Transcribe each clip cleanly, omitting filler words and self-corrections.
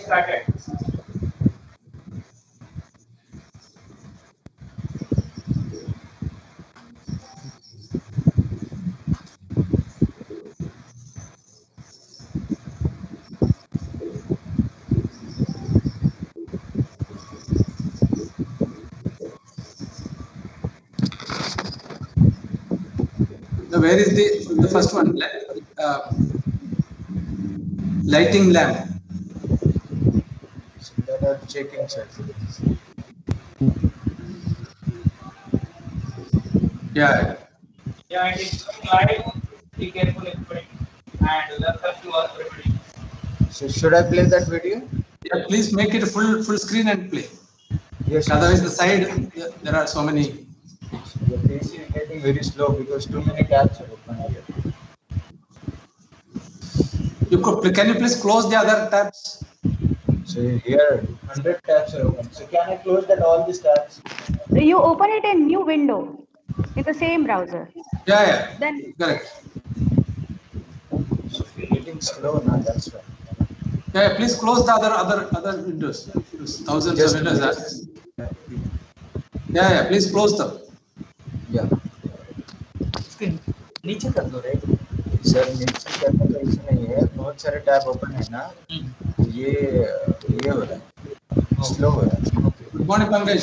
started. Where is the first one? Lighting lamp. So that are checking sir. Yeah. Yeah, it is live. Be careful everybody. And the first was everybody. So should I play that video? Yeah, please make it full screen and play. Yes. Otherwise, the side there are so many. The PC is getting very slow because too many tabs are open here. Can you please close the other tabs? So here 100 tabs are open. So can I close that all these tabs? You open it in new window in the same browser. Yeah. Then Correct. So if you're getting slow now, that's why. Yeah, please close the other windows. Thousands of windows. Yeah, please close them. Yeah. इसके नीचे कर दो रे. Sir नीचे करने का issue नहीं है, बहुत सारे टैब ओपन है ना, ये हो रहा है, स्लो हो रहा है. Good morning, Pankaj.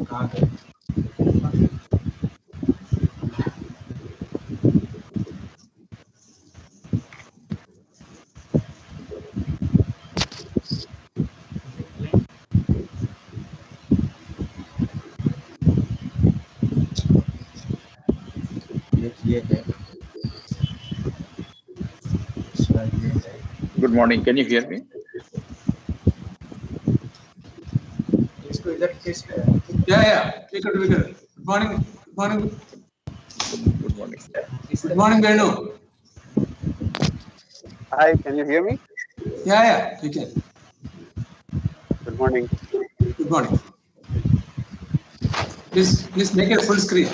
कहाँ गए? Good morning. Can you hear me? इसको इधर किस? Yeah. We could. Good morning. Good morning. Good morning. Good morning, Venu. Hi, can you hear me? Yeah. We can. Good morning. Good morning. Please make it full screen.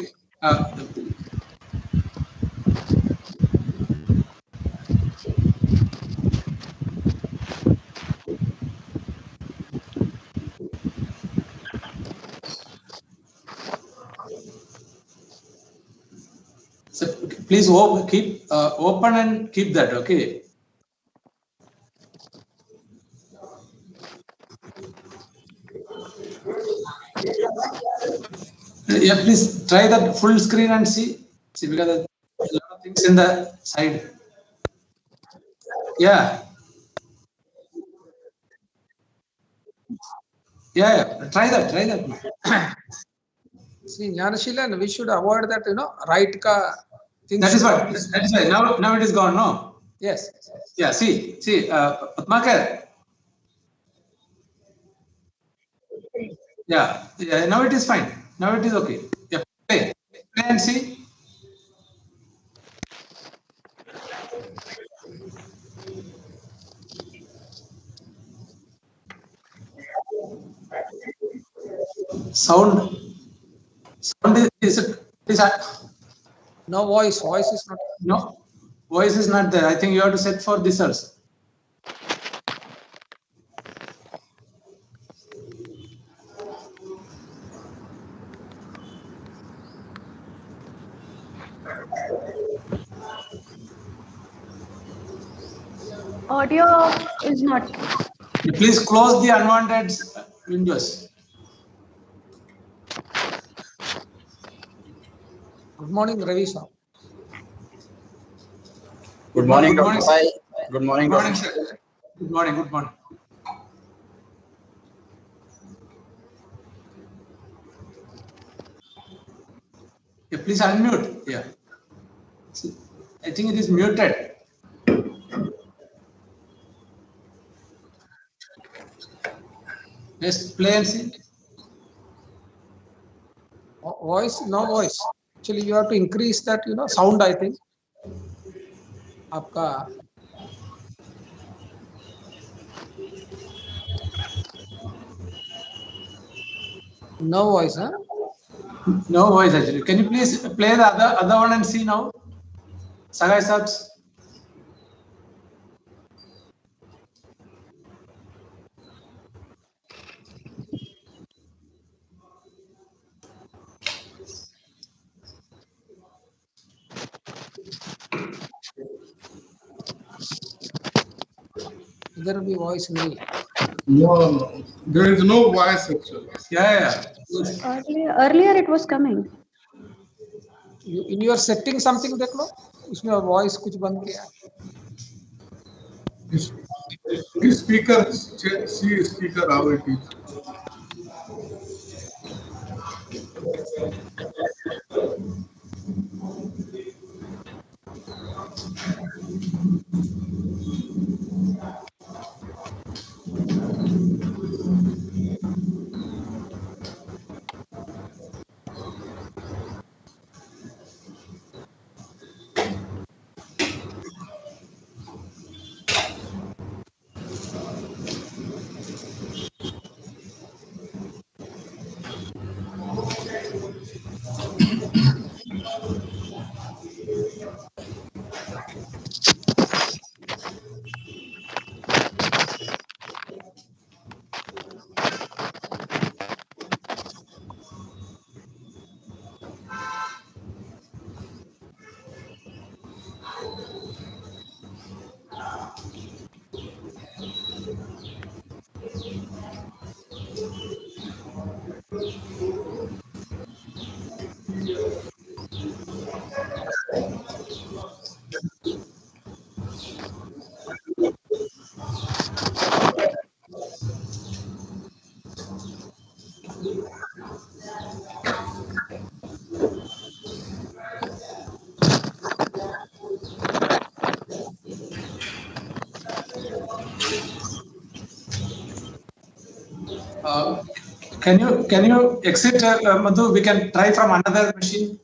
So please keep open and keep that, okay? Yeah, please try that full screen and see because there are a lot of things in the side. Yeah. Try that. See, Jnanashilan, we should avoid that, right ka things. That is why. Now it is gone, no? Yes. Yeah, see, Padmakar. Yeah, now it is fine. Now it is okay. Yeah, play and see. Sound is No voice. Voice is not. no voice is not there. I think you have to set for this also. audio is not. Please close the unwanted windows. Good morning, Ravi sir. Good morning, Good morning, Dr. Pai. Good morning, Good morning, Dr. sir. Good morning. Yeah, please unmute. Yeah. See, I think it is muted. Let's play and see. Voice, no voice. Actually, you have to increase that, sound, I think. Aapka. No voice, huh? No voice actually. Can you please play the other one and see now? Sahai subs. इधर भी voice नहीं है. No, there is no voice actually. Yeah. Earlier it was coming. In your setting something देख लो, उसमें voice कुछ बंद किया. Speaker, see speaker how it is. Can you exit, Madhu? We can try from another machine.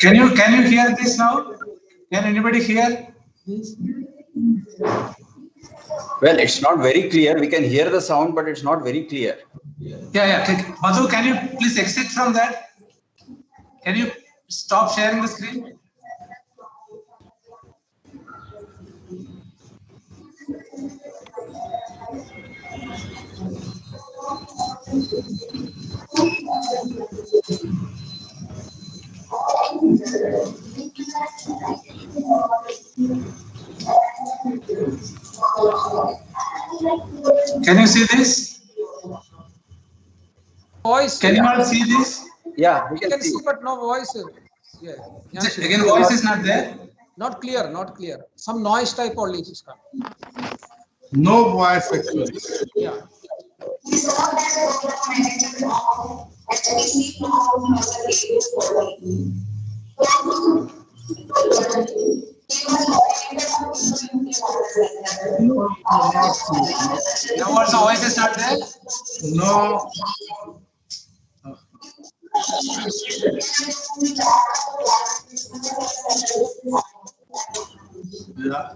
Can you hear this now? Can anybody hear this? Well, it's not very clear. We can hear the sound, but it's not very clear. Yeah. Madhu, can you please exit from that? Can you stop sharing the screen? Can you see this? Voice. Can you all see this? Yeah, we You can see, see. but no voice. Yeah. Again, voice is not there. Not clear. Not clear. Some noise type only is coming. No voice actually. Yeah. Now also voice is not there. No. Yeah.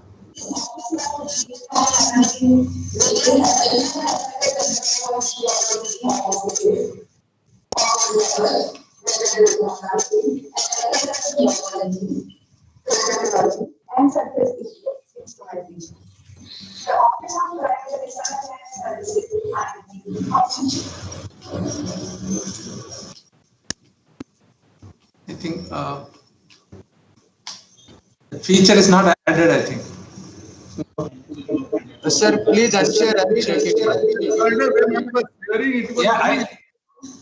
I think the feature is not added, I think. Sir, please unshare and check it. Yeah,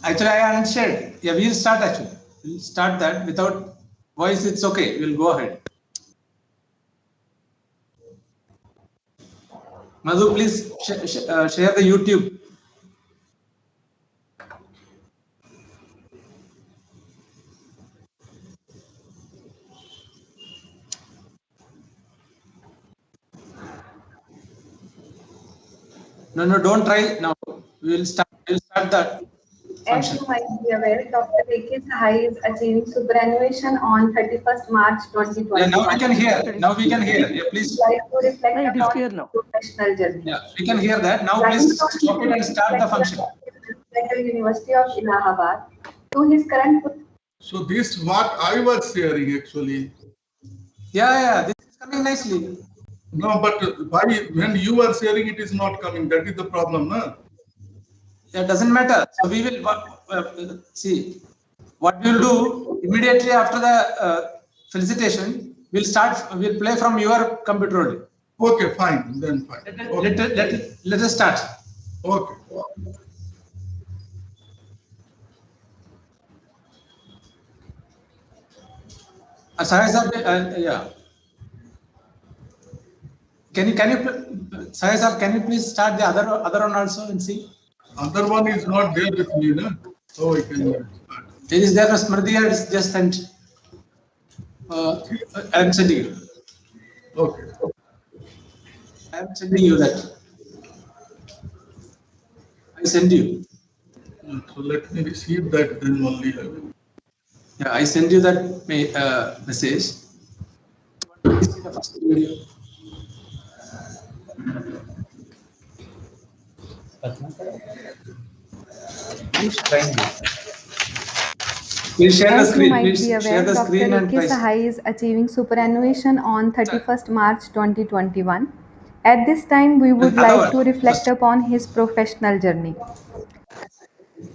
actually I unshared. Yeah, we'll start actually. We'll start that without voice. It's okay. We'll go ahead. Madhu, please share the YouTube. No, don't try now. We'll start that. As function. you might be aware, Dr. A.K. Sahai is achieving superannuation on 31st March Yeah, 2021. now we can hear. Now we can hear. Yeah, please. Like to reflect No, it is upon clear his now. professional journey. Yeah, we can hear that. Now Starting please from stop it and start the function. Central University of Allahabad to his current So this what I was sharing actually. Yeah, this is coming nicely. No, but why when you are sharing it is not coming? That is the problem, no? It doesn't matter. So we will see what we will do immediately after the felicitation. We'll play from your computer only. Okay, fine. Then fine. Okay. Let us start. Okay. Sahai sir, yeah. Can you Sahai sir, can you please start the other one also and see? Other one is not there with me, no? So I can start. It is there. Smriti has just sent. I'm sending you. Okay. I'm sending you that. I send you. So let me receive that, then only I will. Yeah, I send you that message. Please see the first video. Please share the As you screen. might Please be share aware, the Dr. screen and A.K. try. Sahai is achieving superannuation on 31st March 2021. At this time, we would like to reflect upon his professional journey.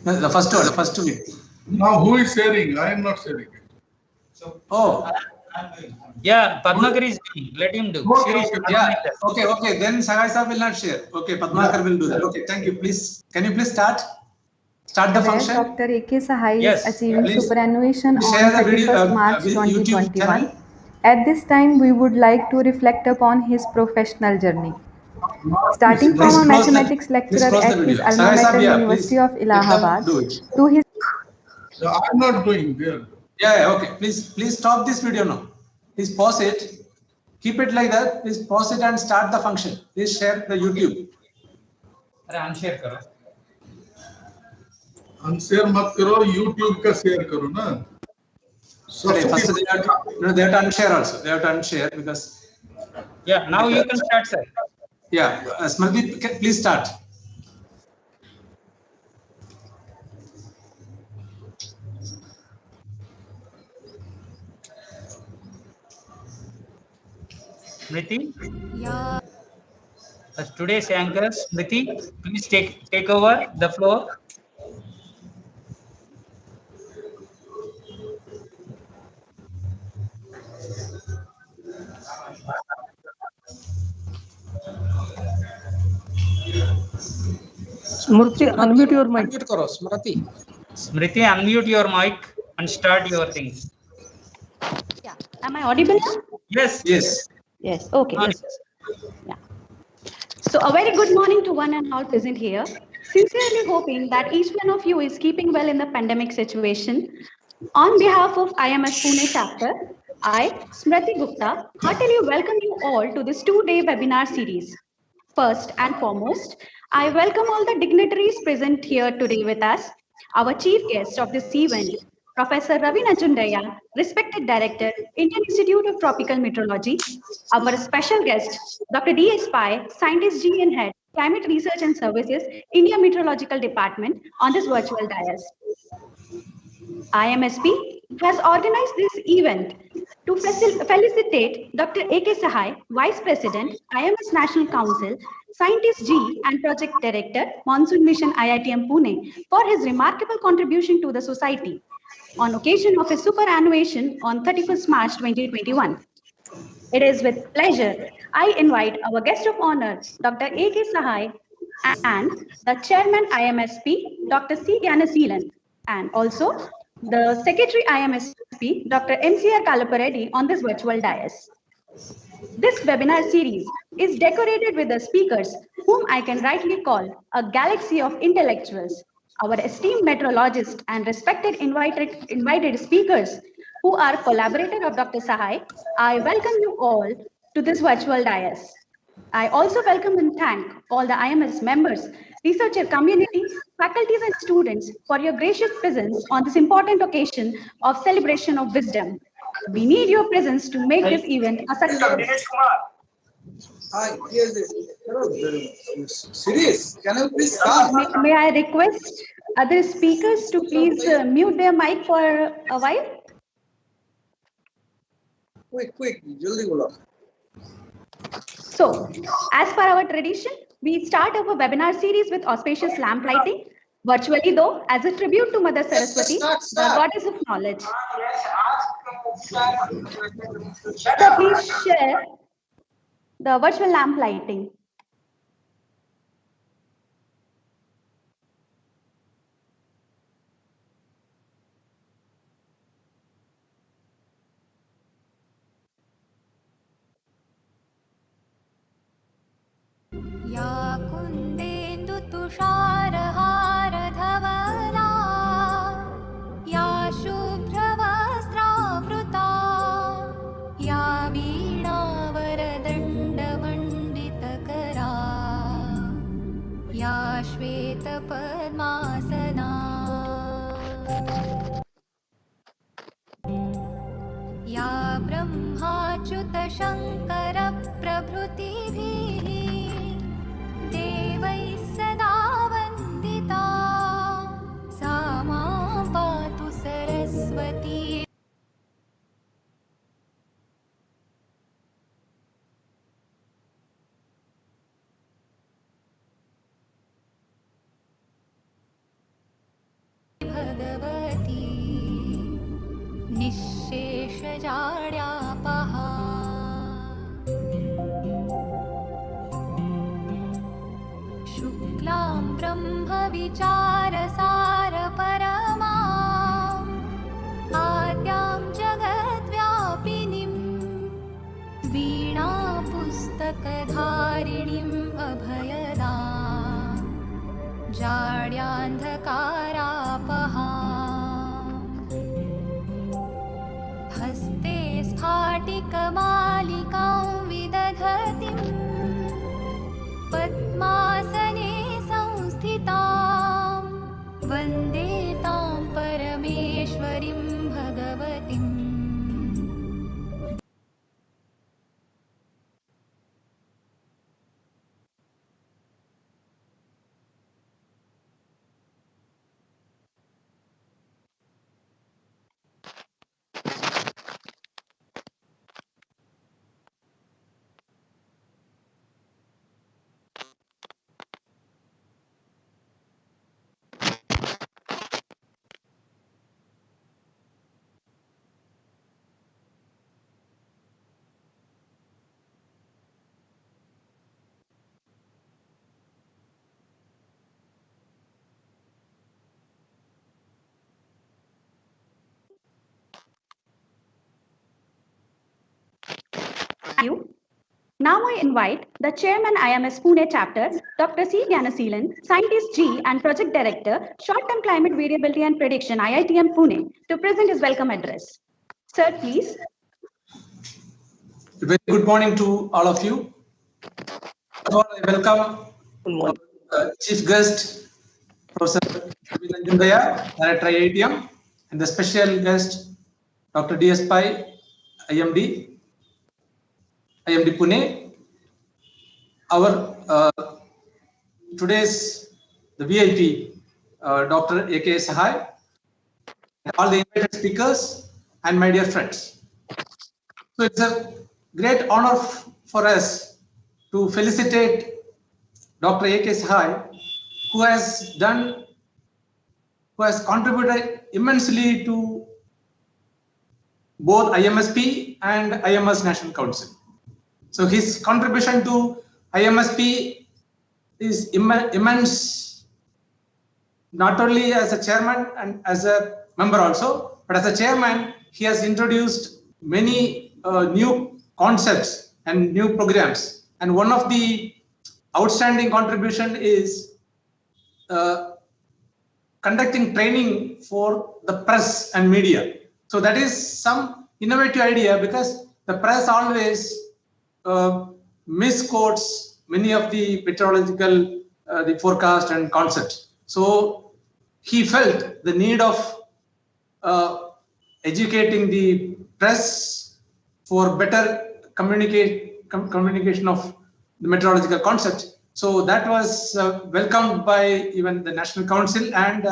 The first one, first one. Now who is sharing? I am not sharing it. Oh. Yeah, Padmakar is doing. Let him do. Okay, Yeah. Okay. Then Sahai sir will not share. Okay, Padmakar will do that. Okay, thank you. Please, can you please start the function? Dr. A.K. Sahai Yes. is achieving Please superannuation share on the video, 31st March with YouTube 2021. channel. At this time, we would like to reflect upon his professional journey. Starting from a mathematics lecturer at his alma mater University of Allahabad to his So I am not doing there. Yeah, okay. Please stop this video now. Please pause it. Keep it like that. Please pause it and start the function. Please share the YouTube. Unshare karo. Unshare mat karo, YouTube ka share karo na. So First they have to unshare also. They have to unshare because. Yeah, now you can start, sir. Yeah, Smriti, please start. Smriti? Yeah. As today's anchor, Smriti, please take over the floor. Smriti, unmute your mic. Unmute karo, Smriti. Smriti, unmute your mic and start your things. Yeah. Am I audible now? Yes. Yes. Yes. Okay. Yes. Yeah. So a very good morning to one and all present here. Sincerely hoping that each one of you is keeping well in the pandemic situation. On behalf of IMS Pune chapter, I, Smriti Gupta, heartily welcome you all to this 2-day webinar series. First and foremost, I welcome all the dignitaries present here today with us. Our chief guest of this event, Professor Ravi Najundaya, respected director, Indian Institute of Tropical Meteorology. Our special guest, Dr. D.S. Pai, scientist G and head, Climate Research and Services, India Meteorological Department, on this virtual dais. IMSP has organized this event to felicitate Dr. A.K. Sahai, Vice President, IMS National Council, Scientist G and Project Director, Monsoon Mission IITM Pune, for his remarkable contribution to the society on occasion of his superannuation on 31st March 2021. It is with pleasure I invite our guest of honor, Dr. A.K. Sahai, and the Chairman IMSP, Dr. C. Gyanaseelan, and also the Secretary IMSP, Dr. M.C.R. Kalapareddy, on this virtual dais. This webinar series is decorated with the speakers whom I can rightly call a galaxy of intellectuals, our esteemed meteorologists and respected invited speakers who are collaborators of Dr. Sahai. I welcome you all to this virtual dais. I also welcome and thank all the IMS members researcher community, faculties and students for your gracious presence on this important occasion of celebration of wisdom. We need your presence to make this event a success. Hi, here's this. Serious? Can you please start? May I request other speakers to please mute their mic for a while? Quick, jaldi bolo. So, as per our tradition, we start our webinar series with auspicious lamp lighting, virtually though, as a tribute to Mother Saraswati, the goddess of knowledge. So please share the virtual lamp lighting. या कुन्देन्दु तुषारहारधवला या शुभ्रवस्त्रावृता या वीणावरदण्डमण्डितकरा या श्वेतपद्मासना या ब्रह्माच्युतशङ्करप्रभृतिभिः देवैः सदा वन्दिता सा मां पातु सरस्वती। भगवती निःशेषजाड्यापहा शुक्लां ब्रह्मविचारसारपरमा आद्यां जगद्व्यापिनीं वीणापुस्तकधारिणीम् अभयदां जाड्यान्धकारापहा हस्ते स्फाटिकमालिकां विदधतीं पद्मासने संस्थितां वन्दे तां परमेश्वरीं भगवतीम्। Thank you. Now I invite the Chairman IMS Pune Chapter, Dr. C. Gyanaseelan, Scientist G and Project Director, Short-Term Climate Variability and Prediction, IITM Pune, to present his welcome address. Sir, please. Very good morning to all of you. First of all, I welcome Chief Guest, Professor Daya, Director IITM, and the special guest, Dr. D.S. Pai, IMD Pune. Our today's the VIP, Dr. A.K. Sahai, all the invited speakers, and my dear friends. So it's a great honor for us to felicitate Dr. A.K. Sahai, who has contributed immensely to both IMSP and IMS National Council. So his contribution to IMSP is immense, not only as a chairman and as a member also, but as a chairman, he has introduced many new concepts and new programs. And one of the outstanding contribution is conducting training for the press and media. So that is some innovative idea, because the press always misquotes many of the meteorological the forecast and concept. So he felt the need of educating the press for better communication of the meteorological concept. So that was welcomed by even the National Council and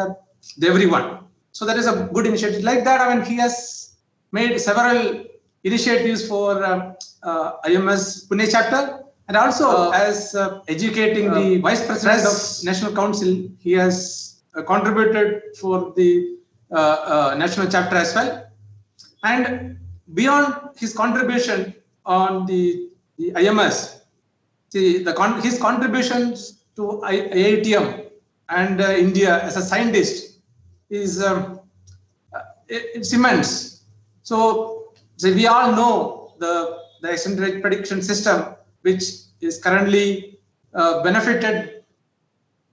everyone. So that is a good initiative. Like that, I mean, he has made several initiatives for IMS Pune chapter, and also as educating the Vice President of National Council, he has contributed for the national chapter as well. And beyond his contribution on the IMS, see his contributions to IITM and India as a scientist is it's immense. So we all know the eccentric prediction system, which is currently benefited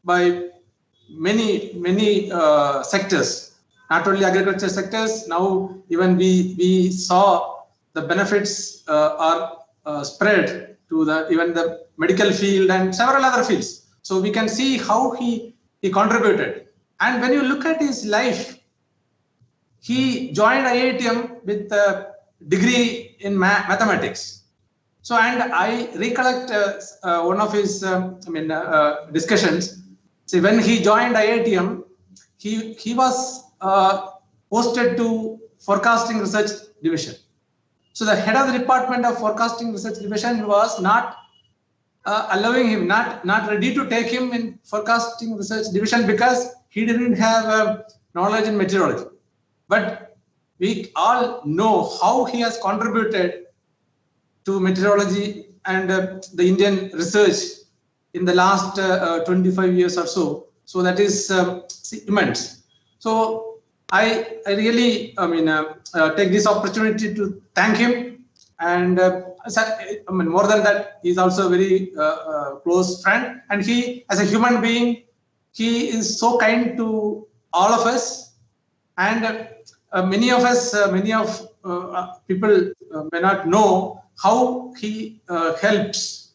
by many sectors, not only agriculture sectors. Now even we saw the benefits are spread to even the medical field and several other fields. So we can see how he contributed. And when you look at his life, he joined IITM with a degree in mathematics. So, and I recollect one of his discussions. See, when he joined IITM, he was posted to Forecasting Research Division. So the head of the Department of Forecasting Research Division was not allowing him, not ready to take him in Forecasting Research Division because he didn't have knowledge in meteorology. But we all know how he has contributed to meteorology and the Indian research in the last 25 years or so. So that is immense. So I really, take this opportunity to thank him. And more than that, he's also a very close friend. And he, as a human being, he is so kind to all of us. And many of us, people may not know how he helps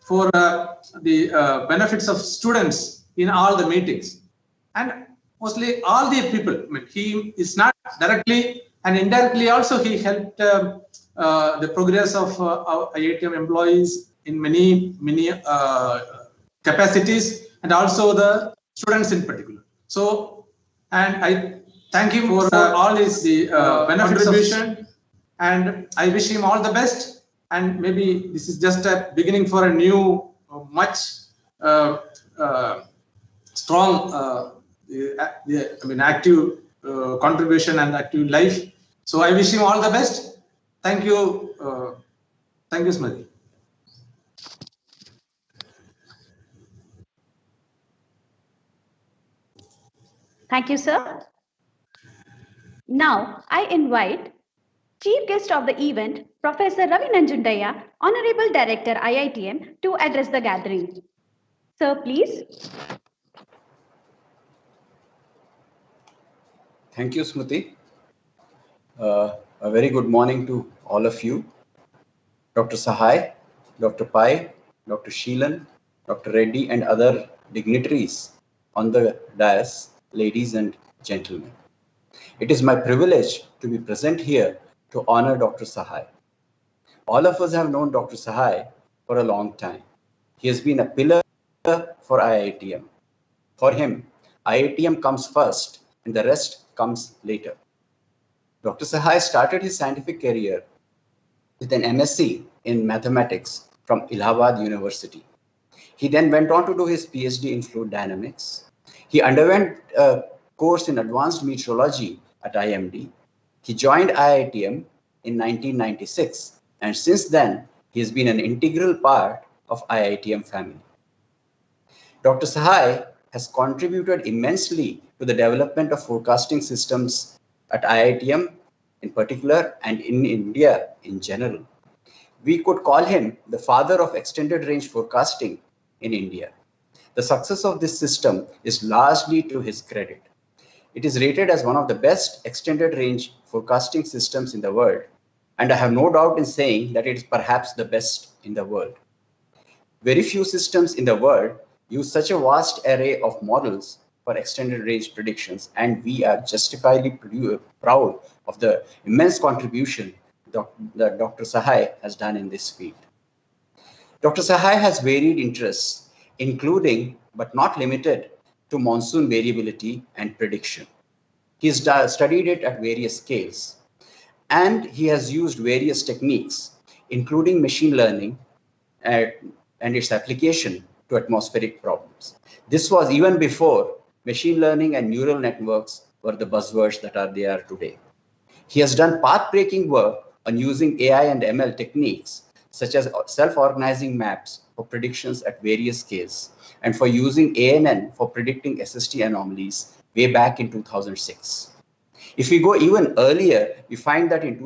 for the benefits of students in all the meetings. And mostly all the people, he is not directly and indirectly also he helped the progress of our IITM employees in many capacities, and also the students in particular. So, and I thank him for all his benefits contribution, and I wish him all the best. And maybe this is just a beginning for a new, much strong, active contribution and active life. So I wish him all the best. Thank you. Thank you, Smriti. Thank you, sir. Now I invite Chief Guest of the event, Professor Ravi Nanjundaya, Honorable Director IITM, to address the gathering. Sir, please. Thank you, Smriti. A very good morning to all of you. Dr. Sahai, Dr. Pai, Dr. Sheelan, Dr. Reddy, and other dignitaries on the dais, ladies and gentlemen. It is my privilege to be present here to honor Dr. Sahai. All of us have known Dr. Sahai for a long time. He has been a pillar for IITM. For him, IITM comes first and the rest comes later. Dr. Sahai started his scientific career with an MSc in mathematics from Allahabad University. He then went on to do his PhD in fluid dynamics. He underwent a course in advanced meteorology at IMD. He joined IITM in 1996, and since then, he has been an integral part of IITM family. Dr. Sahai has contributed immensely to the development of forecasting systems at IITM in particular and in India in general. We could call him the father of extended range forecasting in India. The success of this system is largely to his credit. It is rated as one of the best extended range forecasting systems in the world, and I have no doubt in saying that it is perhaps the best in the world. Very few systems in the world use such a vast array of models for extended range predictions, and we are justifiably proud of the immense contribution that Dr. Sahai has done in this field. Dr. Sahai has varied interests, including but not limited to monsoon variability and prediction. He's studied it at various scales, and he has used various techniques, including machine learning and its application to atmospheric problems. This was even before machine learning and neural networks were the buzzwords that are there today. He has done path-breaking work on using AI and ML techniques, such as self-organizing maps for predictions at various scales, and for using ANN for predicting SST anomalies way back in 2006. If we go even earlier, we find that in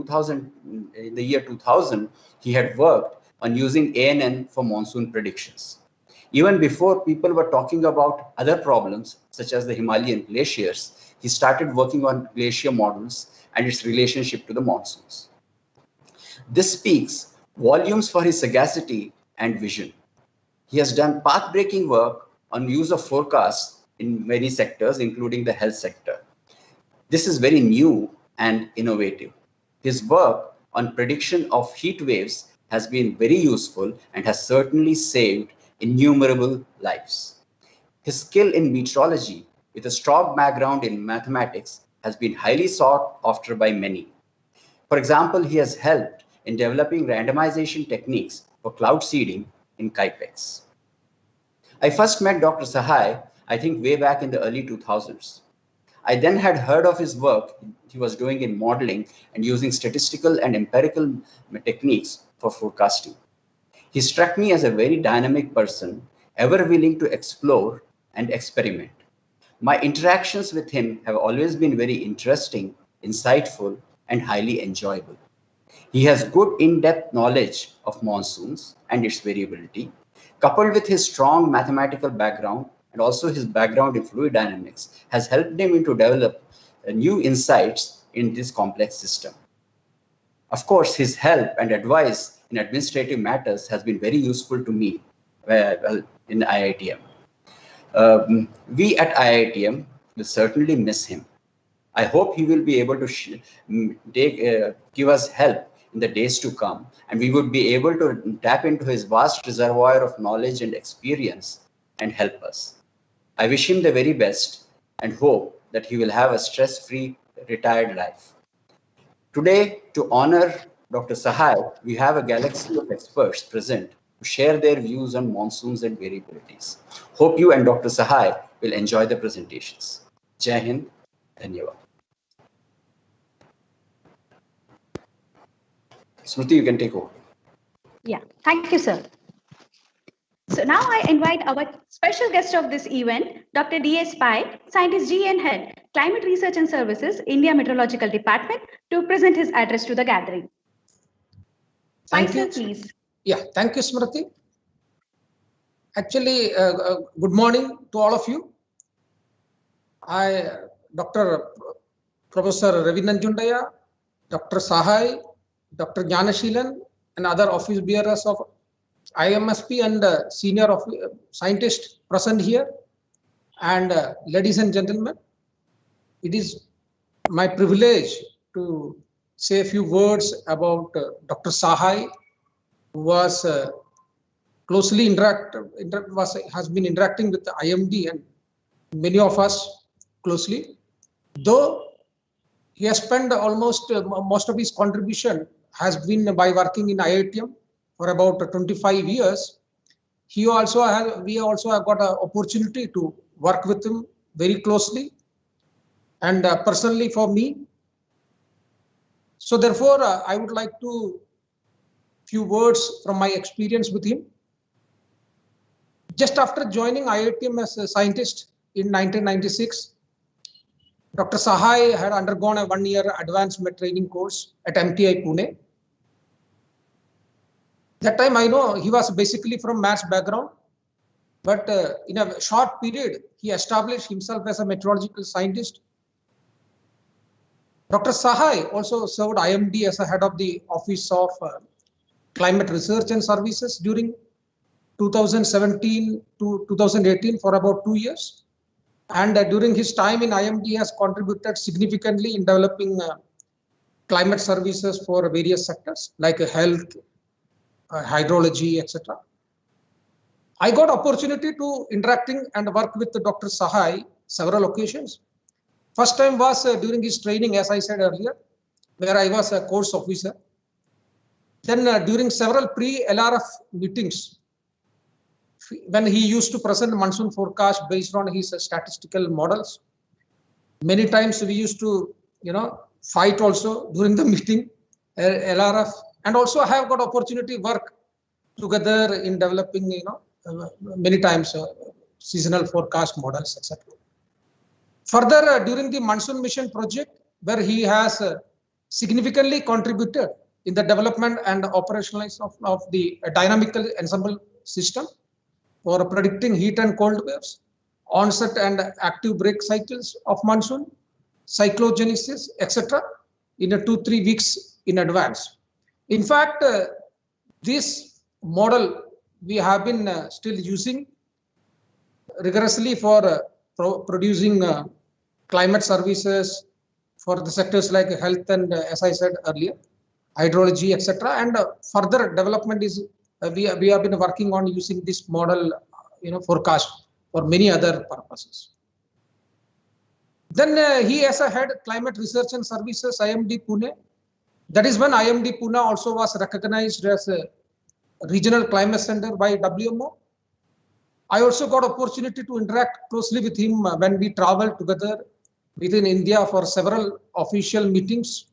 the year 2000, he had worked on using ANN for monsoon predictions. Even before people were talking about other problems, such as the Himalayan glaciers, he started working on glacier models and its relationship to the monsoons. This speaks volumes for his sagacity and vision. He has done path-breaking work on use of forecasts in many sectors, including the health sector. This is very new and innovative. His work on prediction of heat waves has been very useful and has certainly saved innumerable lives. His skill in meteorology, with a strong background in mathematics, has been highly sought after by many. For example, he has helped in developing randomization techniques for cloud seeding in KIPEX. I first met Dr. Sahai, I think way back in the early 2000s. I then had heard of his work he was doing in modeling and using statistical and empirical techniques for forecasting. He struck me as a very dynamic person, ever willing to explore and experiment. My interactions with him have always been very interesting, insightful, and highly enjoyable. He has good in-depth knowledge of monsoons and its variability, coupled with his strong mathematical background and also his background in fluid dynamics, has helped him to develop new insights in this complex system. Of course, his help and advice in administrative matters has been very useful to me in IITM. We at IITM will certainly miss him. I hope he will be able to give us help in the days to come, and we would be able to tap into his vast reservoir of knowledge and experience and help us. I wish him the very best and hope that he will have a stress-free retired life. Today, to honor Dr. Sahai, we have a galaxy of experts present to share their views on monsoons and variabilities. Hope you and Dr. Sahai will enjoy the presentations. Jai Hind, Dhanyavad. Smriti, you can take over. Yeah, thank you, sir. So now I invite our special guest of this event, Dr. D.S. Pai, Scientist GN Head, Climate Research and Services, India Meteorological Department, to present his address to the gathering. Thank Pai, you. sir, please. Yeah, thank you, Smriti. Actually, good morning to all of you. Dr. Professor Ravi Nanjundaya, Dr. Sahai, Dr. Jnanashilan, and other office bearers of IMSP and senior scientists present here. And ladies and gentlemen, it is my privilege to say a few words about Dr. Sahai, who was closely has been interacting with the IMD and many of us closely. Though he has spent almost most of his contribution has been by working in IITM for about 25 years. We also have got an opportunity to work with him very closely and personally for me. So therefore, I would like to few words from my experience with him. Just after joining IITM as a scientist in 1996, Dr. Sahai had undergone a one-year advanced training course at MTI Pune. That time I know he was basically from maths background, but in a short period, he established himself as a meteorological scientist. Dr. Sahai also served IMD as a head of the Office of Climate Research and Services during 2017 to 2018 for about 2 years. And during his time in IMD, he has contributed significantly in developing climate services for various sectors like health, hydrology, etc. I got opportunity to interacting and work with Dr. Sahai several occasions. First time was during his training, as I said earlier, where I was a course officer. Then during several pre-LRF meetings, when he used to present monsoon forecast based on his statistical models, many times we used to, fight also during the meeting, LRF, and also I have got opportunity work together in developing, many times seasonal forecast models, etc. Further, during the monsoon mission project, where he has significantly contributed in the development and operationalization of the dynamical ensemble system for predicting heat and cold waves, onset and active break cycles of monsoon, cyclogenesis, etc. in 2-3 weeks in advance. In fact, this model we have been still using rigorously for producing climate services for the sectors like health and, as I said earlier, hydrology, etc. And further development is we have been working on using this model, forecast for many other purposes. Then he has a head climate research and services, IMD Pune. That is when IMD Pune also was recognized as a regional climate center by WMO. I also got opportunity to interact closely with him when we traveled together within India for several official meetings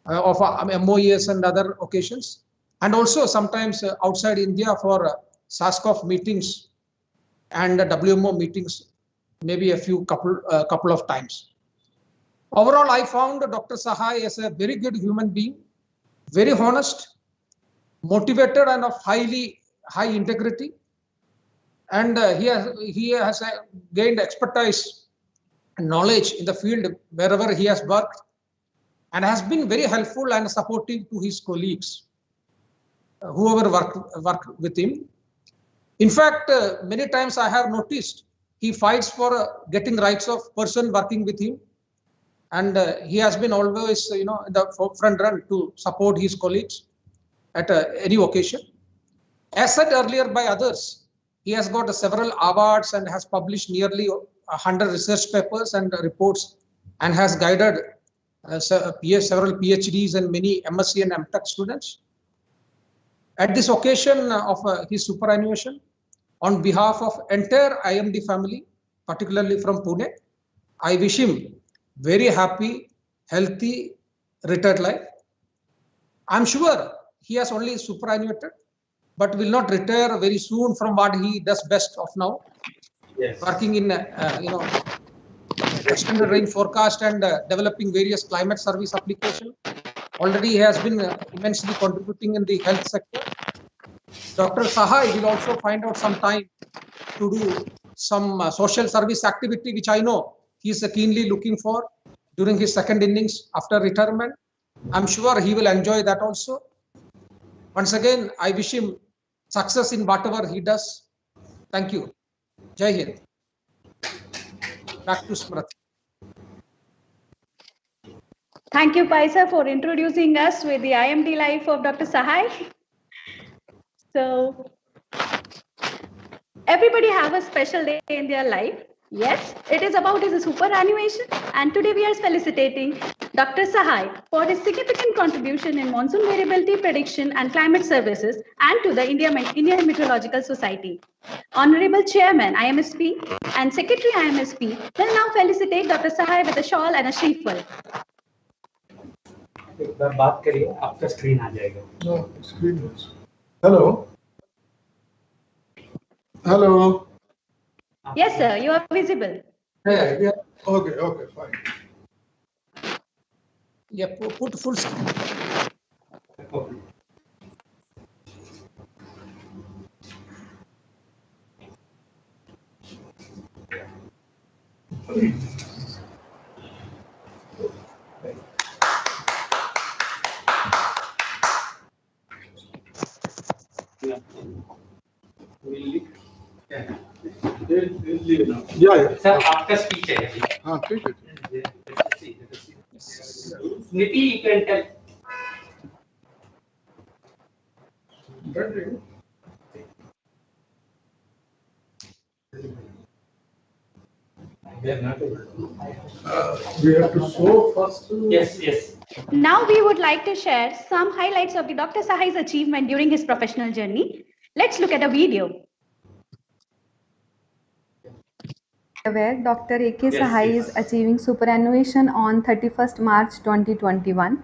of MOEs and other occasions, and also sometimes outside India for SASCOF meetings and WMO meetings, maybe a couple of times. Overall, I found Dr. Sahai as a very good human being, very honest, motivated, and of high integrity. And he has gained expertise and knowledge in the field wherever he has worked, and has been very helpful and supportive to his colleagues, whoever work with him. In fact, many times I have noticed he fights for getting rights of person working with him, and he has been always, in the front run to support his colleagues at any occasion. As said earlier by others, he has got several awards and has published nearly 100 research papers and reports, and has guided several PhDs and many MSc and MTech students. At this occasion of his superannuation, on behalf of entire IMD family, particularly from Pune, I wish him very happy, healthy, retired life. I'm sure he has only superannuated, but will not retire very soon from what he does best of now. Yes. Working in, extended range forecast and developing various climate service applications. Already he has been immensely contributing in the health sector. Dr. Sahai will also find out some time to do some social service activity, which I know he is keenly looking for during his second innings after retirement. I'm sure he will enjoy that also. Once again, I wish him success in whatever he does. Thank you. Jai Hind. Back to Smriti. Thank you, Paisa, for introducing us with the IMD life of Dr. Sahai. So, everybody have a special day in their life. Yes, it is about his superannuation, and today we are felicitating Dr. Sahai for his significant contribution in monsoon variability prediction and climate services, and to the Indian Meteorological Society. Honorable Chairman IMSP and Secretary IMSP will now felicitate Dr. Sahai with a shawl and a sheaful. एक बार बात करिए, आपका screen आ जाएगा. No, screen is. Hello. Hello. Yes, sir, you are visible. Yeah. Okay, fine. Yeah, put full screen. Okay. Yeah. Sir, after speech. Niti, you can tell. We have to show first. Yes, yes. Now we would like to share some highlights of the Dr. Sahai's achievement during his professional journey. Let's look at a video. Where Dr. A.K. Yes, Sahai yes. is achieving superannuation on 31st March 2021.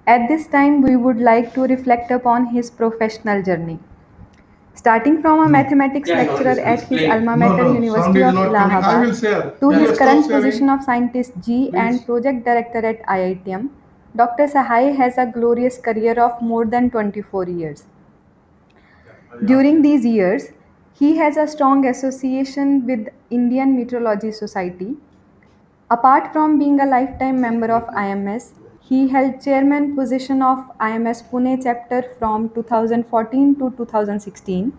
At this time, we would like to reflect upon his professional journey. Starting from a mathematics Yeah, lecturer at his explain. alma mater sound University is of not coming. I will Allahabad share. to Yeah, his stop current sharing. position of scientist G and Please. project director at IITM, Dr. Sahai has a glorious career of more than 24 years. During these years, he has a strong association with Indian Meteorological Society. Apart from being a lifetime member of IMS, he held chairman position of IMS Pune chapter from 2014 to 2016.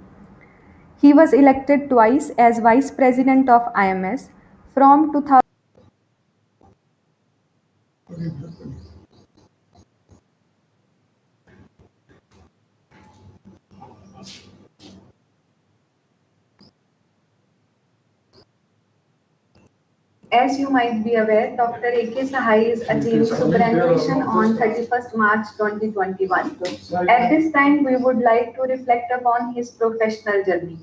He was elected twice as vice president of IMS from 2000. As you might be aware, Dr. A.K. Sahai is achieving superannuation on 31st March 2021. At this time, we would like to reflect upon his professional journey.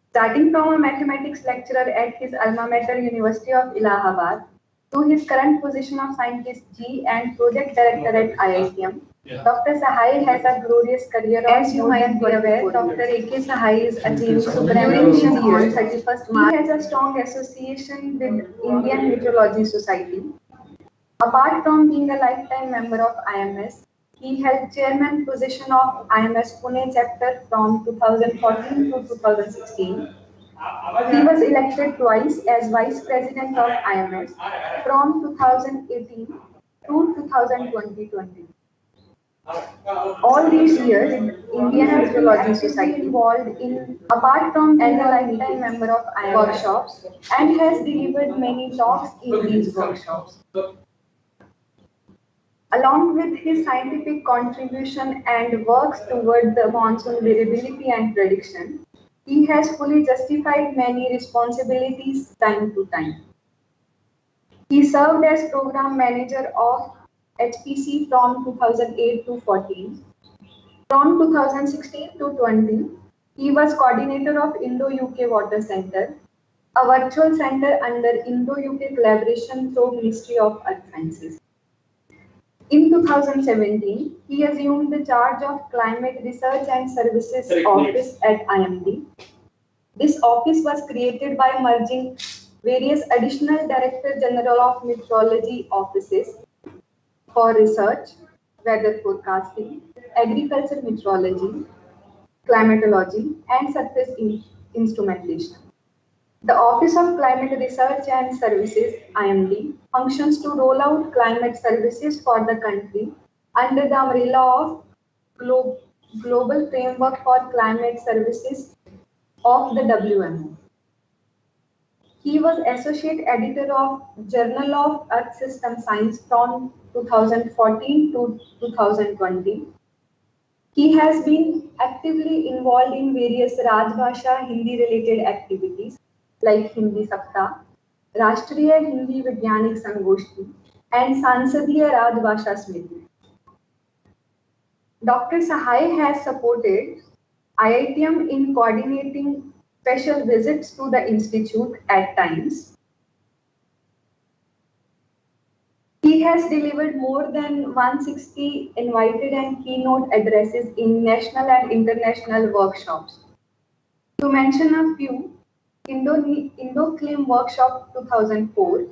Starting from a mathematics lecturer at his alma mater University of Allahabad to his current position of scientist G and project director at IITM, Dr. Sahai has a glorious career. As you might be aware, Dr. A.K. Sahai is achieving superannuation on 31st March. He has a strong association with Indian Meteorological Society. Apart from being a lifetime member of IMS, he held chairman position of IMS Pune chapter from 2014 to 2016. He was elected twice as vice president of IMS from 2018 to 2020. All these years, Indian Meteorological Society involved in, apart from being a lifetime member of IMS workshops, and has delivered many talks in these workshops. Along with his scientific contribution and works toward the monsoon variability and prediction, he has fully justified many responsibilities time to time. He served as program manager of HPC from 2008 to 14. From 2016 to 20, he was coordinator of Indo-UK Water Centre, a virtual centre under Indo-UK collaboration through Ministry of Earth Sciences. In 2017, he assumed the charge of Climate Research and Services Office at IMD. This office was created by merging various additional Director General of Meteorology offices for research, weather forecasting, agriculture meteorology, climatology, and surface instrumentation. The Office of Climate Research and Services, IMD, functions to roll out climate services for the country under the umbrella of Global Framework for Climate Services of the WMO. He was Associate Editor of Journal of Earth System Science from 2014 to 2020. He has been actively involved in various Rajbhasha Hindi related activities like Hindi Saptah, Rashtriya Hindi Vigyanik Sangoshti, and Sansadiya Rajbhasha Smriti. Dr. Sahai has supported IITM in coordinating special visits to the institute at times. He has delivered more than 160 invited and keynote addresses in national and international workshops. To mention a few, Indo-Clim Workshop 2004,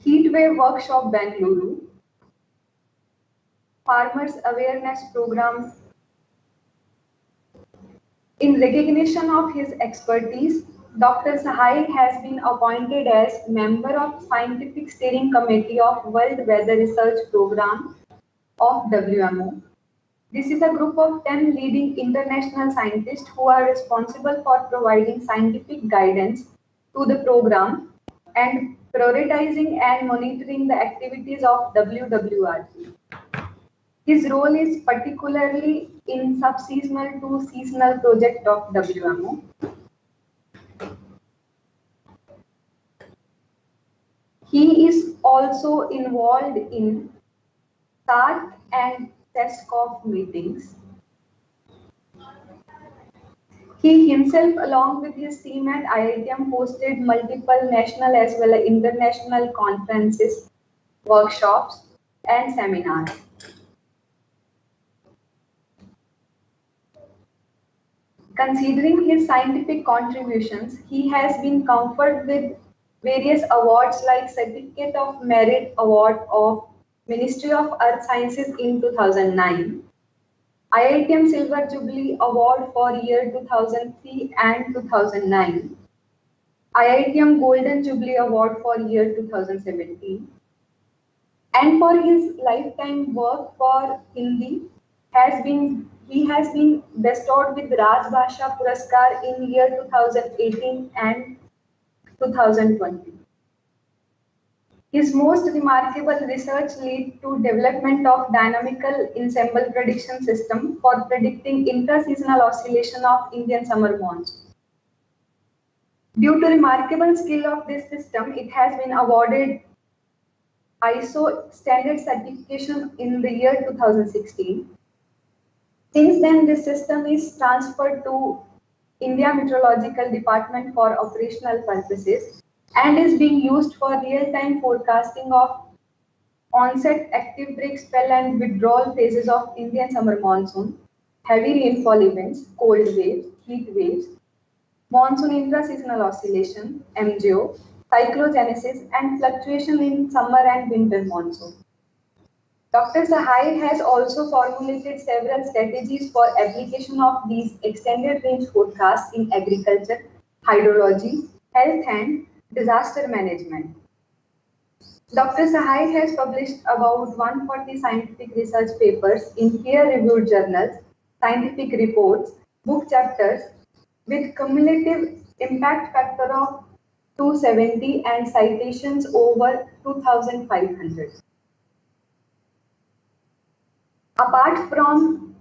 Heatwave Workshop Bengaluru, Farmers Awareness Program. In recognition of his expertise, Dr. Sahai has been appointed as member of Scientific Steering Committee of World Weather Research Program of WMO. This is a group of 10 leading international scientists who are responsible for providing scientific guidance to the program and prioritizing and monitoring the activities of WWRP. His role is particularly in sub-seasonal to seasonal project of WMO. He is also involved in SARC and TESCOF meetings. He himself, along with his team at IITM, hosted multiple national as well as international conferences, workshops, and seminars. Considering his scientific contributions, he has been conferred with various awards like Certificate of Merit Award of Ministry of Earth Sciences in 2009, IITM Silver Jubilee Award for year 2003 and 2009, IITM Golden Jubilee Award for year 2017, and for his lifetime work for Hindi he has been bestowed with Raj Bhasha Puraskar in year 2018 and 2020. His most remarkable research led to development of dynamical ensemble prediction system for predicting intra-seasonal oscillation of Indian summer monsoon. Due to remarkable skill of this system, it has been awarded ISO standard certification in the year 2016. Since then, this system is transferred to India Meteorological Department for operational purposes and is being used for real-time forecasting of onset, active break spell and withdrawal phases of Indian summer monsoon, heavy rainfall events, cold waves, heat waves, monsoon intra-seasonal oscillation, MJO, cyclogenesis and fluctuation in summer and winter monsoon. Dr. Sahai has also formulated several strategies for application of these extended range forecasts in agriculture, hydrology, health and disaster management. Dr. Sahai has published about 140 scientific research papers in peer-reviewed journals, scientific reports, book chapters with cumulative impact factor of 270 and citations over 2,500. Apart from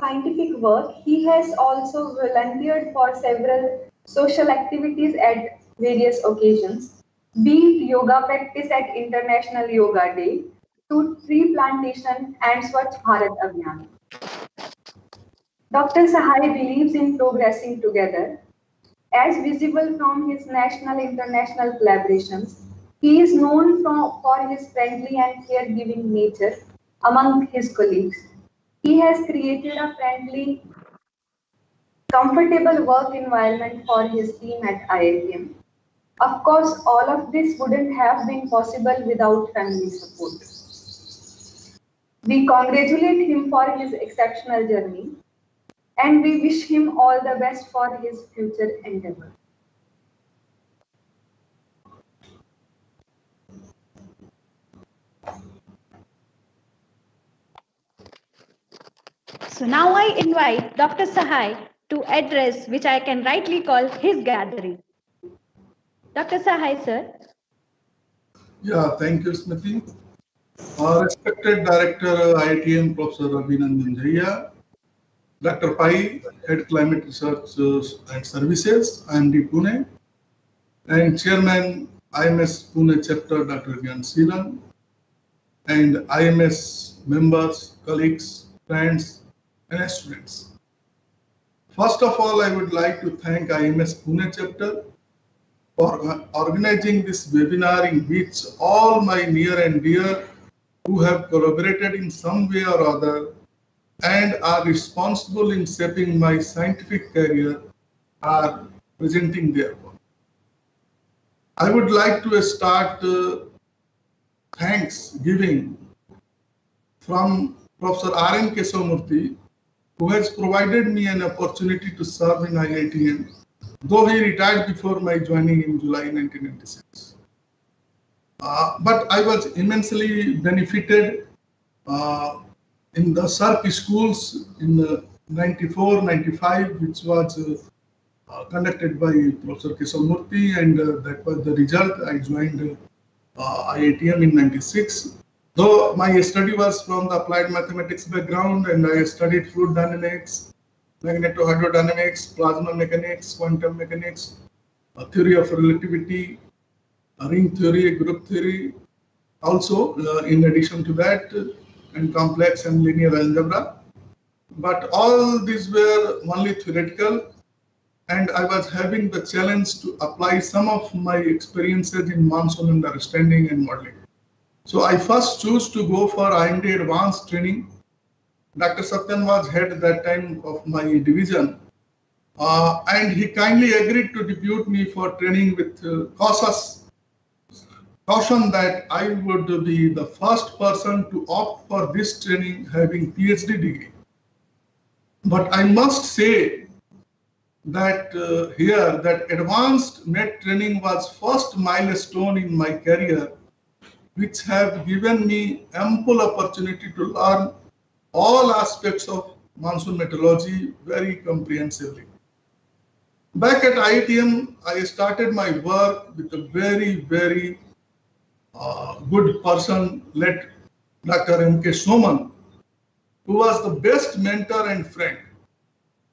scientific work, he has also volunteered for several social activities at various occasions, be it yoga practice at International Yoga Day, to tree plantation and Swachh Bharat Abhiyan. Dr. Sahai believes in progressing together. As visible from his national-international collaborations, he is known for his friendly and caregiving nature among his colleagues. He has created a friendly, comfortable work environment for his team at IITM. Of course, all of this wouldn't have been possible without family support. We congratulate him for his exceptional journey and we wish him all the best for his future endeavor. So now I invite Dr. Sahai to address which I can rightly call his gathering. Dr. Sahai, sir. Yeah, thank you, Smriti. Respected Director IITM Professor Abhinandan Jaya, Dr. Pai, Head Climate Research and Services, IMD Pune, and Chairman IMS Pune Chapter Dr. Gyan, and IMS members, colleagues, friends, and students. First of all, I would like to thank IMS Pune Chapter for organizing this webinar in which all my near and dear who have collaborated in some way or other and are responsible in shaping my scientific career are presenting their work. I would like to start thanksgiving from Professor R.N. Kesavamurthy, who has provided me an opportunity to serve in IITM, though he retired before my joining in July 1996. But I was immensely benefited in the SARC schools in 94, 95, which was conducted by Professor Kesamurthy, and that was the result. I joined IITM in 96. Though my study was from the applied mathematics background, and I studied fluid dynamics, magnetohydrodynamics, plasma mechanics, quantum mechanics, theory of relativity, ring theory, group theory. Also, in addition to that, and complex and linear algebra. But all these were only theoretical, and I was having the challenge to apply some of my experiences in monsoon understanding and modeling. So I first chose to go for IMD advanced training. Dr. Satyan was head at that time of my division, and he kindly agreed to depute me for training with caution that I would be the first person to opt for this training having PhD degree. But I must say that here that advanced MET training was first milestone in my career, which have given me ample opportunity to learn all aspects of monsoon meteorology very comprehensively. Back at IITM, I started my work with a very good person led Dr. M.K. Soman, who was the best mentor and friend.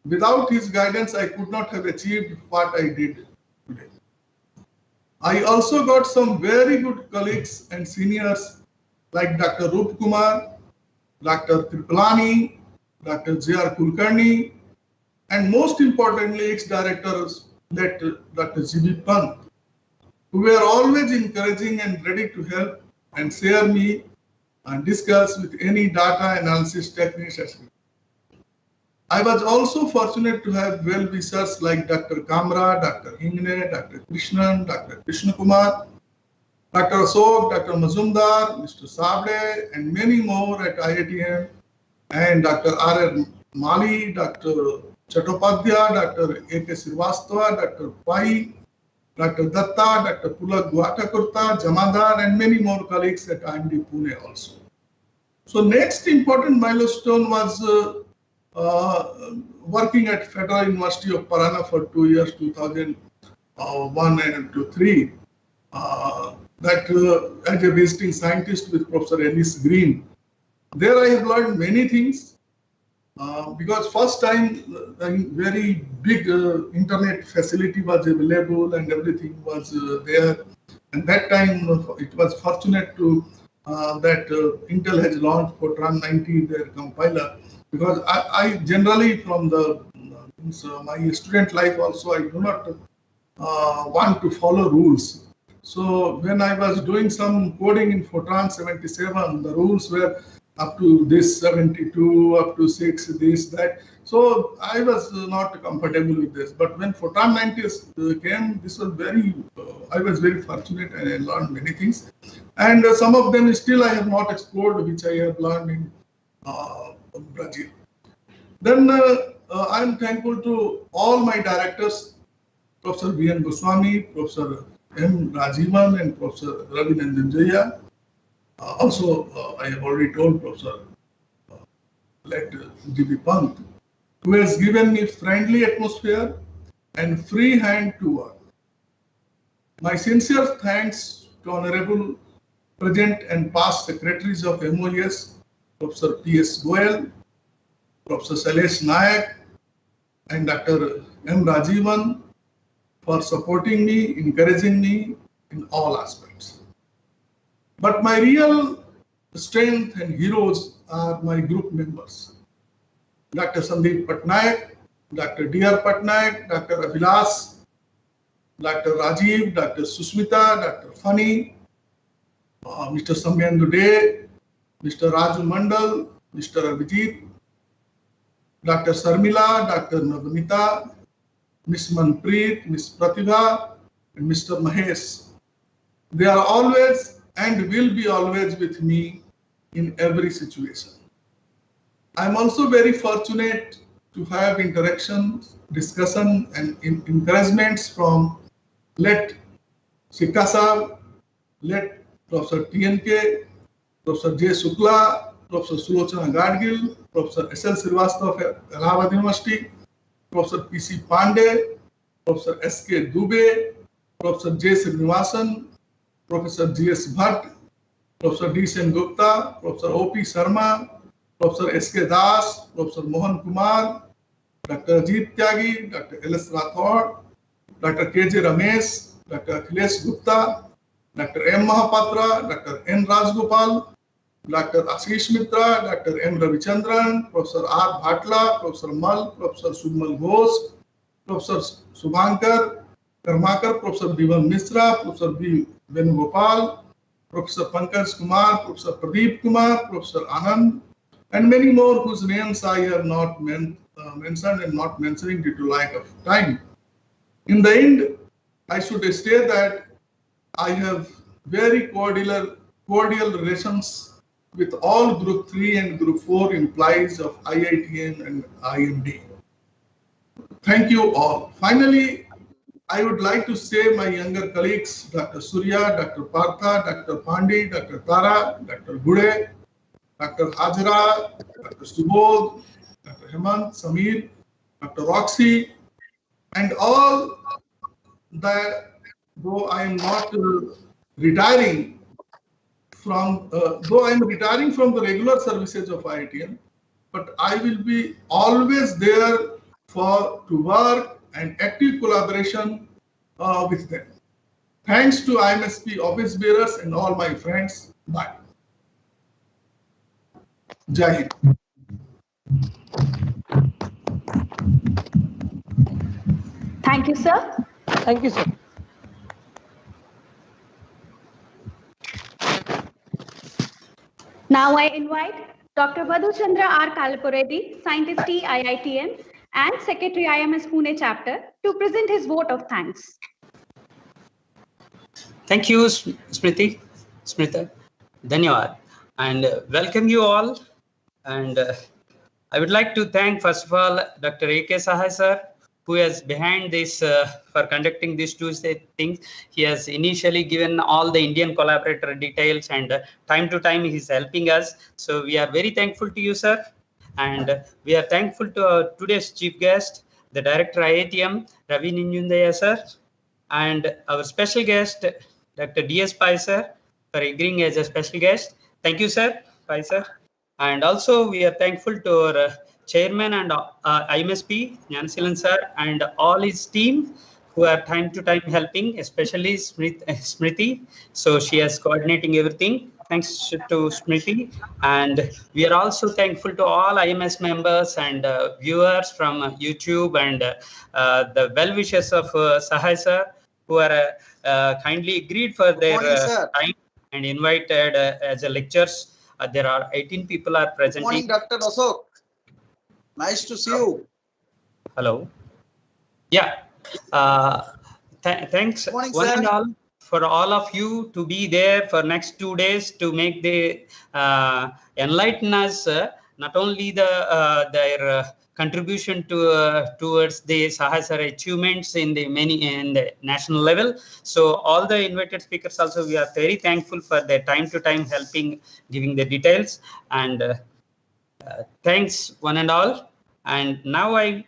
Without his guidance, I could not have achieved what I did today. I also got some very good colleagues and seniors like Dr. Rup Kumar, Dr. Tripalani, Dr. J.R. Kulkarni, and most importantly, ex-directors like Dr. G.B. Pant, who were always encouraging and ready to help and share me and discuss with any data analysis techniques. I was also fortunate to have well-wishers like Dr. Kamra, Dr. Hingne, Dr. Krishnan, Dr. Krishna Kumar, Dr. Ashok, Dr. Mazumdar, Mr. Sable, and many more at IITM, and Dr. R.R. Mali, Dr. Chattopadhyay, Dr. A.K. Srivastava, Dr. Pai, Dr. Datta, Dr. Pulak Guatakurta, Jamadar, and many more colleagues at IMD Pune also. So next important milestone was working at Federal University of Parana for 2 years, 2001 and 2003. As a visiting scientist with Professor Ellis Green. There I have learned many things because first time very big internet facility was available and everything was there. And that time it was fortunate to that Intel has launched Fortran 90, their compiler, because I generally from the my student life also I do not want to follow rules. So when I was doing some coding in Fortran 77, the rules were up to this 72, up to 6, this, that. So I was not comfortable with this. But when Fortran 90 came, this was I was very fortunate and I learned many things. And some of them still I have not explored, which I have learned in Brazil. Then I am thankful to all my directors, Professor V.N. Goswami, Professor M. Rajivan, and Professor Ravi Nandanjaya. Also, I have already told Professor let G.B. Pant, who has given me friendly atmosphere and free hand to work. My sincere thanks to Honorable Present and Past Secretaries of MOES, Professor P.S. Goel, Professor Sailesh Nayak, and Dr. M. Rajivan for supporting me, encouraging me in all aspects. But my real strength and heroes are my group members. Dr. Sandeep Patnaik, Dr. D.R. Patnaik, Dr. Abhilas, Dr. Rajiv, Dr. Susmita, Dr. Fani, Mr. Samyendu Dey, Mr. Raju Mandal, Mr. Abhijit, Dr. Sarmila, Dr. Navnita, Ms. Manpreet, Ms. Pratibha, and Mr. Mahesh. They are always and will be always with me in every situation. I am also very fortunate to have interactions, discussion, and encouragements from let Sikka Sahab, let Professor TNK, Professor J. Shukla, Professor Sulochana Gadgil, Professor S.L. Srivastava of Allahabad University, Professor P.C. Pandey, Professor S.K. Dubey, Professor J. Srinivasan, Professor G.S. Bhatt, Professor D. Sen Gupta, Professor O.P. Sharma, Professor S.K. Das, Professor Mohan Kumar, Dr. Ajit Tyagi, Dr. L.S. Rathod, Dr. K.J. Ramesh, Dr. Akhilesh Gupta, Dr. M. Mahapatra, Dr. N. Rajgopal, Dr. Ashish Mitra, Dr. M. Ravichandran, Professor R. Bhatla, Professor Mal, Professor Submal Ghosh, Professor Subhankar Karmakar, Professor Bimal Misra, Professor B. Venugopal, Professor Pankaj Kumar, Professor Pradeep Kumar, Professor Anand, and many more whose names I have not mentioned and not mentioning due to lack of time. In the end, I should state that I have very cordial relations with all Group 3 and Group 4 employees of IITM and IMD. Thank you all. Finally, I would like to say my younger colleagues, Dr. Surya, Dr. Partha, Dr. Pandey, Dr. Tara, Dr. Gude, Dr. Hajra, Dr. Subodh, Dr. Hemant, Samir, Dr. Roxy, and all that, though I am not retiring from, the regular services of IITM, but I will be always there to work and active collaboration with them. Thanks to IMSP office bearers and all my friends. Bye. Jai Hind. Thank you, sir. Thank you, sir. Now I invite Dr. Madhuchandra R. Kalapureddy, Scientist T, IITM, and Secretary IMS Pune Chapter, to present his vote of thanks. Thank you, Smriti. Dhanyawad. And welcome you all. And I would like to thank, first of all, Dr. A.K. Sahai, sir, who is behind this for conducting these two things. He has initially given all the Indian collaborator details, and time to time he's helping us. So we are very thankful to you, sir. And we are thankful to today's chief guest, the Director IITM, Ravi Nanjundaya, sir, and our special guest, Dr. D.S. Pai, sir, for agreeing as a special guest. Thank you, sir. Pai, sir. And also we are thankful to our chairman and IMSP, Jnanasilan sir, and all his team who are time to time helping, especially Smriti. So she is coordinating everything. Thanks to Smriti. And we are also thankful to all IMS members and viewers from YouTube and the well-wishers of Sahai sir, who are kindly agreed for their time and invited as a lectures. There are 18 people are presenting. Good morning, Dr. Ashok. Nice to see you. Hello. Yeah. Thanks morning, one sir. and all for all of you to be there for next 2 days to make the enlighten us not only their contribution to towards the Sahai sir achievements in the national level. So all the invited speakers also, we are very thankful for their time to time helping, giving the details, and thanks one and all. And now I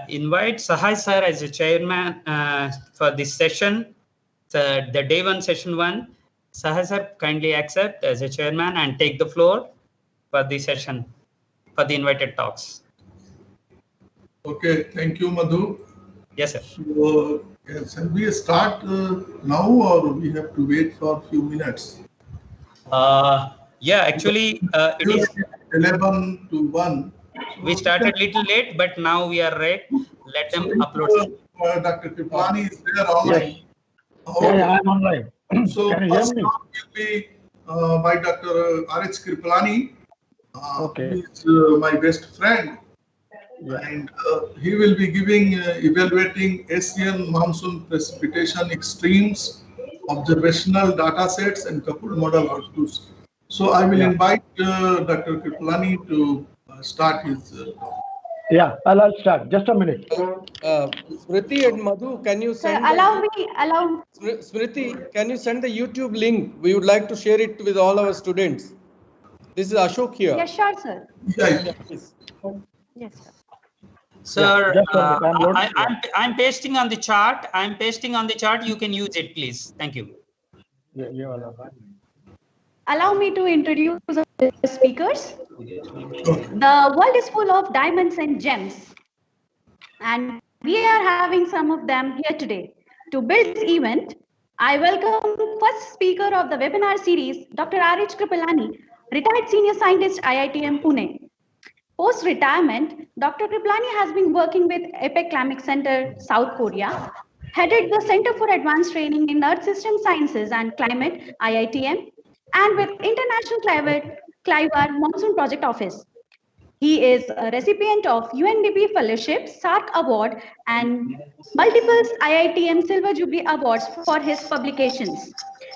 invite Sahai sir as a chairman for this session, the day one, session 1. Sahai sir, kindly accept as a chairman and take the floor for the session, for the invited talks. Okay, thank you, Madhu. Yes, sir. So, shall we start now, or we have to wait for a few minutes? Yeah, actually, it is 11 to 1. We started little late, but now we are ready. Let them upload. Dr. Kriplani is there online. Yes. Yeah, I'm online. So Can you first hear me? talk will be by Dr. R.H. Kriplani, Okay. who is my best friend. Yeah. And he will be giving evaluating Asian monsoon precipitation extremes, observational data sets, and coupled model outputs. So I will invite Dr. Kriplani to start his talk. Yeah, I'll start. Just a minute. Smriti and Madhu, can you Sir, send? allow. Smriti, can you send the YouTube link? We would like to share it with all our students. This is Ashok here. Yes, sure, sir. Yeah. Please. Yes, sir. Sir, just a minute, I'm loading. I'm pasting on the chart. I'm pasting on the chart. You can use it, please. Thank you. Allow me to introduce the speakers. The world is full of diamonds and gems, and we are having some of them here today. To build this event, I welcome first speaker of the webinar series, Dr. R.H. Kripalani, retired senior scientist, IITM Pune. Post-retirement, Dr. Kripalani has been working with APEC Climate Center, South Korea, headed the Center for Advanced Training in Earth System Sciences and Climate, IITM, and with International Climate Monsoon Project Office. He is a recipient of UNDP Fellowship, SARC Award, and multiple IITM Silver Jubilee Awards for his publications.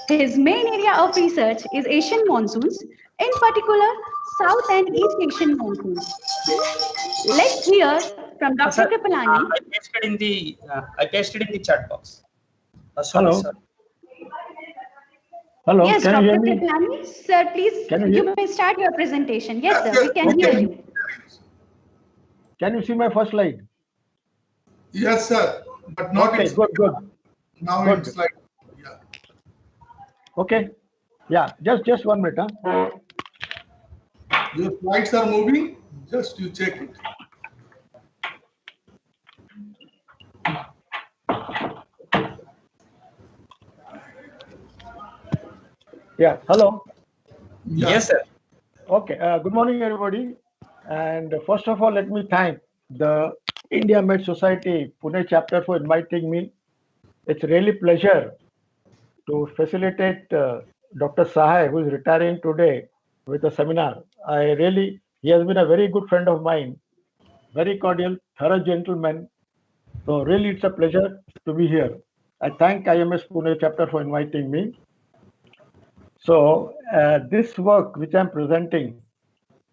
His main area of research is Asian monsoons, in particular, South and East Asian monsoons. Let's hear from Dr. Kripalani. I pasted in the chat box. Hello. Sir. Hello, Yes, can you Dr. hear me? Kripalani, sir, please, Can you hear? you may start your presentation. Yes, sir, we can hear you. Can you see my first slide? Yes, sir. But not Okay, in good. now Good. it's slide. Yeah. Okay. Yeah, just 1 minute. Huh? Your slides are moving. Just you check it. Yeah, hello. Yeah. Yes, sir. Okay, good morning, everybody. And first of all, let me thank the India Med Society Pune chapter for inviting me. It's really pleasure to facilitate Dr. Sahai, who is retiring today, with a seminar. He has been a very good friend of mine, very cordial, thorough gentleman. So really, it's a pleasure to be here. I thank IMS Pune chapter for inviting me. So this work which I'm presenting,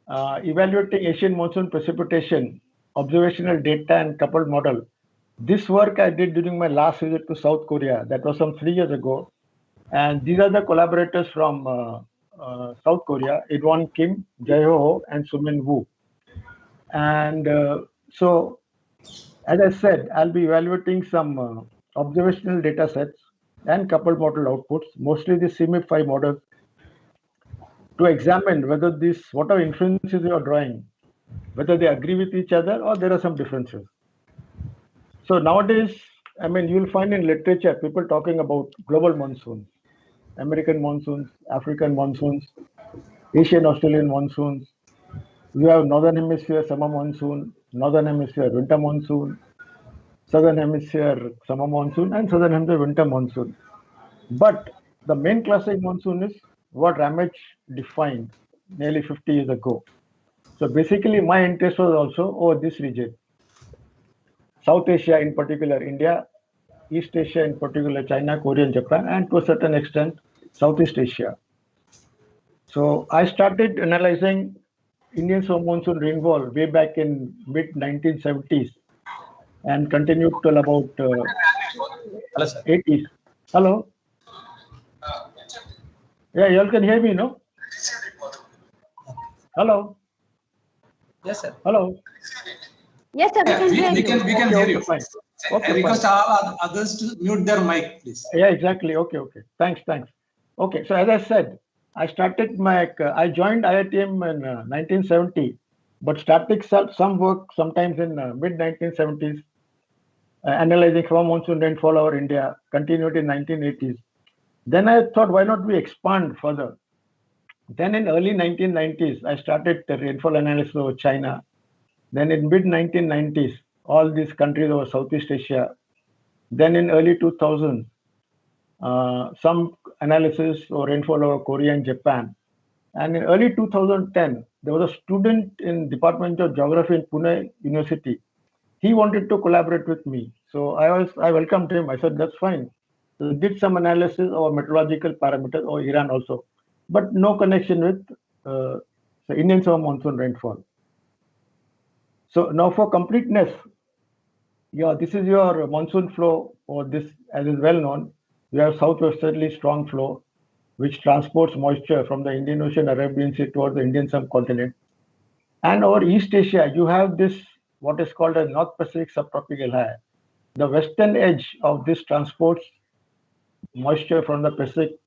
evaluating Asian monsoon precipitation, observational data and coupled model. This work I did during my last visit to South Korea. That was some 3 years ago. And these are the collaborators from South Korea, Idwon Kim, Jae-ho Ho, and Sumin Woo. And so, as I said, I'll be evaluating some observational data sets and coupled model outputs, mostly the CMIP5 models, to examine whether what are inferences you are drawing, whether they agree with each other or there are some differences. So nowadays, I mean, you'll find in literature people talking about global monsoons, American monsoons, African monsoons, Asian Australian monsoons. We have Northern Hemisphere summer monsoon, Northern Hemisphere winter monsoon, Southern Hemisphere summer monsoon, and Southern Hemisphere winter monsoon. But the main classic monsoon is what Ramage defined nearly 50 years ago. So basically, my interest was also over this region. South Asia in particular, India, East Asia in particular, China, Korea, and Japan, and to a certain extent, Southeast Asia. So I started analyzing Indian summer monsoon rainfall way back in mid-1970s and continued till about 80s. Hello? Yeah, you all can hear me, no? Hello? Yes, sir. Hello? Yes, sir, We can hear you. Fine. Okay, Request fine. all others to mute their mic, please. Yeah, exactly. Okay. Thanks. Okay, so as I said, I joined IITM in 1970, but started some work sometimes in mid-1970s, analyzing summer monsoon rainfall over India, continued in 1980s. Then I thought, why not we expand further? Then in early 1990s, I started the rainfall analysis over China. Then in mid-1990s, all these countries over Southeast Asia. Then in early 2000s, some analysis or rainfall over Korea and Japan. And in early 2010, there was a student in Department of Geography in Pune University. He wanted to collaborate with me. So I welcomed him. I said, that's fine. So did some analysis of meteorological parameters or Iran also, but no connection with the Indian summer monsoon rainfall. So now for completeness, yeah, this is your monsoon flow, or this, as is well known. We have southwesterly strong flow. which transports moisture from the Indian Ocean, Arabian Sea towards the Indian subcontinent. And over East Asia, you have this, what is called a North Pacific subtropical high. The western edge of this transports moisture from the Pacific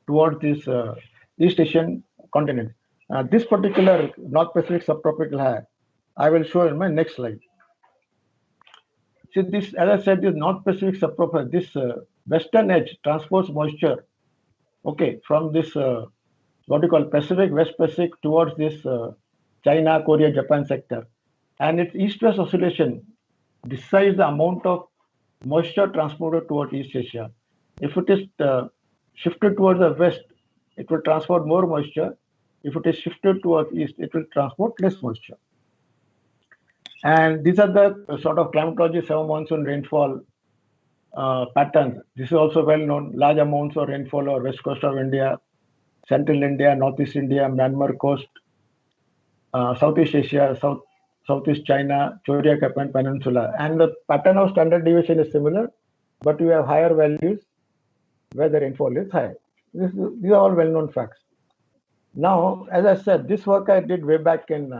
towards this East Asian continent. This particular North Pacific subtropical high, I will show in my next slide. See this, as I said, this North Pacific subtropical, this western edge transports moisture, okay, from this what you call Pacific, West Pacific towards this China, Korea, Japan sector, and its east-west oscillation decides the amount of moisture transported towards East Asia. If it is shifted towards the west, it will transport more moisture. If it is shifted towards east, it will transport less moisture. And these are the sort of climatology summer monsoon rainfall patterns. This is also well known. Large amounts of rainfall over west coast of India, central India, northeast India, Myanmar coast, Southeast Asia, Southeast China, Korea, Japan Peninsula. And the pattern of standard deviation is similar, but you have higher values where the rainfall is high. These are all well-known facts. Now, as I said, this work I did way back in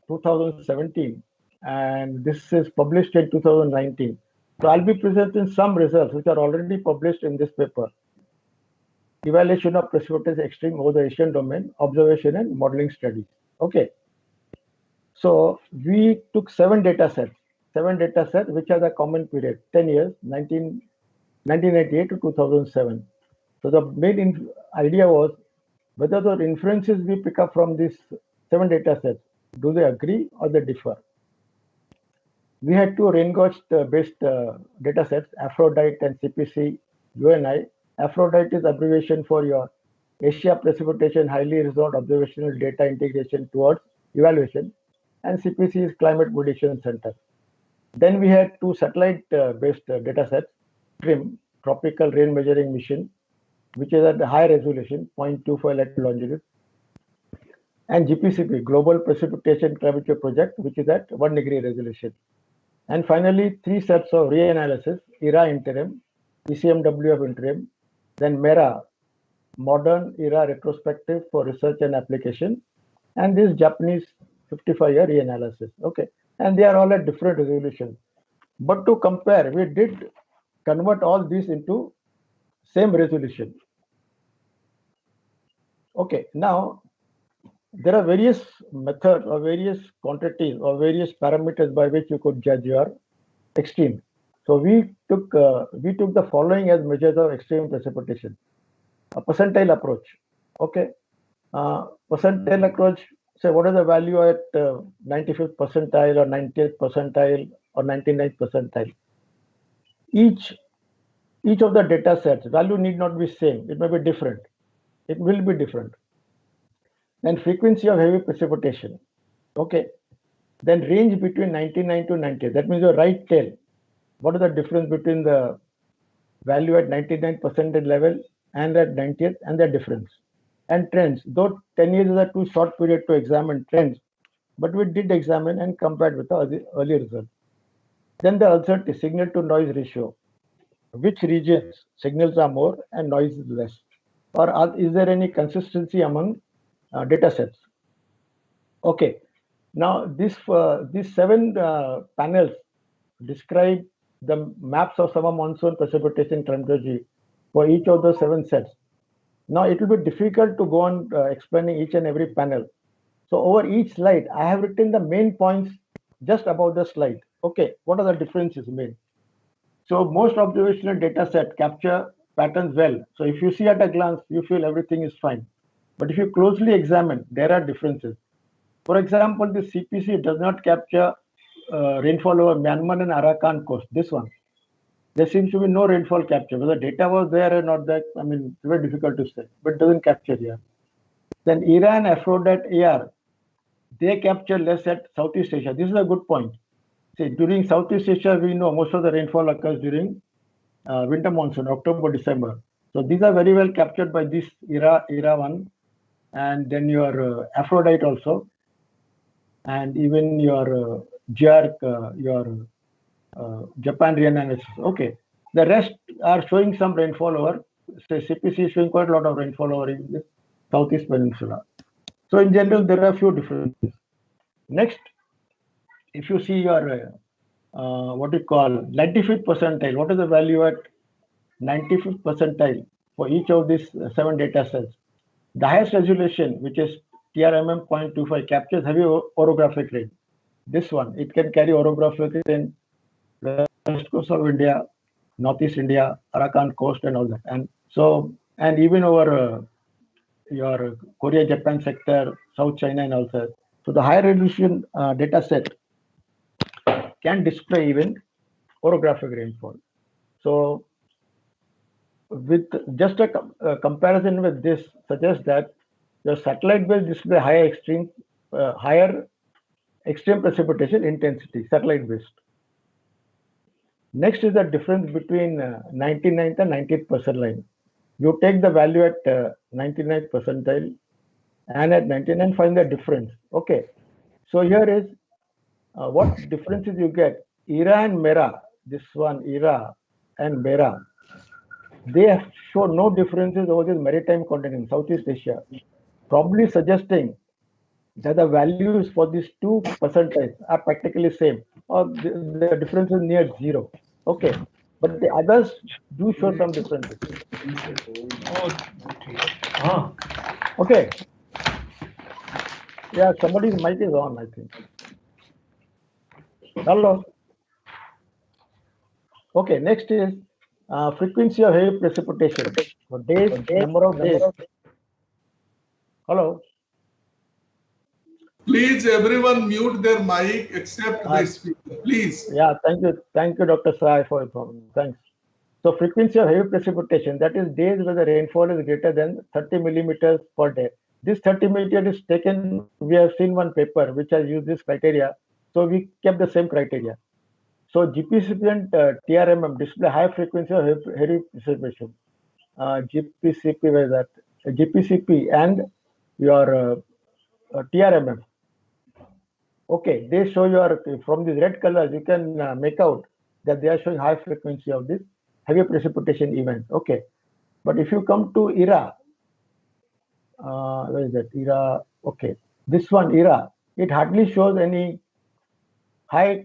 2017, and this is published in 2019. So I'll be presenting some results which are already published in this paper. Evaluation of precipitation extreme over the Asian domain, observation and modeling studies. Okay. So we took 7 data sets, which are the common period, 10 years, 1998 to 2007. So the main idea was whether the inferences we pick up from these 7 data sets, do they agree or they differ? We had 2 rain gauge based data sets, Aphrodite and CPC UNI. Aphrodite is abbreviation for your Asia Precipitation Highly Resolved Observational Data Integration towards Evaluation, and CPC is Climate Prediction Center. Then we had 2 satellite based data sets, TRIM, Tropical Rain Measuring Mission, which is at the high resolution, 0.25 latitude longitude, and GPCP, Global Precipitation Climate Project, which is at 1 degree resolution. And finally, 3 sets of reanalysis, ERA interim, ECMW of interim, then MERA, Modern Era Retrospective for Research and Application, and this Japanese 55-year reanalysis. Okay, and they are all at different resolutions. But to compare, we did convert all these into same resolution. Okay, now there are various methods or various quantities or various parameters by which you could judge your extreme. So we took the following as measures of extreme precipitation. A percentile approach. Okay, percentile approach. Say what is the value at 95th percentile or 90th percentile or 99th percentile. Each of the data sets value need not be same. It may be different. It will be different. Then frequency of heavy precipitation. Okay. Then range between 99 to 90. That means your right tail. What is the difference between the value at 99% level and at 90th and the difference? And trends. Though 10 years is a too short period to examine trends, but we did examine and compared with the earlier result. Then the uncertainty, signal to noise ratio. Which regions signals are more and noise is less? Or is there any consistency among data sets? Okay. Now these 7 panels describe the maps of summer monsoon precipitation climatology for each of the 7 sets. Now it will be difficult to go on explaining each and every panel. So over each slide, I have written the main points just about the slide. Okay, what are the differences main? So most observational data set capture patterns well. So if you see at a glance, you feel everything is fine. But if you closely examine, there are differences. For example, the CPC does not capture rainfall over Myanmar and Arakan coast. This one, there seems to be no rainfall capture. Whether data was there or not, that I mean, it's very difficult to say. But it doesn't capture here. Then ERA and Aphrodite AR, they capture less at Southeast Asia. This is a good point. See, during Southeast Asia, we know most of the rainfall occurs during winter monsoon, October, December. So these are very well captured by this ERA one, and then your Aphrodite also, and even your JARC, your Japan reanalysis. Okay, the rest are showing some rainfall over say CPC is showing quite a lot of rainfall over in the Southeast Peninsula. So in general, there are a few differences. Next, if you see your what you call 95th percentile, what is the value at 95th percentile for each of these 7 data sets? The highest resolution, which is TRMM 0.25, captures heavy orographic rain. This one, it can carry orographic rain west coast of India, northeast India, Arakan coast, and all that. And so, and even over your Korea, Japan sector, South China, and also. So the high resolution data set can display even orographic rainfall. So with just a comparison with this suggests that your satellite based display higher extreme precipitation intensity, satellite based. Next is the difference between 99th and 90th percentile. You take the value at 99th percentile and at 99 find the difference. Okay, so here is what differences you get. ERA and MERA, this one ERA and MERA, they show no differences over this maritime continent in Southeast Asia, probably suggesting that the values for these 2 percentiles are practically same, or the difference is near 0. Okay, but the others do show some differences. Okay. Yeah, somebody's mic is on, I think. Hello. Okay, next is frequency of heavy precipitation. For days, number of days. Hello. Please, everyone mute their mic except the speaker, please. Yeah, thank you, Dr. Sahai, for informing. Thanks. So frequency of heavy precipitation, that is days where the rainfall is greater than 30 millimeters per day. This 30 millimeters is taken, we have seen one paper which has used this criteria. So we kept the same criteria. So GPCP and TRMM display high frequency of heavy precipitation. GPCP, where is that? GPCP and your TRMM. Okay, they show your, from these red colors, you can make out that they are showing high frequency of this heavy precipitation event. Okay, but if you come to ERA, where is that? ERA, okay, this one ERA, it hardly shows any high,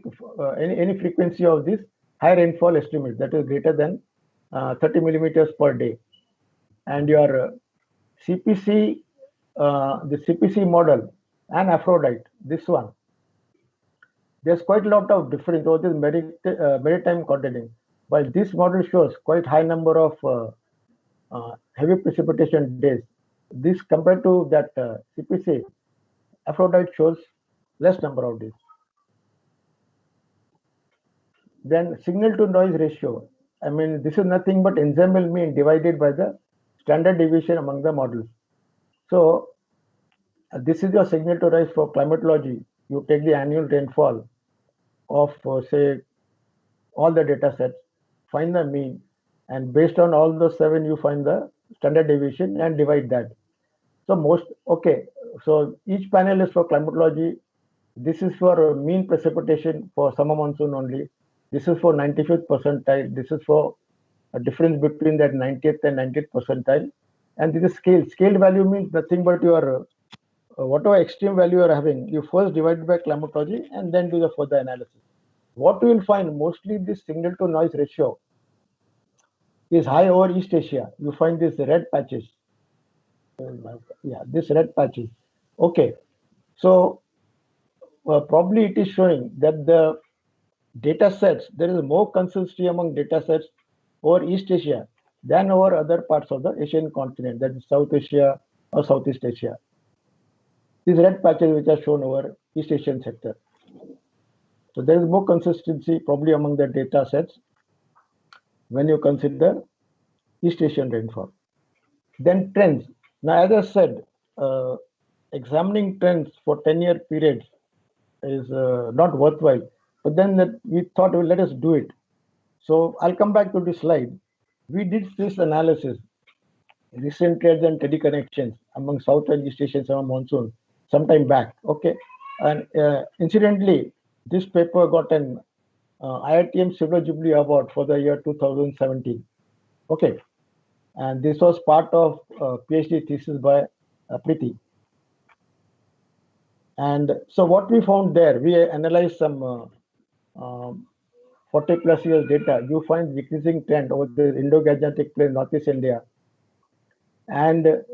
any frequency of this high rainfall estimate that is greater than 30 millimeters per day. And your CPC, the CPC model and Aphrodite, this one, there's quite a lot of difference over this maritime continent. While this model shows quite high number of heavy precipitation days, this compared to that CPC, Aphrodite shows less number of days. Then signal to noise ratio. I mean, this is nothing but ensemble mean divided by the standard deviation among the models. So this is your signal to noise for climatology. You take the annual rainfall of say all the data sets, find the mean, and based on all those 7 you find the standard deviation and divide that. So so each panel is for climatology. This is for mean precipitation for summer monsoon only. This is for 95th percentile. This is for a difference between that 90th and 90th percentile. And this is scale. Scaled value means nothing but your whatever extreme value you are having, you first divide by climatology and then do the further analysis. What you will find mostly this signal to noise ratio is high over East Asia. You find these red patches. Yeah, this red patches. Okay, so probably it is showing that the data sets, there is more consistency among data sets over East Asia than over other parts of the Asian continent, that is South Asia or Southeast Asia. These red patches which are shown over East Asian sector. So there is more consistency probably among the data sets when you consider East Asian rainfall. Then trends. Now, as I said, examining trends for 10-year periods is not worthwhile. But then we thought, well, let us do it. So I'll come back to this slide. We did this analysis, recent trends and steady connections among South and East Asian summer monsoon sometime back. Okay, and incidentally, this paper got an IITM Silver Jubilee Award for the year 2017. Okay, And this was part of PhD thesis by Preeti. And so what we found there, we analyzed some 40 plus years data. You find decreasing trend over the Indo-Gangetic plain, Northeast India, and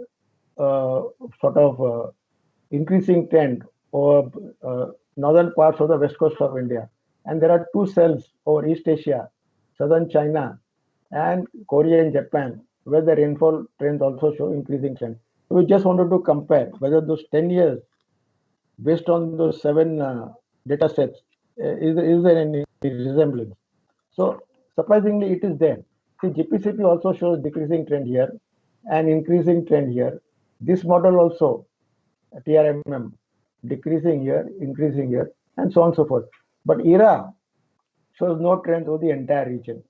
sort of increasing trend over northern parts of the west coast of India. And there are two cells over East Asia, southern China, and Korea and Japan, where the rainfall trends also show increasing trend. So we just wanted to compare whether those 10 years, based on those 7 data sets, is there any resemblance? So surprisingly, it is there. See, GPCP also shows decreasing trend here and increasing trend here. This model also, TRMM, decreasing here, increasing here, and so on and so forth. But ERA shows no trend over the entire region.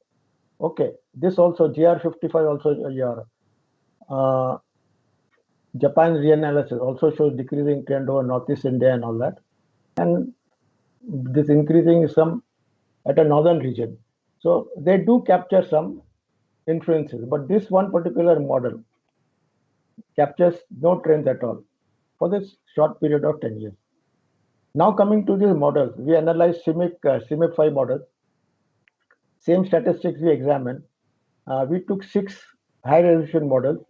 Okay, this also GR55 also your Japan reanalysis also shows decreasing trend over Northeast India and all that, and this increasing is some at a northern region. So they do capture some influences, but this one particular model captures no trends at all for this short period of 10 years. Now coming to these models, we analyzed CIMIC 5 models. Same statistics we examined. We took 6 high resolution models,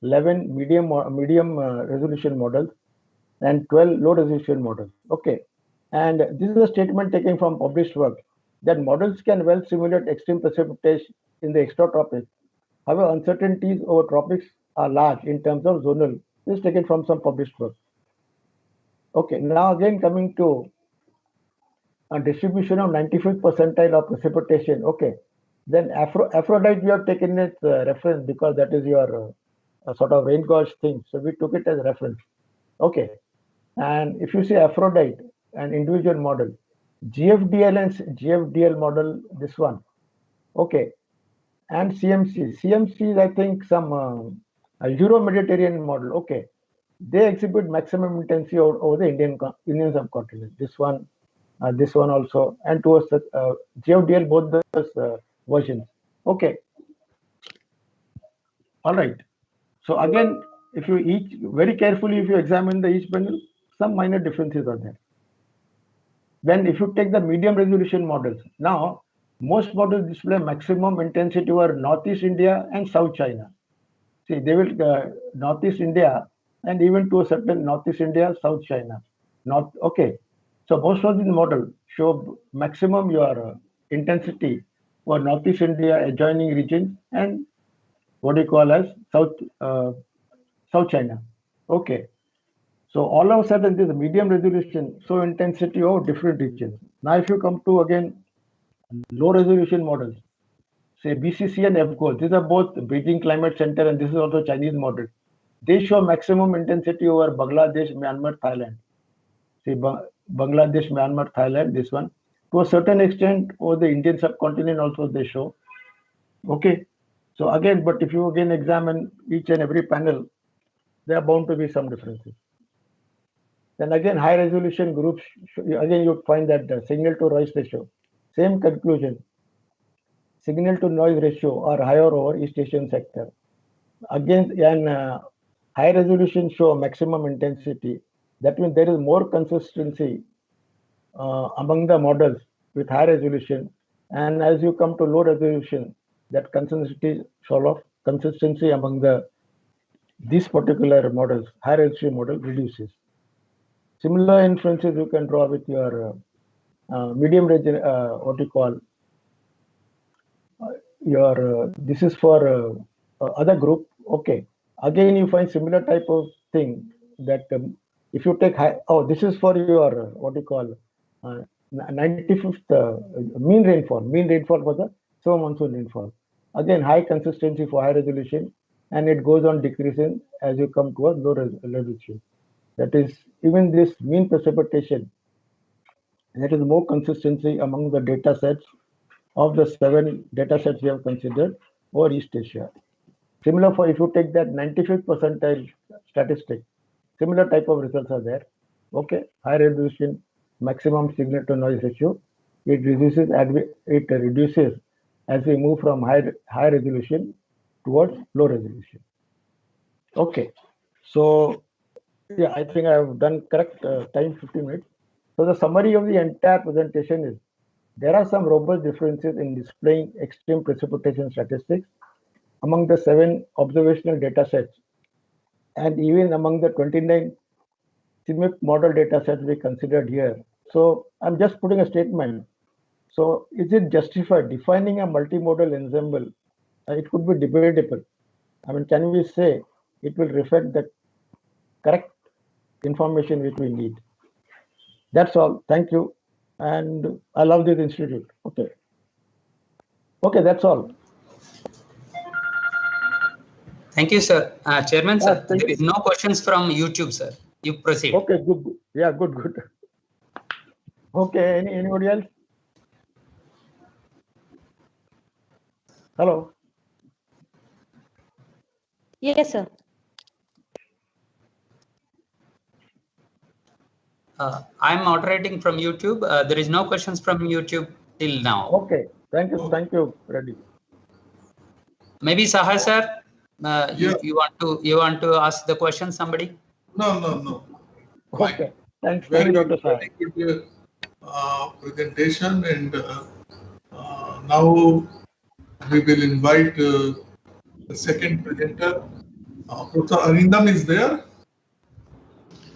11 medium resolution models, and 12 low resolution models. Okay, and this is a statement taken from published work that models can well simulate extreme precipitation in the extratropics. However, uncertainties over tropics are large in terms of zonal. This is taken from some published work. Okay, now again coming to a distribution of 95th percentile of precipitation. Okay, then Aphrodite we have taken its reference because that is your sort of rain gauge thing. So we took it as reference. Okay, and if you see Aphrodite, an individual model, GFDL and GFDL model, this one. Okay, and CMC. CMC is I think some a Euro-Mediterranean model. Okay, they exhibit maximum intensity over the Indian subcontinent. This one also, and towards the GFDL, both those versions. Okay, all right. So again, if you very carefully, if you examine the each panel, some minor differences are there. Then if you take the medium resolution models, now most models display maximum intensity over Northeast India and South China. See, they will Northeast India and even to a certain Northeast India, South China. Okay. So most of these models show maximum your intensity for Northeast India adjoining regions and what you call as South China. Okay. So all of a sudden this medium resolution show intensity of different regions. Now if you come to again low resolution models, say BCC and FGO, these are both Beijing Climate Center and this is also Chinese model. They show maximum intensity over Bangladesh, Myanmar, Thailand. See Bangladesh, Myanmar, Thailand, this one. To a certain extent over the Indian subcontinent also they show. Okay. So again, but if you again examine each and every panel, there are bound to be some differences. Then again, high resolution groups, again you find that the signal to noise ratio, same conclusion. Signal to noise ratio are higher over East Asian sector. Again, and high resolution show maximum intensity. That means there is more consistency among the models with high resolution. And as you come to low resolution, that consistency among these particular models, high resolution model reduces. Similar inferences you can draw with your medium region, what you call this is for other group. Okay, again you find similar type of thing that if you take this is for your what you call 95th mean rainfall for the summer monsoon rainfall. Again, high consistency for high resolution, and it goes on decreasing as you come to a low resolution. That is, even this mean precipitation, there is more consistency among the data sets of the 7 data sets we have considered over East Asia. Similar for if you take that 95th percentile statistic, similar type of results are there. Okay, high resolution, maximum signal to noise ratio. It reduces as we move from high resolution towards low resolution. Okay, so yeah, I think I have done correct time 15 minutes. So the summary of the entire presentation is there are some robust differences in displaying extreme precipitation statistics among the 7 observational data sets and even among the 29 CMIP model data sets we considered here. So I'm just putting a statement. So is it justified defining a multimodal ensemble? It could be debatable. I mean, can we say it will reflect the correct information which we need? That's all. Thank you. And I love this institute. Okay. Okay, that's all. Thank you, sir. Chairman, sir, thank there is no questions from YouTube, sir. You proceed. Okay, good. Yeah, good. Okay, anybody else? Hello. Yes, sir. I'm moderating from YouTube. There is no questions from YouTube till now. Okay, thank you, Reddy. Maybe Sahai, sir, you want to ask the question, somebody? No. Okay, thanks. Very Dr. good, presentation, and now we will invite the second presenter. Professor Arindam is there.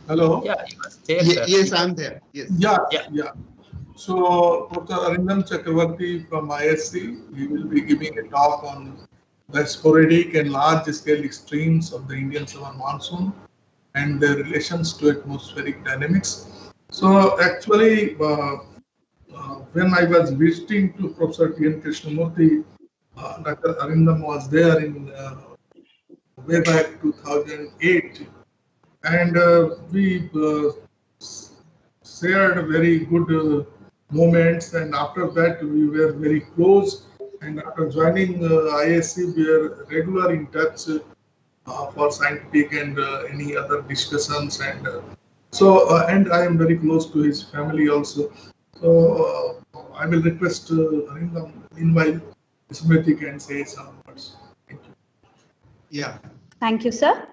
Hello. Yeah, he was there, sir. Yes, I'm there. Yes. Yeah. So Professor Arindam Chakravarti from ISC, he will be giving a talk on the sporadic and large-scale extremes of the Indian summer monsoon and their relations to atmospheric dynamics. So actually, when I was visiting to Professor T.N. Krishnamurthy, Dr. Arindam was there in way back 2008, and we shared very good moments, and after that we were very close, and after joining ISC we are regular in touch for scientific and any other discussions, and and I am very close to his family also. So I will request Arindam, meanwhile Smriti can say some words. Thank you. Yeah. Thank you, sir.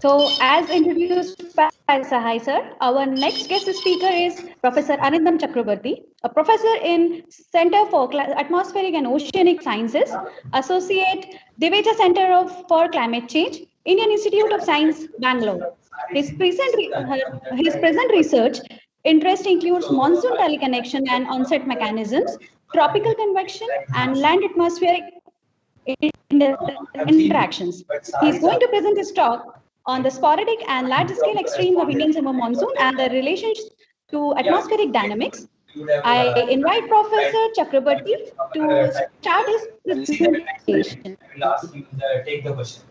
So, as introduced by Sahai sir, our next guest speaker is Professor Arindam Chakrabarti, a professor in Center for Atmospheric and Oceanic Sciences, Associate Deveja Center for Climate Change, Indian Institute of Science, Bangalore. His present research interest includes monsoon teleconnection and onset mechanisms, tropical convection, and land atmospheric interactions. He's going to present his talk on the sporadic and large-scale extremes of Indian summer monsoon and their relations to atmospheric dynamics. I invite Professor Chakrabarti to start his presentation. Take the question.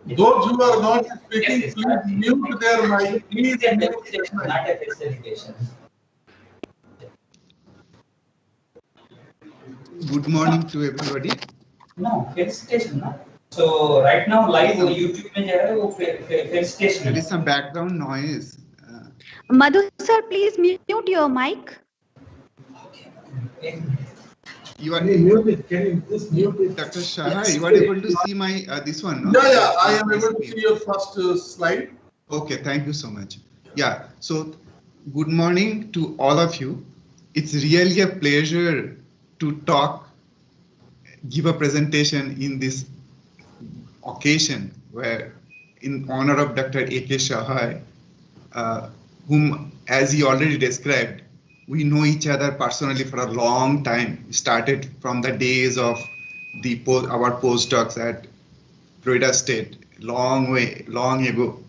Those who are not speaking, please mute their mic. Please mute their Not a facilitation. Good morning to everybody. No, felicitation, no? So right now live on YouTube में जो है वो felicitation. There is some background noise. Madhu sir, please mute your mic. You are muted. Can you just mute it? Dr. Sahai, you are able to see my this one, no? Yeah, I am able to see your first slide. Okay, thank you so much. Yeah, so good morning to all of you. It's really a pleasure to give a presentation in this occasion where in honor of Dr. A.K. Sahai, whom, as he already described, we know each other personally for a long time. We started from the days of our postdocs at Florida State, long ago.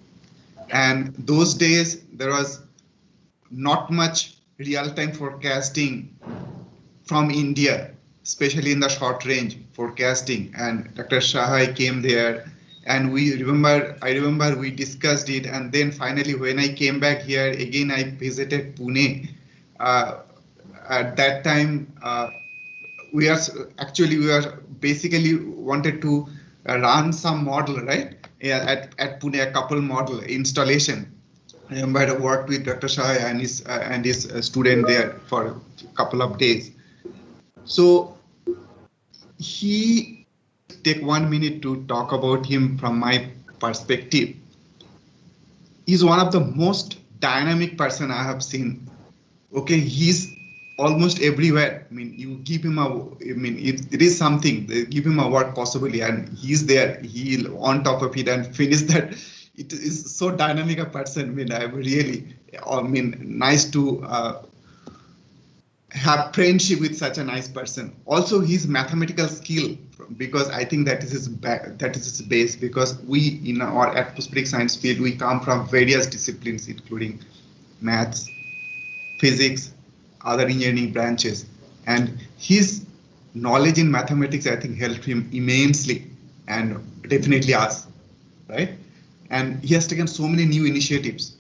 And those days, there was not much real-time forecasting from India, especially in the short range forecasting. And Dr. Sahai came there, and I remember we discussed it. And then finally, when I came back here again, I visited Pune. At that time, we basically wanted to run some model, right? Yeah, at Pune, a couple model installation. I remember I worked with Dr. Sahai and his student there for a couple of days. So he take 1 minute to talk about him from my perspective. He's one of the most dynamic person I have seen. Okay, he's almost everywhere. I mean, you give him if it is something, they give him a work possibly, and he's there. He'll on top of it and finish that. It is so dynamic a person. I mean, nice to have friendship with such a nice person. Also, his mathematical skill, because I think that is his base. Because we in our atmospheric science field, we come from various disciplines, including maths, physics, other engineering branches, and his knowledge in mathematics, I think, helped him immensely, and definitely us, right? And he has taken so many new initiatives.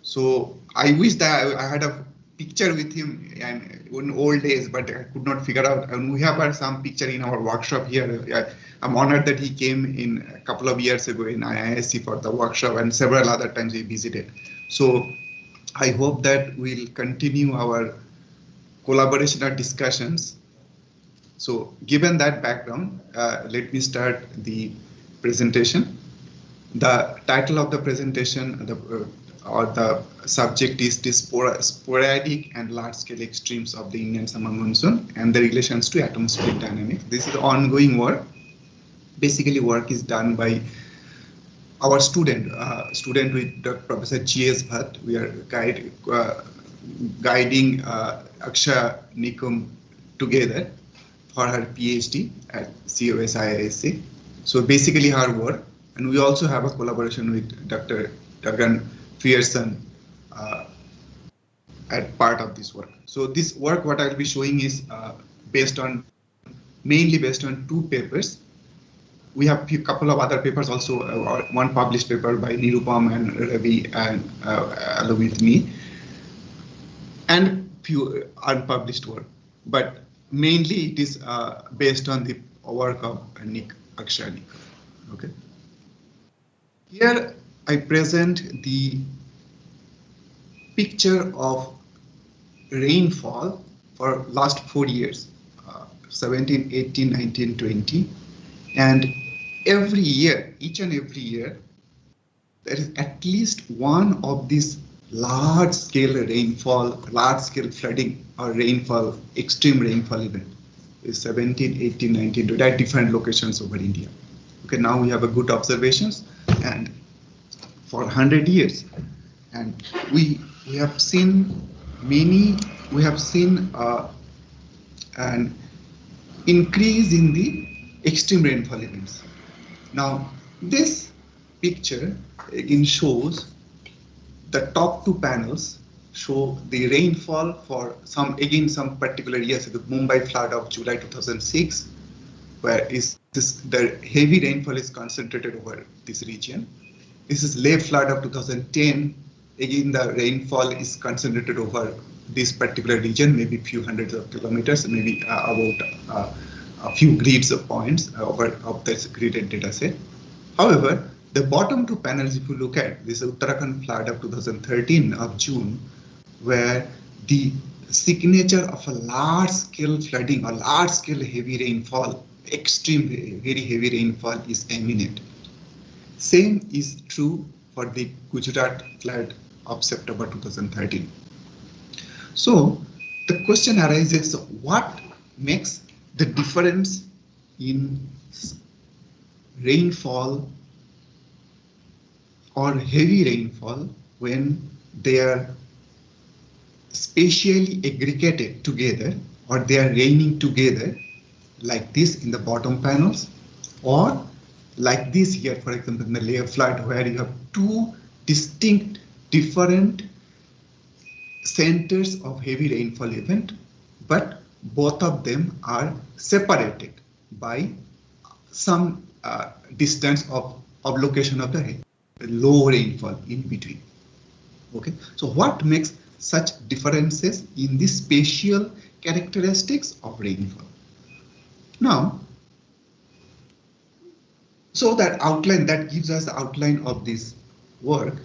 So I wish that I had a picture with him in old days, but I could not figure out. And we have some picture in our workshop here. I'm honored that he came in a couple of years ago in IISc for the workshop, and several other times he visited. So I hope that we'll continue our collaboration or discussions. So given that background, let me start the presentation. The title of the presentation, or the subject is the sporadic and large-scale extremes of the Indian summer monsoon and the relations to atmospheric dynamics. This is ongoing work. Basically, work is done by our student with Professor G.S. Bhatt. We are guiding Aksha Nikum together for her PhD at COS IISc. So basically her work, and we also have a collaboration with Dr. Dagan Pearson at part of this work. So this work, what I'll be showing is mainly based on 2 papers. We have a couple of other papers also, one published paper by Nirupam and Ravi and along with me, and few unpublished work. But mainly it is based on the work of Aksha Nikum. Okay. Here I present the picture of rainfall for last 4 years, 17, 18, 19, 20. And every year, each and every year, there is at least one of these large-scale rainfall, large-scale flooding or rainfall, extreme rainfall event is 17, 18, 19, 20 at different locations over India. Okay, now we have a good observations, and for 100 years, and we have seen an increase in the extreme rainfall events. Now, this picture again shows the top 2 panels show the rainfall for some particular years. The Mumbai flood of July 2006, where the heavy rainfall is concentrated over this region. This is Leh flood of 2010. Again, the rainfall is concentrated over this particular region, maybe a few hundreds of kilometers, maybe about a few grids of points of this gridded data set. However, the bottom 2 panels, if you look at this Uttarakhand flood of 2013 of June, where the signature of a large-scale flooding or large-scale heavy rainfall, extreme very heavy rainfall is imminent. Same is true for the Gujarat flood of September 2013. So the question arises, what makes the difference in rainfall or heavy rainfall when they are spatially aggregated together, or they are raining together like this in the bottom panels, or like this here, for example, in the Leh flood, where you have 2 distinct different centers of heavy rainfall event, but both of them are separated by some distance of location of the low rainfall in between. Okay, so what makes such differences in the spatial characteristics of rainfall? Now, so that outline, that gives us the outline of this work,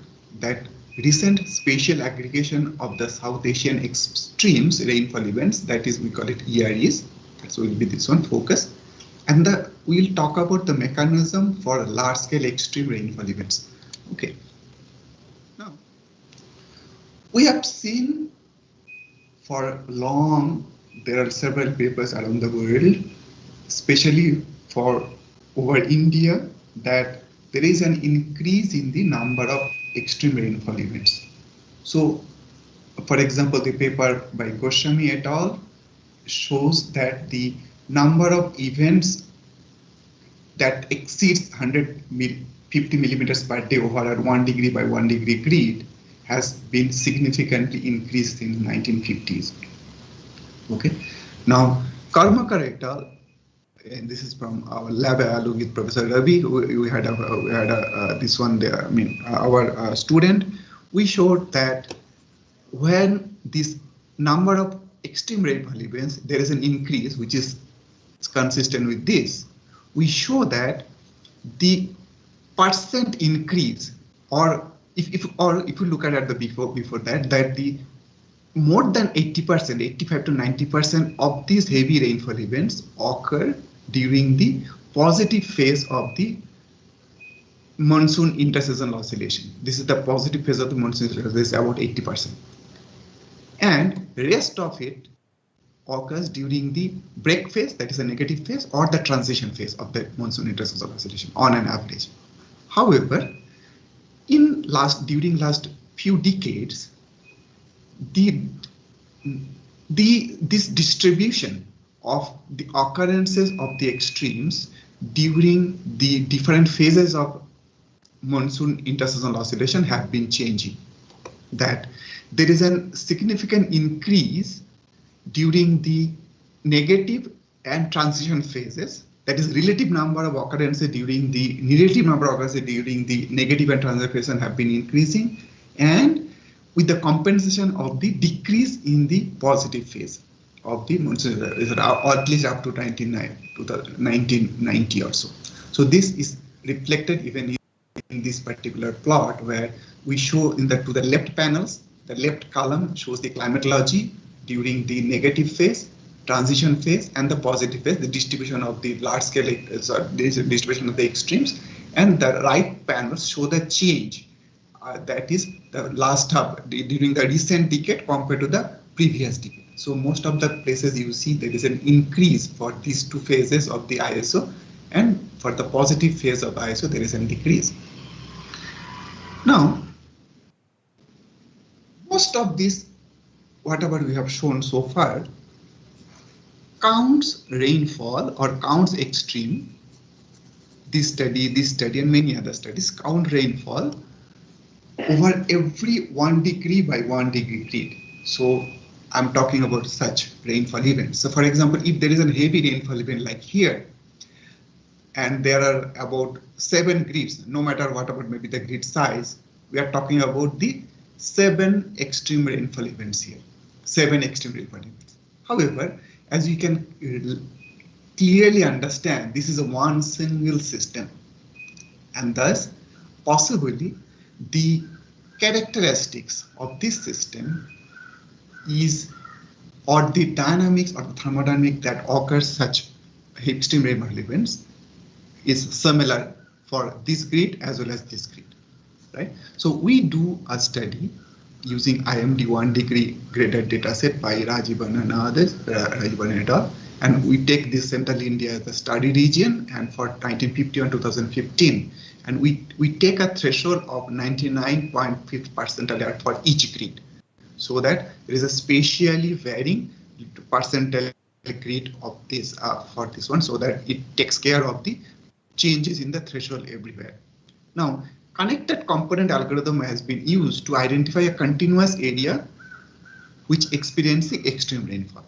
that recent spatial aggregation of the South Asian extremes rainfall events, that is, we call it EREs, so will be this one focus, and the we'll talk about the mechanism for large-scale extreme rainfall events. Okay. Now, we have seen for long, there are several papers around the world, especially for over India, that there is an increase in the number of extreme rainfall events. So, for example, the paper by Goswami et al. Shows that the number of events that exceeds 150 millimeters per day over a 1 degree by 1 degree grid has been significantly increased in the 1950s. Okay. Now, Karmakar et al., and this is from our lab along with Professor Ravi, we had this one there, I mean, our student, we showed that when this number of extreme rainfall events, there is an increase, which is consistent with this. We show that the percent increase, or if you look at the before that the more than 80%, 85 to 90% of these heavy rainfall events occur during the positive phase of the monsoon interseasonal oscillation. This is the positive phase of the monsoon interseasonal. This is about 80%. And rest of it occurs during the break phase, that is a negative phase, or the transition phase of the monsoon interseasonal oscillation on an average. However, during last few decades, this distribution of the occurrences of the extremes during the different phases of monsoon interseasonal oscillation have been changing. That there is a significant increase during the negative and transition phases. That is, relative number of occurrences during the negative and transition phases have been increasing, and with the compensation of the decrease in the positive phase of the monsoon, or at least up to 1990 or so. So this is reflected even in this particular plot, where we show to the left panels, the left column shows the climatology during the negative phase, transition phase, and the positive phase, the distribution of the large scale, distribution of the extremes, and the right panels show the change. That is the last during the recent decade compared to the previous decade. So most of the places you see there is an increase for these two phases of the ISO, and for the positive phase of ISO there is a decrease. Now, most of this, whatever we have shown so far, counts rainfall or counts extreme. This study and many other studies count rainfall over every 1 degree by 1 degree grid. So I'm talking about such rainfall events. So for example, if there is a heavy rainfall event like here, and there are about 7 grids, no matter what about maybe the grid size, we are talking about the 7 extreme rainfall events here. 7 extreme rainfall events. However, as you can clearly understand, this is a one single system, and thus possibly the characteristics of this system is, or the dynamics or the thermodynamic that occurs such extreme rainfall events is similar for this grid as well as this grid, right? So we do a study using IMD 1 degree graded data set by Rajivan and others, Rajivan et al. And we take this central India as the study region, and for 1951 2015, and we take a threshold of 99.5 percentile for each grid, so that there is a spatially varying percentile grid of this for this one, so that it takes care of the changes in the threshold everywhere. Now, connected component algorithm has been used to identify a continuous area which experiencing extreme rainfall.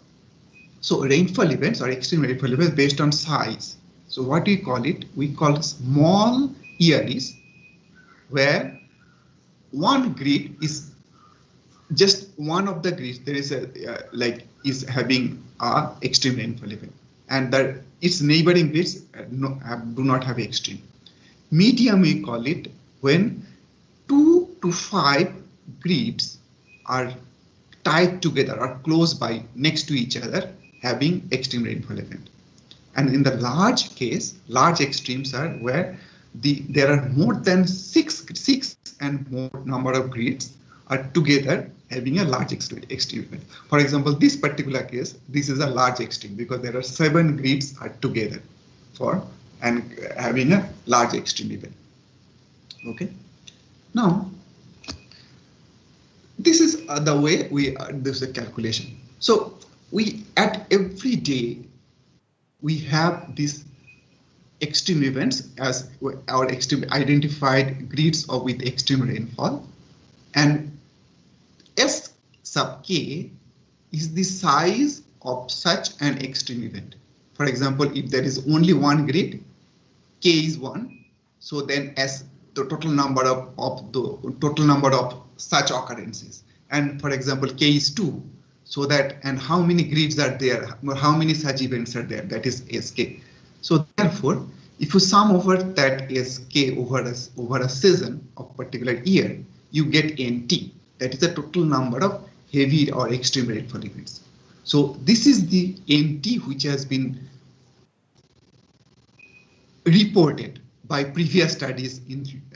So rainfall events or extreme rainfall events based on size. So what we call it? We call small areas where one grid is just one of the grids. There is a is having a extreme rainfall event, and that its neighboring grids do not have extreme. Medium we call it when 2 to 5 grids are tied together or close by next to each other having extreme rainfall event. And in the large case, large extremes are where there are more than six and more number of grids are together having a large extreme event. For example, this particular case, this is a large extreme because there are 7 grids are together and having a large extreme event. Okay. Now, this is the way we do the calculation. So we at every day we have these extreme events as our extreme identified grids or with extreme rainfall, and S sub k is the size of such an extreme event. For example, if there is only one grid, k is 1, so then S the total number of such occurrences. And for example, k is 2, so that, and how many grids are there, how many such events are there, that is sk. So therefore, if you sum over that sk over a season of particular year, you get nt. That is the total number of heavy or extreme rainfall events. So this is the nt which has been reported by previous studies,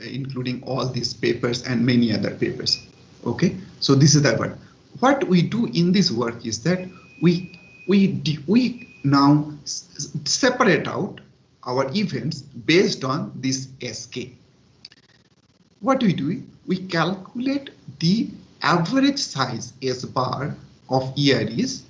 including all these papers and many other papers. Okay, so this is the one. What we do in this work is that we now separate out our events based on this sk. What we do, we calculate the average size S bar of EREs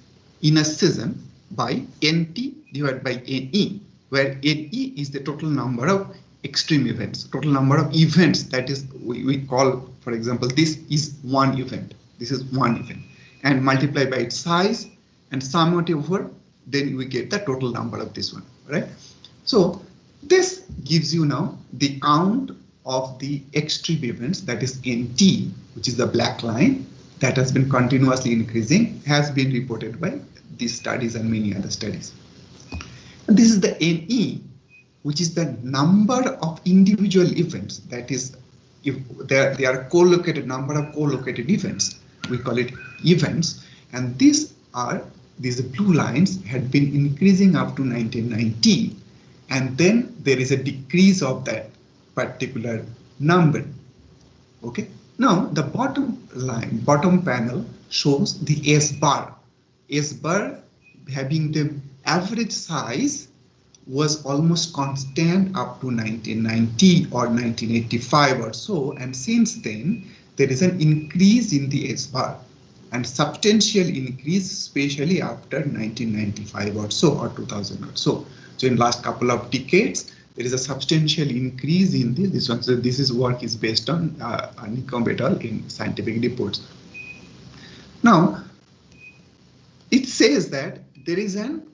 in a season by NT divided by NE, where NE is the total number of extreme events, total number of events, that is we call, for example, this is one event, this is one event, and multiply by its size and sum it over, then we get the total number of this one, right? So this gives you now the count of the extreme events, that is NT, which is the black line that has been continuously increasing, has been reported by these studies and many other studies. And this is the NE, which is the number of individual events, that is, if they are co-located, number of co-located events, we call it events, and these blue lines had been increasing up to 1990, and then there is a decrease of that particular number. Okay, now the bottom panel shows the S bar. S bar having the average size was almost constant up to 1990 or 1985 or so, and since then there is an increase in the S bar, and substantial increase, especially after 1995 or so, or 2000 or so. So in last couple of decades, there is a substantial increase in this one. So this is work is based on Nikom et al. In scientific reports. Now, it says that there is an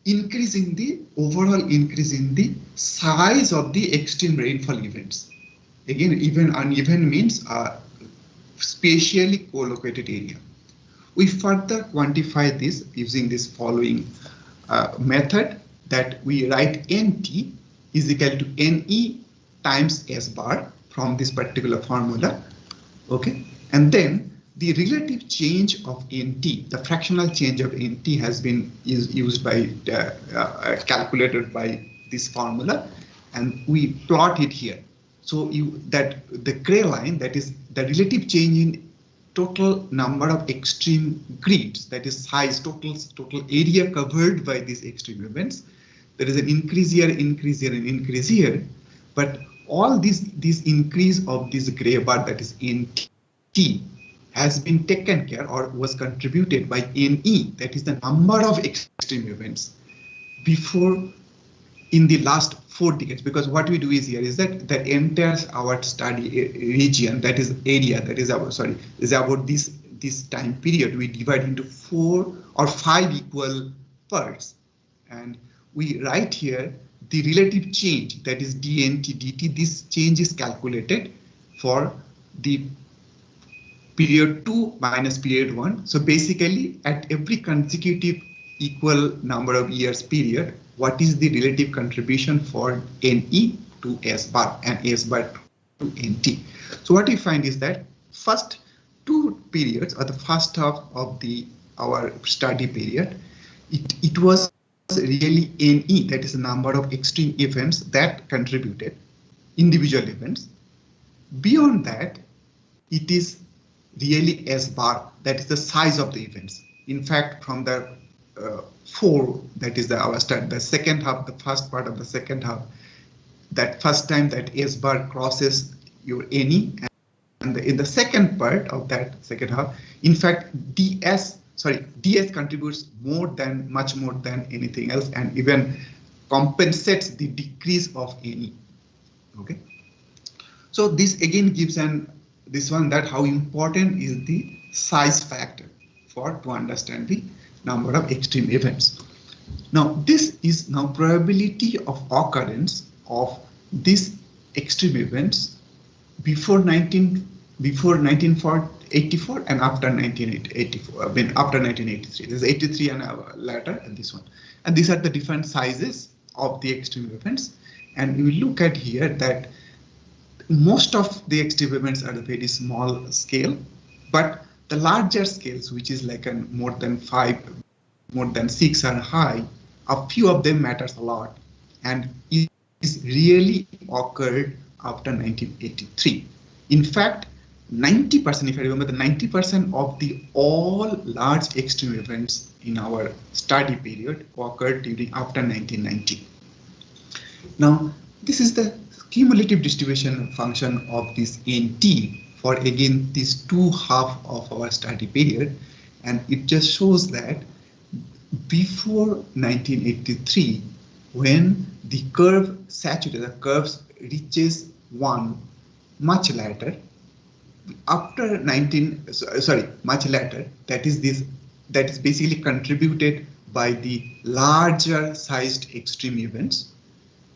increase in the overall increase in the size of the extreme rainfall events. Again, even uneven means spatially co-located area. We further quantify this using this following method, that we write NT is equal to NE times S bar from this particular formula. Okay, and then the relative change of NT, the fractional change of NT has been used by calculated by this formula, and we plot it here. So that the gray line, that is the relative change in total number of extreme grids, that is size, total area covered by these extreme events. There is an increase here, increase here, and increase here, but all this increase of this gray bar, that is NT, has been taken care or was contributed by NE, that is the number of extreme events before in the last 4 decades. Because what we do is here is that the entire our study region, that is area, that is our is about this time period, we divide into 4 or 5 equal parts, and we write here the relative change, that is dNT dt. This change is calculated for the period 2 minus period 1. So basically at every consecutive equal number of years period, what is the relative contribution for NE to S bar and S bar to NT. So what we find is that first 2 periods, or the first half of our study period, it was really NE, that is the number of extreme events that contributed, individual events. Beyond that, it is really S bar, that is the size of the events. In fact, from the 4, that is the second half, the first part of the second half, that first time that S bar crosses your NE, and in the second part of that second half, in fact, DS contributes much more than anything else, and even compensates the decrease of NE. Okay, so this again gives this one that how important is the size factor to understand the number of extreme events. Now this is now probability of occurrence of these extreme events before 1984 and after 1984, after 1983. There's 83 and later, and this one. And these are the different sizes of the extreme events. And we look at here that most of the extreme events are a very small scale, but the larger scales, which is like more than 5, more than 6 and high, a few of them matters a lot, and it is really occurred after 1983. In fact, 90%, if I remember, the 90% of the all large extreme events in our study period occurred after 1990. Now, this is the cumulative distribution function of this NT for again these 2 halves of our study period, and it just shows that before 1983, when the curve saturated, the curves reaches 1 much later, after much later, that is basically contributed by the larger sized extreme events.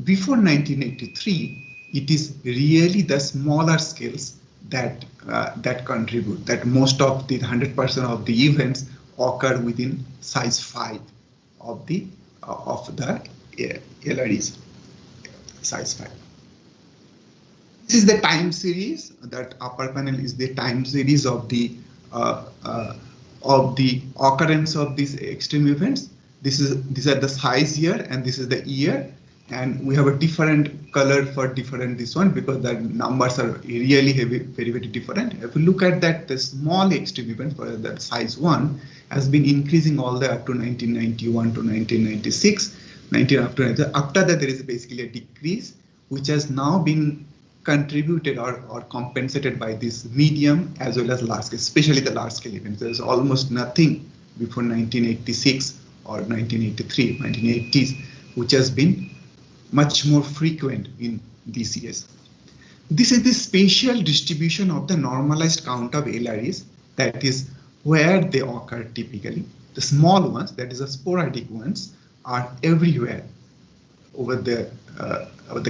Before 1983, it is really the smaller scales that contribute, that most of the 100% of the events occur within size 5 of the LREs, size 5. This is the time series. That upper panel is the time series of the occurrence of these extreme events. These are the size here, and this is the year, and we have a different color for different this one because the numbers are really very very different. If you look at that, the small extreme event for the size 1 has been increasing all the way up to 1991 to 1996. After that, there is basically a decrease, which has now been contributed or compensated by this medium as well as large scale, especially the large scale events. There's almost nothing before 1986 or 1983, 1980s, which has been much more frequent in these years. This is the spatial distribution of the normalized count of LREs, that is where they occur typically. The small ones, that is the sporadic ones, are everywhere over the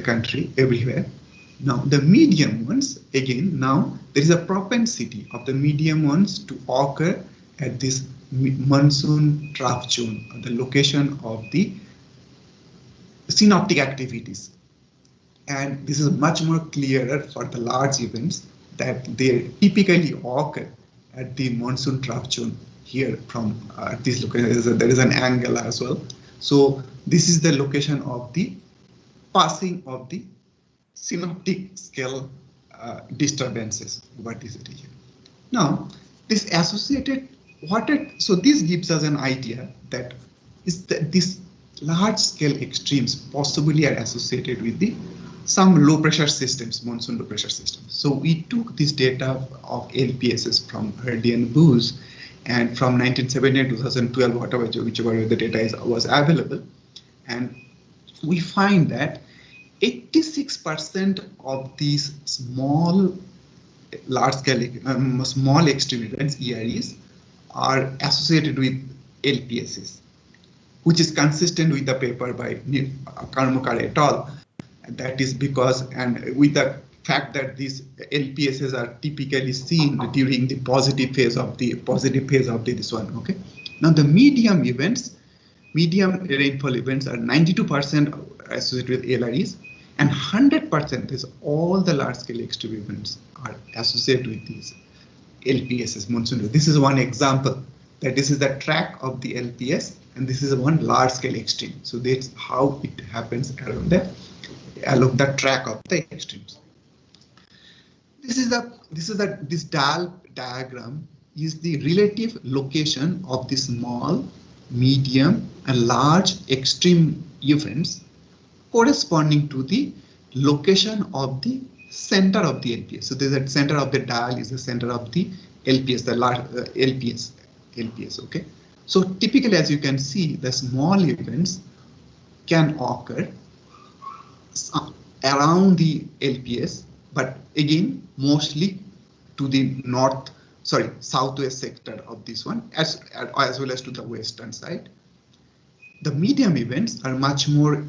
country, everywhere. Now the medium ones, again, now there is a propensity of the medium ones to occur at this monsoon trough zone, the location of the synoptic activities. And this is much more clearer for the large events that they typically occur at the monsoon trough zone here from this location. There is an angle as well. So this is the location of the passing of the synoptic scale disturbances over this region. Now, this associated so this gives us an idea that this large scale extremes possibly are associated with some low pressure systems, monsoon low pressure systems. So we took this data of LPSs from Hardy and Booz, and from 1978 to 2012, whichever the data was available, and we find that 86% of these small small extreme events, EREs, are associated with LPSs, which is consistent with the paper by Karmukar et al. That is because, and with the fact that these LPSs are typically seen during the positive phase of this one. Okay. Now the medium rainfall events are 92% associated with LREs, and 100% is all the large scale extreme events are associated with these LPSs, monsoon. This is one example that this is the track of the LPS, and this is one large scale extreme. So that's how it happens along the track of the extremes. This diagram is the relative location of the small, medium, and large extreme events corresponding to the location of the center of the LPS. So the center of the dial is the center of the LPS, the large LPS. Okay. So typically, as you can see, the small events can occur around the LPS, but again mostly to the southwest sector of this one, as well as to the western side. The medium events are much more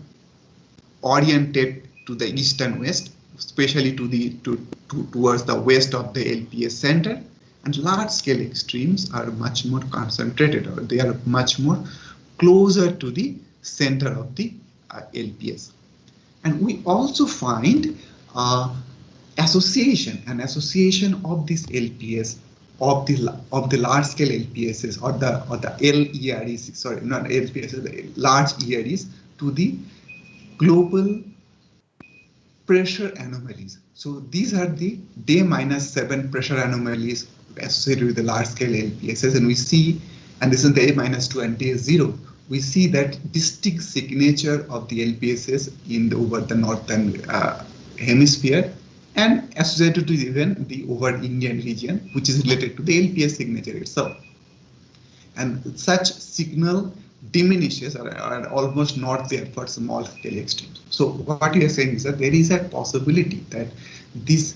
oriented to the east and west, especially towards the west of the LPS center, and large scale extremes are much more concentrated, or they are much more closer to the center of the LPS. And we also find association of this LPS of the large scale LPSs or the LEREs, sorry, not LPSs, the large EREs to the global pressure anomalies. So these are the day -7 pressure anomalies associated with the large scale LPSs, and we see, and this is the A-2 and day 0. We see that distinct signature of the LPSs over the northern hemisphere, and associated to even the over Indian region, which is related to the LPS signature itself. And such signal diminishes or are almost not there for small scale extremes. So what we are saying is that there is a possibility that these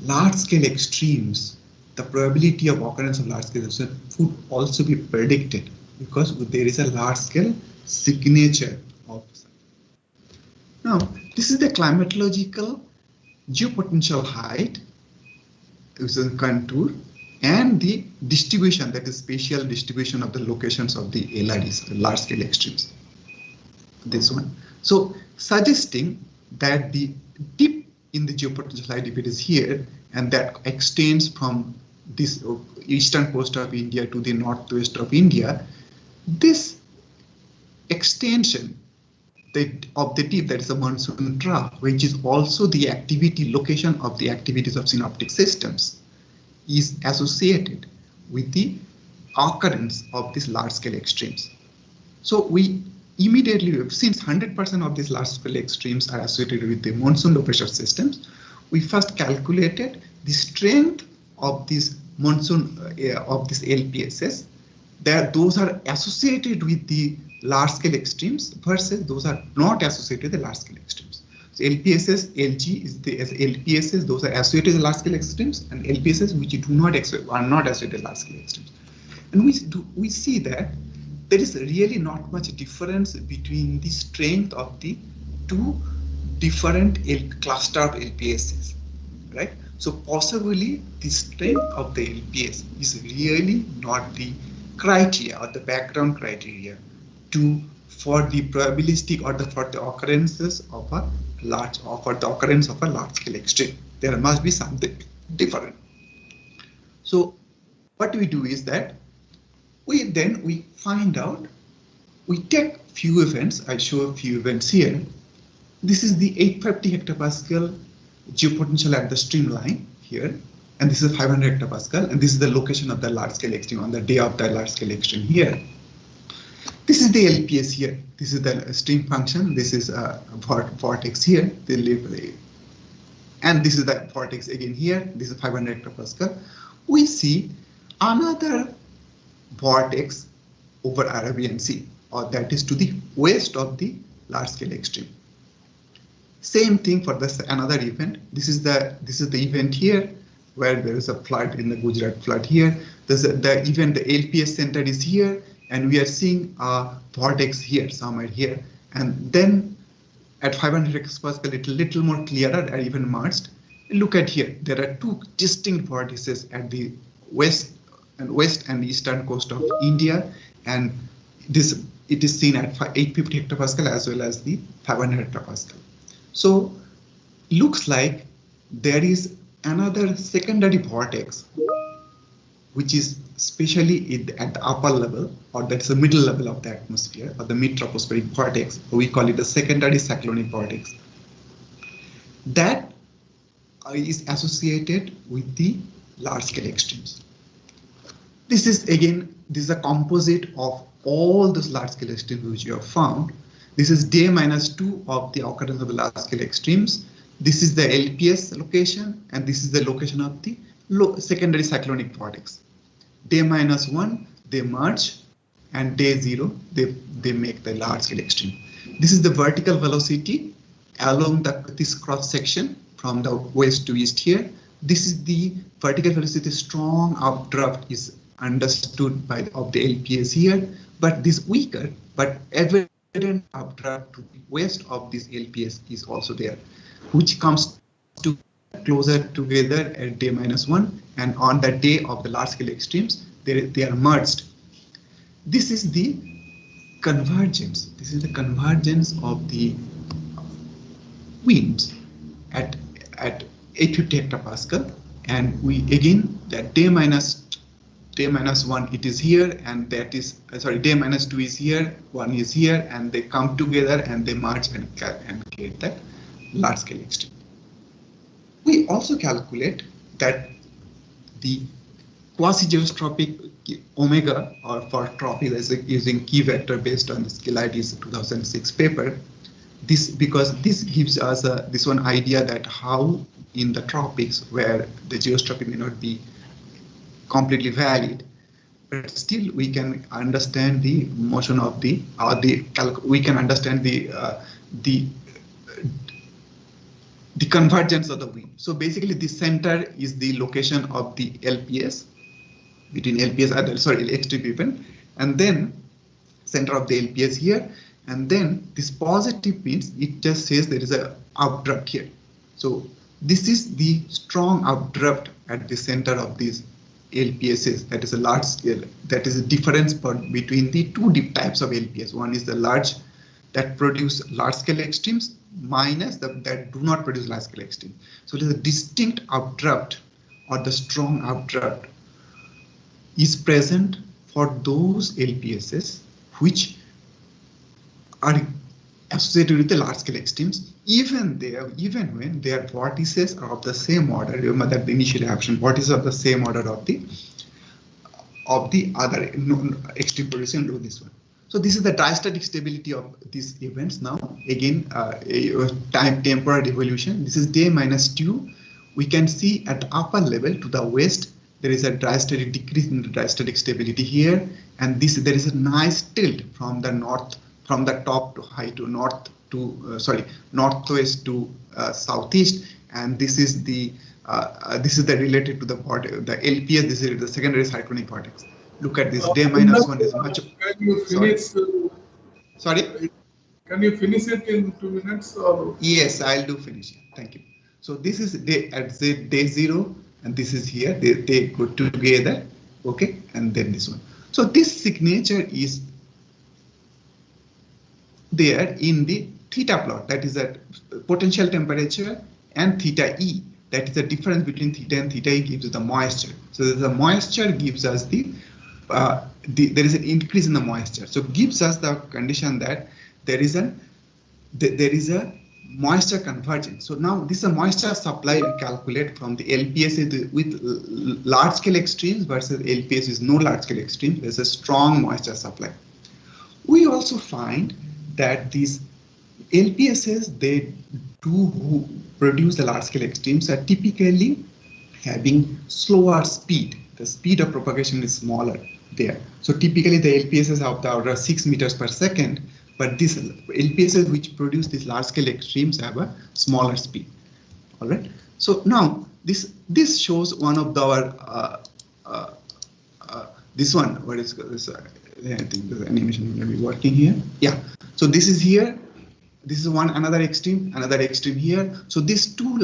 large scale extremes, the probability of occurrence of large scale extremes would also be predicted because there is a large scale signature of. Now, this is the climatological geopotential height, which is a contour, and the distribution, that is spatial distribution of the locations of the LREs, the large scale extremes. This one. So suggesting that the dip in the geopotential height, if it is here, and that extends from this eastern coast of India to the northwest of India, this extension of the dip, that is a monsoon trough, which is also the location of the activities of synoptic systems, is associated with the occurrence of these large scale extremes. So we immediately, since 100% of these large scale extremes are associated with the monsoon low pressure systems, we first calculated the strength of these monsoon of these LPSs, that those are associated with the large scale extremes versus those are not associated with the large scale extremes. So LPSs, LG is the LPSs, those are associated with large scale extremes, and LPSs which are not associated with large scale extremes. And we see that there is really not much difference between the strength of the two different cluster of LPSs, right? So possibly the strength of the LPS is really not the criteria or the background criteria for the probabilistic or for the occurrences of a large scale extreme. There must be something different. So what we do is that we find out, we take few events. I show a few events here. This is the 850 hectopascal geopotential at the streamline here, and this is 500 hectopascal, and this is the location of the large scale extreme on the day of the large scale extreme here. This is the LPS here. This is the stream function. This is a vortex here. And this is the vortex again here. This is 500 hectopascal. We see another vortex over Arabian Sea, or that is to the west of the large scale extreme. Same thing for this another event. This is the event here where there is a flood in the Gujarat flood here. The event, the LPS center is here, and we are seeing a vortex here, somewhere here. And then at 500 hectopascal, it's a little more clearer and even merged. Look at here, there are two distinct vortices at the west and eastern coast of India, and it is seen at 850 hectopascal as well as the 500 hectopascal. So looks like there is another secondary vortex which is especially at the upper level, or that's the middle level of the atmosphere, or the mid-tropospheric vortex, or we call it the secondary cyclonic vortex. That is associated with the large-scale extremes. This is a composite of all those large-scale extremes which you have found. This is day -2 of the occurrence of the large-scale extremes. This is the LPS location, and this is the location of the secondary cyclonic vortex. Day -1, they merge, and day 0, they make the large-scale extreme. This is the vertical velocity along this cross section from the west to east here. This is the vertical velocity. Strong updraft is understood of the LPS here, but this weaker but evident updraft to the west of this LPS is also there, which comes to closer together at day -1, and on the day of the large-scale extremes, they are merged. This is the convergence. This is the convergence of the winds at 850 hectopascal, and we again that day -1 it is here, and that is day -2 is here, 1 is here, and they come together and they merge and create that large scale extreme. We also calculate that the quasi-geostrophic omega, or for tropic using key vector based on the Skilaitis 2006 paper. Because this gives us this one idea that how in the tropics, where the geostrophy may not be completely valid, but still we can understand the motion of we can understand the convergence of the wind. So basically, the center is the location of the LPS between LPS extreme event, and then center of the LPS here. And then this positive means it just says there is a updraft here. So this is the strong updraft at the center of these LPSs. That is a large scale. That is a difference between the two deep types of LPS. One is the large that produce large scale extremes, minus that do not produce large scale extremes. So it is a distinct updraft, or the strong updraft is present for those LPSs which are associated with the large scale extremes, even when their vortices are of the same order. Remember that the initial action vortices are of the same order of the other extreme producing low, this one. So this is the diastatic stability of these events. Now again, temporal evolution. This is day -2. We can see at the upper level to the west there is a diastatic decrease in the diastatic stability here, and there is a nice tilt from the north. From the top to high to northwest to southeast, and this is the related to the LPS. This is the secondary cyclonic vortex. Look at this. Day -1 is much. Can you finish? Sorry. Can you finish it in 2 minutes? Or? Yes, I'll do finish. Thank you. So this is day 0, and this is here. They go together. Okay, and then this one. So this signature is there in the theta plot, that is that potential temperature, and theta E, that is the difference between theta and theta E, gives us the moisture. So the moisture gives us there is an increase in the moisture, so gives us the condition that there is a moisture convergence. So now this is a moisture supply we calculate from the LPS with large scale extremes versus LPS with no large scale extremes. There's a strong moisture supply. We also find that these LPSs, they do produce the large scale extremes, are typically having slower speed. The speed of propagation is smaller there. So typically the LPSs are of the order 6 meters per second, but these LPSs which produce these large scale extremes have a smaller speed. All right. So now this shows one of our this one. What is this? I think the animation will be working here. Yeah. So this is here. This is another extreme here. So these two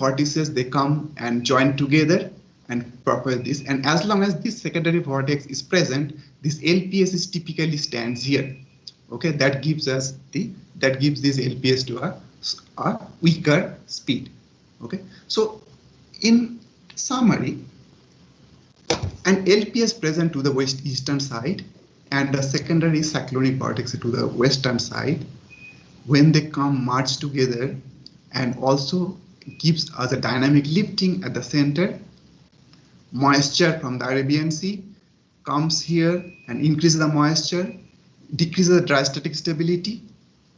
vortices, they come and join together and propel this. And as long as this secondary vortex is present, this LPS is typically stands here. Okay, that gives this LPS to a weaker speed. Okay, so in summary, and LPS present to the eastern side, and the secondary cyclonic vortex to the western side. When they come merge together, and also gives us a dynamic lifting at the center, moisture from the Arabian Sea comes here and increases the moisture, decreases the dry static stability,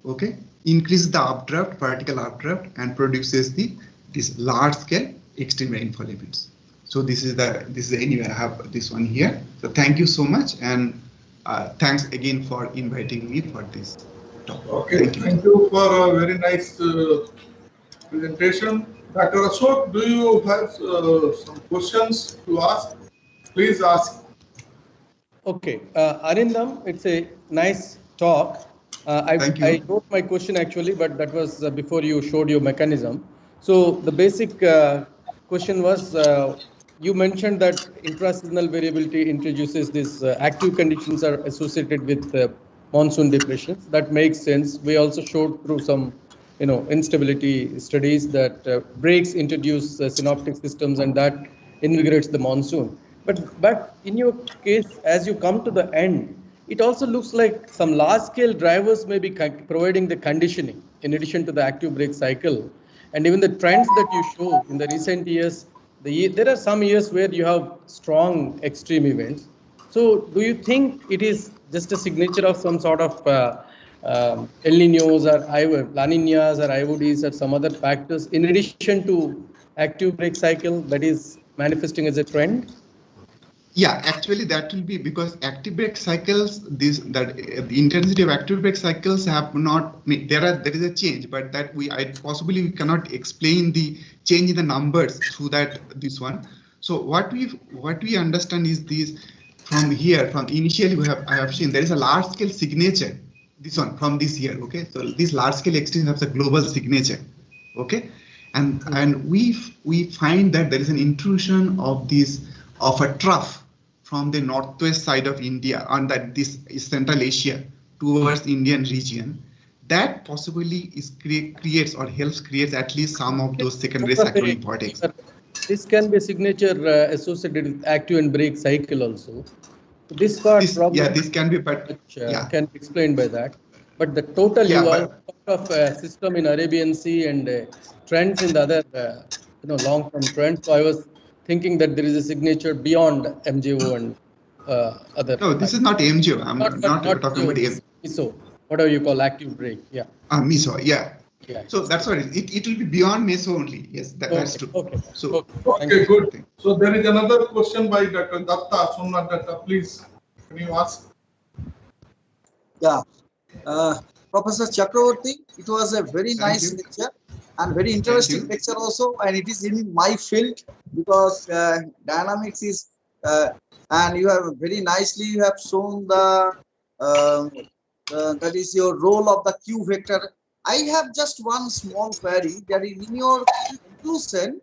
okay, increases the updraft, vertical updraft, and produces this large scale extreme rainfall events. So this is anyway, I have this one here. So thank you so much, and thanks again for inviting me for this talk. Okay, thank you for a very nice presentation. Dr. Ashok, do you have some questions to ask? Please ask. Okay, Arindam, it's a nice talk. I wrote my question actually, but that was before you showed your mechanism. So the basic question was, you mentioned that intraseasonal variability introduces this active conditions are associated with monsoon depressions. That makes sense. We also showed through some instability studies that breaks introduce synoptic systems, and that invigorates the monsoon. But in your case, as you come to the end, it also looks like some large-scale drivers may be providing the conditioning in addition to the active break cycle. And even the trends that you show in the recent years, there are some years where you have strong extreme events. So do you think it is just a signature of some sort of El Niños or La Niñas or IODs or some other factors in addition to active break cycle that is manifesting as a trend? Yeah, actually that will be because active break cycles, the intensity of active break cycles have not, there is a change, but that we cannot explain the change in the numbers through this one. So what we understand is this from here, from initially I have seen there is a large scale signature, this one from this year, okay? So this large scale extreme has a global signature, okay? And we find that there is an intrusion of a trough from the northwest side of India on this Central Asia towards Indian region, that possibly creates or helps create at least some of those secondary cyclonic vortex. This can be a signature associated with active and break cycle also. This part probably this can be, but can be explained by that. But the total system in Arabian Sea and trends in the other long-term trends. So I was thinking that there is a signature beyond MJO and other. No, this is not MJO. I'm not talking about MISO, whatever you call active break. Yeah. MISO, yeah. So that's what it will be beyond MISO only. Yes, that's true. Okay. So okay, good. So there is another question by Dr. Datta, Somnath Datta. Please, can you ask? Yeah. Professor Chakravarti, it was a very nice lecture and very interesting lecture also, and it is in my field because dynamics is and you have very nicely you have shown the that is your role of the Q vector. I have just one small query that in your conclusion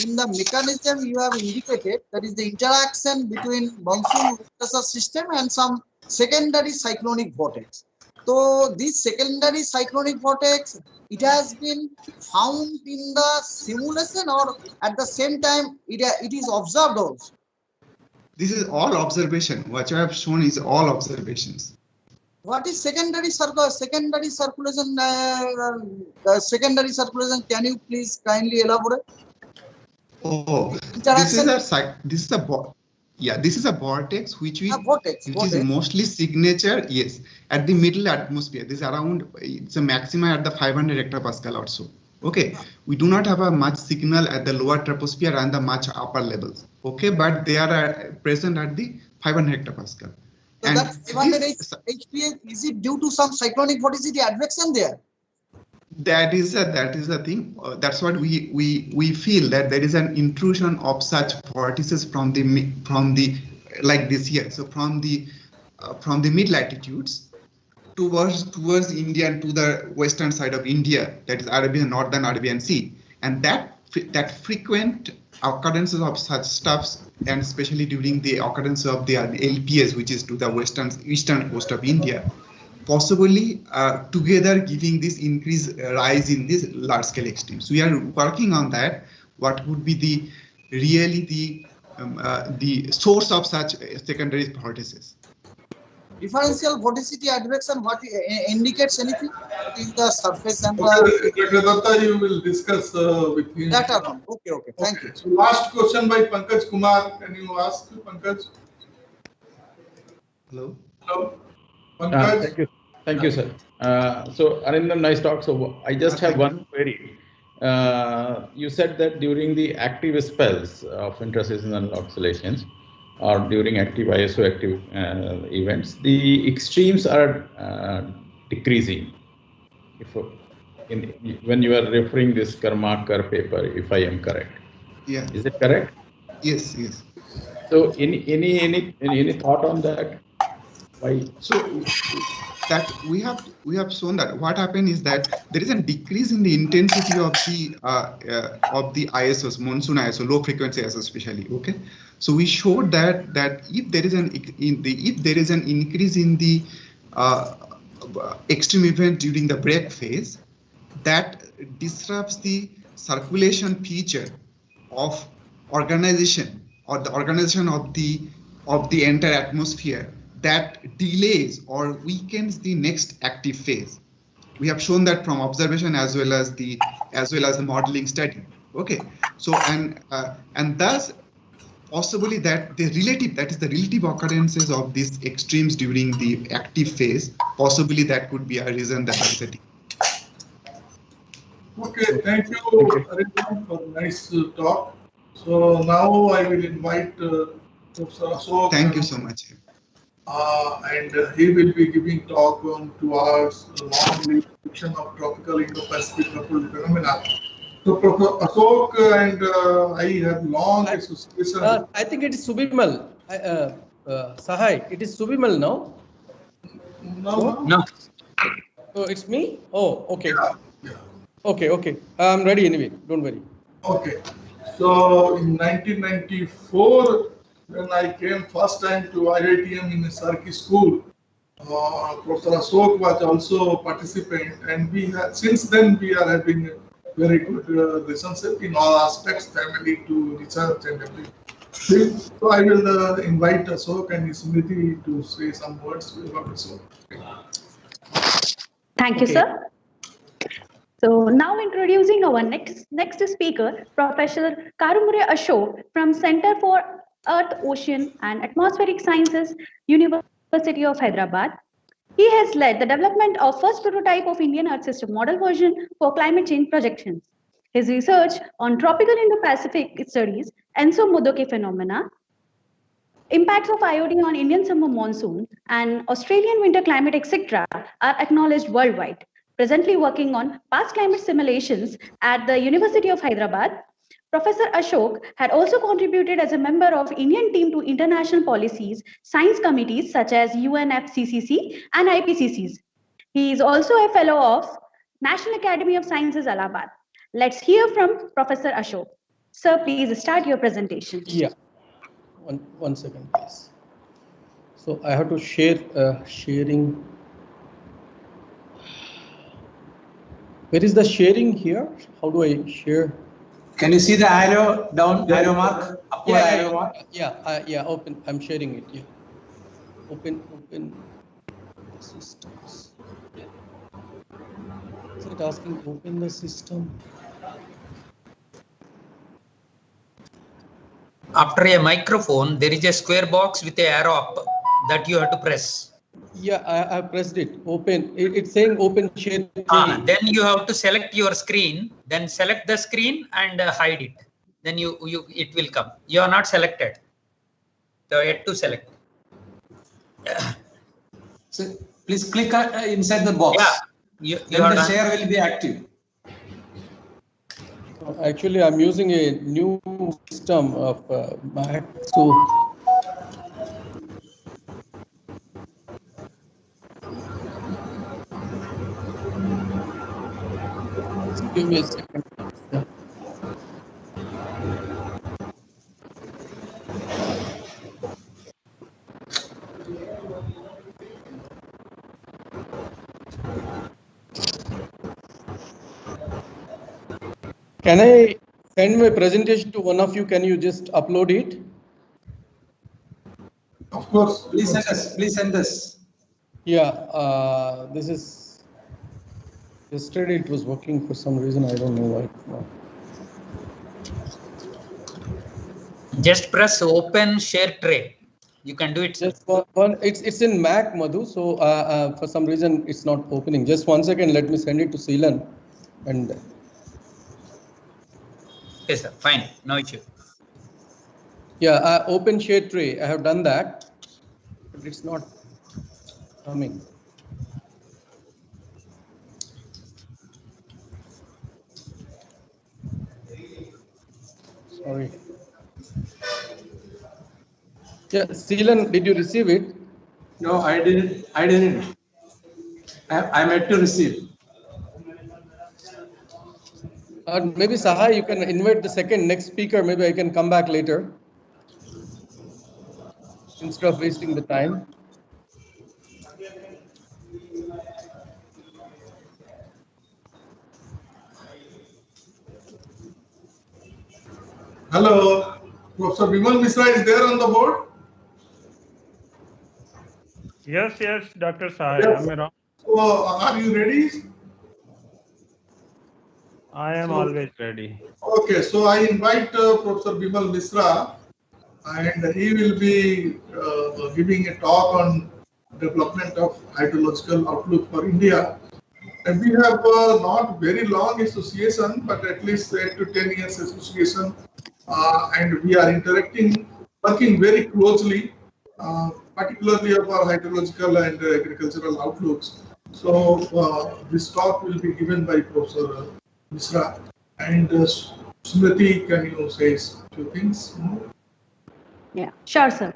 in the mechanism you have indicated, that is the interaction between monsoon system and some secondary cyclonic vortex. So this secondary cyclonic vortex, it has been found in the simulation or at the same time it is observed also? This is all observation. What I have shown is all observations. What is secondary circulation? Secondary circulation. Can you please kindly elaborate? Oh, this is a vortex which is mostly signature. Yes, at the middle atmosphere. This around it's a maximum at the 500 hectopascal or so. Okay, we do not have a much signal at the lower troposphere and the much upper levels. Okay, but they are present at the 500 hectopascal. So and that 500 HPA, is it due to some cyclonic vorticity advection there? That is a thing. That's what we feel, that there is an intrusion of such vortices from the like this here. So from the mid latitudes towards India and to the western side of India, that is northern Arabian Sea, and that frequent occurrences of such stuffs, and especially during the occurrence of the LPS, which is to the eastern coast of India, possibly together giving this increased rise in this large scale extremes. We are working on that. What would be the the source of such secondary vortices. Differential vorticity advection, what indicates anything? What is the surface and Okay, Dr. Datta, you will discuss with him. later on. Okay, thank you. So last question by Pankaj Kumar. Can you ask Pankaj? Hello. Pankaj. Thank you, sir. So Arindam, nice talk. So I just have one query. You said that during the active spells of intraseasonal oscillations, or during active ISO active events, the extremes are decreasing. When you are referring this Karmakar paper, if I am correct. Yeah. Is it correct? Yes. So any thought on that? Why? So that we have shown that what happened is that there is a decrease in the intensity of the ISOs, monsoon ISO, low frequency ISO especially. Okay, so we showed that if there is an increase in the extreme event during the break phase, that disrupts the circulation feature of organization or the organization of the entire atmosphere, that delays or weakens the next active phase. We have shown that from observation as well as the modeling study. Okay, so and thus possibly that the relative occurrences of these extremes during the active phase, possibly that could be a reason that is setting. Okay, thank you, Arindam, for nice talk. So now I will invite Professor Ashok. Thank you so much. And he will be giving talk on towards long-lived prediction of tropical Indo-Pacific tropical phenomena. So Professor Ashok and I have long association. I think it is Subimal. Sahai, it is Subimal now? No. Oh, it's me? Oh, okay. Yeah. Okay. I'm ready anyway. Don't worry. Okay. So in 1994, when I came first time to IITM in Sarki school, Professor Ashok was also participant, and since then we are having a very good relationship in all aspects, family to research and everything. So I will invite Ashok and Smriti to say some words about Ashok. Thank you, sir. So now introducing our next speaker, Professor Karumure Ashok from Center for Earth, Ocean and Atmospheric Sciences, University of Hyderabad. He has led the development of first prototype of Indian Earth System model version for climate change projections. His research on tropical Indo-Pacific studies, Enso Modoke phenomena, impacts of IOD on Indian summer monsoon and Australian winter climate, etc., are acknowledged worldwide. Presently working on past climate simulations at the University of Hyderabad, Professor Ashok had also contributed as a member of Indian team to international policies, science committees such as UNFCCC and IPCCs. He is also a fellow of National Academy of Sciences, Allahabad. Let's hear from Professor Ashok. Sir, please start your presentation. Yeah. One second, please. So I have to share sharing. Where is the sharing here? How do I share? Can you see the arrow down, arrow mark? Upward arrow mark? Yeah, open. I'm sharing it. Yeah. Open systems. Is it asking open the system? After a microphone, there is a square box with a arrow up that you have to press. Yeah, I pressed it. Open. It's saying open share. Then you have to select your screen. Then select the screen and hide it. Then it will come. You are not selected. So yet to select. So please click inside the box. Yeah. Then the share will be active. Actually, I'm using a new system of Mac. So give me a second. Yeah. Can I send my presentation to one of you? Can you just upload it? course. Please send us. Please send us. Yeah, this is yesterday. It was working for some reason. I don't know why. Just press open share tray. You can do it. Just one. It's in Mac, Madhu. So for some reason it's not opening. Just 1 second. Let me send it to Seelan. And Okay, sir. Fine. No issue. yeah, open share tray. I have done that, but it's not coming. Sorry. Yeah, Seelan, did you receive it? No, I didn't. I didn't. I'm yet to receive. Maybe Sahai, you can invite the next speaker. Maybe I can come back later instead of wasting the time. Hello, Professor Vimal Misra is there on the board? Yes, Dr. Sahai. Yes. Am I wrong? So, are you ready? I am always ready. Okay, so I invite Professor Vimal Misra, and he will be giving a talk on development of hydrological outlook for India. And we have not very long association, but at least 8 to 10 years association, and we are interacting, working very closely, particularly of our hydrological and agricultural outlooks. So this talk will be given by Professor Misra. And Smriti, can you say a few things more? Yeah, sure, sir.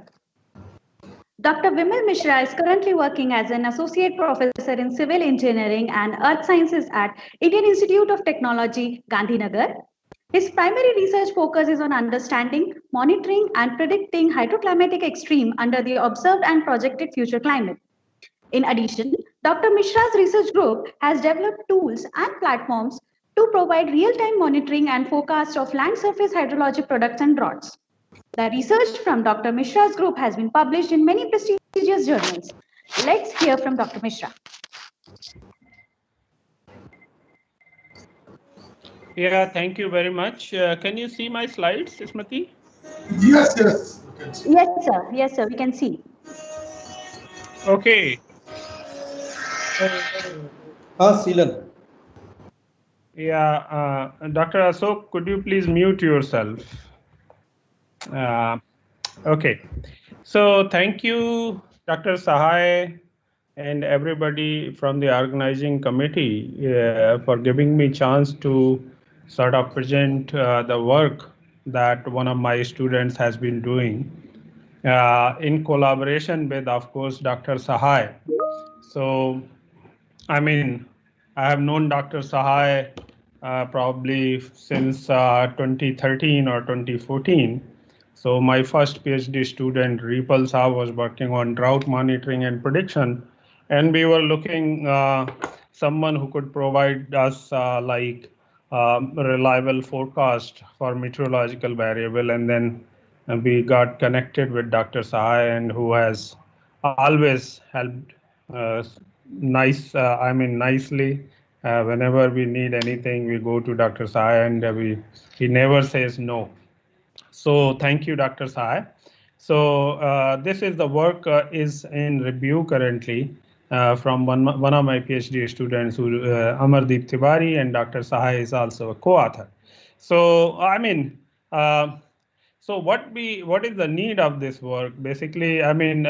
Dr. Vimal Mishra is currently working as an associate professor in civil engineering and earth sciences at Indian Institute of Technology, Gandhinagar. His primary research focus is on understanding, monitoring, and predicting hydroclimatic extreme under the observed and projected future climate. In addition, Dr. Mishra's research group has developed tools and platforms to provide real-time monitoring and forecast of land surface hydrologic products and droughts. The research from Dr. Mishra's group has been published in many prestigious journals. Let's hear from Dr. Mishra. Yeah, thank you very much. Can you see my slides, Smriti? Yes. Yes, sir, we can see. Okay. Seelan. Yeah, Dr. Ashok, could you please mute yourself? Okay. So thank you, Dr. Sahai, and everybody from the organizing committee for giving me chance to sort of present the work that one of my students has been doing in collaboration with, of course, Dr. Sahai. So, I mean, I have known Dr. Sahai probably since 2013 or 2014. So my first PhD student, Ripal Saab, was working on drought monitoring and prediction. And we were looking someone who could provide us reliable forecast for meteorological variable. And then we got connected with Dr. Sahai, and who has always helped nicely. Whenever we need anything, we go to Dr. Sahai, and he never says no. So thank you, Dr. Sahai. So this is the work is in review currently from one of my PhD students, Amardeep Tiwari, and Dr. Sahai is also a co-author. So so what is the need of this work? Basically, in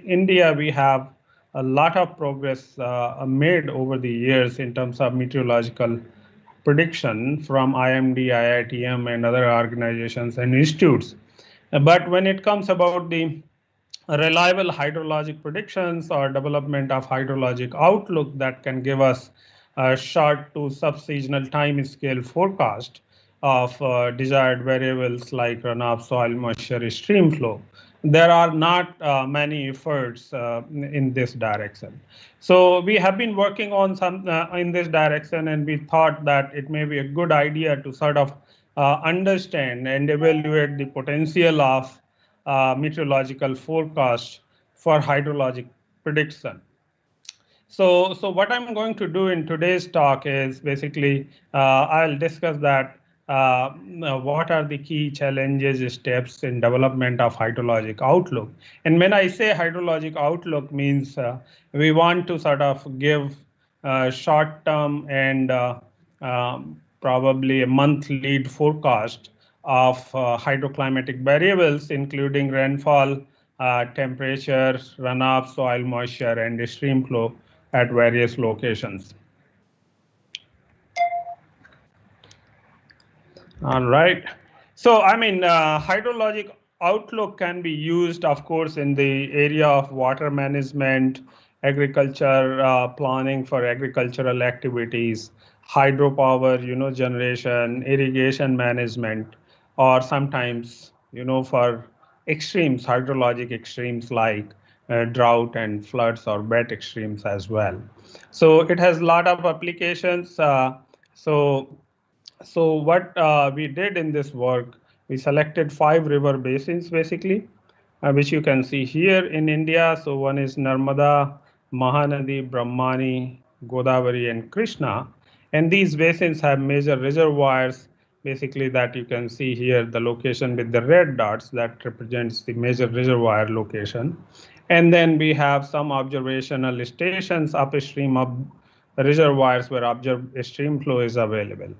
India we have a lot of progress made over the years in terms of meteorological prediction from IMD, IITM, and other organizations and institutes. But when it comes about the reliable hydrologic predictions or development of hydrologic outlook that can give us a short to sub-seasonal time scale forecast of desired variables like runoff, soil moisture, stream flow, there are not many efforts in this direction. So we have been working on some in this direction, and we thought that it may be a good idea to sort of understand and evaluate the potential of meteorological forecast for hydrologic prediction. So what I'm going to do in today's talk is basically I'll discuss that what are the key challenges, steps in development of hydrologic outlook. And when I say hydrologic outlook means we want to sort of give short-term and probably a month lead forecast of hydroclimatic variables, including rainfall, temperature, runoff, soil moisture, and stream flow at various locations. All right. So, I mean, hydrologic outlook can be used, of course, in the area of water management, agriculture, planning for agricultural activities, hydropower, generation, irrigation management, or sometimes, for extremes, hydrologic extremes like drought and floods or wet extremes as well. So it has a lot of applications. So what we did in this work, we selected 5 river basins basically, which you can see here in India. So one is Narmada, Mahanadi, Brahmani, Godavari, and Krishna. And these basins have major reservoirs, basically that you can see here, the location with the red dots that represents the major reservoir location. And then we have some observational stations upstream of reservoirs where observed stream flow is available.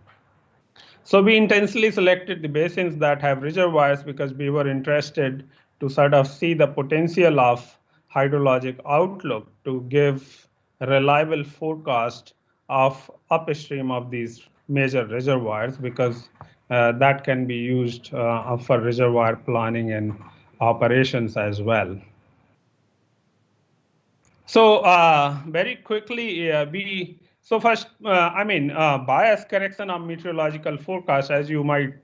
So we intentionally selected the basins that have reservoirs because we were interested to sort of see the potential of hydrologic outlook to give a reliable forecast of upstream of these major reservoirs, because that can be used for reservoir planning and operations as well. So very quickly, so first, bias correction of meteorological forecast, as you might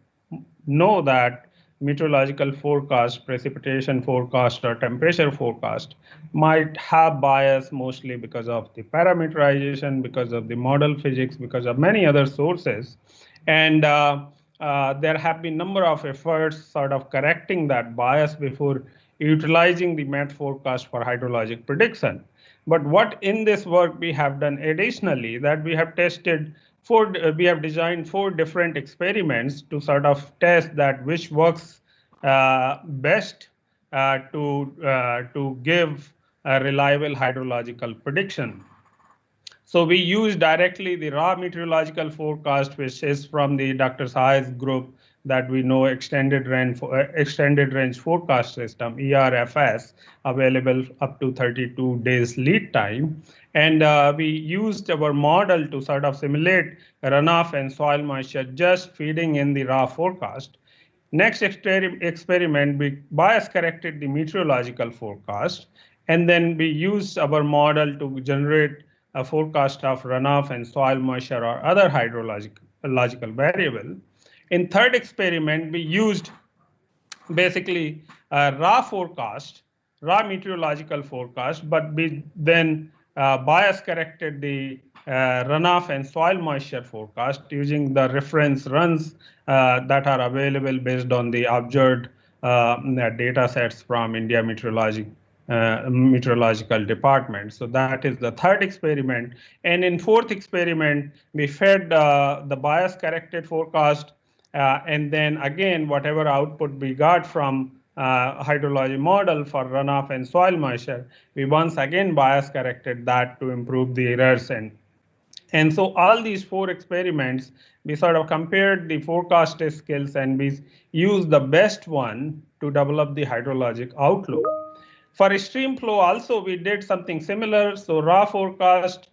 know that meteorological forecast, precipitation forecast, or temperature forecast might have bias mostly because of the parameterization, because of the model physics, because of many other sources. And there have been number of efforts sort of correcting that bias before utilizing the MET forecast for hydrologic prediction. But what in this work we have done additionally, that we have tested we have designed 4 different experiments to sort of test that which works best to give a reliable hydrological prediction. So we use directly the raw meteorological forecast, which is from the Dr. Sahai's group that we know extended range forecast system, ERFS, available up to 32 days lead time. And we used our model to sort of simulate runoff and soil moisture just feeding in the raw forecast. Next experiment, we bias corrected the meteorological forecast, and then we used our model to generate a forecast of runoff and soil moisture or other hydrological variable. In third experiment, we used basically a raw meteorological forecast, but we then bias corrected the runoff and soil moisture forecast using the reference runs that are available based on the observed data sets from India Meteorological Department. So that is the third experiment. And in fourth experiment, we fed the bias corrected forecast, and then again, whatever output we got from hydrology model for runoff and soil moisture, we once again bias corrected that to improve the errors. And so all these 4 experiments, we sort of compared the forecast skills and we used the best one to develop the hydrologic outlook. For stream flow also, we did something similar. So raw forecast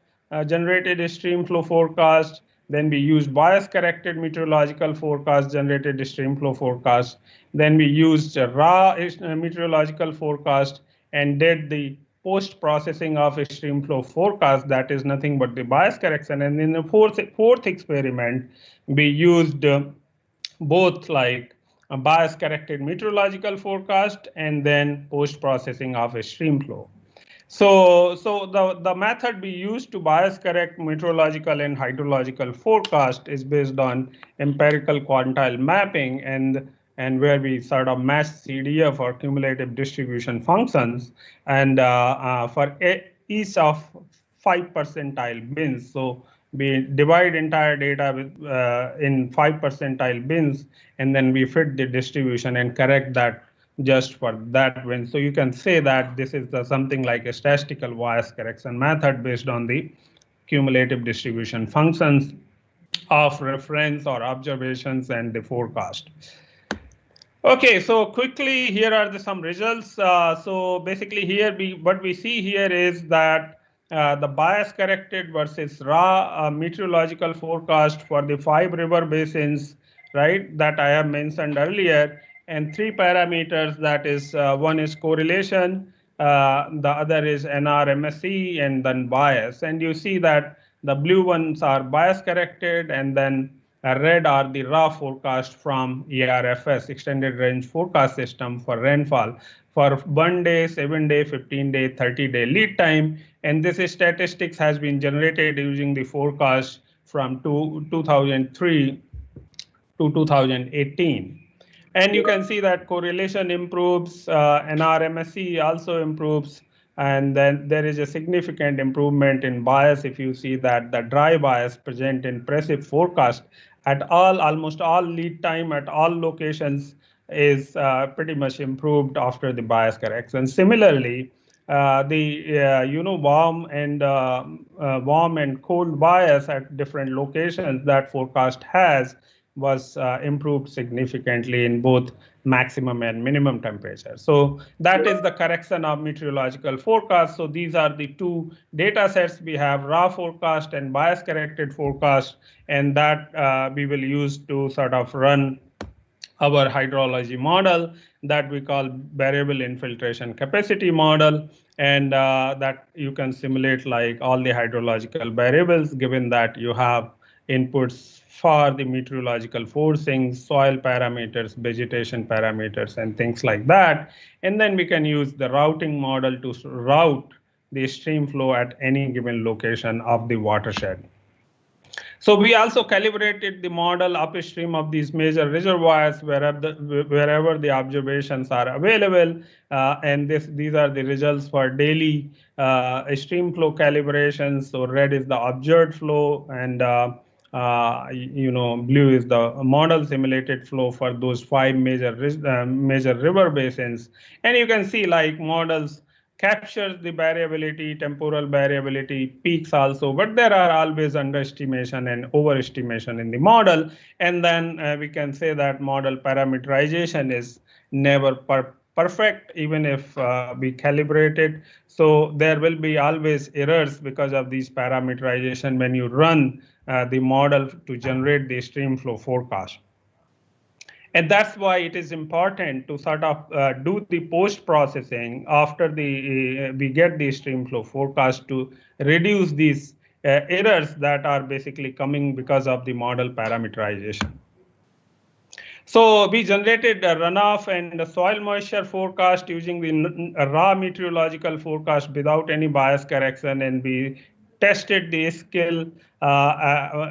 generated a stream flow forecast. Then we used bias corrected meteorological forecast, generated stream flow forecast. Then we used a raw meteorological forecast and did the post processing of a stream flow forecast, that is nothing but the bias correction. And in the fourth experiment, we used both like a bias corrected meteorological forecast and then post processing of a stream flow. So the method we use to bias correct meteorological and hydrological forecast is based on empirical quantile mapping, and and where we sort of match CDF or cumulative distribution functions, and for each of 5 percentile bins. So we divide entire data with in 5 percentile bins, and then we fit the distribution and correct that just for that bin. So you can say that this is something like a statistical bias correction method based on the cumulative distribution functions of reference or observations and the forecast. Okay, so quickly, here are some results. So basically here, what we see here is that the bias corrected versus raw meteorological forecast for the 5 river basins, right, that I have mentioned earlier, and 3 parameters, that is one is correlation, the other is NRMSE, and then bias. And you see that the blue ones are bias corrected, and then red are the raw forecast from ERFS, Extended Range Forecast System, for rainfall for 1 day, 7 day, 15 day, 30 day lead time. And this statistics has been generated using the forecast from 2003 to 2018. And you can see that correlation improves, NRMSE also improves, and then there is a significant improvement in bias. If you see that the dry bias present in precip forecast at almost all lead time at all locations is pretty much improved after the bias correction. Similarly, the warm and cold bias at different locations that forecast has was improved significantly in both maximum and minimum temperature. So that is the correction of meteorological forecast. So these are the 2 data sets we have, raw forecast and bias corrected forecast, and that we will use to sort of run our hydrology model that we call variable infiltration capacity model, and that you can simulate like all the hydrological variables, given that you have inputs for the meteorological forcing, soil parameters, vegetation parameters, and things like that. And then we can use the routing model to route the stream flow at any given location of the watershed. So we also calibrated the model upstream of these major reservoirs wherever the observations are available, and these are the results for daily stream flow calibrations. So red is the observed flow, and blue is the model simulated flow for those 5 major river basins. And you can see like models captures the variability, temporal variability, peaks also, but there are always underestimation and overestimation in the model. And then we can say that model parameterization is never perfect, even if we calibrate it. So there will be always errors because of these parameterization when you run the model to generate the stream flow forecast. And that's why it is important to sort of do the post-processing after we get the stream flow forecast to reduce these errors that are basically coming because of the model parameterization. So we generated a runoff and a soil moisture forecast using the raw meteorological forecast without any bias correction, and we tested the skill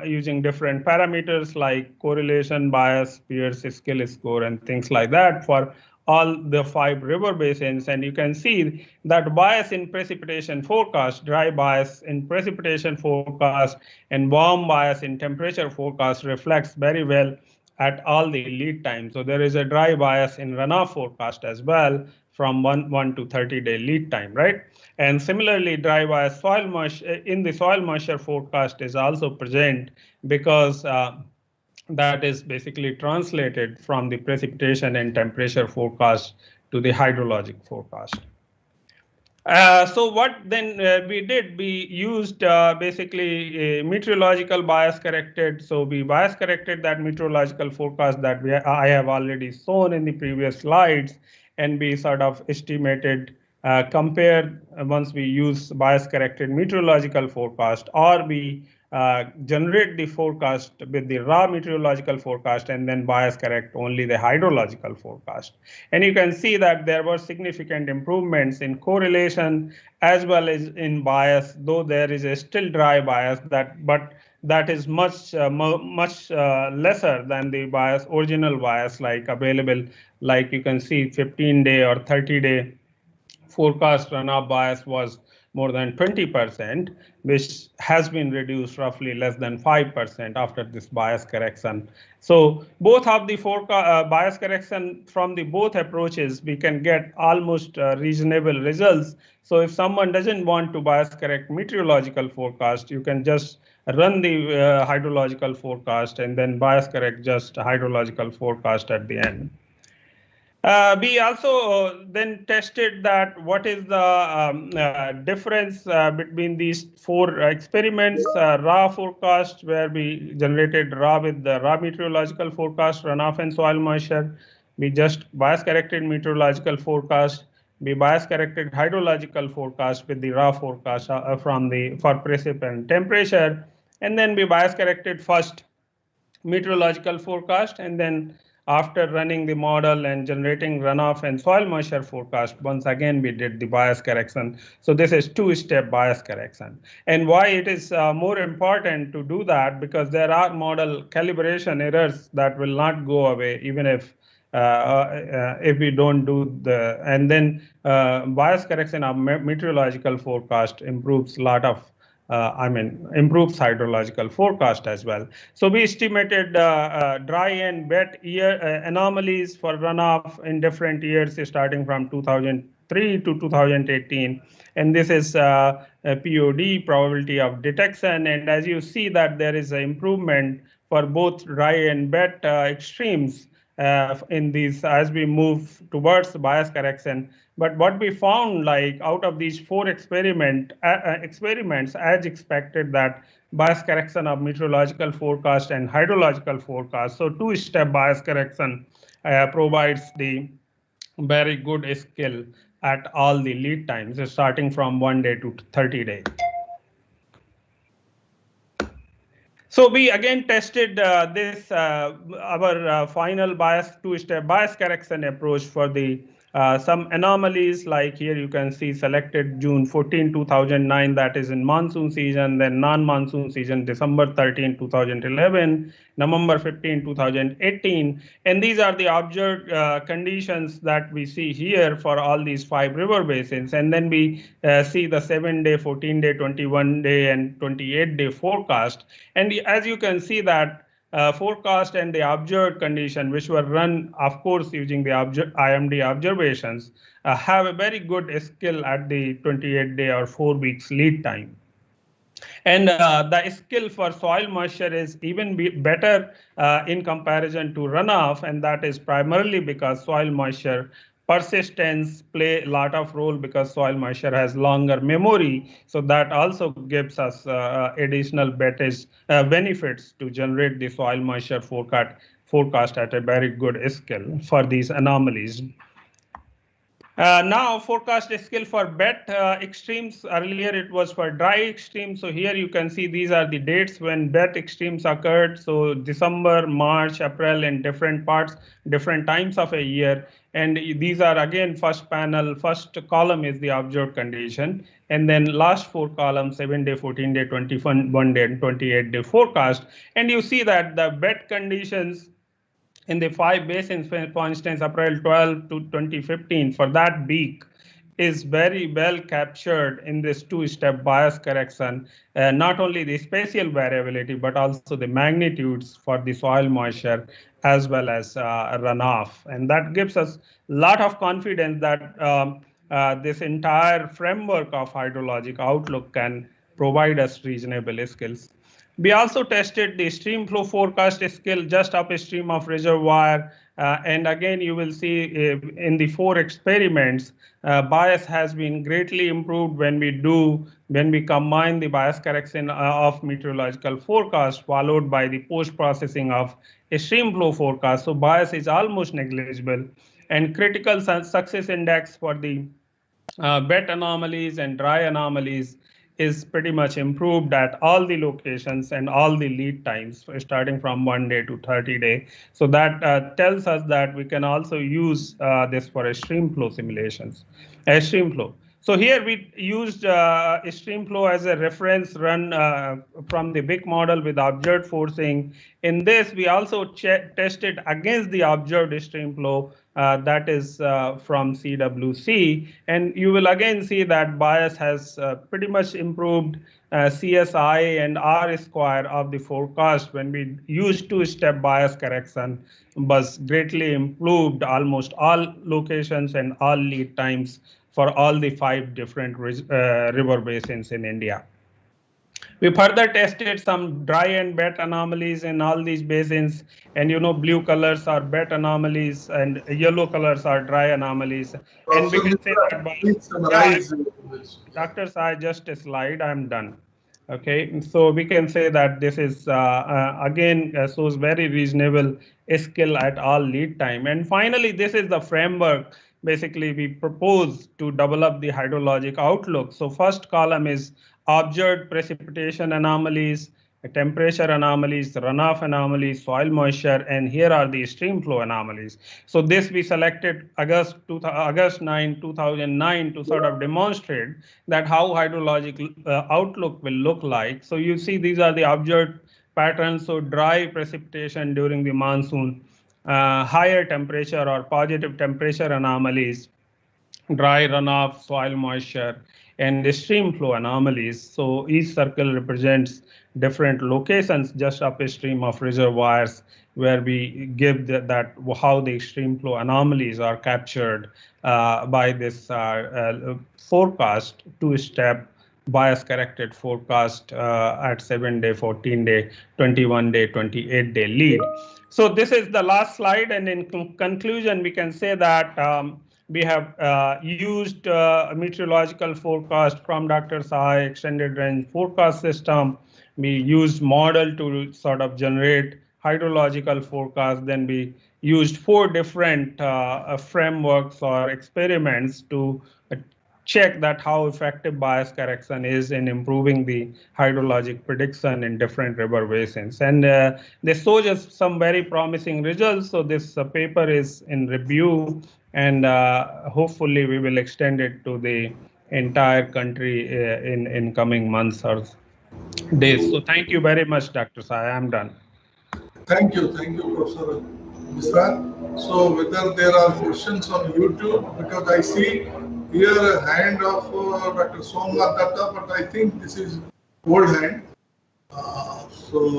using different parameters like correlation, bias, Pierce skill score, and things like that for all the 5 river basins. And you can see that bias in precipitation forecast, dry bias in precipitation forecast, and warm bias in temperature forecast reflects very well at all the lead times. So there is a dry bias in runoff forecast as well from 1 to 30 day lead time, right? And similarly, dry bias soil moisture in the soil moisture forecast is also present because that is basically translated from the precipitation and temperature forecast to the hydrologic forecast. So what then we did, we used basically meteorological bias corrected. So we bias corrected that meteorological forecast that I have already shown in the previous slides, and we sort of estimated, compared once we use bias corrected meteorological forecast, or we generate the forecast with the raw meteorological forecast and then bias correct only the hydrological forecast. And you can see that there were significant improvements in correlation as well as in bias, though there is a still dry bias but that is much lesser than the bias, original bias like available, like you can see 15-day or 30-day forecast runoff bias was more than 20%, which has been reduced roughly less than 5% after this bias correction. So both of the bias correction from the both approaches, we can get almost reasonable results. So if someone doesn't want to bias correct meteorological forecast, you can just run the hydrological forecast and then bias correct just hydrological forecast at the end. We also then tested that what is the difference between these four experiments, raw forecast where we generated raw with the raw meteorological forecast, runoff and soil moisture. We just bias corrected meteorological forecast. We bias corrected hydrological forecast with the raw forecast for precip and temperature. And then we bias corrected first meteorological forecast, and then after running the model and generating runoff and soil moisture forecast, once again we did the bias correction. So this is two-step bias correction. And why it is more important to do that, because there are model calibration errors that will not go away even if we don't do the, and then bias correction of meteorological forecast improves a lot of improves hydrological forecast as well. So we estimated dry and wet year anomalies for runoff in different years starting from 2003 to 2018. And this is a POD, probability of detection. And as you see that there is an improvement for both dry and wet extremes in these as we move towards bias correction. But what we found, like out of these four experiments, as expected, that bias correction of meteorological forecast and hydrological forecast, so two-step bias correction provides the very good skill at all the lead times, starting from 1 day to 30 days. So we again tested our final bias two-step bias correction approach for the some anomalies, like here you can see selected June 14, 2009, that is in monsoon season, then non-monsoon season, December 13, 2011, November 15, 2018. And these are the observed conditions that we see here for all these 5 river basins. And then we see the 7-day, 14-day, 21-day, and 28-day forecast. And as you can see that forecast and the observed condition, which were run, of course, using the IMD observations, have a very good skill at the 28-day or 4 weeks lead time. And the skill for soil moisture is even better in comparison to runoff, and that is primarily because soil moisture persistence play a lot of role because soil moisture has longer memory. So that also gives us additional benefits to generate the soil moisture forecast at a very good skill for these anomalies. Now forecast skill for wet extremes. Earlier it was for dry extremes. So here you can see these are the dates when wet extremes occurred. So December, March, April, and different times of a year. And these are again first panel, first column is the observed condition. And then last 4 columns, 7-day, 14-day, 21-day, and 28-day forecast. And you see that the wet conditions in the 5 basins, for instance, April 12 to 2015, for that week is very well captured in this two-step bias correction, not only the spatial variability, but also the magnitudes for the soil moisture as well as runoff. And that gives us a lot of confidence that this entire framework of hydrologic outlook can provide us reasonable skills. We also tested the stream flow forecast skill just upstream of reservoir. And again, you will see in the 4 experiments, bias has been greatly improved when we combine the bias correction of meteorological forecast followed by the post-processing of a stream flow forecast. So bias is almost negligible, and critical success index for the wet anomalies and dry anomalies is pretty much improved at all the locations and all the lead times, starting from 1 day to 30 day. So that tells us that we can also use this for stream flow simulations, stream flow. So here we used stream flow as a reference run from the big model with observed forcing. In this, we also tested against the observed stream flow that is from CWC. And you will again see that bias has pretty much improved CSI and R square of the forecast when we used two-step bias correction was greatly improved almost all locations and all lead times for all the 5 different river basins in India. We further tested some dry and wet anomalies in all these basins, and blue colors are wet anomalies and yellow colors are dry anomalies. And we can say that by Dr. Sahai, just a slide, I'm done. Okay, so we can say that this is again shows very reasonable skill at all lead time. And finally, this is the framework. Basically, we propose to develop the hydrologic outlook. So first column is observed precipitation anomalies, temperature anomalies, runoff anomalies, soil moisture, and here are the stream flow anomalies. So this we selected August 9, 2009 to sort of demonstrate that how hydrologic outlook will look like. So you see these are the observed patterns. So dry precipitation during the monsoon, higher temperature or positive temperature anomalies, dry runoff, soil moisture, and the stream flow anomalies. So each circle represents different locations just upstream of reservoirs where we give that how the stream flow anomalies are captured by this forecast, two-step bias corrected forecast at 7-day, 14-day, 21-day, 28-day lead. So this is the last slide, and in conclusion, we can say that we have used a meteorological forecast from Dr. Sahai extended range forecast system. We used model to sort of generate hydrological forecast. Then we used 4 different frameworks or experiments to check that how effective bias correction is in improving the hydrologic prediction in different river basins. And this shows us some very promising results. So this paper is in review, and hopefully we will extend it to the entire country in coming months or days. So thank you very much, Dr. Sahai. I'm done. Thank you, Professor Misra. So whether there are questions on YouTube, because I see here a hand of Dr. Somnath Datta, but I think this is old hand.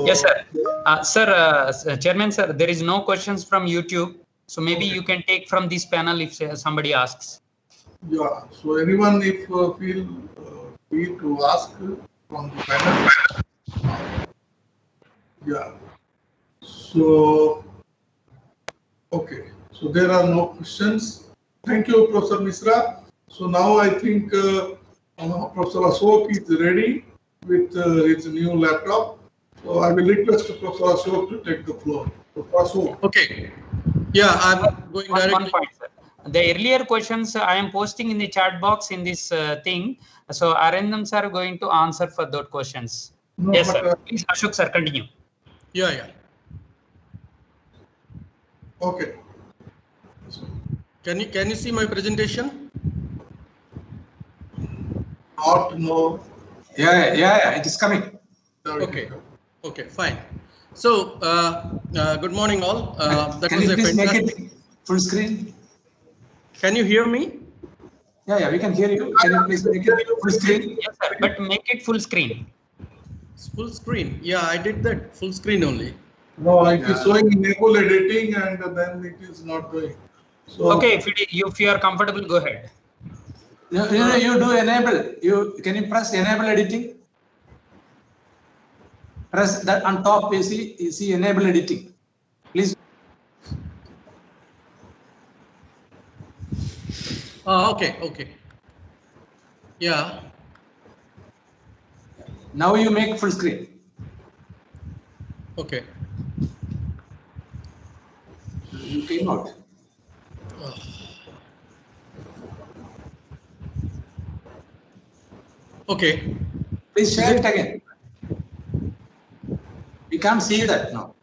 Yes, sir. Chairman, sir, there is no questions from YouTube. So maybe you can take from this panel if somebody asks. Yeah. So anyone if feel free to ask from the panel. Yeah. So okay. So there are no questions. Thank you, Professor Misra. So now I think Professor Ashok is ready with his new laptop. So I will request Professor Ashok to take the floor. Professor Ashok. Okay. Yeah, I'm going directly. One point, sir. The earlier questions I am posting in the chat box in this thing. So Arindam sir are going to answer for those questions. No, yes, sir. Please, Ashok sir, continue. Yeah. Okay. Can you see my presentation? No. Yeah. It is coming. Okay. Fine. So good morning, all. Can you please make it full screen? Can you hear me? Yeah, we can hear you. Can you please make it full screen? Yes, sir. But make it full screen. Full screen. Yeah, I did that full screen only. No, it is showing enable editing, and then it is not doing. So okay, if you are comfortable, go ahead. You do enable. Can you press enable editing? Press that on top. You see enable editing. Please. Okay. Yeah. Now you make full screen. Okay. You came out. Okay. Please share it again. We can't see that now.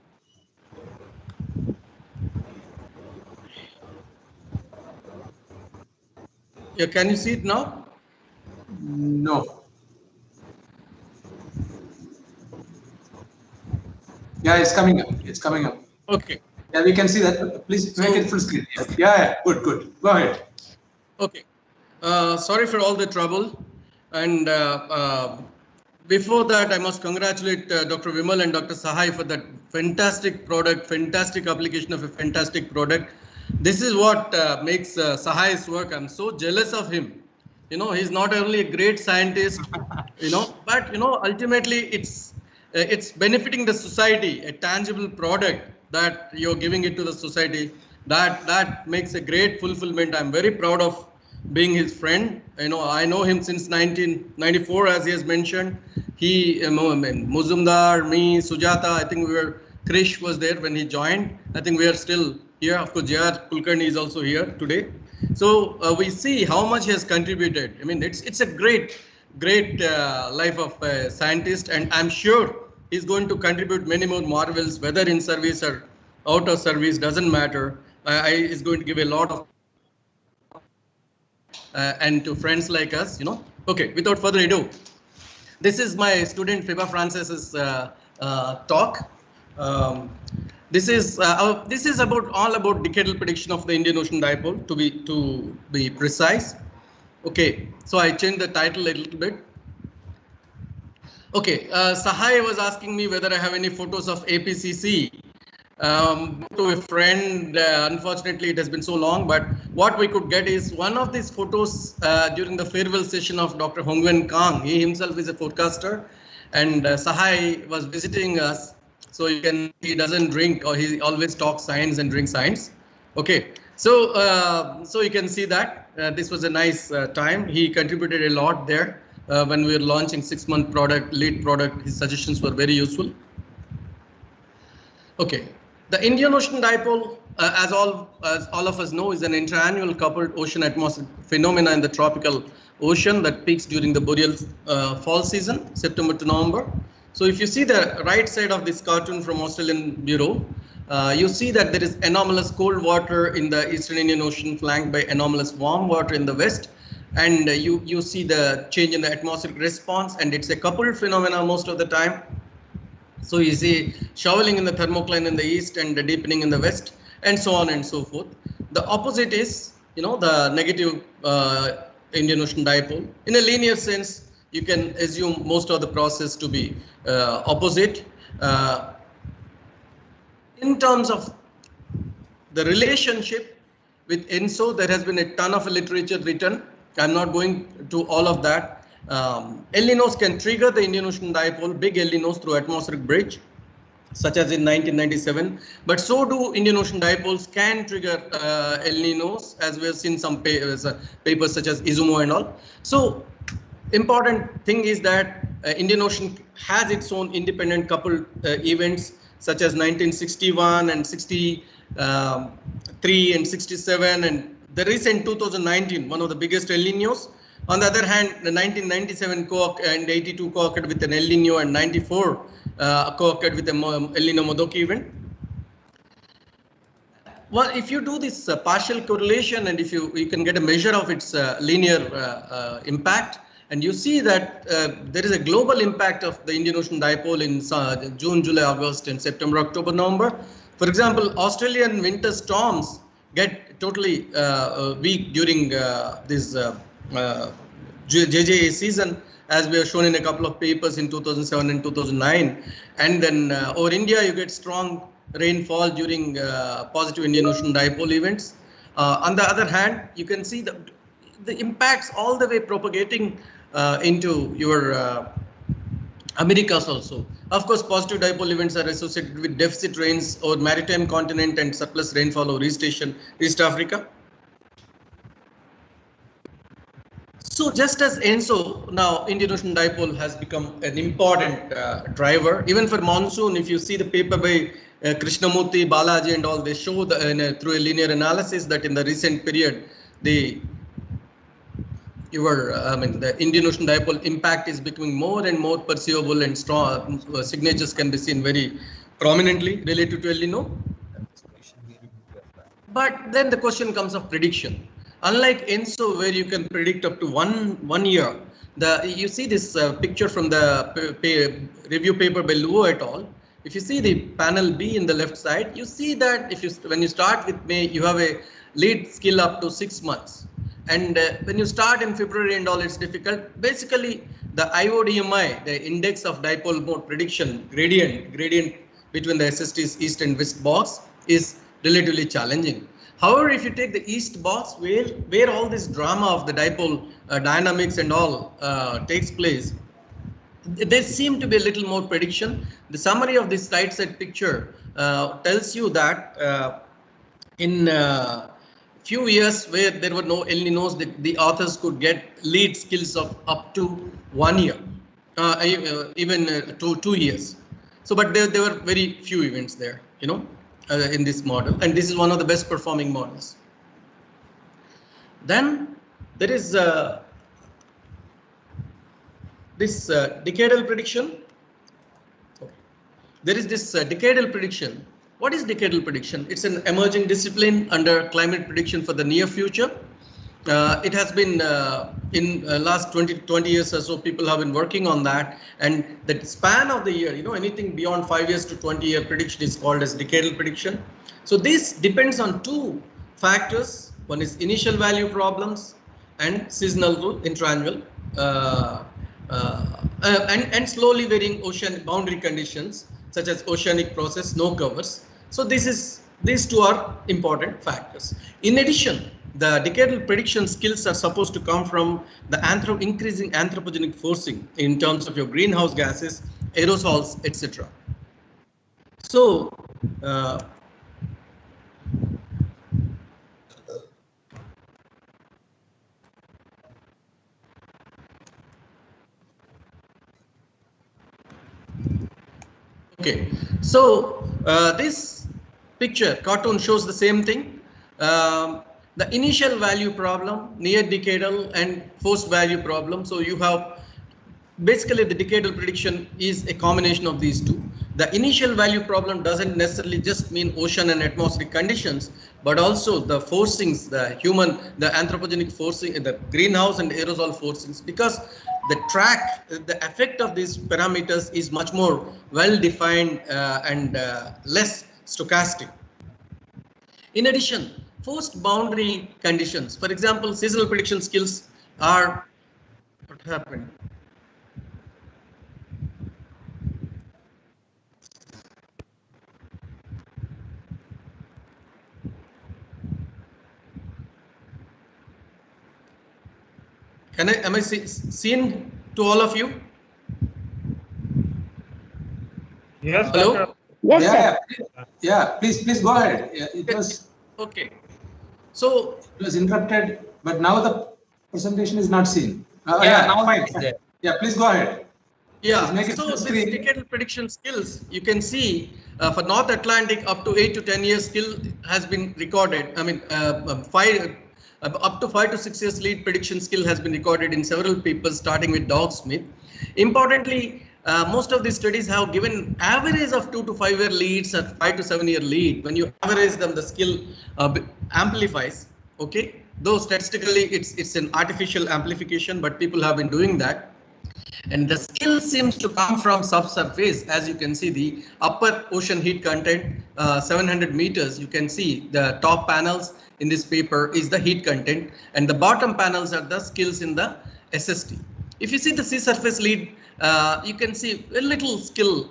Yeah, can you see it now? No. Yeah, it's coming up. It's coming up. Okay. Yeah, we can see that. Please make it full screen. Yeah, good, good. Go ahead. Okay. Sorry for all the trouble. And before that, I must congratulate Dr. Vimal and Dr. Sahai for that fantastic product, fantastic application of a fantastic product. This is what makes Sahai's work. I'm so jealous of him. You know, he's not only a great scientist, you know, but, you know, ultimately it's benefiting the society, a tangible product that you're giving it to the society. That makes a great fulfillment. I'm very proud of being his friend. You know, I know him since 1994, as he has mentioned. He, Muzumdar, me, Sujata, I think Krish was there when he joined. I think we are still here. Of course, J.R. Kulkarni is also here today. So we see how much he has contributed. I mean, it's a great life of a scientist, and I'm sure he's going to contribute many more marvels, whether in service or out of service, doesn't matter. He's going to give a lot of and to friends like us, you know. Okay, without further ado, this is my student Fiba Francis's talk. This is all about decadal prediction of the Indian Ocean dipole, to be precise. Okay, so I changed the title a little bit. Okay, Sahai was asking me whether I have any photos of APCC. To a friend, unfortunately it has been so long, but what we could get is one of these photos during the farewell session of Dr. Hongwen Kang. He himself is a forecaster, and Sahai was visiting us. So you can, he doesn't drink, or he always talks science and drinks science. Okay, so so you can see that this was a nice time. He contributed a lot there when we were launching 6-month product, lead product. His suggestions were very useful. Okay, the Indian Ocean dipole, as all of us know, is an interannual coupled ocean atmospheric phenomena in the tropical ocean that peaks during the boreal fall season, September to November. So if you see the right side of this cartoon from Australian Bureau, you see that there is anomalous cold water in the Eastern Indian Ocean flanked by anomalous warm water in the west. And you see the change in the atmospheric response, and it's a coupled phenomena most of the time. So you see shoveling in the thermocline in the east and the deepening in the west, and so on and so forth. The opposite is, you know, the negative Indian Ocean dipole. In a linear sense, you can assume most of the process to be opposite. In terms of the relationship with ENSO, there has been a ton of literature written. I'm not going to all of that. El Niños can trigger the Indian Ocean dipole, big El Niños, through atmospheric bridge, such as in 1997. But so do Indian Ocean dipoles can trigger El Niños, as we have seen some papers such as Izumo and all. So important thing is that Indian Ocean has its own independent coupled events, such as 1961 and 63 and 67, and the recent 2019, one of the biggest El Niños. On the other hand, the 1997 and 82 co-occurred with an El Niño, and 94 co-occurred with an El Niño Modoki event. Well, if you do this partial correlation, and if you can get a measure of its linear impact, and you see that there is a global impact of the Indian Ocean dipole in June, July, August, and September, October, November. For example, Australian winter storms get totally weak during this JJA season, as we have shown in a couple of papers in 2007 and 2009. And then over India, you get strong rainfall during positive Indian Ocean dipole events. On the other hand, you can see the impacts all the way propagating into your Americas also. Of course, positive dipole events are associated with deficit rains over maritime continent and surplus rainfall over East Africa. So just as ENSO, now Indian Ocean dipole has become an important driver. Even for monsoon, if you see the paper by Krishnamurthy, Balaji and all, they show through a linear analysis that in the recent period, the the Indian Ocean Dipole impact is becoming more and more perceivable and strong. Signatures can be seen very prominently related to El Nino. But then the question comes of prediction. Unlike ENSO, where you can predict up to one year, you see this picture from the review paper by Luo et al. If you see the panel B in the left side, you see that when you start with May, you have a lead skill up to 6 months. And when you start in February and all, it's difficult. Basically, the IODMI, the index of dipole mode prediction gradient between the SST's east and west box is relatively challenging. However, if you take the east box where all this drama of the dipole dynamics and all takes place, there seem to be a little more prediction. The summary of this right side picture tells you that in few years where there were no El Ninos, the authors could get lead skills of up to 1 year, even 2 years. So, but there were very few events there, in this model, and this is one of the best performing models. Then there is this decadal prediction. There is this decadal prediction. What is decadal prediction? It's an emerging discipline under climate prediction for the near future. It has been in last 20 years or so, people have been working on that, and the span of the year, anything beyond 5 years to 20-year prediction is called as decadal prediction. So this depends on two factors. One is initial value problems and seasonal interannual and slowly varying ocean boundary conditions such as oceanic process, snow covers. So these two are important factors. In addition, the decadal prediction skills are supposed to come from the increasing anthropogenic forcing in terms of your greenhouse gases, aerosols, etc. So, okay, so this picture cartoon shows the same thing. The initial value problem, near decadal and post value problem. So you have basically the decadal prediction is a combination of these two. The initial value problem doesn't necessarily just mean ocean and atmospheric conditions, but also the forcings, the anthropogenic forcing, the greenhouse and aerosol forcings, because the effect of these parameters is much more well defined and less stochastic. In addition, post boundary conditions, for example, seasonal prediction skills are what happened. Am I seen to all of you? Yes. Hello? Yes, sir. Yeah, please go ahead. It was okay. So it was interrupted, but now the presentation is not seen. Now fine. Yeah, please go ahead. Yeah, so this decadal prediction skills, you can see for North Atlantic up to 8 to 10 years skill has been recorded. I mean, up to 5 to 6 years lead prediction skill has been recorded in several papers, starting with Doug Smith. Importantly, most of these studies have given average of 2 to 5 year leads at 5 to 7 year lead. When you average them, the skill amplifies. Okay, though statistically it's an artificial amplification, but people have been doing that. And the skill seems to come from subsurface. As you can see, the upper ocean heat content, 700 meters, you can see the top panels in this paper is the heat content, and the bottom panels are the skills in the SST. If you see the sea surface lead, you can see a little skill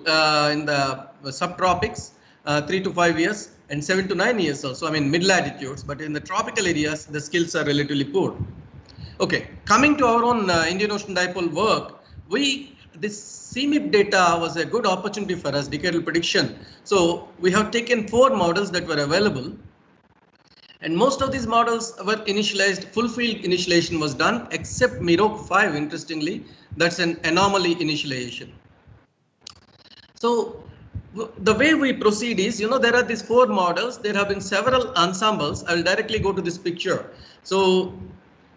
in the subtropics, 3 to 5 years and 7 to 9 years also, I mean mid latitudes, but in the tropical areas, the skills are relatively poor. Okay, coming to our own Indian Ocean Dipole work, this CMIP data was a good opportunity for us, decadal prediction. So we have taken 4 models that were available, and most of these models were initialized, full field initialization was done, except MEROC 5, interestingly, that's an anomaly initialization. So the way we proceed is, there are these 4 models, there have been several ensembles. I will directly go to this picture. So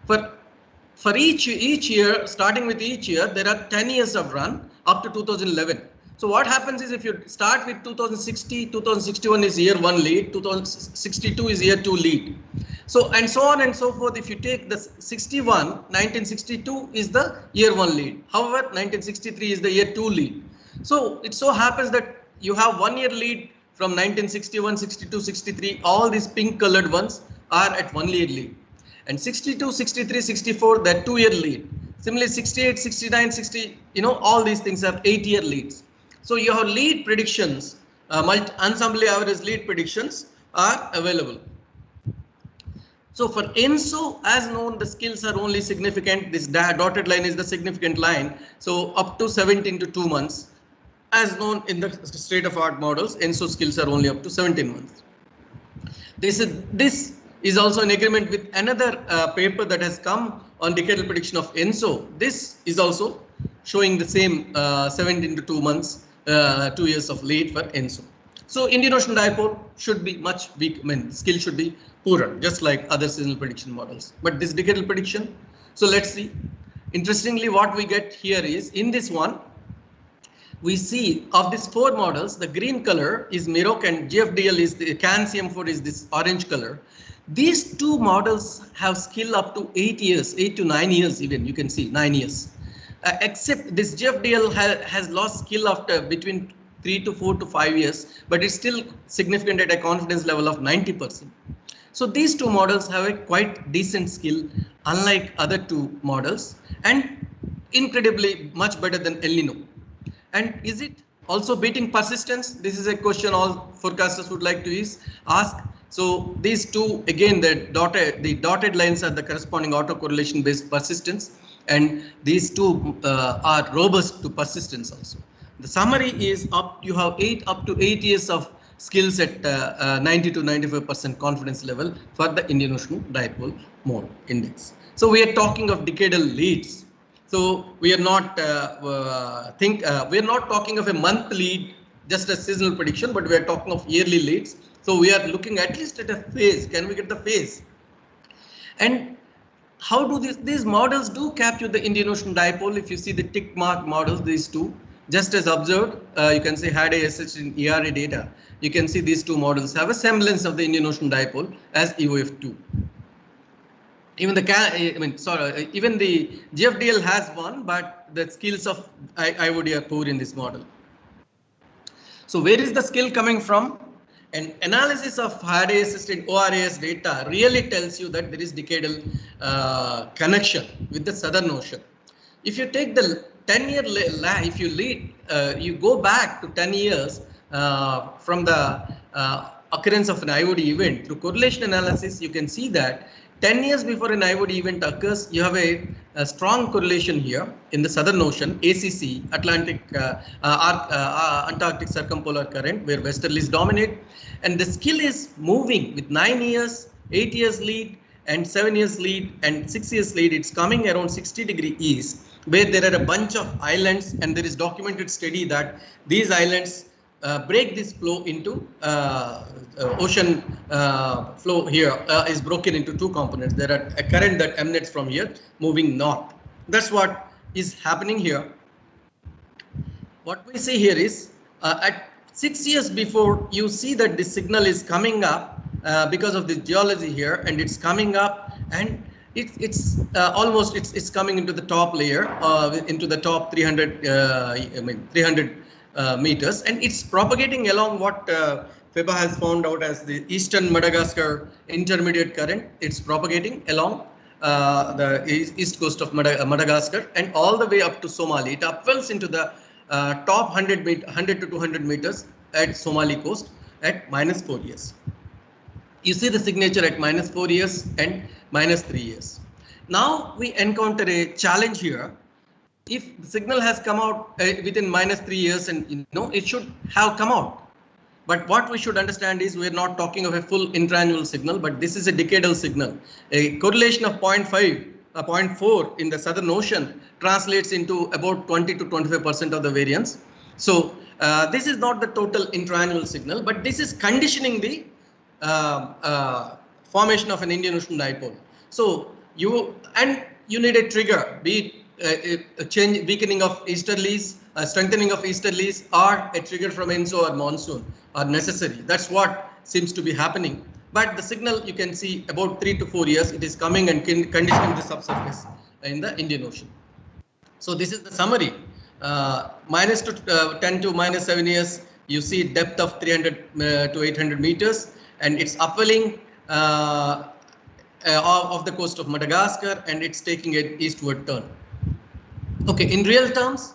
for for each year, starting with each year, there are 10 years of run up to 2011. So what happens is if you start with 2060, 2061 is year 1 lead, 2062 is year 2 lead. So and so on and so forth. If you take the 1962 is the year 1 lead. However, 1963 is the year 2 lead. So it so happens that you have 1 year lead from 1961, 62, 63. All these pink colored ones are at 1 year lead. And 62, 63, 64, that 2 year lead. Similarly, 68, 69, 60, all these things are 8 year leads. So your lead predictions, ensemble average lead predictions are available. So for ENSO, as known, the skills are only significant. This dotted line is the significant line. So up to 17 to 2 months. As known in the state of art models, ENSO skills are only up to 17 months. This is also in agreement with another paper that has come on decadal prediction of ENSO. This is also showing the same 17 to 2 months, 2 years of lead for ENSO. So Indian Ocean dipole should be much weak. Skill should be poorer, just like other seasonal prediction models. But this decadal prediction, so let's see. Interestingly, what we get here is in this one, we see of these 4 models, the green color is Meroc and GFDL is the CAN-CM4 is this orange color. These 2 models have skill up to 8 years, 8 to 9 years even, you can see 9 years. Except this GFDL has lost skill after between 3 to 4 to 5 years, but it's still significant at a confidence level of 90%. So these 2 models have a quite decent skill, unlike other 2 models, and incredibly much better than El Nino. And is it also beating persistence? This is a question all forecasters would like to ask. So these 2, again, the dotted lines are the corresponding autocorrelation based persistence, and these 2 are robust to persistence also. The summary is you have up to 8 years of skills at 90 to 95% confidence level for the Indian Ocean dipole mode index. So we are talking of decadal leads. So we are not we are not talking of a month lead, just a seasonal prediction, but we are talking of yearly leads. So we are looking at least at a phase. Can we get the phase? And how do these models do capture the Indian Ocean dipole? If you see the tick mark models, these 2, just as observed, you can say had a SH in ERA data. You can see these 2 models have a semblance of the Indian Ocean dipole as EOF2. Even the even the GFDL has one, but the skills of IOD are poor in this model. So where is the skill coming from? An analysis of Hardy assisted ORAS data really tells you that there is decadal connection with the Southern Ocean. If you take the 10-year if you go back to 10 years from the occurrence of an IOD event through correlation analysis, you can see that 10 years before an IOD event occurs, you have a strong correlation here in the Southern Ocean, ACC, Antarctic Circumpolar Current, where westerlies dominate. And the skill is moving with 9 years, 8 years lead, and 7 years lead, and 6 years lead. It's coming around 60 degrees east, where there are a bunch of islands, and there is documented study that these islands break this flow into ocean flow here is broken into 2 components. There are a current that emanates from here moving north. That's what is happening here. What we see here is at 6 years before, you see that the signal is coming up because of the geology here, and it's coming up, and it's almost it's coming into the top layer, into the top 300 300 meters, and it's propagating along what FEBA has found out as the Eastern Madagascar intermediate current. It's propagating along the east coast of Madagascar and all the way up to Somali. It upwells into the top 100 to 200 meters at Somali coast at -4 years. You see the signature at -4 years and -3 years. Now we encounter a challenge here. If the signal has come out within -3 years, and it should have come out. But what we should understand is we're not talking of a full intraannual signal, but this is a decadal signal. A correlation of 0.4 in the Southern Ocean translates into about 20 to 25% of the variance. So this is not the total intraannual signal, but this is conditioning the formation of an Indian Ocean dipole. So you need a trigger, be it a change, weakening of easterlies, strengthening of easterlies, or a trigger from ENSO or monsoon are necessary. That's what seems to be happening. But the signal you can see about 3 to 4 years, it is coming and conditioning the subsurface in the Indian Ocean. So this is the summary. Minus to 10 to minus 7 years, you see depth of 300 to 800 meters, and it's upwelling of the coast of Madagascar, and it's taking an eastward turn. Okay, in real terms,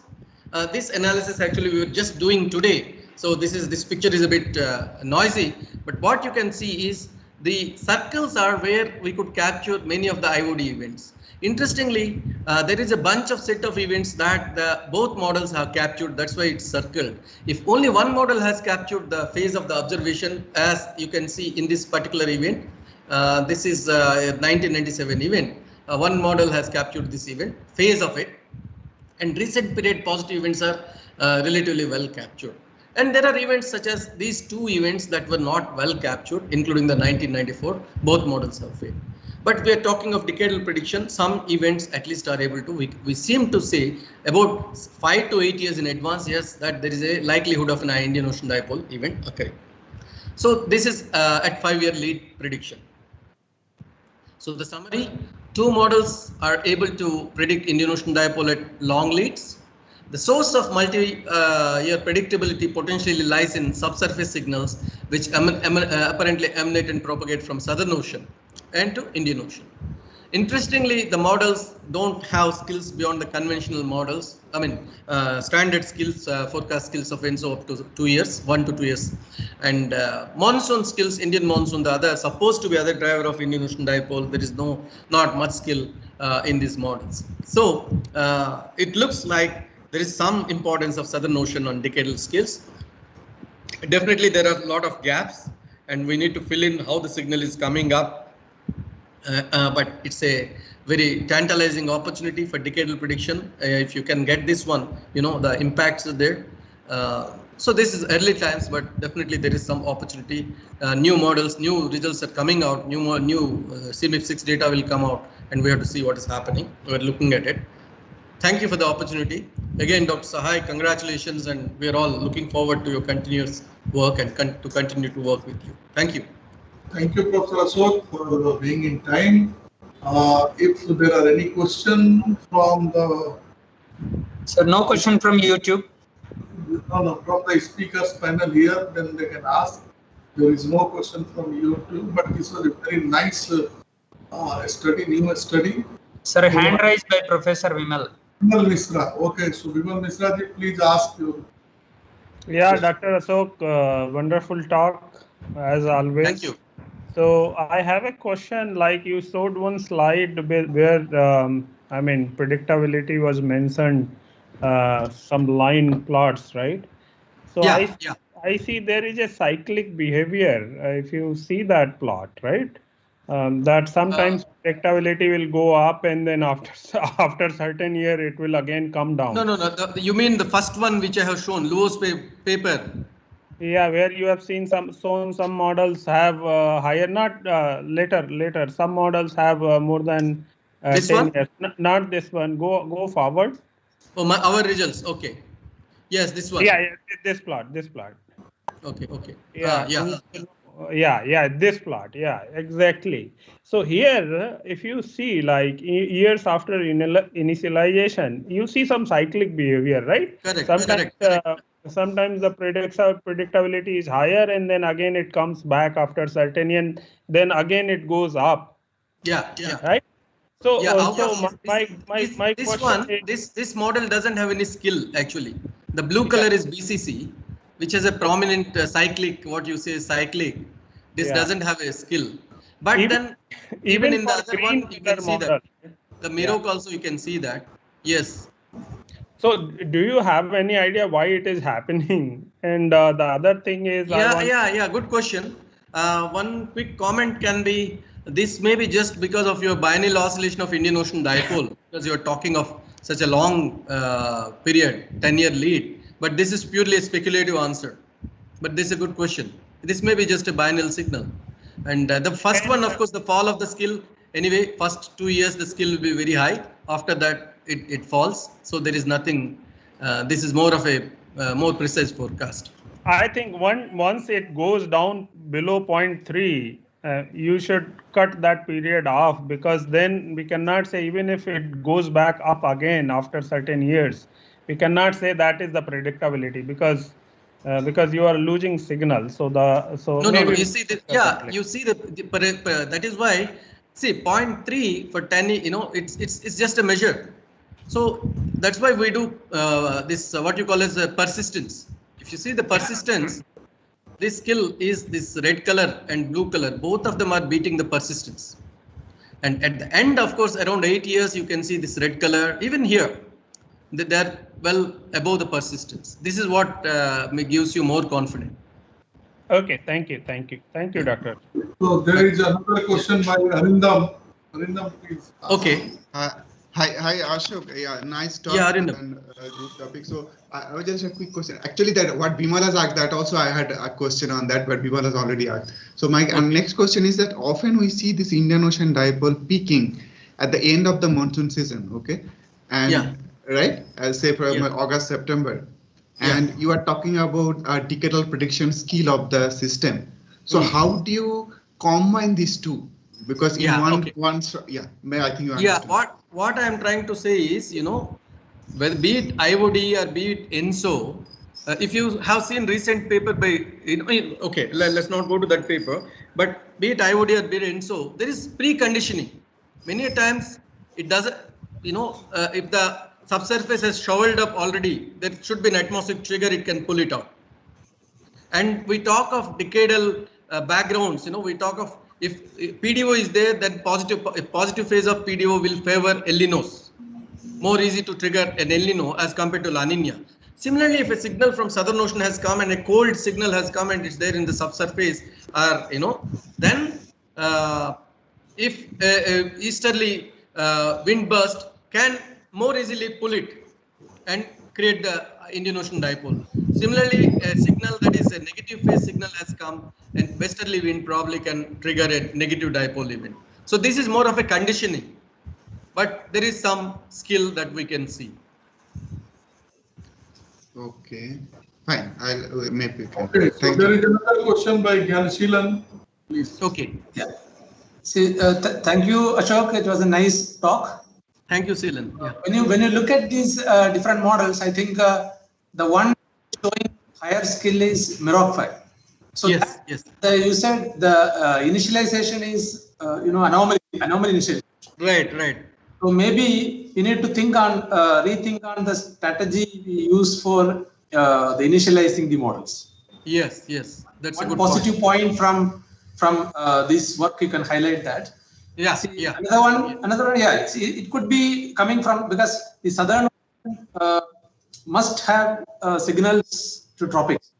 this analysis actually we were just doing today. So this picture is a bit noisy, but what you can see is the circles are where we could capture many of the IOD events. Interestingly, there is a bunch of set of events that both models have captured. That's why it's circled. If only one model has captured the phase of the observation, as you can see in this particular event, this is a 1997 event. One model has captured this event, phase of it, and recent period positive events are relatively well captured. And there are events such as these two events that were not well captured, including the 1994. Both models have failed. But we are talking of decadal prediction. Some events at least are able to, we seem to say about 5 to 8 years in advance, yes, that there is a likelihood of an Indian Ocean dipole event occurring. So this is at 5-year lead prediction. So the summary, two models are able to predict Indian Ocean dipole at long leads. The source of multi-year predictability potentially lies in subsurface signals, which apparently emanate and propagate from Southern Ocean and to Indian Ocean. Interestingly, the models don't have skills beyond the conventional models. I mean, standard skills, forecast skills of ENSO up to 2 years, 1 to 2 years. And monsoon skills, Indian monsoon, the other supposed to be other driver of Indian Ocean dipole. There is not much skill in these models. So it looks like there is some importance of Southern Ocean on decadal skills. Definitely there are a lot of gaps, and we need to fill in how the signal is coming up. But it's a very tantalizing opportunity for decadal prediction. If you can get this one, you know, the impacts are there. So this is early times, but definitely there is some opportunity. New models, new results are coming out, new CMIP6 data will come out, and we have to see what is happening. We're looking at it. Thank you for the opportunity. Again, Dr. Sahai, congratulations, and we are all looking forward to your continuous work and to continue to work with you. Thank you. Thank you, Professor Ashok, for being in time. If there are any questions from the... Sir, no question from YouTube. No, from the speakers panel here, then they can ask. There is no question from YouTube, but this was a very nice study, new study. Sir, hand raised by Professor Vimal. Vimal Misra. Okay, so Vimal Misra, please ask you. Yeah, Dr. Ashok, wonderful talk as always. Thank you. So I have a question, like you showed one slide where I mean, predictability was mentioned, some line plots, right? So yeah, I see there is a cyclic behavior. If you see that plot, right? That sometimes predictability will go up, and then after certain year it will again come down. No. You mean the first one which I have shown, Luo's paper? Yeah, where you have seen some models have higher, not later. Some models have more than 10 years. Not this one. Go forward. Oh, our results. Okay. Yes, this one. Yeah, this plot. Okay. Yeah, this plot. Yeah, exactly. So here, if you see like years after initialization, you see some cyclic behavior, right? Correct. Sometimes the predictability is higher, and then again it comes back after certain, and then again it goes up. Yeah. Right. So, my question is, this model doesn't have any skill actually. The blue color is BCC, which has a prominent cyclic. What you say cyclic. This doesn't have a skill. But even in the other one, you can see that. The Mirok also you can see that. Yes. So do you have any idea why it is happening? And the other thing is... Good question. One quick comment can be, this may be just because of your biennial oscillation of Indian Ocean dipole, because you're talking of such a long period, 10-year lead. But this is purely a speculative answer. But this is a good question. This may be just a biennial signal. And the first one, of course, the fall of the skill anyway, first 2 years the skill will be very high. After that, it falls. So there is nothing. This is more of a more precise forecast. I think once it goes down below 0.3, you should cut that period off, because then we cannot say, even if it goes back up again after certain years, we cannot say that is the predictability, because you are losing signal. So no, you see you see that is why, see, 0.3 for 10, it's just a measure. So that's why we do this what you call as a persistence. If you see the persistence, this skill is this red color and blue color. Both of them are beating the persistence. And at the end, of course, around 8 years, you can see this red color. Even here, they're well above the persistence. This is what gives you more confidence. Okay, thank you, doctor. So there is another question by Arindam. Arindam, please. Okay. Hi, Ashok. Yeah, nice talk. Yeah, and good topic. So I was just a quick question. Actually, that what Bimal has asked, that also I had a question on that, but Bimal has already asked. So my next question is that often we see this Indian Ocean dipole peaking at the end of the monsoon season. Okay, and right, say from August, September, and you are talking about a decadal prediction skill of the system. So how do you combine these two? Because in I think you understand. What I am trying to say is, whether be it IOD or be it ENSO, if you have seen recent paper by, okay, let's not go to that paper, but be it IOD or be it ENSO, there is preconditioning. Many times it doesn't, if the subsurface has shoveled up already, there should be an atmospheric trigger, it can pull it out. And we talk of decadal backgrounds, we talk of, if PDO is there, then positive phase of PDO will favor El Niños. More easy to trigger an El Niño as compared to La Nina. Similarly, if a signal from Southern Ocean has come and a cold signal has come and it's there in the subsurface, then if easterly wind burst can more easily pull it and create the Indian Ocean dipole. Similarly, a signal that is a negative phase signal has come, and westerly wind probably can trigger a negative dipole event. So this is more of a conditioning, but there is some skill that we can see. Okay, fine. I'll maybe. Okay, so there is another question by Gyanshilan, please. Okay. Yeah. See, thank you, Ashok. It was a nice talk. Thank you, Seelan. When you look at these different models, I think the one showing higher skill is Meroc 5. So you said the initialization is anomaly initialization. Right. So maybe we need to rethink on the strategy we use for the initializing the models. Yes, that's one a good positive point from this work. You can highlight that. Another one. It could be coming from, because the southern must have signals to tropics.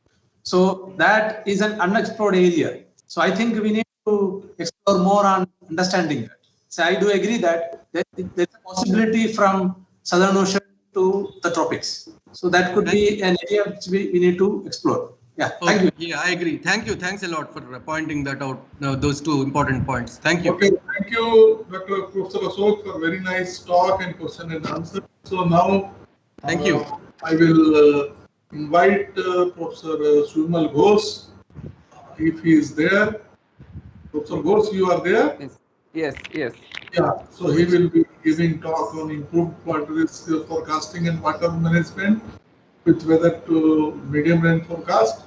So that is an unexplored area. So I think we need to explore more on understanding that. So I do agree that there's a possibility from Southern Ocean to the tropics. So that could be an area which we need to explore. Thank you. Yeah, I agree. Thank you. Thanks a lot for pointing that out. Those two important points. Thank you. Okay, thank you, Dr. Professor Ashok, for very nice talk and question and answer. So now, thank you. I will invite Professor Subimal Ghosh, if he is there. Professor Ghosh, you are there? Yes. Yeah, so he will be giving talk on improved water risk forecasting and water management with weather to medium range forecast.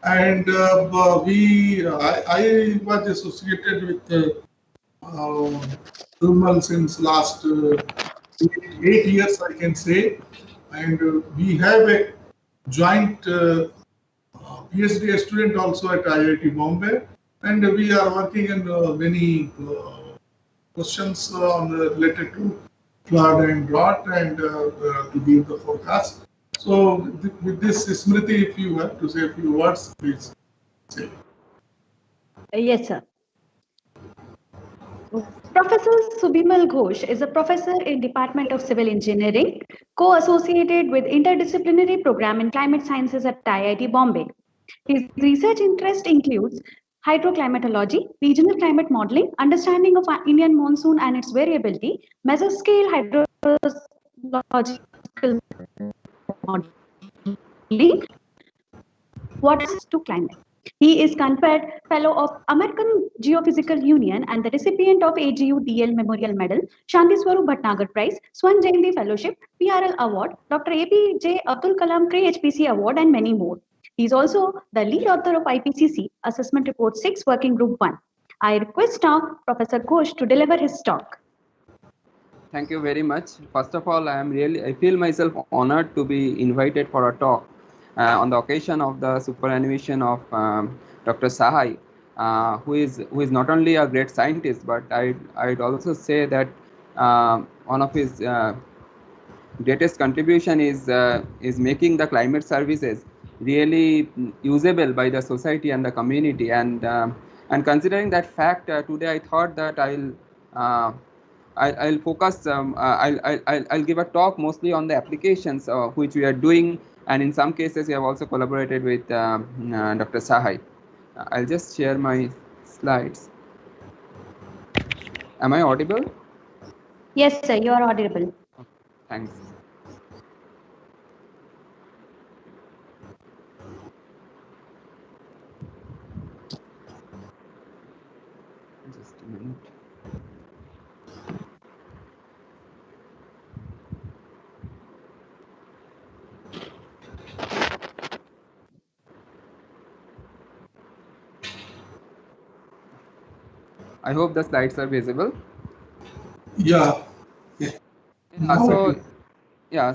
And I was associated with Subimal since last 8 years, I can say. And we have a joint PhD student also at IIT Bombay, and we are working on many questions related to flood and drought and to give the forecast. So with this, Smriti, if you have to say a few words, please say. Yes, sir. Professor Subimal Ghosh is a professor in Department of Civil Engineering, co-associated with Interdisciplinary Program in Climate Sciences at IIT Bombay. His research interest includes hydroclimatology, regional climate modeling, understanding of Indian monsoon and its variability, mesoscale hydrological modeling, what is to climate. He is conferred Fellow of American Geophysical Union and the recipient of AGU DL Memorial Medal, Shanti Swarup Bhatnagar Prize, Swan Jayanti Fellowship, PRL Award, Dr. APJ Abdul Kalam Cray HPC Award, and many more. He is also the lead author of IPCC Assessment Report 6 Working Group 1. I request now Professor Ghosh to deliver his talk. Thank you very much. First of all, I feel myself honored to be invited for a talk on the occasion of the superannuation of Dr. Sahai, who is not only a great scientist, but I'd also say that one of his greatest contribution is making the climate services really usable by the society and the community. And considering that fact, today I thought that I'll focus. I'll give a talk mostly on the applications which we are doing, and in some cases we have also collaborated with Dr. Sahai. I'll just share my slides. Am I audible? Yes, sir, you are audible. Thanks. Just a minute. I hope the slides are visible. Yeah.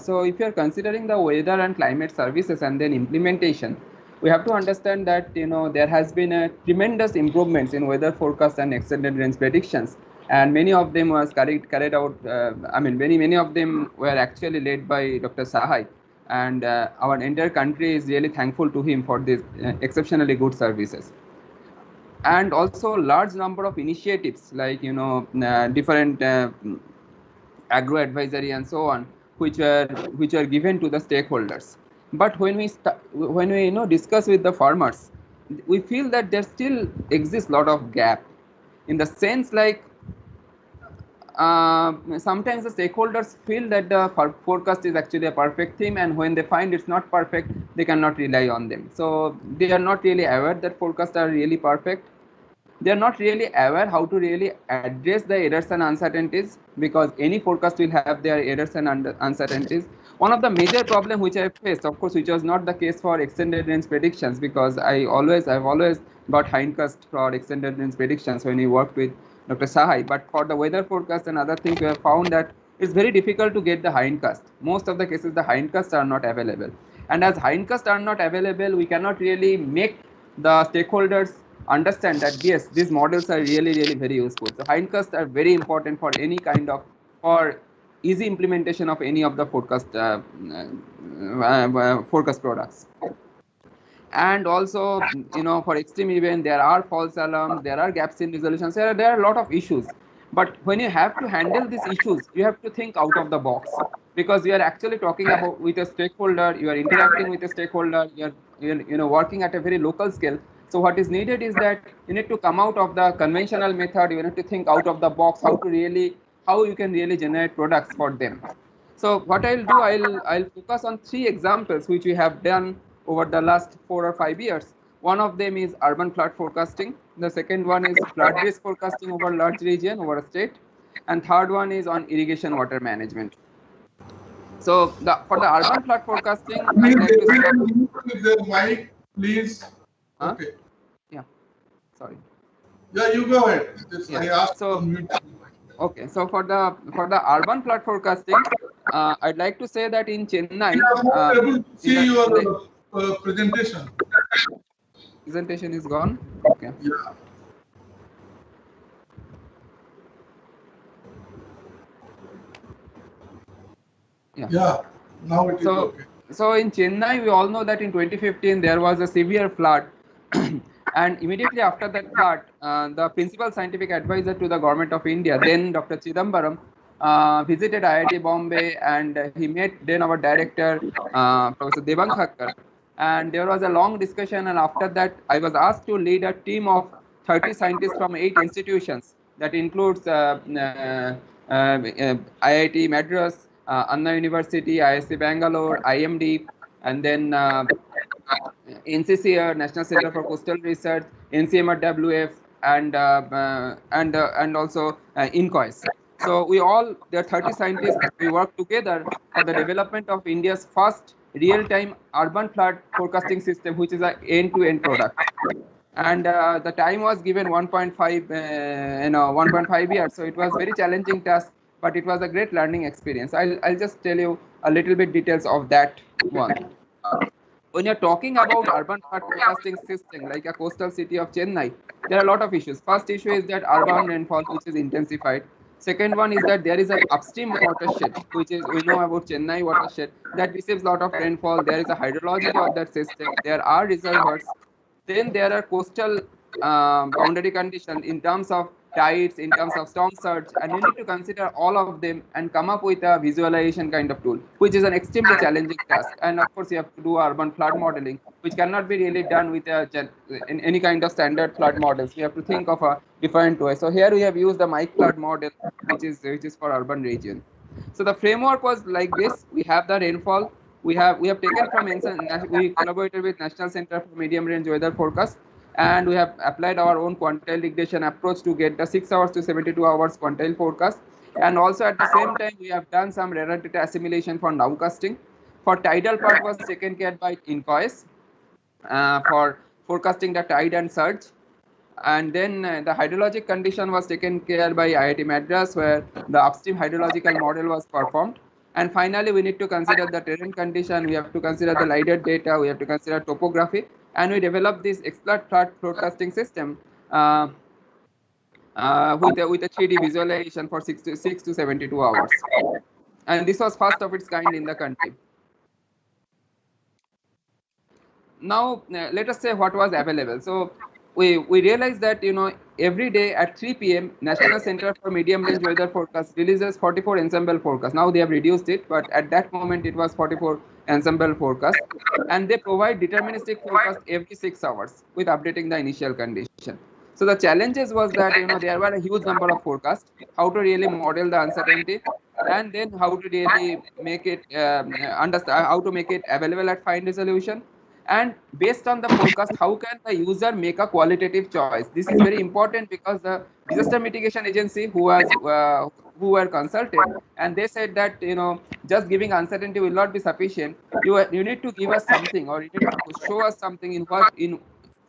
So if you are considering the weather and climate services and then implementation, we have to understand that there has been a tremendous improvements in weather forecast and extended range predictions, and many of them was carried out. Many of them were actually led by Dr. Sahai, and our entire country is really thankful to him for these exceptionally good services. And also large number of initiatives like different agro advisory and so on, which are given to the stakeholders. But when we discuss with the farmers, we feel that there still exists lot of gap, in the sense like sometimes the stakeholders feel that the forecast is actually a perfect thing, and when they find it's not perfect, they cannot rely on them. So they are not really aware that forecasts are really perfect. They are not really aware how to really address the errors and uncertainties, because any forecast will have their errors and uncertainties. One of the major problem which I faced, of course, which was not the case for extended range predictions, because I've always got hindcast for extended range predictions when we worked with Dr. Sahai. But for the weather forecast and other things, we have found that it's very difficult to get the hindcast. Most of the cases, the hindcasts are not available. And as hindcasts are not available, we cannot really make the stakeholders understand that yes, these models are really very useful. So hindcasts are very important for any kind of, for easy implementation of any of the forecast forecast products. And also for extreme event, there are false alarms, there are gaps in resolutions, there are a lot of issues. But when you have to handle these issues, you have to think out of the box, because you are actually talking about with a stakeholder, you are interacting with a stakeholder, you're working at a very local scale. So what is needed is that you need to come out of the conventional method. You need to think out of the box, how you can really generate products for them. So what I'll do, I'll focus on 3 examples which we have done over the last 4 or 5 years. One of them is urban flood forecasting. The second one is flood risk forecasting over large region, over a state. And third one is on irrigation water management. So for the urban flood forecasting, the mic, please. Huh? Okay. Yeah. Sorry. Yeah, you go ahead. Yeah. I asked So, to mute. okay. So for the urban flood forecasting, I'd like to say that in Chennai, We are not able to see your presentation. Presentation is gone. Okay. Yeah. Yeah. Now it is okay. So in Chennai, we all know that in 2015 there was a severe flood, and immediately after that flood, the principal scientific advisor to the government of India, then Dr. Chidambaram, visited IIT Bombay, and he met then our director, Professor Devang Thakkar, and there was a long discussion. And after that, I was asked to lead a team of 30 scientists from 8 institutions. That includes IIT Madras, Anna University, ISC Bangalore, IMD, and then NCCR, National Center for Coastal Research, NCMRWF, and also INCOIS. So there are 30 scientists. We work together for the development of India's first real-time urban flood forecasting system, which is an end-to-end product. And the time was given 1.5 years. So it was very challenging task, but it was a great learning experience. I'll just tell you a little bit details of that one. When you're talking about urban flood forecasting system, like a coastal city of Chennai, there are a lot of issues. First issue is that urban rainfall, which is intensified. Second one is that there is an upstream watershed, which is, we know about Chennai watershed, that receives a lot of rainfall. There is a hydrology of that system. There are reservoirs. Then there are coastal boundary conditions in terms of tides, in terms of storm surge, and you need to consider all of them and come up with a visualization kind of tool, which is an extremely challenging task. And of course, you have to do urban flood modeling, which cannot be really done with in any kind of standard flood models. We have to think of a different way. So here we have used the Mike flood model, which is for urban region. So the framework was like this. We have the rainfall. We have taken from we collaborated with National Center for Medium Range Weather Forecast, and we have applied our own quantile regression approach to get the 6 hours to 72 hours quantile forecast. And also at the same time, we have done some radar data assimilation for nowcasting. For tidal part was taken care by INCOIS for forecasting the tide and surge. And then the hydrologic condition was taken care by IIT Madras, where the upstream hydrological model was performed. And finally, we need to consider the terrain condition. We have to consider the LiDAR data. We have to consider topography. And we developed this expert flood forecasting system with a 3D visualization for 6 to 72 hours. And this was first of its kind in the country. Now, let us say what was available. So we realized that, every day at 3 p.m. National Center for Medium Range Weather Forecast releases 44 ensemble forecasts. Now they have reduced it, but at that moment it was 44 ensemble forecasts, and they provide deterministic forecast every 6 hours with updating the initial condition. So the challenges was that there were a huge number of forecasts, how to really model the uncertainty, and then how to really make it understand how to make it available at fine resolution. And based on the forecast, how can the user make a qualitative choice? This is very important because the disaster mitigation agency who were consulted, and they said that just giving uncertainty will not be sufficient. You need to give us something, or you need to show us something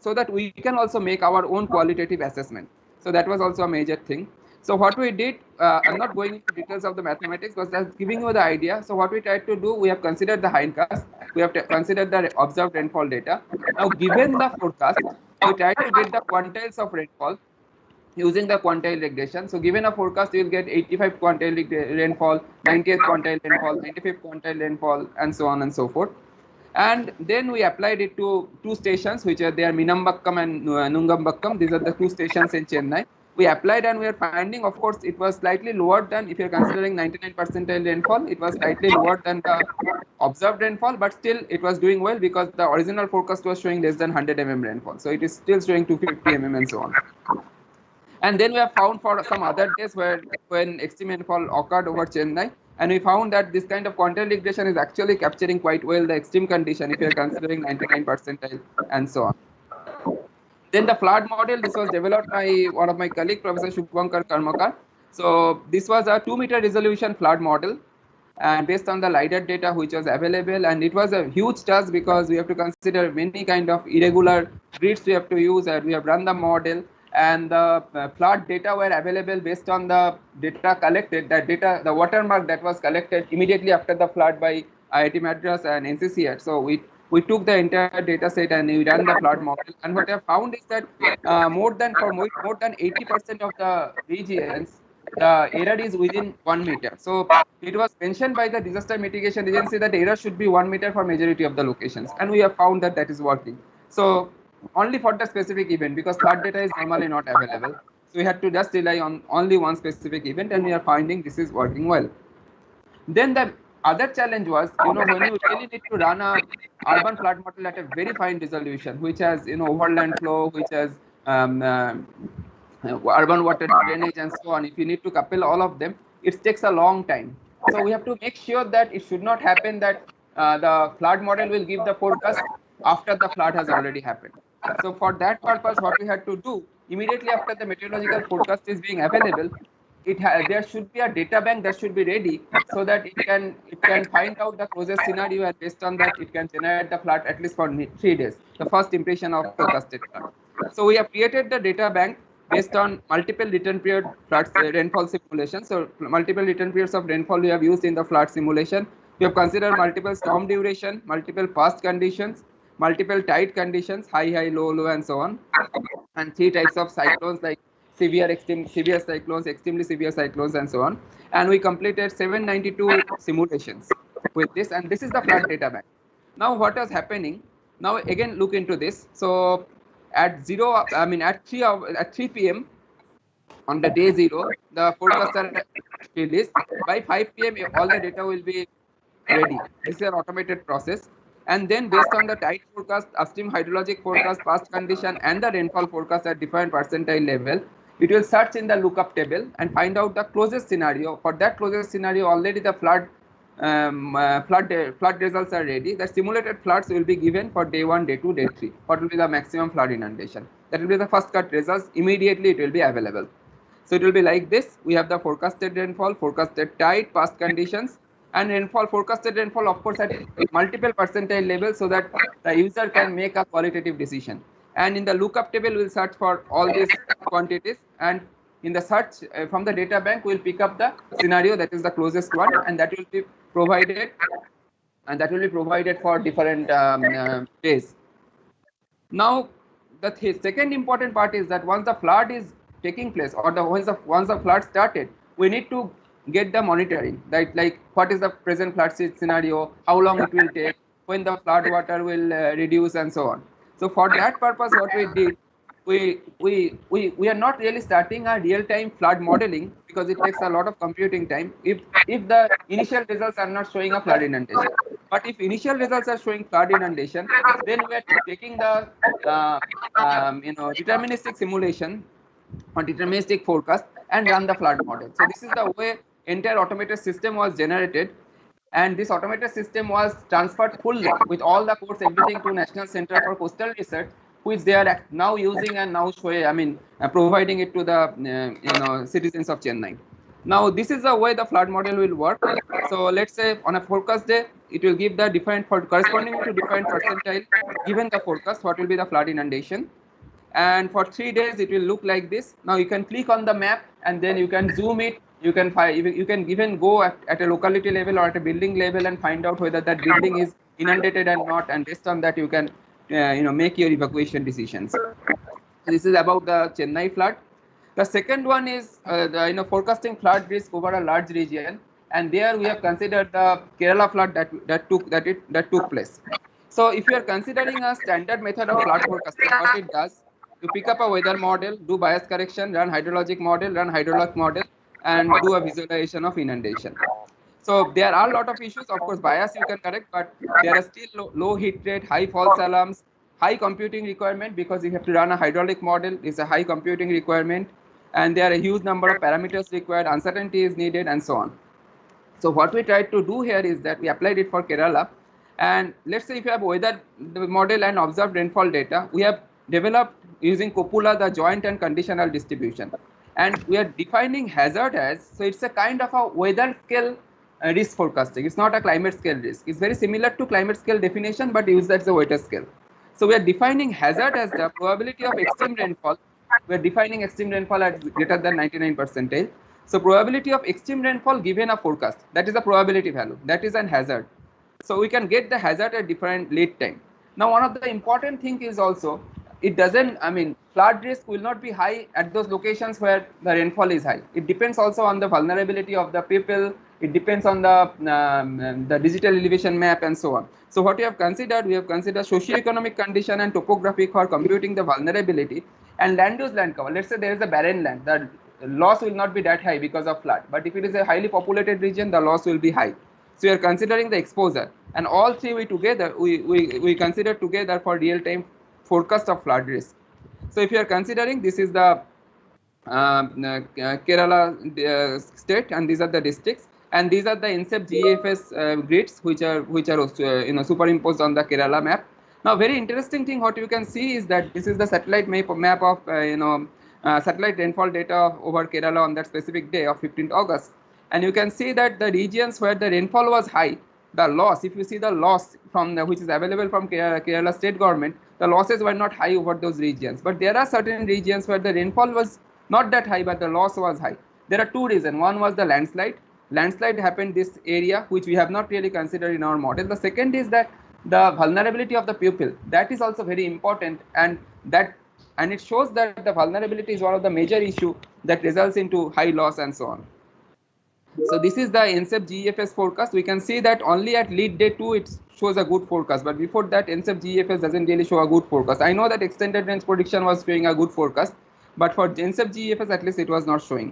so that we can also make our own qualitative assessment. So that was also a major thing. So what we did, I'm not going into details of the mathematics, but just giving you the idea. So what we tried to do, we have considered the hindcast, we have considered the observed rainfall data. Now, given the forecast, we tried to get the quantiles of rainfall using the quantile regression. So given a forecast, you will get 85 quantile rainfall, 90th quantile rainfall, 95th quantile rainfall, and so on and so forth. And then we applied it to 2 stations, which are there, Minambakkam and Nungambakkam. These are the 2 stations in Chennai. We applied, and we are finding, of course, it was slightly lower than, if you're considering 99 percentile rainfall, it was slightly lower than the observed rainfall, but still it was doing well because the original forecast was showing less than 100 mm rainfall. So it is still showing 250 mm and so on. And then we have found for some other days when extreme rainfall occurred over Chennai, and we found that this kind of quantile regression is actually capturing quite well the extreme condition if you're considering 99 percentile and so on. Then the flood model, this was developed by one of my colleagues, Professor Shubhankar Karmakar. So this was a 2-meter resolution flood model, and based on the LiDAR data which was available, and it was a huge task because we have to consider many kind of irregular grids we have to use, and we have run the model, and the flood data were available based on the data collected, the watermark that was collected immediately after the flood by IIT Madras and NCCR. So we took the entire data set and we ran the flood model, and what I found is that more than 80% of the regions, the error is within 1 meter. So it was mentioned by the disaster mitigation agency that the error should be 1 meter for majority of the locations, and we have found that that is working. So only for the specific event, because flood data is normally not available, so we had to just rely on only one specific event, and we are finding this is working well. Then the other challenge was, when you really need to run a urban flood model at a very fine resolution, which has overland flow, which has urban water drainage and so on, if you need to couple all of them, it takes a long time. So we have to make sure that it should not happen that the flood model will give the forecast after the flood has already happened. So for that purpose, what we had to do immediately after the meteorological forecast is being available, there should be a data bank that should be ready so that it can find out the closest scenario, and based on that it can generate the flood at least for 3 days, the first impression of forecasted flood. So we have created the data bank based on multiple return period floods rainfall simulation. So multiple return periods of rainfall we have used in the flood simulation. We have considered multiple storm duration, multiple past conditions, multiple tide conditions, high, high, low, low, and so on, and 3 types of cyclones like severe, extreme, severe cyclones, extremely severe cyclones, and so on. And we completed 792 simulations with this, and this is the flood data bank. Now what is happening? Now again look into this. So at 3 p.m. on the day 0, the forecasts are released. By 5 p.m. all the data will be ready. This is an automated process. And then based on the tide forecast, upstream hydrologic forecast, past condition, and the rainfall forecast at different percentile level, it will search in the lookup table and find out the closest scenario. For that closest scenario, already the flood results are ready. The simulated floods will be given for day 1, day 2, day 3. What will be the maximum flood inundation? That will be the first cut results. Immediately it will be available. So it will be like this. We have the forecasted rainfall, forecasted tide, past conditions, and rainfall, forecasted rainfall, of course, at multiple percentile levels so that the user can make a qualitative decision. And in the lookup table, we'll search for all these quantities, and in the search from the data bank, we'll pick up the scenario that is the closest one, and that will be provided, for different days. Now, the second important part is that once the flood is taking place, or once the flood started, we need to get the monitoring, right? Like what is the present flood scenario, how long it will take, when the flood water will reduce, and so on. So for that purpose, what we did, we are not really starting a real-time flood modeling because it takes a lot of computing time if the initial results are not showing a flood inundation. But if initial results are showing flood inundation, then we are taking the deterministic simulation or deterministic forecast and run the flood model. So this is the way entire automated system was generated, and this automated system was transferred fully with all the codes, everything, to National Center for Coastal Research, which they are now using and now providing it to the citizens of Chennai. Now this is the way the flood model will work. So let's say on a forecast day, it will give the different corresponding to different percentile given the forecast what will be the flood inundation. And for 3 days it will look like this. Now you can click on the map and then you can zoom it. You can even go at a locality level or at a building level and find out whether that building is inundated or not, and based on that you can make your evacuation decisions. So this is about the Chennai flood. The second one is forecasting flood risk over a large region, and there we have considered the Kerala flood that took place. So if you are considering a standard method of flood forecasting, what it does, you pick up a weather model, do bias correction, run hydrologic model, run hydrologic model, and do a visualization of inundation. So there are a lot of issues. Of course, bias you can correct, but there are still low hit rate, high false alarms, high computing requirement because you have to run a hydraulic model. It's a high computing requirement, and there are a huge number of parameters required. Uncertainty is needed, and so on. So what we tried to do here is that we applied it for Kerala. And let's say if you have weather model and observed rainfall data, we have developed using Copula the joint and conditional distribution. And we are defining hazard as, so it's a kind of a weather scale risk forecasting. It's not a climate scale risk. It's very similar to climate scale definition, but used as a weather scale. So we are defining hazard as the probability of extreme rainfall. We are defining extreme rainfall at greater than 99 percentile. So probability of extreme rainfall given a forecast, that is a probability value, that is an hazard. So we can get the hazard at different lead time. Now one of the important thing is also, it doesn't, flood risk will not be high at those locations where the rainfall is high. It depends also on the vulnerability of the people. It depends on the digital elevation map and so on. So what we have considered socio-economic condition and topography for computing the vulnerability, and land use land cover. Let's say there is a barren land, the loss will not be that high because of flood. But if it is a highly populated region, the loss will be high. So we are considering the exposure, and all three we consider together for real-time forecast of flood risk. So if you are considering, this is the Kerala state, and these are the districts, and these are the INSEP GFS grids which are superimposed on the Kerala map. Now, very interesting thing what you can see is that this is the satellite map of satellite rainfall data over Kerala on that specific day of 15th August, and you can see that the regions where the rainfall was high, the loss, if you see the loss from which is available from Kerala state government, the losses were not high over those regions. But there are certain regions where the rainfall was not that high, but the loss was high. There are two reasons. One was the landslide. Landslide happened this area, which we have not really considered in our model. The second is that the vulnerability of the pupil. That is also very important, and it shows that the vulnerability is one of the major issue that results into high loss and so on. So this is the INSEP GFS forecast. We can see that only at lead day 2 it shows a good forecast, but before that INSEP GFS doesn't really show a good forecast. I know that extended range prediction was showing a good forecast, but for INSEP GFS at least it was not showing.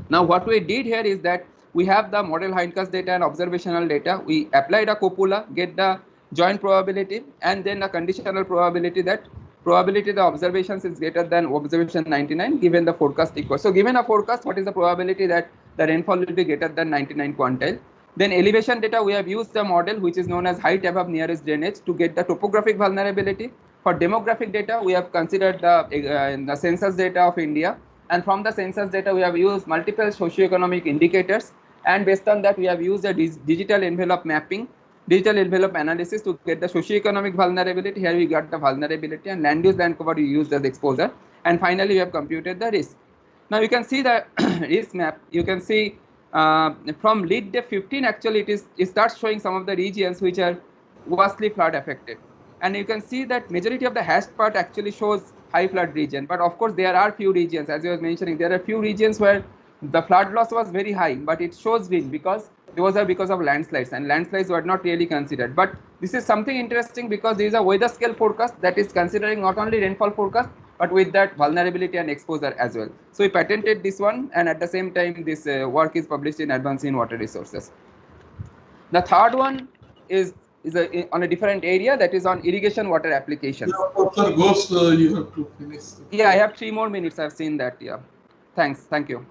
Now what we did here is that we have the model hindcast data and observational data. We applied a copula, get the joint probability, and then a conditional probability that probability the observations is greater than observation 99 given the forecast equal. So given a forecast, what is the probability that the rainfall will be greater than 99 quantile? Then elevation data, we have used the model which is known as height above nearest drainage to get the topographic vulnerability. For demographic data, we have considered the census data of India, and from the census data we have used multiple socioeconomic indicators, and based on that we have used a digital envelope mapping, digital envelope analysis to get the socioeconomic vulnerability. Here we got the vulnerability, and land use land cover we used as exposure, and finally we have computed the risk. Now you can see the risk map. You can see from lead day 15 actually it starts showing some of the regions which are vastly flood affected, and you can see that majority of the hashed part actually shows high flood region. But of course there are few regions, as you were mentioning, there are few regions where the flood loss was very high, but it shows green because those are because of landslides, and landslides were not really considered. But this is something interesting because there is a weather scale forecast that is considering not only rainfall forecast but with that vulnerability and exposure as well. So we patented this one, and at the same time this work is published in Advances in Water Resources. The third one is on a different area, that is on irrigation water applications. Yeah, Professor Ghosh, you have to finish. Yeah, I have 3 more minutes. I've seen that. Yeah, thanks. Thank you.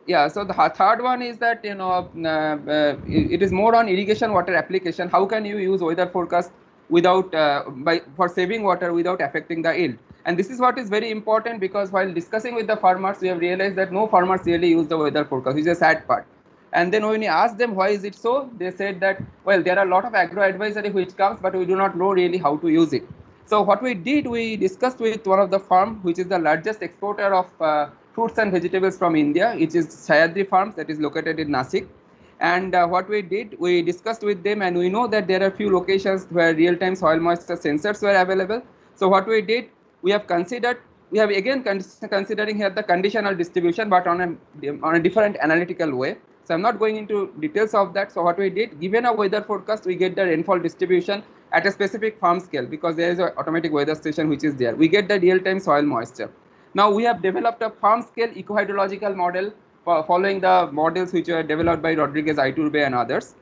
Yeah, so the third one is that it is more on irrigation water application. How can you use weather forecast without for saving water without affecting the yield? And this is what is very important, because while discussing with the farmers, we have realized that no farmers really use the weather forecast, which is a sad part. And then when we asked them why is it so, they said that, well, there are a lot of agro advisory which comes, but we do not know really how to use it. So what we did, we discussed with one of the farm, which is the largest exporter of fruits and vegetables from India, which is Sahyadri Farms, that is located in Nasik. And what we did, we discussed with them, and we know that there are few locations where real-time soil moisture sensors were available. So what we did, we have considered, we have again considering here the conditional distribution, but on a different analytical way. So I'm not going into details of that. So what we did, given a weather forecast, we get the rainfall distribution at a specific farm scale, because there is an automatic weather station which is there. We get the real-time soil moisture. Now we have developed a farm scale eco-hydrological model following the models which were developed by Rodriguez, Iturbe and others.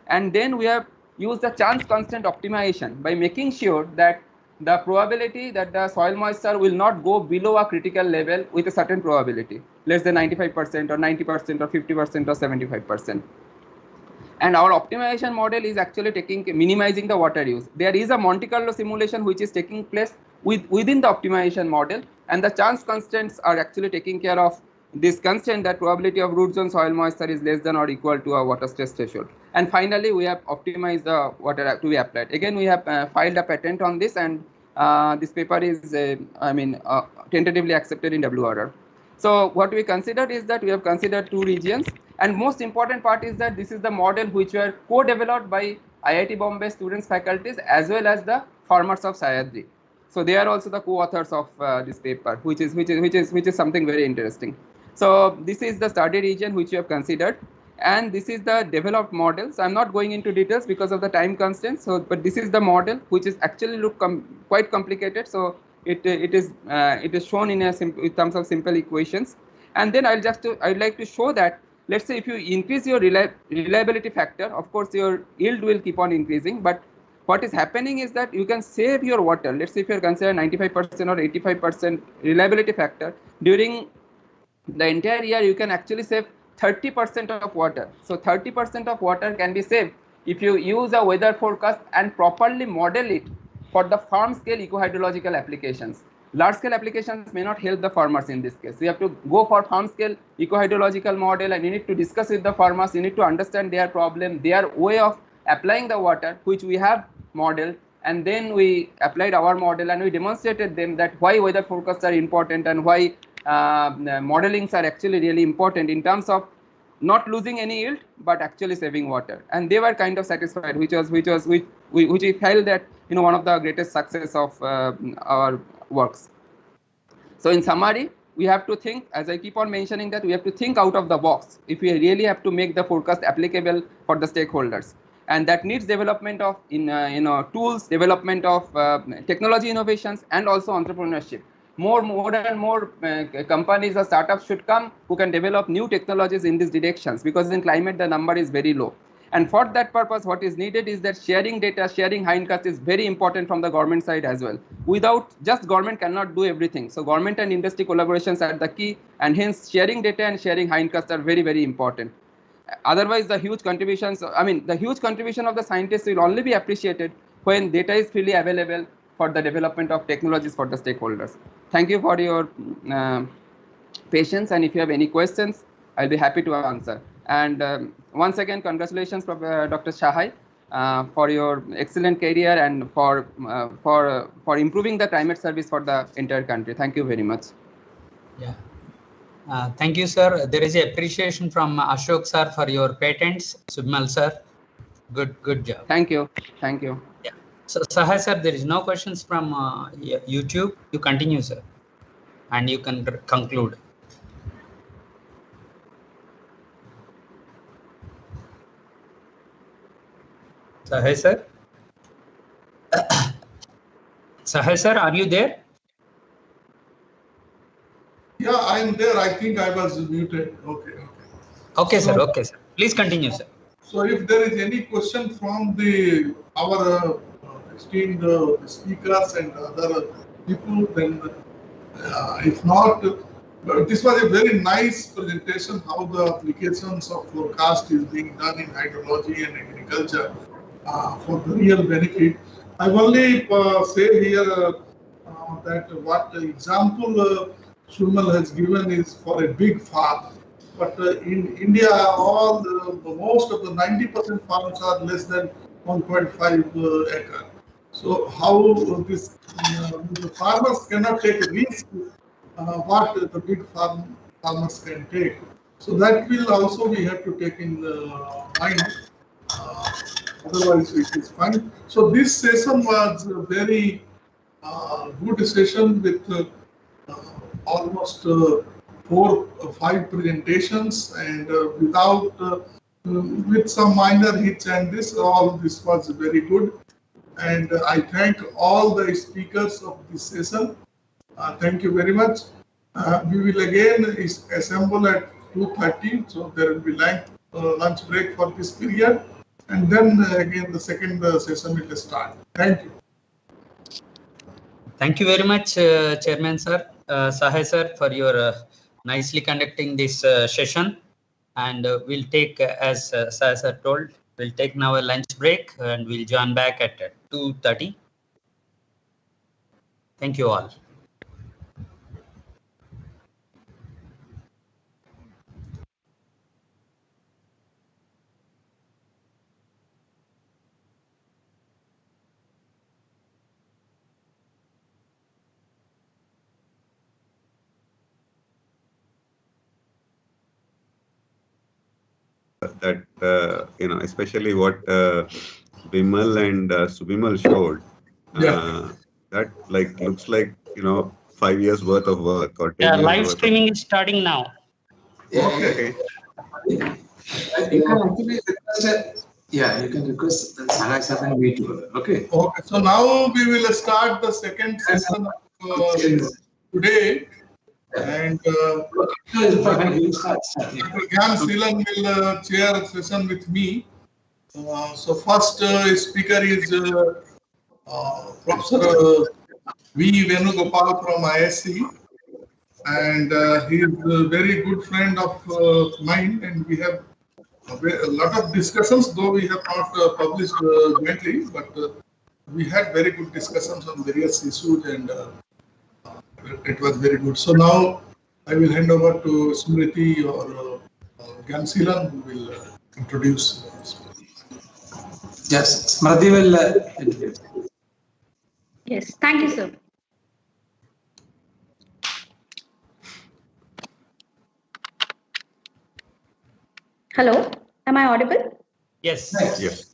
And then we have used the chance constant optimization by making sure that the probability that the soil moisture will not go below a critical level with a certain probability, less than 95% or 90% or 50% or 75%. And our optimization model is actually minimizing the water use. There is a Monte Carlo simulation which is taking place within the optimization model, and the chance constants are actually taking care of this constant that probability of root zone soil moisture is less than or equal to a water stress threshold. And finally, we have optimized the water to be applied. Again, we have filed a patent on this, and this paper is, tentatively accepted in WRR. So what we considered is that we have considered 2 regions, and most important part is that this is the model which were co-developed by IIT Bombay students, faculties, as well as the farmers of Sahyadri. So they are also the co-authors of this paper, which is something very interesting. So this is the study region which we have considered, and this is the developed model. So I'm not going into details because of the time constraints. So, but this is the model which is actually quite complicated. So it is shown in in terms of simple equations. And then I'd like to show that, let's say if you increase your reliability factor, of course your yield will keep on increasing. But what is happening is that you can save your water. Let's say if you're considering 95% or 85% reliability factor, during the entire year you can actually save 30% of water. So 30% of water can be saved if you use a weather forecast and properly model it for the farm scale eco-hydrological applications. Large scale applications may not help the farmers in this case. You have to go for farm scale eco-hydrological model, and you need to discuss with the farmers. You need to understand their problem, their way of applying the water, which we have modeled, and then we applied our model and we demonstrated them that why weather forecasts are important and why modelings are actually really important in terms of not losing any yield but actually saving water. And they were kind of satisfied, which we felt that one of the greatest success of our works. So in summary, we have to think, as I keep on mentioning, that we have to think out of the box if we really have to make the forecast applicable for the stakeholders. And that needs development of tools, development of technology innovations, and also entrepreneurship. More and more companies or startups should come who can develop new technologies in these directions, because in climate the number is very low. And for that purpose, what is needed is that sharing data, sharing hindcuts is very important from the government side as well. Without just government cannot do everything. So government and industry collaborations are the key, and hence sharing data and sharing hindcuts are very, very important. Otherwise, the huge contributions, the huge contribution of the scientists will only be appreciated when data is freely available for the development of technologies for the stakeholders. Thank you for your patience, and if you have any questions, I'll be happy to answer. And once again, congratulations, Dr. Sahai, for your excellent career and for improving the climate service for the entire country. Thank you very much. Yeah. Thank you, sir. There is a appreciation from Ashok sir for your patents. Submal sir, good job. Thank you. Thank you. Yeah. So Sahai sir, there is no questions from YouTube. You continue, sir, and you can conclude. Sahai sir. Sahai sir, are you there? Yeah, I am there. I think I was muted. Okay. Okay, sir. Okay, sir. Please continue, sir. So if there is any question from our esteemed speakers and other people, then if not, this was a very nice presentation, how the applications of forecast is being done in hydrology and agriculture for the real benefit. I only say here that what example Shumal has given is for a big farm. But in India, most of the 90% farms are less than 1.5 acre. So how the farmers cannot take a risk what the big farmers can take. So that will also we have to take in mind. Otherwise, it is fine. So this session was a very good session with almost 4 or 5 presentations, and with some minor hits, and this was very good. And I thank all the speakers of this session. Thank you very much. We will again assemble at 2:30, so there will be lunch break for this period, and then again the second session will start. Thank you. Thank you very much, Chairman sir, Sahai sir, for your nicely conducting this session. And we'll take, as Sahai sir told, we'll take now a lunch break, and we'll join back at 2:30. Thank you all. That especially what Bimal and Subimal showed, that looks like 5 years worth of work or 10 years Live worth streaming is starting now. Okay. You can actually request you can request Sahai sir and me too. Okay. Okay. So now we will start the second session of today. And Dr. Gyan Seelan will chair a session with me. So first speaker is Professor V. Venugopal from ISC, and he is a very good friend of mine, and we have a lot of discussions, though we have not published jointly, but we had very good discussions on various issues, and it was very good. So now I will hand over to Smriti or Gansilan, who will introduce. Yes, Smriti will introduce. Yes, thank you, sir. Hello, am I audible? Yes. Yes.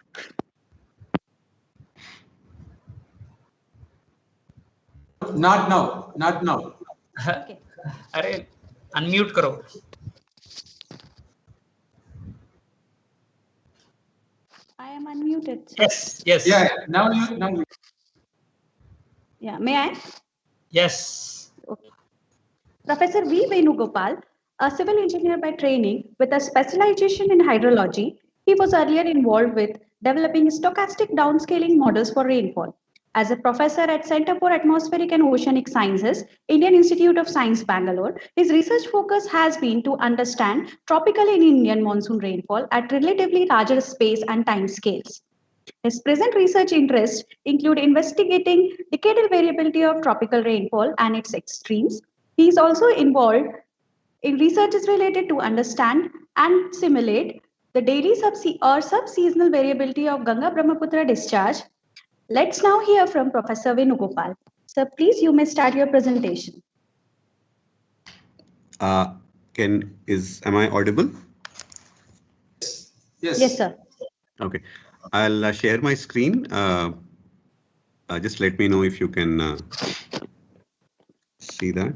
Not now, not now. Okay. अरे unmute करो. I am unmuted. Sir. Yes, yes. Yeah, now you. Yeah, may I? Yes. Okay. Professor V. Venugopal, a civil engineer by training with a specialization in hydrology, he was earlier involved with developing stochastic downscaling models for rainfall. As a professor at Center for Atmospheric and Oceanic Sciences, Indian Institute of Science, Bangalore, his research focus has been to understand tropical and Indian monsoon rainfall at relatively larger space and time scales. His present research interests include investigating decadal variability of tropical rainfall and its extremes. He is also involved in researches related to understand and simulate the daily sub-seasonal variability of Ganga-Brahmaputra discharge. Let's now hear from Professor Venugopal. Sir, please, you may start your presentation. Am I audible? Yes. Yes, sir. Okay. I'll share my screen. Just let me know if you can see that.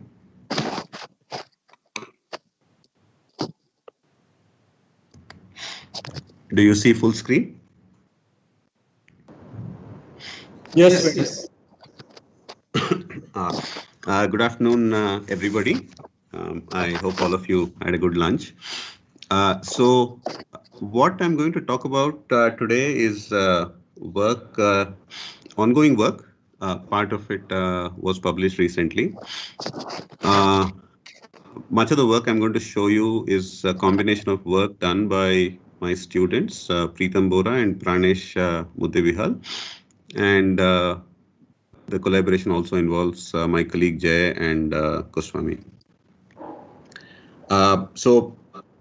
Do you see full screen? Yes, yes. Good afternoon, everybody. I hope all of you had a good lunch. So what I'm going to talk about today is ongoing work. Part of it was published recently. Much of the work I'm going to show you is a combination of work done by my students, Preetham Bora and Pranesh Muddevihal. And the collaboration also involves my colleague Jay and Goswami. So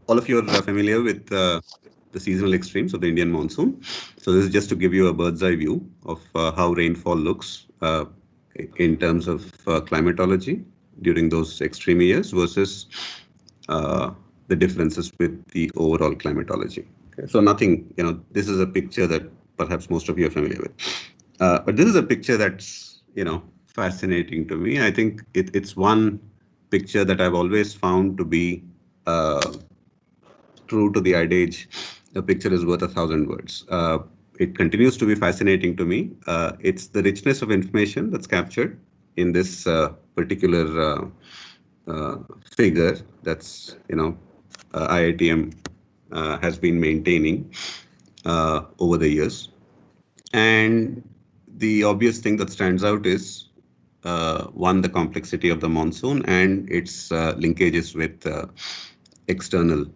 all of you are familiar with the seasonal extremes of the Indian monsoon. So this is just to give you a bird's eye view of how rainfall looks in terms of climatology during those extreme years versus the differences with the overall climatology. Okay. So nothing, this is a picture that perhaps most of you are familiar with. But this is a picture that's, fascinating to me. I think it's one picture that I've always found to be true to the adage, a picture is worth 1,000 words. It continues to be fascinating to me. It's the richness of information that's captured in this particular figure that's, IITM has been maintaining over the years. And the obvious thing that stands out is one, the complexity of the monsoon and its linkages with external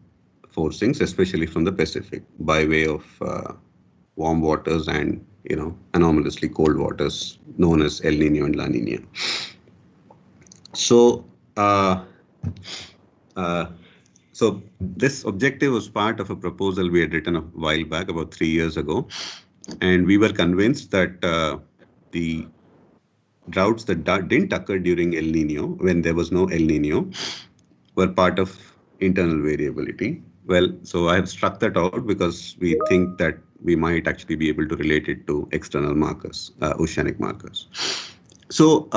forcings, especially from the Pacific, by way of warm waters and anomalously cold waters known as El Nino and La Nina. So, so this objective was part of a proposal we had written a while back, about 3 years ago, and we were convinced that the droughts that didn't occur during El Nino, when there was no El Nino, were part of internal variability. Well, so I have struck that out because we think that we might actually be able to relate it to external markers, oceanic markers. So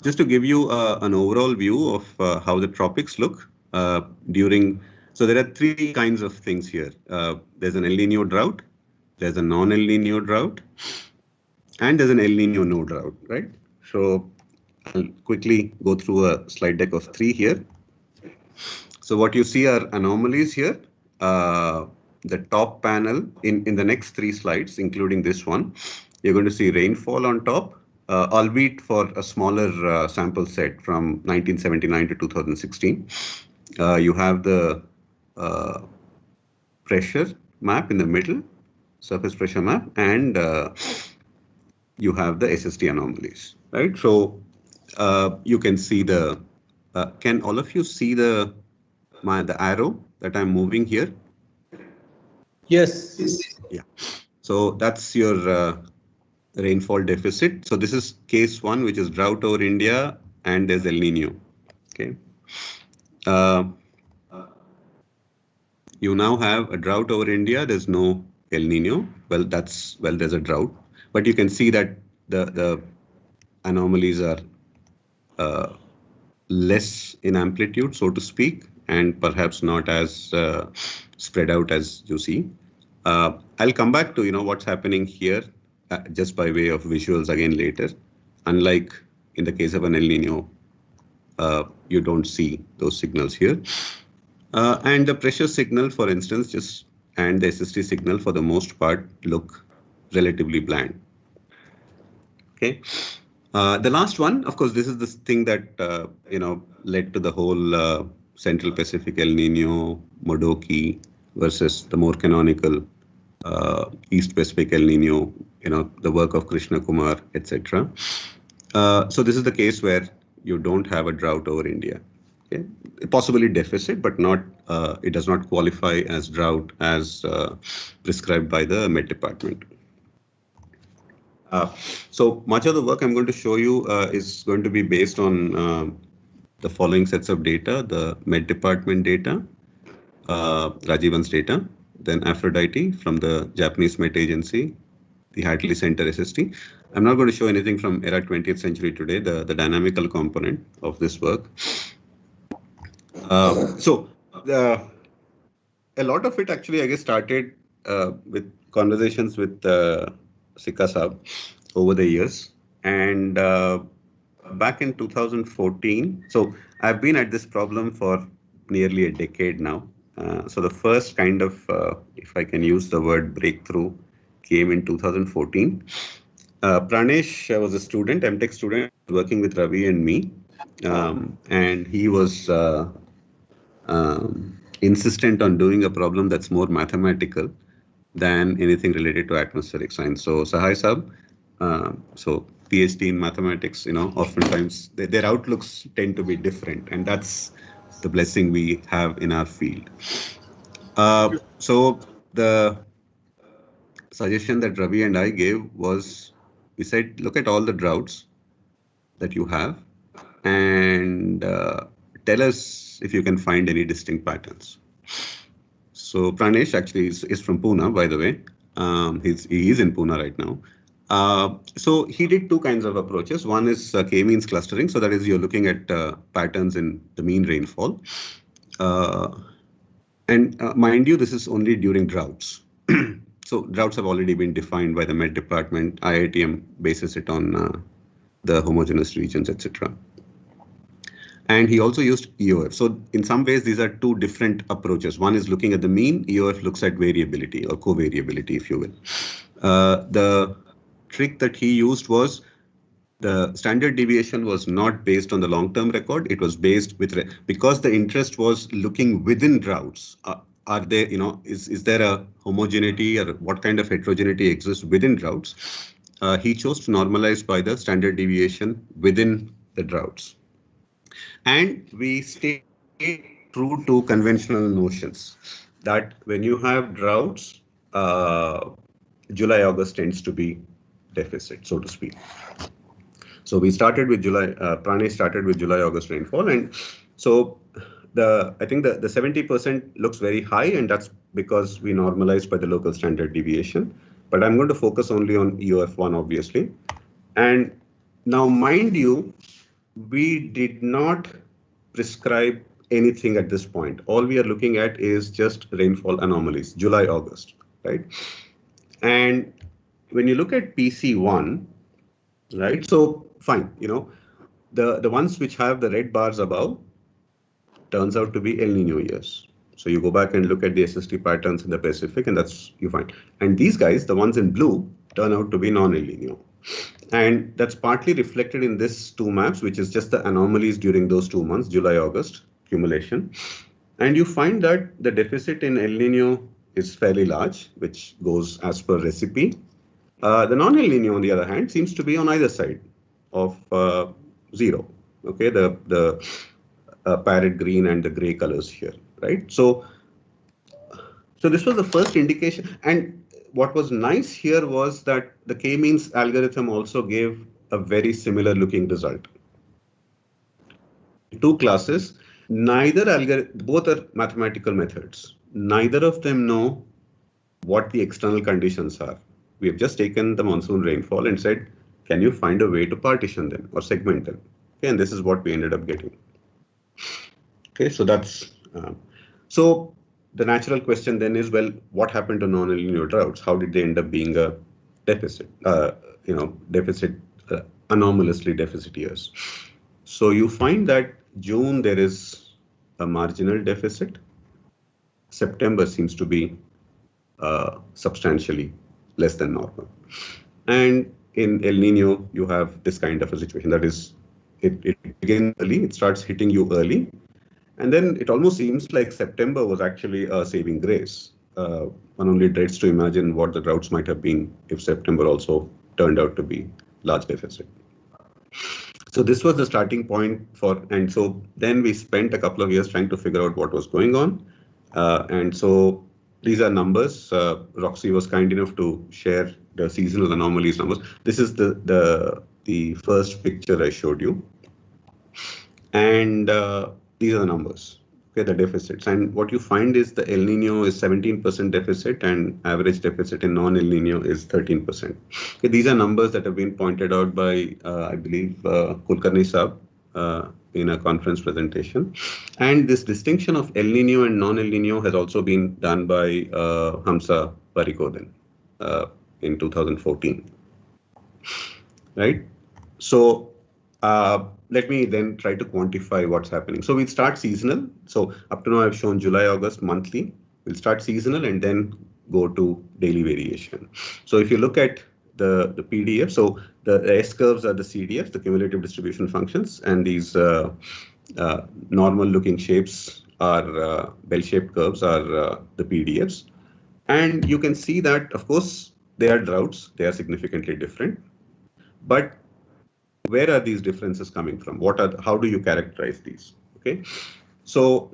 just to give you an overall view of how the tropics look so there are 3 kinds of things here. There's an El Nino drought, there's a non-El Nino drought, and there's an El Nino no drought, right? So I'll quickly go through a slide deck of 3 here. So what you see are anomalies here. the top panel in the next 3 slides, including this one, you're going to see rainfall on top, albeit for a smaller sample set from 1979 to 2016. You have the pressure map in the middle, surface pressure map, and you have the SST anomalies, right? So you can see the, can all of you see the arrow that I'm moving here? Yes. Yeah. So that's your rainfall deficit. So this is case 1, which is drought over India, and there's El Nino. Okay. You now have a drought over India. There's no El Nino. Well, there's a drought, but you can see that the anomalies are less in amplitude, so to speak, and perhaps not as spread out as you see. I'll come back to what's happening here just by way of visuals again later. Unlike in the case of an El Nino, you don't see those signals here. And the pressure signal, for instance, and the SST signal for the most part look relatively bland. Okay. The last one, of course, this is the thing that led to the whole Central Pacific El Nino, Modoki versus the more canonical East Pacific El Nino, the work of Krishna Kumar, etc. So this is the case where you don't have a drought over India. Okay. Possibly deficit, but not. It does not qualify as drought as prescribed by the Met Department. So much of the work I'm going to show you is going to be based on the following sets of data: the Met Department data, Rajivan's data, then Aphrodite from the Japanese Met Agency, the Hartley Center SST. I'm not going to show anything from era 20th century today, the dynamical component of this work. A lot of it actually, I guess, started with conversations with Sikka Saab over the years. And back in 2014, so I've been at this problem for nearly a decade now. So the first kind of, if I can use the word breakthrough, came in 2014. Pranesh was a student, MTech student, working with Ravi and me. And he was insistent on doing a problem that's more mathematical than anything related to atmospheric science. So Sahai Saab, so PhD in mathematics, oftentimes their outlooks tend to be different, and that's the blessing we have in our field. So the suggestion that Ravi and I gave was, we said, look at all the droughts that you have and tell us if you can find any distinct patterns. So Pranesh actually is from Pune, by the way. He is in Pune right now. So he did 2 kinds of approaches. One is K-means clustering. So that is, you're looking at patterns in the mean rainfall. And mind you, this is only during droughts. So droughts have already been defined by the Met Department. IITM bases it on the homogeneous regions, etc. And he also used EOF. So in some ways, these are 2 different approaches. One is looking at the mean. EOF looks at variability or covariability, if you will. The trick that he used was the standard deviation was not based on the long-term record. It was based with, because the interest was looking within droughts. Are there, is there a homogeneity or what kind of heterogeneity exists within droughts? He chose to normalize by the standard deviation within the droughts. And we stay true to conventional notions that when you have droughts, July, August tends to be deficit, so to speak. So we started with July, Pranesh started with July, August rainfall. And so I think the 70% looks very high, and that's because we normalized by the local standard deviation. But I'm going to focus only on EOF1, obviously. And now, mind you, we did not prescribe anything at this point. All we are looking at is just rainfall anomalies, July, August, right? And when you look at PC1, right, so fine, the ones which have the red bars above turns out to be El Nino years. So you go back and look at the SST patterns in the Pacific, and that's you find. And these guys, the ones in blue, turn out to be non-El Nino. And that's partly reflected in this two maps, which is just the anomalies during those 2 months, July, August, accumulation. And you find that the deficit in El Nino is fairly large, which goes as per recipe. The non-El Nino, on the other hand, seems to be on either side of 0. Okay, the parrot green and the gray colors here, right? So this was the first indication. And what was nice here was that the k-means algorithm also gave a very similar looking result. 2 classes, both are mathematical methods. Neither of them know what the external conditions are. We have just taken the monsoon rainfall and said, can you find a way to partition them or segment them? Okay, and this is what we ended up getting. Okay, so that's so the natural question then is, well, what happened to non-El Nino droughts? How did they end up being a deficit? Anomalously deficit years. So you find that June there is a marginal deficit. September seems to be substantially less than normal. And in El Nino, you have this kind of a situation. That is, it begins early, it starts hitting you early. And then it almost seems like September was actually a saving grace. One only dreads to imagine what the droughts might have been if September also turned out to be large deficit. So this was the starting point and so then we spent a couple of years trying to figure out what was going on. And so these are numbers. Roxy was kind enough to share the seasonal anomalies numbers. This is the first picture I showed you. And these are the numbers, okay, the deficits. And what you find is the El Nino is 17% deficit and average deficit in non-El Nino is 13%. Okay, these are numbers that have been pointed out by, I believe, Kulkarni Saab in a conference presentation. And this distinction of El Nino and non-El Nino has also been done by Hamza Barikoden in 2014. Right? So let me then try to quantify what's happening. So we'll start seasonal. So up to now I've shown July, August monthly. We'll start seasonal and then go to daily variation. So if you look at the PDF, so the S curves are the CDFs, the cumulative distribution functions, and these normal looking shapes are bell-shaped curves are the PDFs. And you can see that, of course, they are droughts. They are significantly different. But where are these differences coming from? How do you characterize these? Okay, so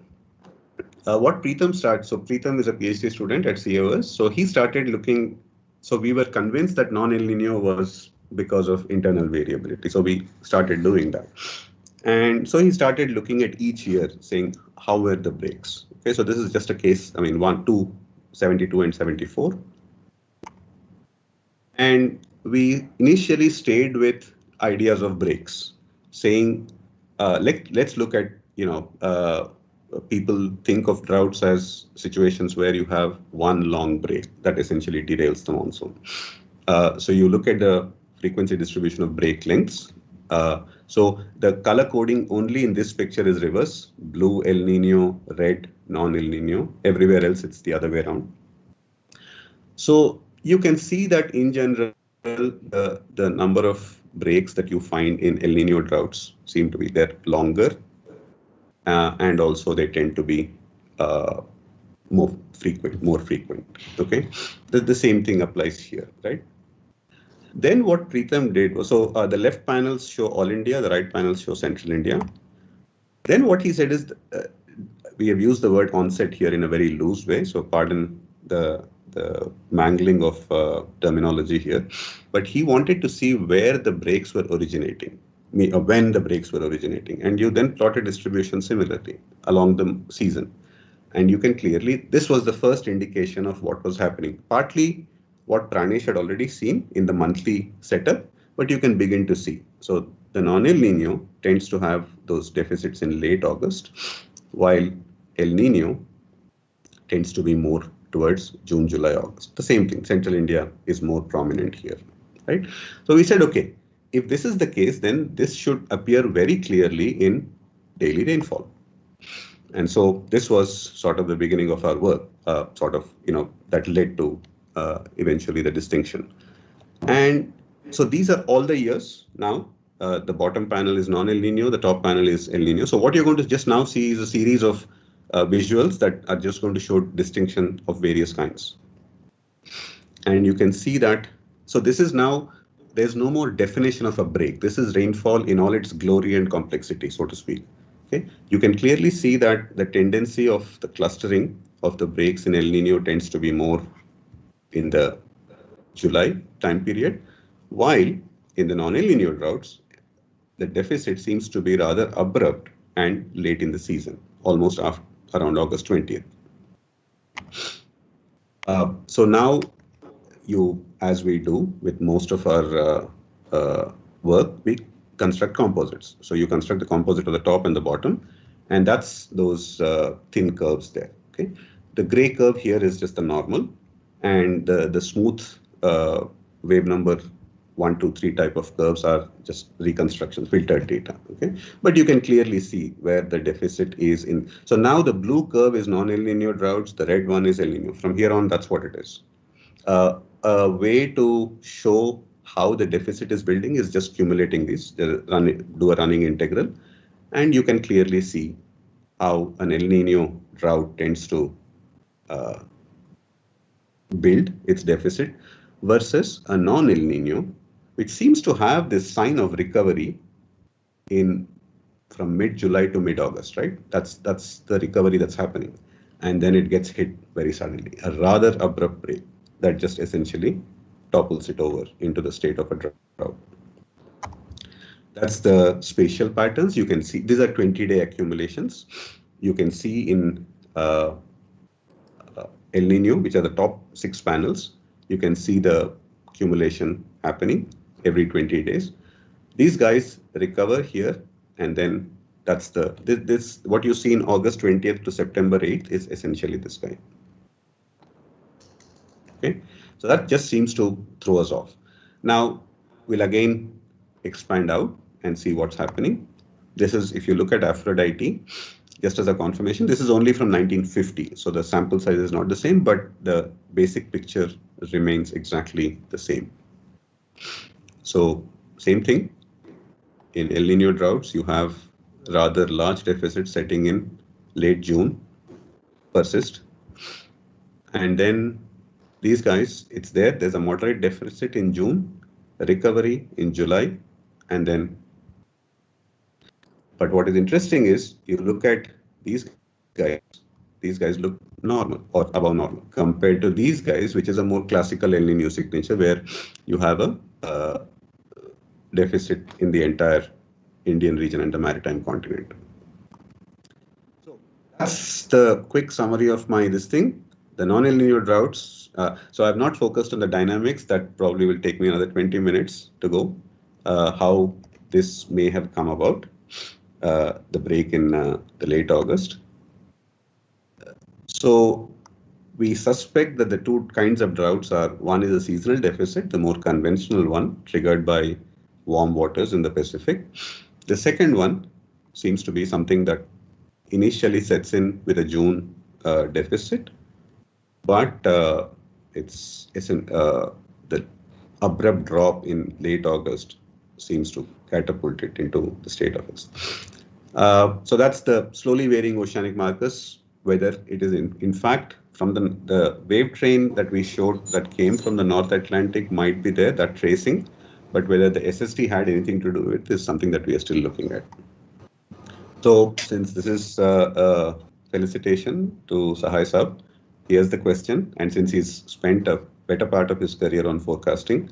what Preetham started. So Preetham is a PhD student at COS. So he started looking. So we were convinced that non-El Nino was because of internal variability. So we started doing that. And so he started looking at each year, saying how were the breaks? Okay, so this is just a case. I mean, 1, 2, 72, and 74. And we initially stayed with ideas of breaks, saying let's look at, people think of droughts as situations where you have one long break that essentially derails the monsoon. So you look at the frequency distribution of break lengths. So the color coding only in this picture is reverse: blue El Nino, red non-El Nino. Everywhere else it's the other way around. So you can see that in general the number of breaks that you find in El Nino droughts seem to be they're longer, and also they tend to be more frequent. Okay, the same thing applies here, right? Then what Preetham did was, so the left panels show all India, the right panels show central India. Then what he said is, we have used the word onset here in a very loose way, so pardon the mangling of terminology here, but he wanted to see where the breaks were originating, when the breaks were originating, and you then plot a distribution similarly along the season. And you can clearly, this was the first indication of what was happening, partly what Pranesh had already seen in the monthly setup, but you can begin to see. So the non-El Nino tends to have those deficits in late August, while El Nino tends to be more towards June, July, August. The same thing, central India is more prominent here, right? So we said, okay, if this is the case, then this should appear very clearly in daily rainfall. And so this was sort of the beginning of our work, that led to eventually the distinction. And so these are all the years now. The bottom panel is non-El Nino, the top panel is El Nino. So what you're going to just now see is a series of visuals that are just going to show distinction of various kinds. And you can see that, so this is now, there's no more definition of a break. This is rainfall in all its glory and complexity, so to speak. Okay, you can clearly see that the tendency of the clustering of the breaks in El Nino tends to be more in the July time period, while in the non-El Nino droughts, the deficit seems to be rather abrupt and late in the season, almost around August 20th. So now as we do with most of our work, we construct composites. So you construct the composite of the top and the bottom, and that's those thin curves there. Okay, the gray curve here is just the normal, and the smooth wave number 1, 2, 3 type of curves are just reconstructions, filtered data. Okay, but you can clearly see where the deficit is in. So now the blue curve is non-El Nino droughts, the red one is El Nino. From here on, that's what it is. A way to show how the deficit is building is just cumulating these, do a running integral, and you can clearly see how an El Nino drought tends to build its deficit versus a non-El Nino, which seems to have this sign of recovery from mid-July to mid-August, right? That's the recovery that's happening. And then it gets hit very suddenly, a rather abrupt break that just essentially topples it over into the state of a drought. That's the spatial patterns. You can see these are 20-day accumulations. You can see in El Nino, which are the top 6 panels, you can see the accumulation happening every 20 days. These guys recover here, and then that's this what you see in August 20th to September 8th is essentially this guy. Okay, so that just seems to throw us off. Now we'll again expand out and see what's happening. This is, if you look at Aphrodite, just as a confirmation, this is only from 1950. So the sample size is not the same, but the basic picture remains exactly the same. So same thing in El Nino droughts, you have rather large deficits setting in late June, persist. And then these guys, it's there. There's a moderate deficit in June, recovery in July, and then. But what is interesting is you look at these guys look normal or above normal compared to these guys, which is a more classical El Nino signature where you have a deficit in the entire Indian region and the maritime continent. So that's the quick summary of this thing. The non-El Nino droughts. So I've not focused on the dynamics. That probably will take me another 20 minutes to go. How this may have come about. The break in the late August. So we suspect that the two kinds of droughts are, one is a seasonal deficit, the more conventional one triggered by warm waters in the Pacific. The second one seems to be something that initially sets in with a June deficit, but the abrupt drop in late August seems to catapult it into the state of it. So that's the slowly varying oceanic markers, whether it is in fact from the wave train that we showed that came from the North Atlantic might be there, that tracing, but whether the SST had anything to do with it is something that we are still looking at. So since this is a felicitation to Sahai Sab, here's the question, and since he's spent a better part of his career on forecasting,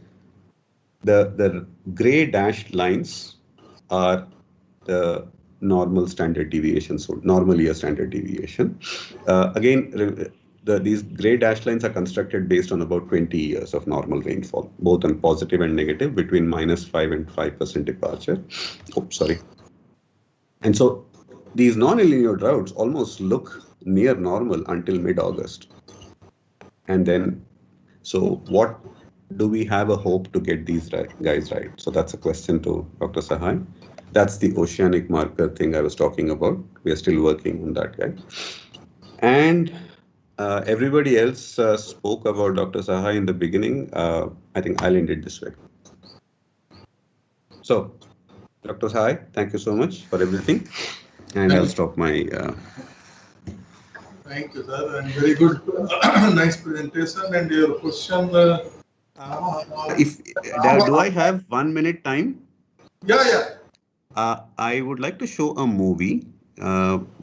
the gray dashed lines are the normal standard deviation, so normal year standard deviation. Again, these gray dashed lines are constructed based on about 20 years of normal rainfall, both on positive and negative, between -5 and 5% departure. Oh, sorry. And so these non-El Nino droughts almost look near normal until mid-August. And then, so what do we have a hope to get these guys right? So that's a question to Dr. Sahai. That's the oceanic marker thing I was talking about. We are still working on that guy. And everybody else spoke about Dr. Sahai in the beginning. I think I'll end it this way. So, Dr. Sahai, thank you so much for everything. And I'll stop my... Thank you, sir. And very good, nice presentation. And your question... do I have 1 minute time? Yeah. I would like to show a movie.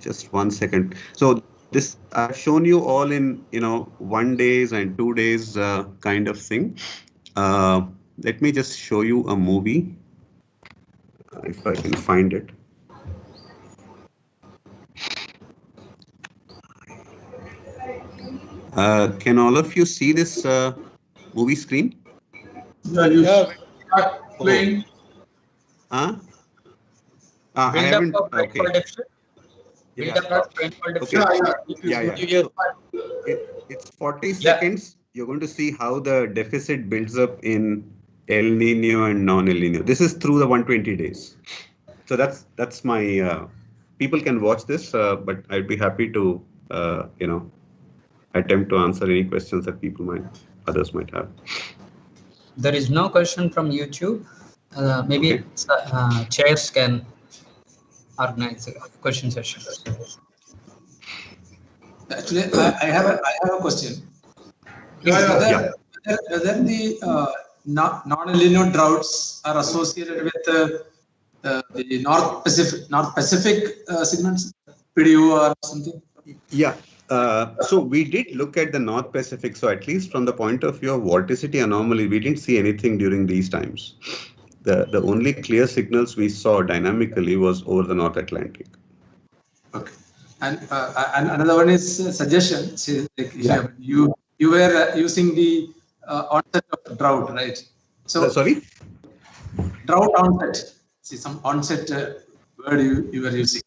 Just 1 second. So this I've shown you all in 1 days and 2 days kind of thing. Let me just show you a movie if I can find it. Can all of you see this movie screen? Yeah, you start playing. I haven't. Okay. It's 40 seconds. You're going to see how the deficit builds up in El Nino and non-El Nino. This is through the 120 days. So that's my. People can watch this, but I'd be happy to attempt to answer any questions that others might have. There is no question from YouTube. Maybe chairs can organize a question session. Actually, I have a question. Whether the non-El Nino droughts are associated with the North Pacific segments, PDO or something? Yeah. So we did look at the North Pacific. So at least from the point of view of vorticity anomaly, we didn't see anything during these times. The only clear signals we saw dynamically was over the North Atlantic. Okay. And another one is suggestion. See, like you were using the onset of drought, right? So sorry? Drought onset. See, some onset word you were using.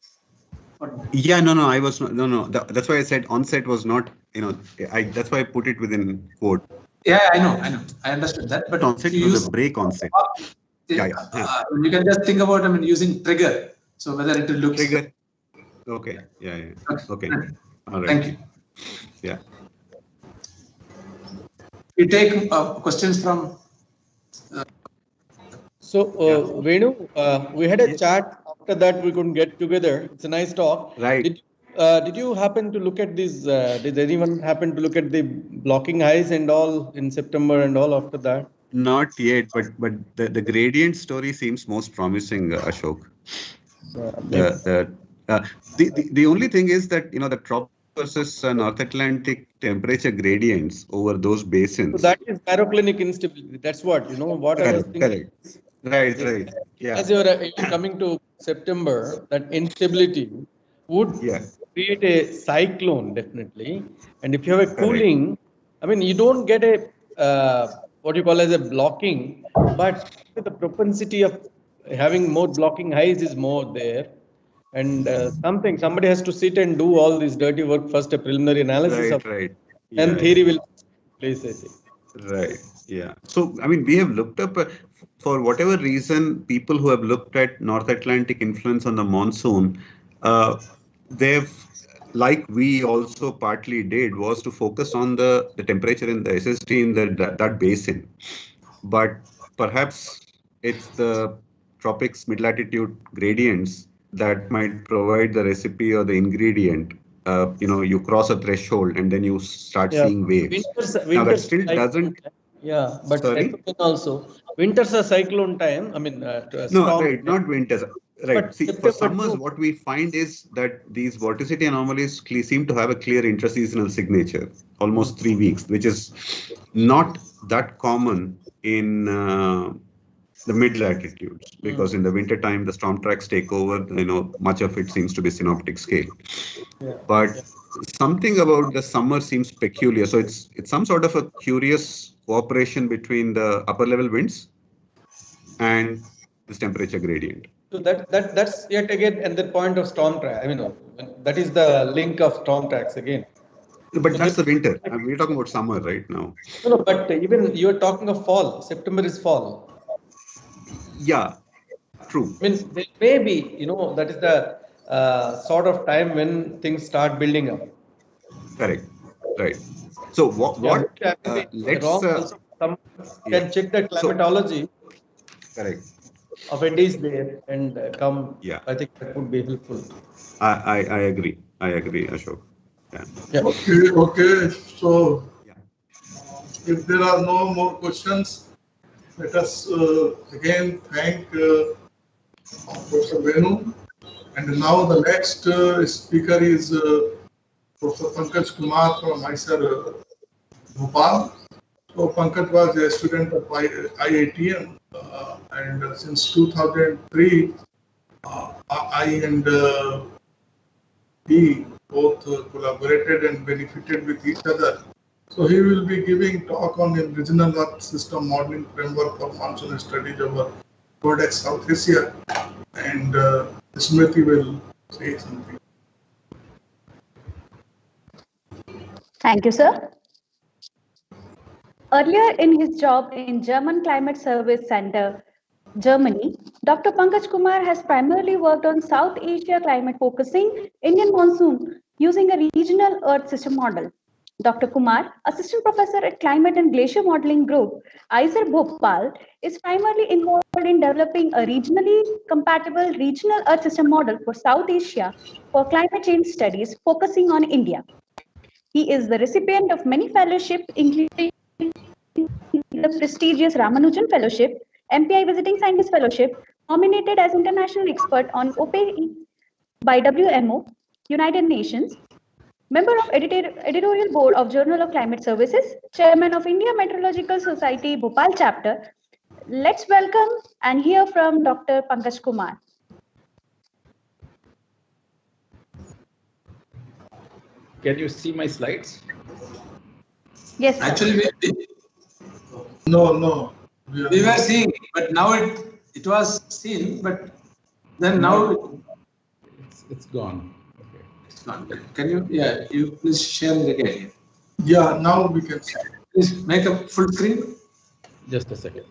Yeah, no, I was not. No. That's why I said onset was not. That's why I put it within quote. Yeah, I know. I understood that. But onset was a break onset. Yeah. You can just think about using trigger. So whether it will look trigger. Okay. Yeah. Okay. All right. Thank you. Yeah. We take questions from. Venu, we had a chat. After that, we couldn't get together. It's a nice talk. Right. Did you happen to look at these? Did anyone happen to look at the blocking highs and all in September and all after that? Not yet, but the gradient story seems most promising, Ashok. The only thing is that the trop versus North Atlantic temperature gradients over those basins. So that is pyroclinic instability. That's what what I was thinking. Correct. Right. Yeah. As you're coming to September, that instability would create a cyclone definitely. And if you have a cooling, you don't get a what you call as a blocking, but the propensity of having more blocking highs is more there. And somebody has to sit and do all this dirty work first, a preliminary analysis and theory will place, I think. Right. Yeah. So, we have looked up for whatever reason, people who have looked at North Atlantic influence on the monsoon, they've, like we also partly did, was to focus on the temperature in the SST in that basin. But perhaps it's the tropics mid-latitude gradients that might provide the recipe or the ingredient. You cross a threshold and then you start seeing waves. Now that still doesn't. Yeah, but also winters are cyclone time. No, right, not winters. Right. See, for summers, what we find is that these vorticity anomalies seem to have a clear intraseasonal signature, almost 3 weeks, which is not that common in the mid latitudes, because in the winter time the storm tracks take over. Much of it seems to be synoptic scale. But something about the summer seems peculiar. So it's some sort of a curious cooperation between the upper level winds and this temperature gradient. So that's yet again another point of storm track. That is the link of storm tracks again. But that's the winter. We're talking about summer right now. No, but even you're talking of fall. September is fall. Yeah, True. I mean, there may be, that is the sort of time when things start building up. Correct. Right. So what? Let's. Wrong. Also, someone can check the climatology. Correct. Of Andes there and come. Yeah. I think that would be helpful. I agree. I agree, Ashok. Yeah. Okay. So, if there are no more questions, let us again thank Professor Venu. And now the next speaker is Professor Pankaj Kumar from IISER Bhopal. So Pankaj was a student of IITM, and since 2003, I and he both collaborated and benefited with each other. So he will be giving talk on the regional Earth system modeling framework for monsoon studies over Codex South Asia, and Smriti will say something. Thank you, sir. Earlier in his job in German Climate Service Center, Germany, Dr. Pankaj Kumar has primarily worked on South Asia climate focusing Indian monsoon using a regional Earth system model. Dr. Kumar, Assistant Professor at Climate and Glacier Modeling Group, IISER Bhopal, is primarily involved in developing a regionally compatible regional Earth system model for South Asia for climate change studies focusing on India. He is the recipient of many fellowships, including the prestigious Ramanujan Fellowship, MPI Visiting Scientist Fellowship, nominated as International Expert on OPE by WMO, United Nations, member of Editorial Board of Journal of Climate Services, Chairman of India Meteorological Society Bhopal Chapter. Let's welcome and hear from Dr. Pankaj Kumar. Can you see my slides? Yes, sir. Actually, No. We were seeing, but now it was seen, but then now it's gone. Okay. It's gone. Can you? Yeah, you please share it again. Yeah, now we can see. Please make a full screen. Just a second.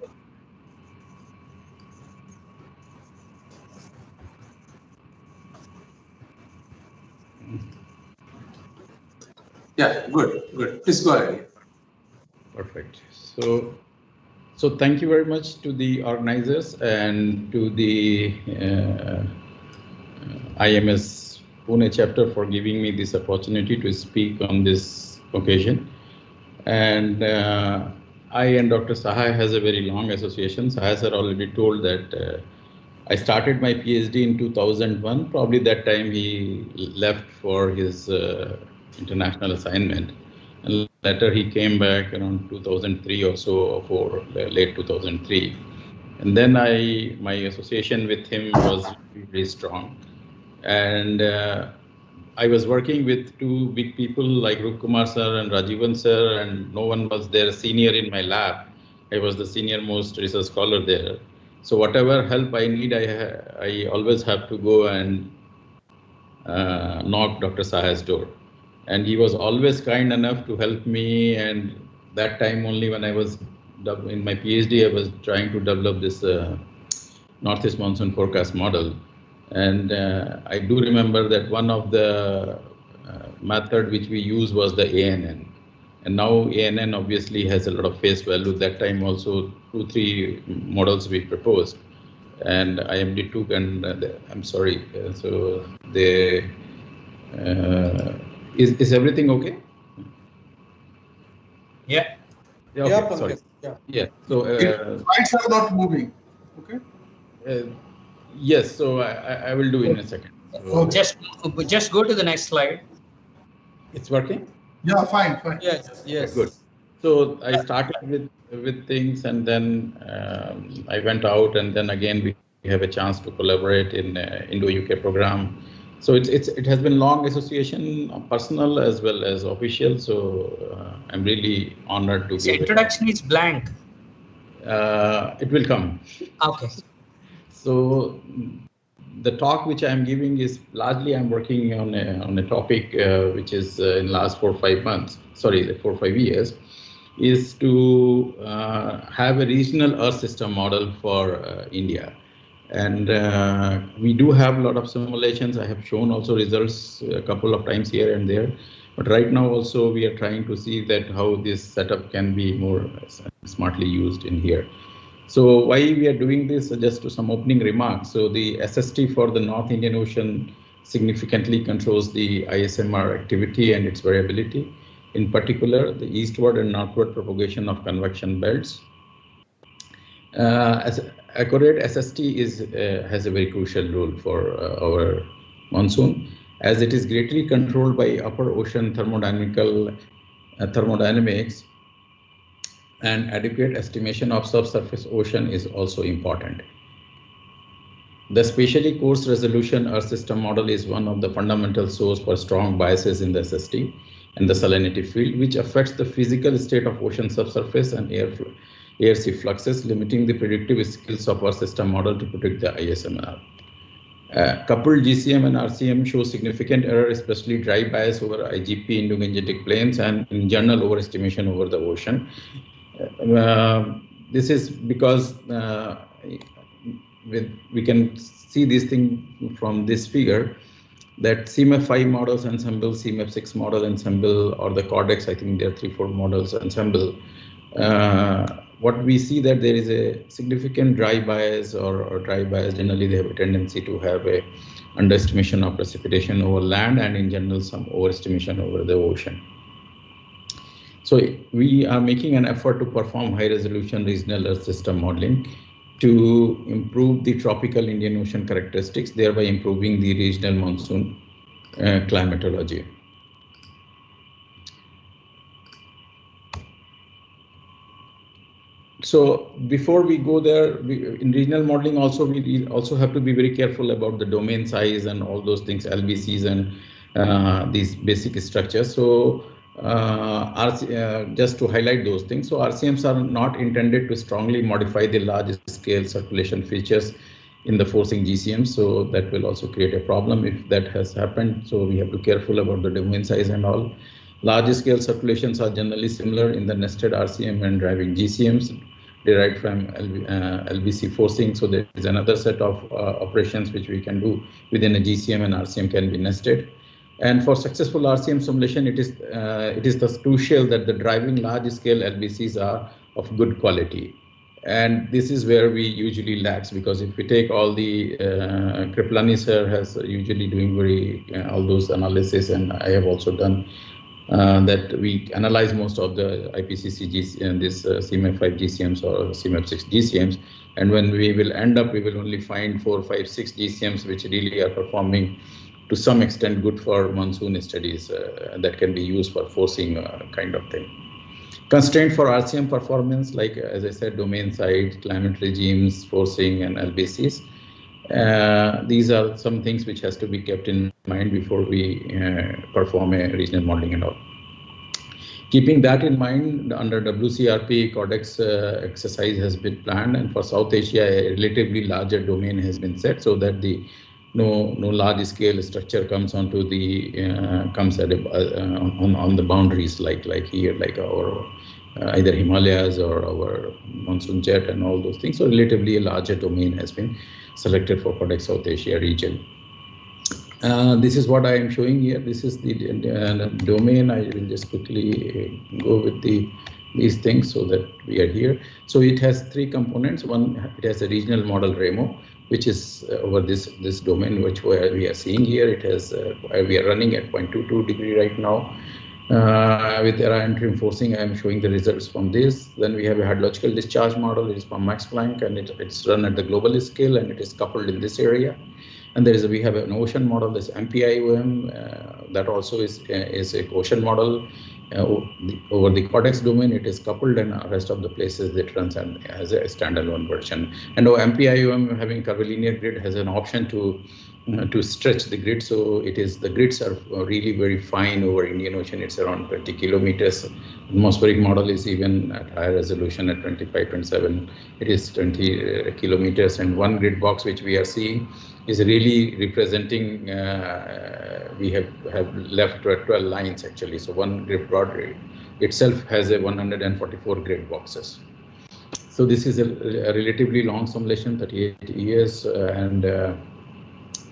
Yeah, good. Please go ahead. Perfect. So thank you very much to the organizers and to the IMS Pune chapter for giving me this opportunity to speak on this occasion. And I and Dr. Sahai has a very long association. Sahai sir already told that I started my PhD in 2001. Probably that time he left for his international assignment. And later he came back around 2003 or so, or late 2003. And then my association with him was very strong. And I was working with two big people like Rup Kumar sir and Rajivan sir, and no one was there senior in my lab. I was the senior most research scholar there. So whatever help I need, I always have to go and knock Dr. Sahai's door. And he was always kind enough to help me. And that time only when I was in my PhD, I was trying to develop this Northeast monsoon forecast model. And I do remember that one of the method which we use was the ANN. And now ANN obviously has a lot of face value. That time also 2-3 models we proposed. And IMD took, and I'm sorry. So they is everything okay? Yeah. Okay, Yeah, sorry. Yeah. So slides are not moving. Okay. Yes. So I will do in a second. So Just go to the next slide. It's working? Yeah, fine. Yes. Good. So I started with things, and then I went out, and then again we have a chance to collaborate in Indo-UK program. So it has been long association, personal as well as official. So I'm really honored to. The introduction is blank. It will come. Okay. So the talk which I'm giving is largely I'm working on a topic which is in last 4 or 5 months. Sorry, 4 or 5 years, is to have a regional Earth system model for India. And we do have a lot of simulations. I have shown also results a couple of times here and there. But right now also we are trying to see that how this setup can be more smartly used in here. So why we are doing this, just to some opening remarks. So the SST for the North Indian Ocean significantly controls the ISMR activity and its variability. In particular, the eastward and northward propagation of convection belts. As accurate SST has a very crucial role for our monsoon, as it is greatly controlled by upper ocean thermodynamics, and adequate estimation of subsurface ocean is also important. The spatially coarse resolution Earth system model is one of the fundamental source for strong biases in the SST and the salinity field, which affects the physical state of ocean subsurface and air-sea fluxes, limiting the predictive skills of our system model to predict the ISMR. Coupled GCM and RCM show significant error, especially dry bias over IGP Indo-Gangetic plains and in general overestimation over the ocean. This is because we can see this thing from this figure, that CMF5 models ensemble, CMF6 model ensemble, or the Cordex, I think there are 3-4 models ensemble. What we see that there is a significant dry bias or dry bias. Generally, they have a tendency to have a underestimation of precipitation over land and in general some overestimation over the ocean. So we are making an effort to perform high resolution regional Earth system modeling to improve the tropical Indian Ocean characteristics, thereby improving the regional monsoon climatology. So before we go there, in regional modeling also, we also have to be very careful about the domain size and all those things, LBCs and these basic structures. So just to highlight those things, so RCMs are not intended to strongly modify the large scale circulation features in the forcing GCMs. So that will also create a problem if that has happened. So we have to be careful about the domain size and all. Large scale circulations are generally similar in the nested RCM and driving GCMs derived from LBC forcing. So there is another set of operations which we can do within a GCM and RCM can be nested. And for successful RCM simulation, it is thus crucial that the driving large scale LBCs are of good quality. And this is where we usually lack, because if we take all the Kriplani sir has usually doing all those analysis, and I have also done that we analyze most of the IPCC and this CMF5 GCMs or CMF6 GCMs, and when we will end up, we will only find 4, 5, 6 GCMs which really are performing to some extent good for monsoon studies that can be used for forcing kind of thing. Constraint for RCM performance, like as I said, domain side, climate regimes, forcing, and LBCs. These are some things which has to be kept in mind before we perform a regional modeling and all. Keeping that in mind, under WCRP, Codex exercise has been planned, and for South Asia, a relatively larger domain has been set so that the no large scale structure comes onto the comes at on the boundaries like here, like our either Himalayas or our monsoon jet and all those things. So relatively a larger domain has been selected for Codex South Asia region. This is what I am showing here. This is the domain. I will just quickly go with these things so that we are here. So it has 3 components. One, it has a regional model REMO, which is over this domain, which we are seeing here. It has we are running at 0.22 degree right now. With era interim forcing, I am showing the results from this. Then we have a hydrological discharge model. It is from Max Planck, and it's run at the global scale, and it is coupled in this area. And we have an ocean model, this MPIOM, that also is a ocean model. Over the Codex domain, it is coupled, and the rest of the places it runs as a standalone version. And MPIOM, having curvilinear grid, has an option to stretch the grid. So the grids are really very fine over Indian Ocean. It's around 20 kilometers. Atmospheric model is even at higher resolution at 25.7. It is 20 kilometers, and one grid box which we are seeing is really representing. We have left 12 lines actually. So one grid broad itself has a 144 grid boxes. So this is a relatively long simulation, 38 years, and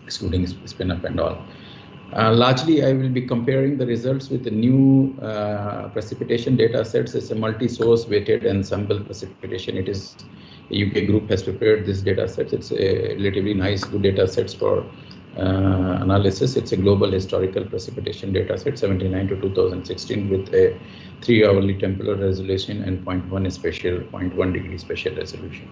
excluding spin up and all. Largely, I will be comparing the results with the new precipitation data sets. It's a multi-source weighted ensemble precipitation. It is a UK group has prepared this data set. It's a relatively nice, good data sets for analysis. It's a global historical precipitation data set, 79 to 2016, with a 3-hourly temporal resolution and 0.1 degree spatial resolution.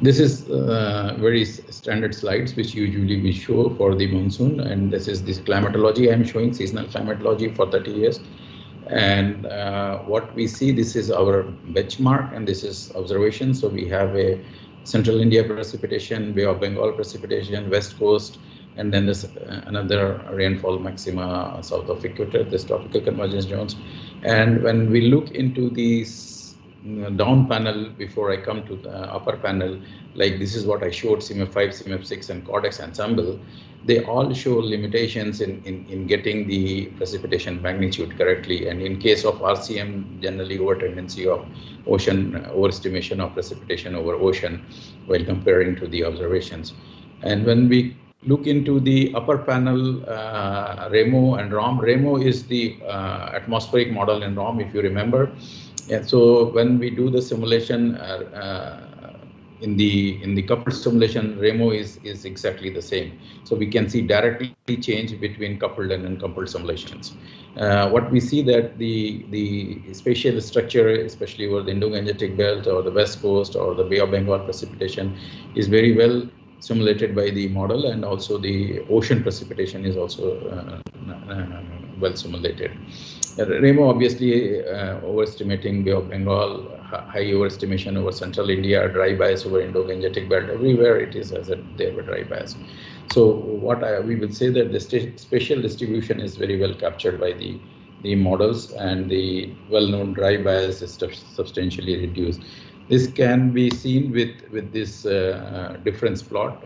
This is very standard slides which usually we show for the monsoon, and this is this climatology. I'm showing seasonal climatology for 30 years. And what we see, this is our benchmark, and this is observation. So we have a central India precipitation, Bay of Bengal precipitation, West Coast, and then there's another rainfall maxima south of equator, this tropical convergence zones. And when we look into these down panel before I come to the upper panel, like this is what I showed, CMF5, CMF6, and Cortex ensemble, they all show limitations in getting the precipitation magnitude correctly. And in case of RCM, generally over tendency of ocean overestimation of precipitation over ocean while comparing to the observations. And when we look into the upper panel, REMO and ROM. REMO is the atmospheric model in ROM, if you remember. And so when we do the simulation in the coupled simulation, REMO is exactly the same. So we can see directly change between coupled and uncoupled simulations. What we see that the spatial structure, especially over the Indo-Gangetic belt or the West Coast or the Bay of Bengal precipitation, is very well simulated by the model, and also the ocean precipitation is also well simulated. REMO obviously overestimating Bay of Bengal, high overestimation over central India, dry bias over Indo-Gangetic belt. Everywhere it is as they have a dry bias. So what we will say that the spatial distribution is very well captured by the models, and the well-known dry bias is substantially reduced. This can be seen with this difference plot.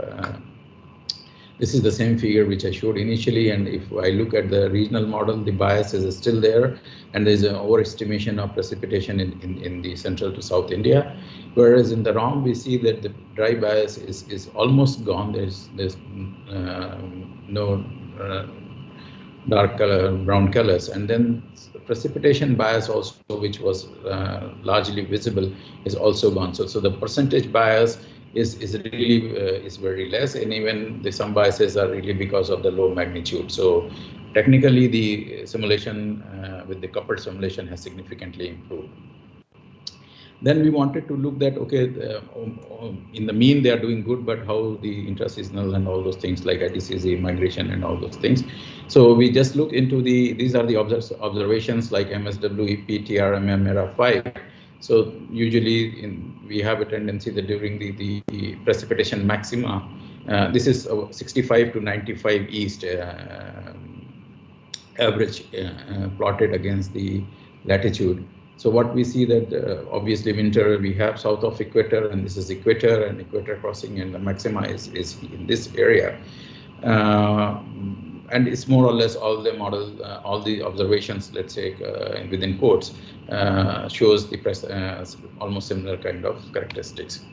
This is the same figure which I showed initially, and if I look at the regional model, the bias is still there, and there's an overestimation of precipitation in the central to South India, whereas in the ROM we see that the dry bias is almost gone. There's no dark color, brown colors, and then precipitation bias also, which was largely visible, is also gone. So the percentage bias is really is very less, and even some biases are really because of the low magnitude. So technically the simulation with the coupled simulation has significantly improved. Then we wanted to look that, okay, in the mean they are doing good, but how the intraseasonal and all those things like ITCZ, migration and all those things. So we just look into these are the observations like MSW, EP, TRMM, ERA5. So usually we have a tendency that during the precipitation maxima, this is 65 to 95 east average plotted against the latitude. So what we see that obviously winter we have south of equator, and this is equator and equator crossing, and the maxima is in this area. And it's more or less all the model, all the observations, let's say within quotes, shows the almost similar kind of characteristics.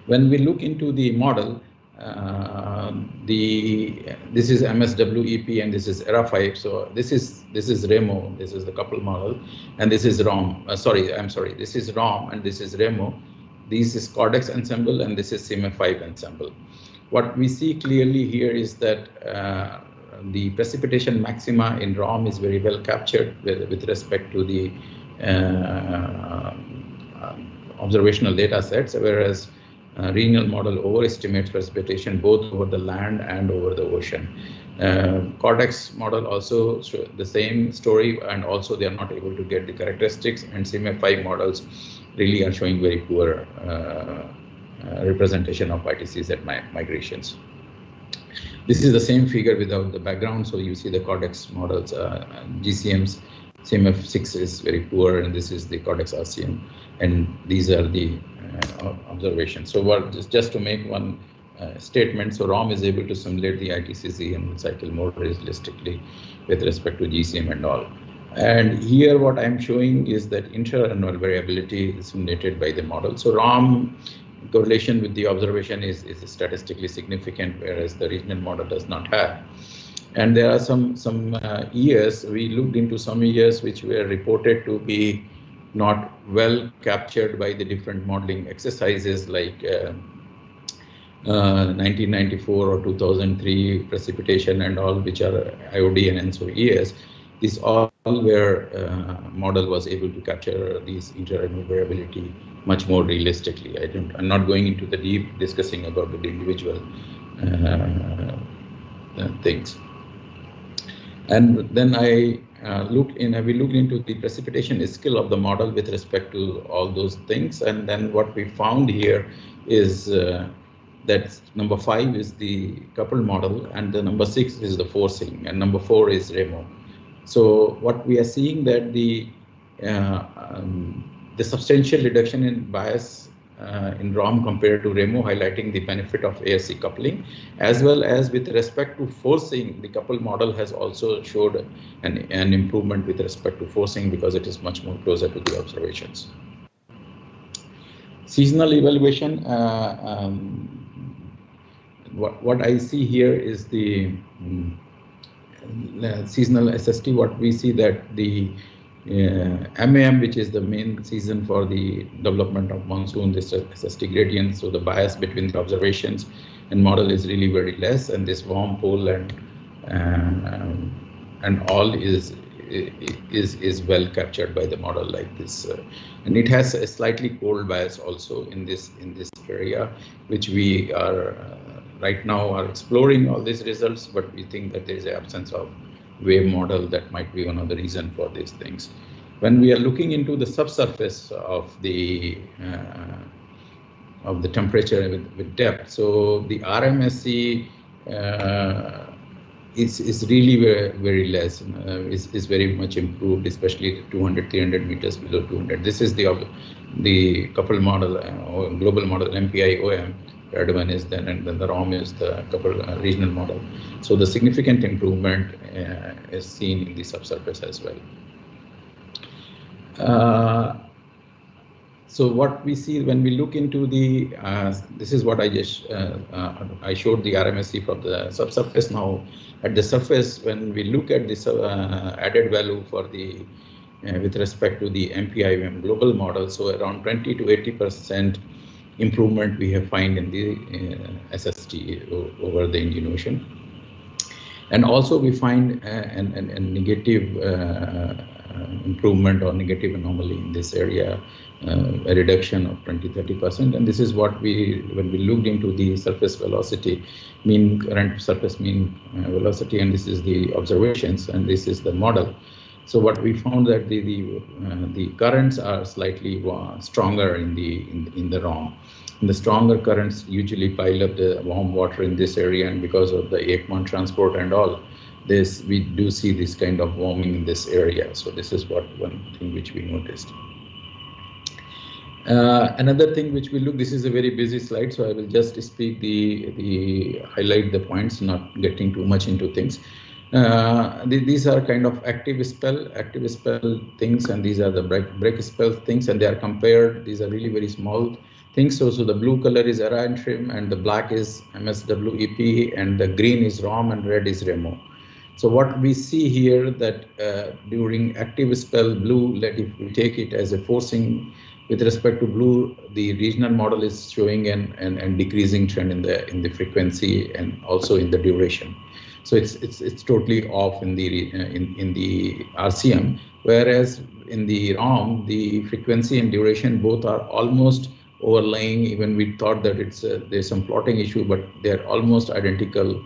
When we look into the model, this is MSW EP and this is ERA5. So this is REMO. This is the coupled model, and this is ROM. This is ROM and this is REMO. This is Cortex ensemble and this is CMF5 ensemble. What we see clearly here is that the precipitation maxima in ROM is very well captured with respect to the observational data sets, whereas regional model overestimates precipitation both over the land and over the ocean. Cortex model also show the same story, and also they are not able to get the characteristics, and CMF5 models really are showing very poor representation of ITCZ migrations. This is the same figure without the background. So you see the Cortex models, GCMs, CMF6 is very poor, and this is the Cortex RCM, and these are the observations. So what, just to make one statement, so ROM is able to simulate the ITCZ and cycle more realistically with respect to GCM and all. And here what I'm showing is that inter-annual variability is simulated by the model. So ROM correlation with the observation is statistically significant, whereas the regional model does not have. And there are some years, we looked into some years which were reported to be not well captured by the different modeling exercises, like 1994 or 2003 precipitation and all, which are IOD and ENSO years. These all where model was able to capture these inter-annual variability much more realistically. I'm not going into the deep discussing about the individual things. And then we looked into the precipitation skill of the model with respect to all those things. And then what we found here is that number 5 is the coupled model, and the number 6 is the forcing, and number 4 is REMO. So what we are seeing that the substantial reduction in bias in ROM compared to REMO, highlighting the benefit of ASC coupling, as well as with respect to forcing, the coupled model has also showed an improvement with respect to forcing because it is much more closer to the observations. Seasonal evaluation, what I see here is the seasonal SST. What we see that the MAM, which is the main season for the development of monsoon, this SST gradient, so the bias between the observations and model is really very less, and this warm pole and all is well captured by the model like this, and it has a slightly cold bias also in this area, which we are right now are exploring all these results, but we think that there is an absence of wave model that might be one of the reason for these things. When we are looking into the subsurface of the temperature with depth, so the RMSE is really very less, is very much improved, especially 200-300 meters below 200. This is the coupled model or global model MPI-OM. Red one is then, and then the ROM is the coupled regional model. So the significant improvement is seen in the subsurface as well. So what we see when we look into the, this is what I just, I showed the RMSE from the subsurface. Now at the surface, when we look at this added value for the, with respect to the MPI-OM global model, so around 20 to 80% improvement we have find in the SST over the Indian Ocean. And also we find a negative improvement or negative anomaly in this area, a reduction of 20-30%. And this is what when we looked into the surface velocity, current surface mean velocity, and this is the observations, and this is the model. So what we found that the currents are slightly stronger in the ROM. And the stronger currents usually pile up the warm water in this area, and because of the Ekman transport and all this, we do see this kind of warming in this area. So this is one thing which we noticed. Another thing which we look, this is a very busy slide, so I will just speak highlight the points, not getting too much into things. These are kind of active spell things, and these are the break spell things, and they are compared. These are really very small things. So the blue color is ERA and TRIM, and the black is MSWEP, and the green is ROM, and red is REMO. So what we see here that during active spell blue, if we take it as a forcing with respect to blue, the regional model is showing an decreasing trend in the frequency and also in the duration. So it's totally off in the RCM, whereas in the ROM, the frequency and duration both are almost overlaying. Even we thought that there's some plotting issue, but they're almost identical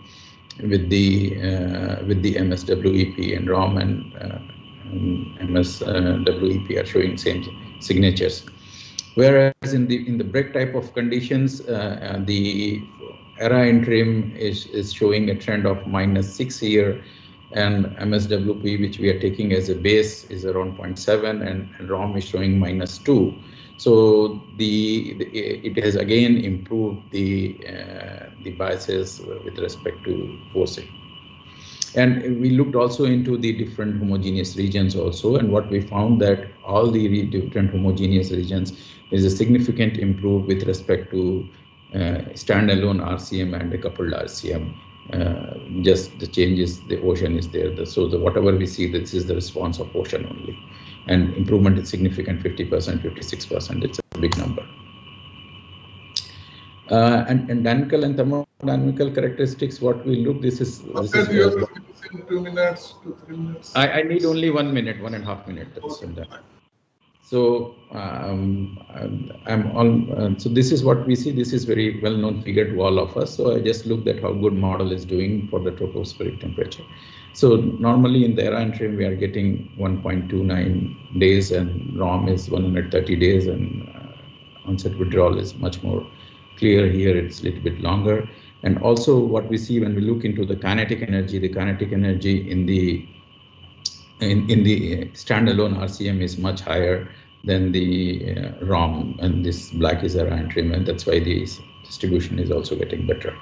with the MSWEP, and ROM and MSWEP are showing same signatures. Whereas in the break type of conditions, the ERA in TRIM is showing a trend of -6 here, and MSWP, which we are taking as a base, is around 0.7, and ROM is showing -2. So it has again improved the biases with respect to forcing. And we looked also into the different homogeneous regions also, and what we found that all the different homogeneous regions is a significant improve with respect to standalone RCM and a coupled RCM. Just the changes, the ocean is there. So whatever we see, this is the response of ocean only. And improvement is significant, 50%, 56%, it's a big number. And dynamical and thermodynamical characteristics, what we look, this is 2 minutes to 3 minutes. I need only 1 minute, 1.5 minutes. Okay. So so this is what we see. This is very well known figure to all of us. So I just looked at how good model is doing for the tropospheric temperature. So normally in the era interim we are getting 1.29 days, and ROM is 130 days, and onset withdrawal is much more clear. Here it's a little bit longer. And also what we see when we look into the kinetic energy in the standalone RCM is much higher than the ROM, and this black is era interim, and that's why the distribution is also getting better.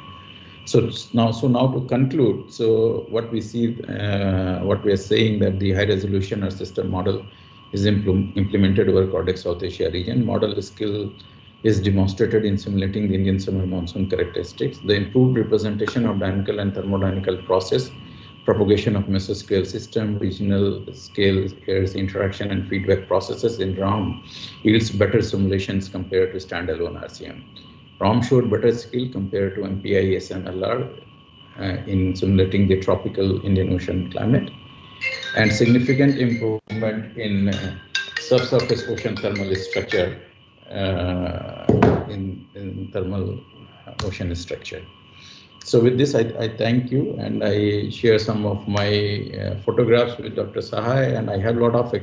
So now to conclude, so what we see, what we are saying that the high resolution or system model is implemented over Cortex South Asia region. Model skill is demonstrated in simulating the Indian summer monsoon characteristics. The improved representation of dynamical and thermodynamical process, propagation of mesoscale system, regional scale airs interaction and feedback processes in ROM yields better simulations compared to standalone RCM. ROM showed better skill compared to MPI SMLR in simulating the tropical Indian Ocean climate, and significant improvement in subsurface ocean thermal structure in thermal ocean structure. So with this, I thank you, and I share some of my photographs with Dr. Sahai, and I have a lot of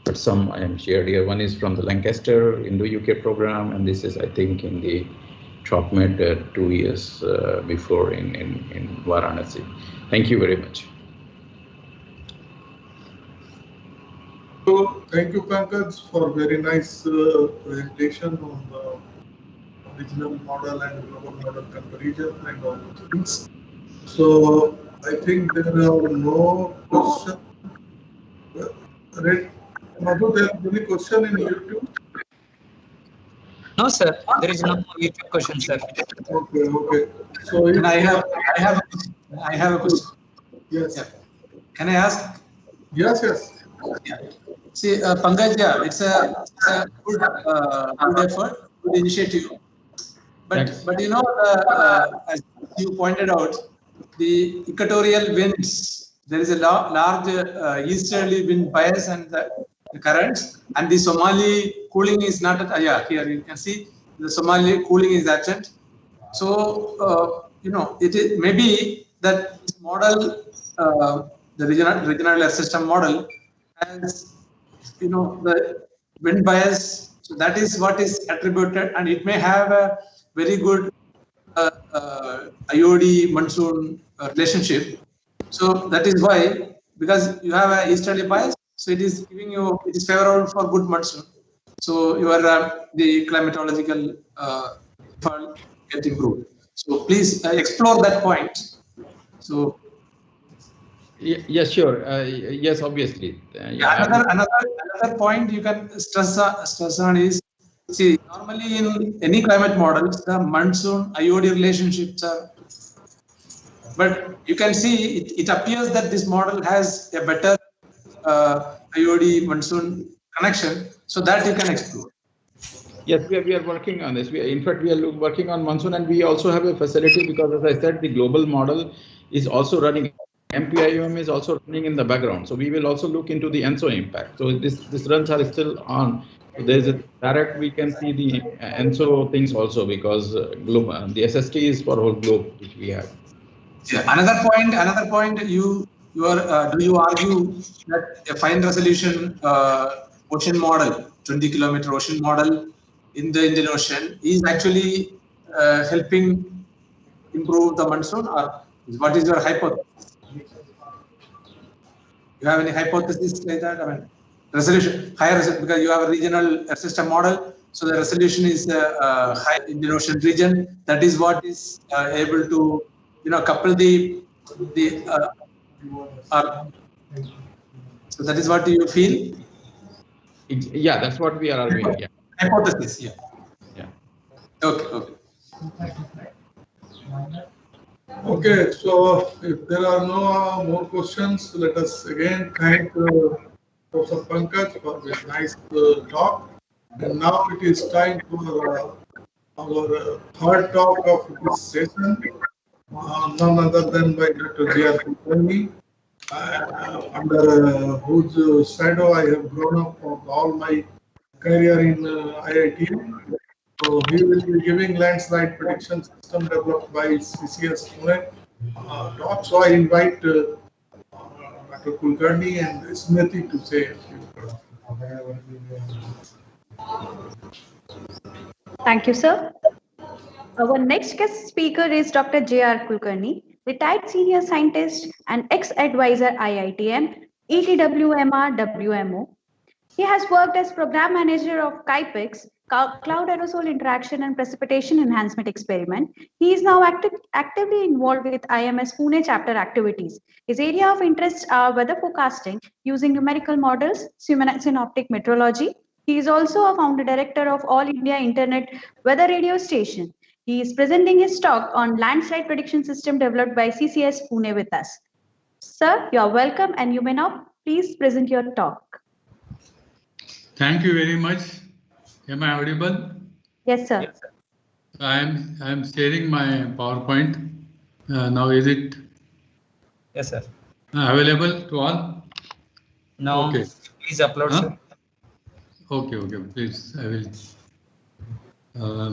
but some I am shared here. One is from the Lancaster Indo-UK program, and this is, I think, in the TropMed 2 years before in Varanasi. Thank you very much. So thank you, Pankaj, for very nice presentation on the original model and global model comparison and all those things. So I think there are no questions. Madhu, there is any question in YouTube? No, sir. There is no YouTube question, sir. Okay. So I have a question. Yes. Yeah. Can I ask? Yes. Yeah. See, Pankaj, yeah, it's a good effort, good initiative. But you know, as you pointed out, the equatorial winds, there is a large easterly wind bias and the currents, and the Somali cooling is not at, here you can see the Somali cooling is absent. So you know, it is maybe that this model, the regional air system model, has, you know, the wind bias. So that is what is attributed, and it may have a very good IOD monsoon relationship. So that is why, because you have a easterly bias, so it is giving you, it is favorable for good monsoon. So your the climatological get improved. So please explore that point. So yes, sure. Yes, obviously. Another point you can stress on is, see, normally in any climate models, the monsoon IOD relationships are, but you can see it appears that this model has a better IOD monsoon connection, so that you can explore. Yes, we are working on this. In fact, we are working on monsoon, and we also have a facility because, as I said, the global model is also running. MPIOM is also running in the background. So we will also look into the ENSO impact. So this runs are still on. So there is a direct, we can see the ENSO things also, because the SST is for whole globe, which we have. Yeah. Another point. Do you argue that a fine resolution ocean model, 20-kilometer ocean model in the Indian Ocean, is actually helping improve the monsoon, or what is your hypothesis? You have any hypothesis like that? I mean, resolution higher, because you have a regional system model, so the resolution is high in the Indian Ocean region. That is what is able to, you know, couple the the so that is what you feel? Yeah, that's what we are arguing. Yeah. Hypothesis. Yeah. Yeah. Okay. Okay. Okay, so if there are no more questions, let us again thank Professor Pankaj for this nice talk. And now it is time for our third talk of this session, none other than by Dr. J.R. Kulkarni, under whose shadow I have grown up for all my career in IIT. So he will be giving landslide prediction system developed by CCS Pune talk. So I invite Dr. Kulkarni and Smriti to say a few words. Thank you, sir. Our next guest speaker is Dr. J.R. Kulkarni, retired senior scientist and ex-advisor IITM, ETWMR WMO. He has worked as program manager of KIPEX, Cloud Aerosol Interaction and Precipitation Enhancement Experiment. He is now actively involved with IMS Pune chapter activities. His area of interest are weather forecasting using numerical models, synoptic meteorology. He is also a founder director of All India Internet Weather Radio Station. He is presenting his talk on landslide prediction system developed by CCS Pune with us. Sir, you are welcome and you may now please present your talk. Thank you very much. Am I audible? Yes, sir. Yes, sir. I am sharing my PowerPoint. Now is it? Yes, sir. Available to all? No. Okay. Please upload, sir. Okay, okay. Please, I will.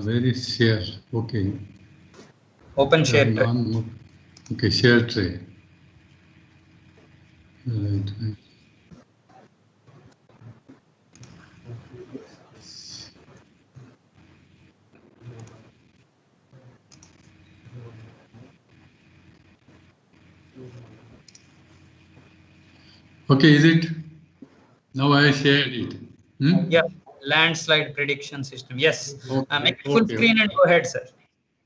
Where is share? Okay. Open share tray. Okay, share tray. Right. Okay, is it? Now I shared it. Yeah, landslide prediction system. Yes. Okay. Make it full screen and go ahead, sir.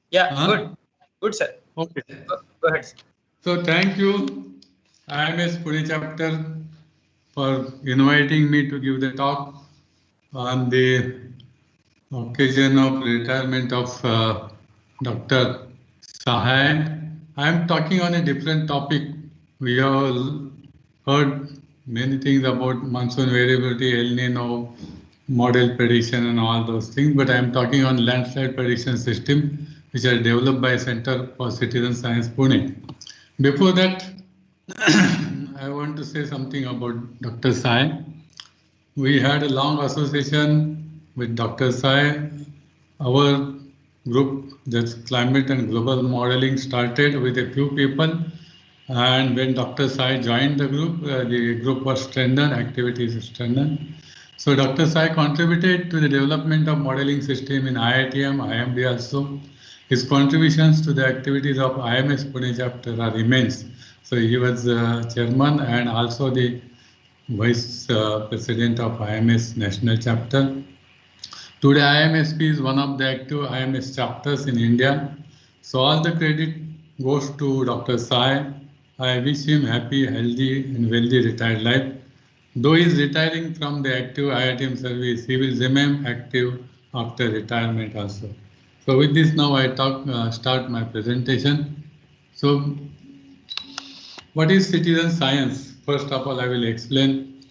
Yeah, good. Good, sir. Okay. Go ahead, sir. So thank you, IMS Pune chapter, for inviting me to give the talk on the occasion of retirement of Dr. Sahai. I am talking on a different topic. We all heard many things about monsoon variability, El Nino, model prediction and all those things, but I am talking on landslide prediction system, which are developed by Center for Citizen Science, Pune. Before that, I want to say something about Dr. Sai. We had a long association with Dr. Sai. Our group, that's climate and global modeling, started with a few people. And when Dr. Sai joined the group was strengthened, activities strengthened. So Dr. Sai contributed to the development of modeling system in IITM, IMD also. His contributions to the activities of IMS Pune chapter are immense. So he was chairman and also the vice president of IMS national chapter. Today IMSP is one of the active IMS chapters in India. So all the credit goes to Dr. Sai. I wish him happy, healthy and wealthy retired life. Though he is retiring from the active IITM service, he will remain active after retirement also. So with this now I start my presentation. So what is citizen science? First of all, I will explain.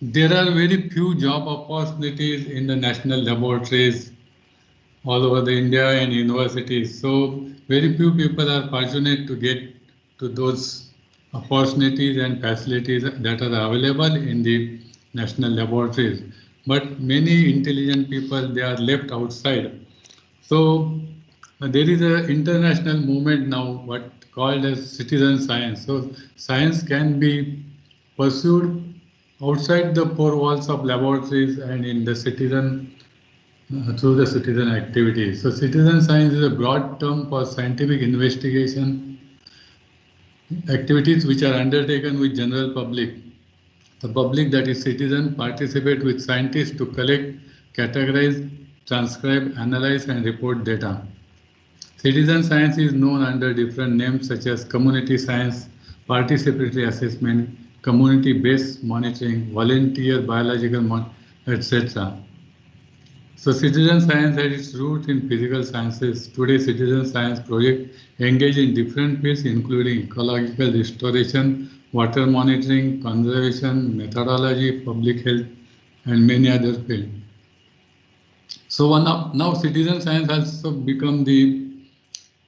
There are very few job opportunities in the national laboratories all over the India and universities. So very few people are fortunate to get to those opportunities and facilities that are available in the national laboratories. But many intelligent people, they are left outside. So there is an international movement now, what called as citizen science. So science can be pursued outside the four walls of laboratories and in the citizen through the citizen activities. So citizen science is a broad term for scientific investigation activities which are undertaken with general public. The public, that is citizen, participate with scientists to collect, categorize, transcribe, analyze and report data. Citizen science is known under different names such as community science, participatory assessment, community-based monitoring, volunteer biological etc. So citizen science has its root in physical sciences. Today, citizen science projects engage in different fields including ecological restoration, water monitoring, conservation, methodology, public health, and many other fields. So now citizen science has also become the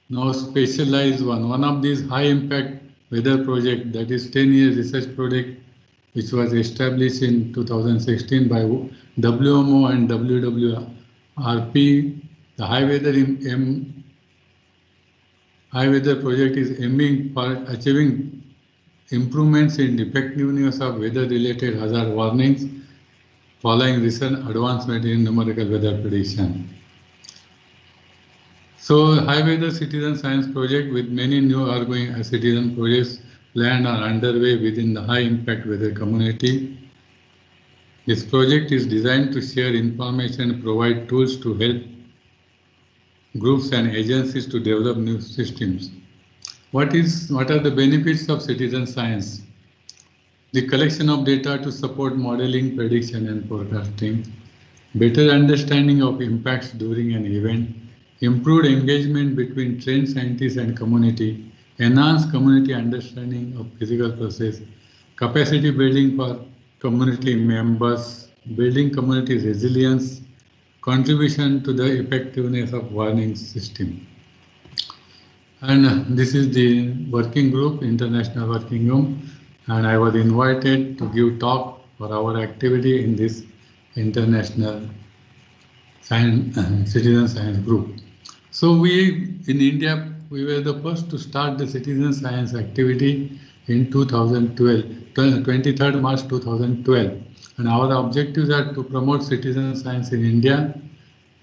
now specialized one. One of these high impact weather project, that is 10-year research project, which was established in 2016 by WMO and WWRP. The high weather project is aiming for achieving improvements in effectiveness of weather-related hazard warnings following recent advancement in numerical weather prediction. So, high weather citizen science project with many new ongoing citizen projects planned are underway within the high impact weather community. This project is designed to share information and provide tools to help groups and agencies to develop new systems. What are the benefits of citizen science? The collection of data to support modeling, prediction, and forecasting, better understanding of impacts during an event, improved engagement between trained scientists and community, enhanced community understanding of physical process, capacity building for community members, building community resilience, contribution to the effectiveness of warning system. And this is the working group, international working group, and I was invited to give talk for our activity in this international citizen science group. So we in India, we were the first to start the citizen science activity in 2012, 23rd March 2012. And our objectives are to promote citizen science in India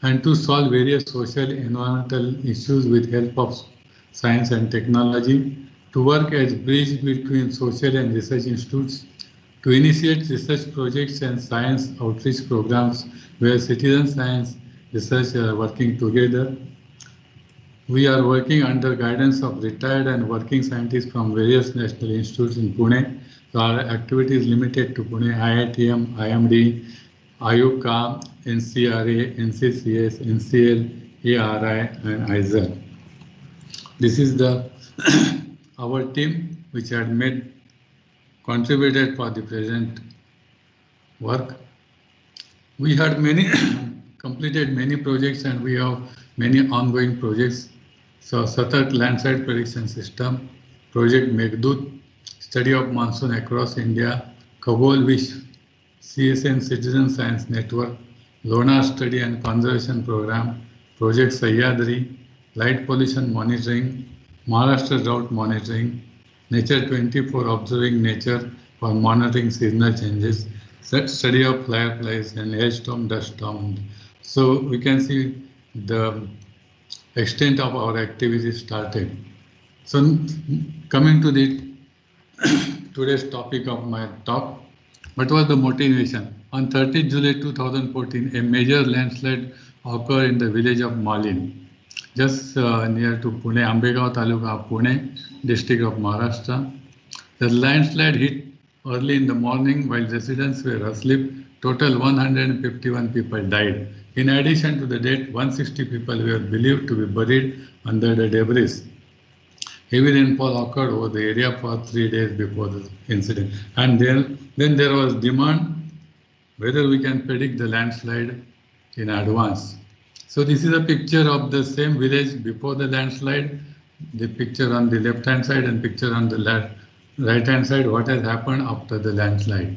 and to solve various social environmental issues with help of science and technology, to work as bridge between social and research institutes, to initiate research projects and science outreach programs where citizen science research are working together. We are working under guidance of retired and working scientists from various national institutes in Pune. So our activity is limited to Pune, IITM, IMD, IUCA, NCRA, NCCS, NCL, ARI, and ISER. This is the our team which had contributed for the present work. We had completed many projects and we have many ongoing projects. So Satat Landslide Prediction System, Project Meghdut, Study of Monsoon across India, Kabul Wish, CSN Citizen Science Network, Lona Study and Conservation Program, Project Sahyadri, Light Pollution Monitoring, Maharashtra Drought Monitoring, Nature 24 Observing Nature for monitoring seasonal changes, study of fireflies and hailstorm, dust storm. So we can see the extent of our activity started. So coming to the today's topic of my talk, what was the motivation? On 30th July 2014, a major landslide occurred in the village of Malin, just near to Pune, Ambegaon Taluka of Pune, district of Maharashtra. The landslide hit early in the morning while residents were asleep. Total 151 people died. In addition to the death, 160 people were believed to be buried under the debris. Heavy rainfall occurred over the area for 3 days before the incident. And then there was demand whether we can predict the landslide in advance. So this is a picture of the same village before the landslide, the picture on the left hand side and picture on the right hand side, what has happened after the landslide.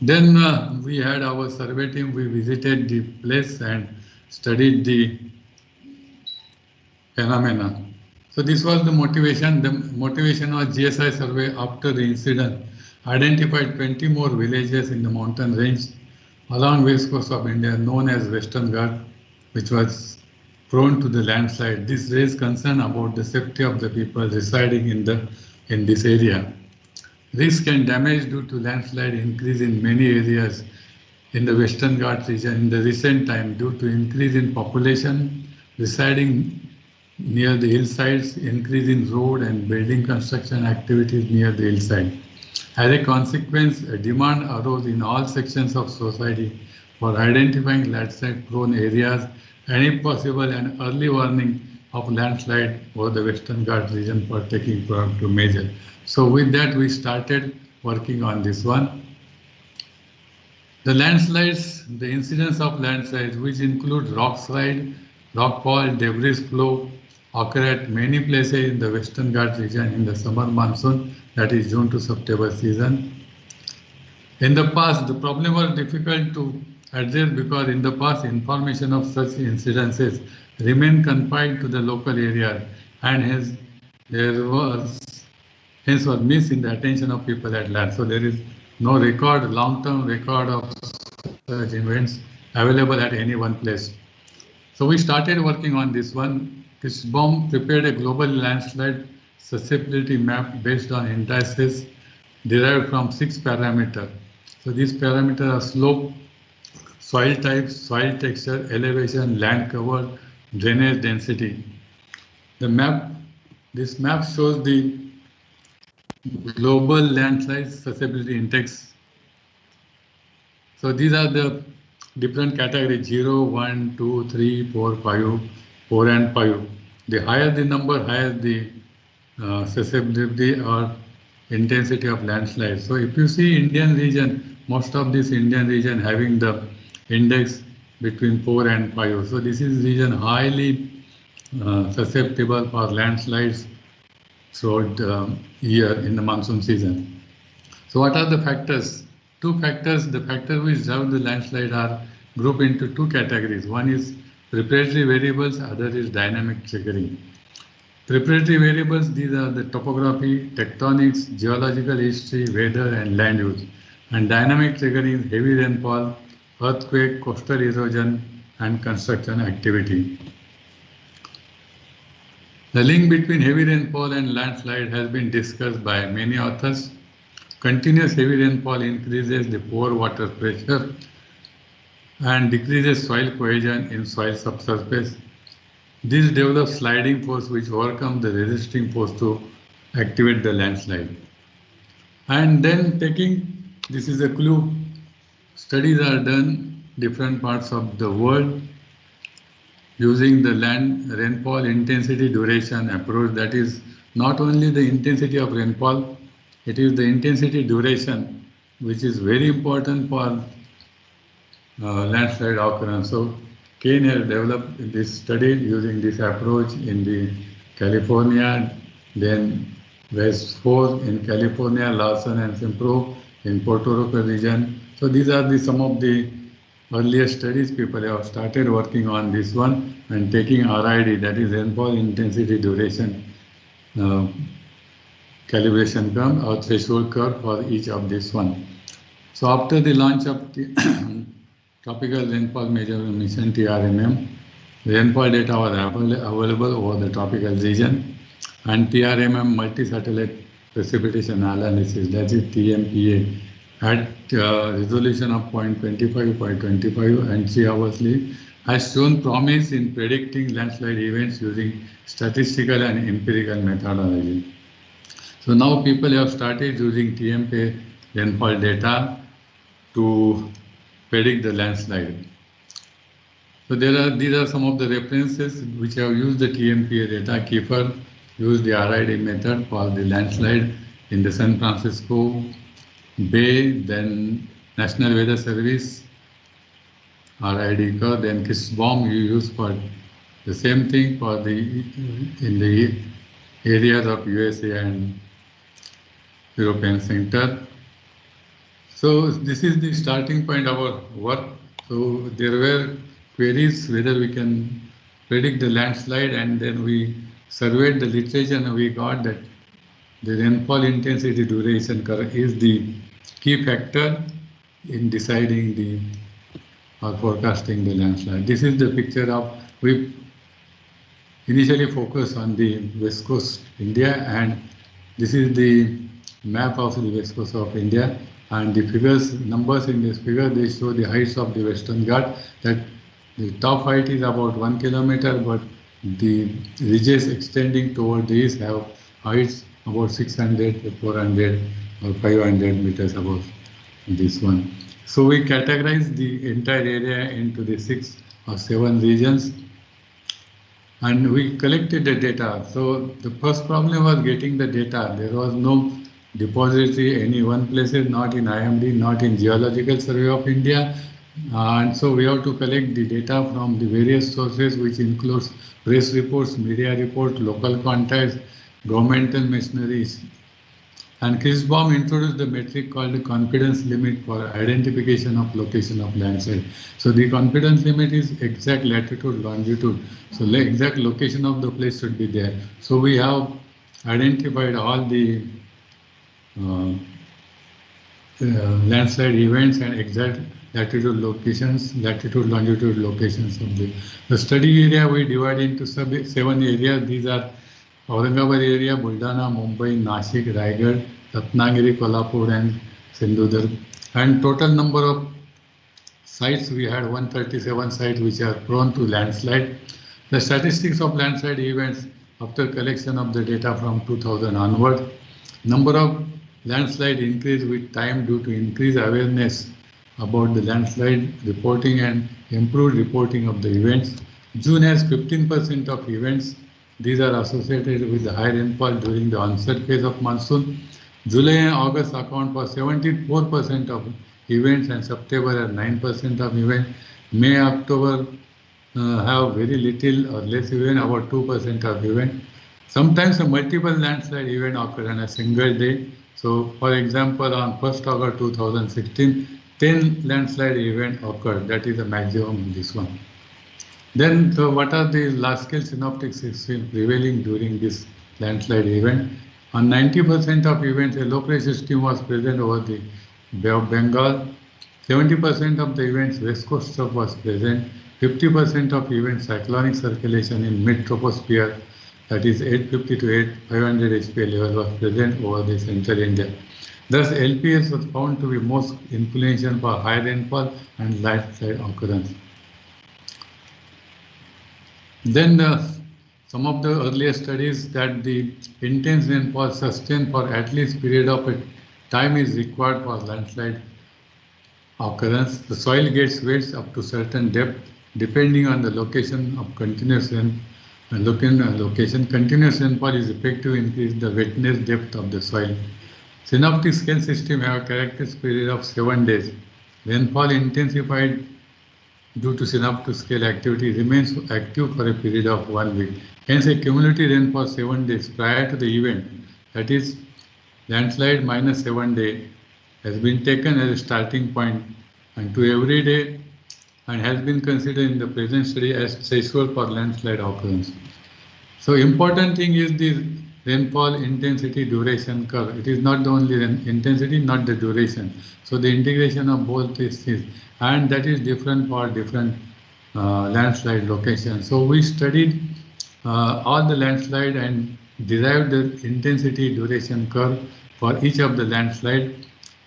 Then we had our survey team, we visited the place and studied the phenomena. So this was the motivation. The motivation was GSI survey after the incident identified 20 more villages in the mountain range along west coast of India known as Western Ghat, which was prone to the landslide. This raised concern about the safety of the people residing in this area. Risk and damage due to landslide increase in many areas in the Western Ghats region in the recent time due to increase in population residing near the hillsides, increase in road and building construction activities near the hillside. As a consequence, a demand arose in all sections of society for identifying landslide-prone areas and, if possible, an early warning of landslide over the Western Ghats region for taking proactive measures. So with that, we started working on this one. The landslides, the incidence of landslides, which include rock slide, rockfall, debris flow, occur at many places in the Western Ghats region in the summer monsoon, that is June to September season. In the past, the problem was difficult to address because in the past, information of such incidences remained confined to the local area, and hence was missed in the attention of people at large. So there is no record, long-term record of such events available at any one place. So we started working on this one. Kisbom prepared a global landslide susceptibility map based on indices derived from 6 parameters. So these parameters are slope, soil type, soil texture, elevation, land cover, drainage density. This map shows the global landslide susceptibility index. So these are the different categories: 0, 1, 2, 3, 4, 5, 4 and 5. The higher the number, higher the susceptibility or intensity of landslide. So if you see Indian region, most of this Indian region having the index between 4 and 5. So this is region highly susceptible for landslides throughout the year in the monsoon season. So what are the factors? Two factors. The factors which drive the landslide are grouped into 2 categories. One is preparatory variables, other is dynamic triggering. Preparatory variables, these are the topography, tectonics, geological history, weather and land use. And dynamic triggering, heavy rainfall, earthquake, coastal erosion and construction activity. The link between heavy rainfall and landslide has been discussed by many authors. Continuous heavy rainfall increases the pore water pressure and decreases soil cohesion in soil subsurface. This develops sliding force which overcomes the resisting force to activate the landslide. And then this is a clue, studies are done different parts of the world using the rainfall intensity duration approach. That is not only the intensity of rainfall, it is the intensity duration which is very important for landslide occurrence. So Kane has developed this study using this approach in the California, then West 4 in California, Larson and Simpro in Puerto Rico region. So these are some of the earlier studies. People have started working on this one and taking RID, that is rainfall intensity duration calibration curve or threshold curve for each of this one. So after the launch of the Tropical Rainfall Measurement Mission TRMM, rainfall data was available over the tropical region, and TRMM multi-satellite precipitation analysis, that is TMPA, at resolution of 0.25, 0.25 and 3 hours lead, has shown promise in predicting landslide events using statistical and empirical methodology. So now people have started using TMPA rainfall data to predict the landslide. So these are some of the references which have used the TMPA data. Kiefer used the RID method for the landslide in the San Francisco Bay, then National Weather Service RID curve, then Kisbom you use for the same thing for in the areas of USA and European Center. So this is the starting point of our work. So there were queries whether we can predict the landslide, and then we surveyed the literature and we got that the rainfall intensity duration curve is the key factor in deciding or forecasting the landslide. This is the picture of, we initially focused on the West Coast India, and this is the map of the West Coast of India. And the numbers in this figure, they show the heights of the Western Ghats, that the top height is about 1 kilometer, but the ridges extending toward the east have heights about 600 to 400 or 500 meters above this one. So we categorize the entire area into the 6 or 7 regions, and we collected the data. So the first problem was getting the data. There was no depository any one place, not in IMD, not in Geological Survey of India. And so we have to collect the data from the various sources, which includes press reports, media reports, local contacts, governmental machineries. And Chris Baum introduced the metric called the confidence limit for identification of location of landslide. So the confidence limit is exact latitude, longitude. So the exact location of the place should be there. So we have identified all the landslide events and exact latitude locations, latitude, longitude locations of the study area. We divide into 7 areas. These are Aurangabad area, Buldana, Mumbai, Nashik, Raigad, Ratnagiri, Kolhapur, and Sindhudurg. And total number of sites, we had 137 sites which are prone to landslide. The statistics of landslide events after collection of the data from 2000 onward. Number of landslide increased with time due to increased awareness about the landslide reporting and improved reporting of the events. June has 15% of events. These are associated with the high rainfall during the onset phase of monsoon. July and August account for 74% of events, and September are 9% of events. May, October have very little or less event, about 2% of event. Sometimes a multiple landslide event occur on a single day. So, for example, on 1st August 2016, 10 landslide events occurred. That is the maximum in this one. Then, so what are the large-scale synoptic systems prevailing during this landslide event? On 90% of events, a low-pressure system was present over the Bay of Bengal. 70% of the events, west coast trough was present. 50% of events, cyclonic circulation in mid-troposphere, that is 850 to 500 HPA level, was present over the central India. Thus, LPS was found to be most influential for high rainfall and landslide occurrence. Then some of the earlier studies that the intense rainfall sustained for at least period of time is required for landslide occurrence. The soil gets wet up to certain depth depending on the location of continuous location. Continuous rainfall is effective to increase the wetness depth of the soil. Synoptic scale system have a characteristic period of 7 days. Rainfall intensified due to synoptic scale activity remains active for a period of 1 week. Hence, a cumulative rainfall 7 days prior to the event, that is landslide minus 7 days, has been taken as a starting point and to every day, and has been considered in the present study as threshold for landslide occurrence. So important thing is the rainfall intensity duration curve. It is not the only intensity, not the duration. So the integration of both these things, and that is different for different landslide locations. So we studied all the landslide and derived the intensity duration curve for each of the landslide.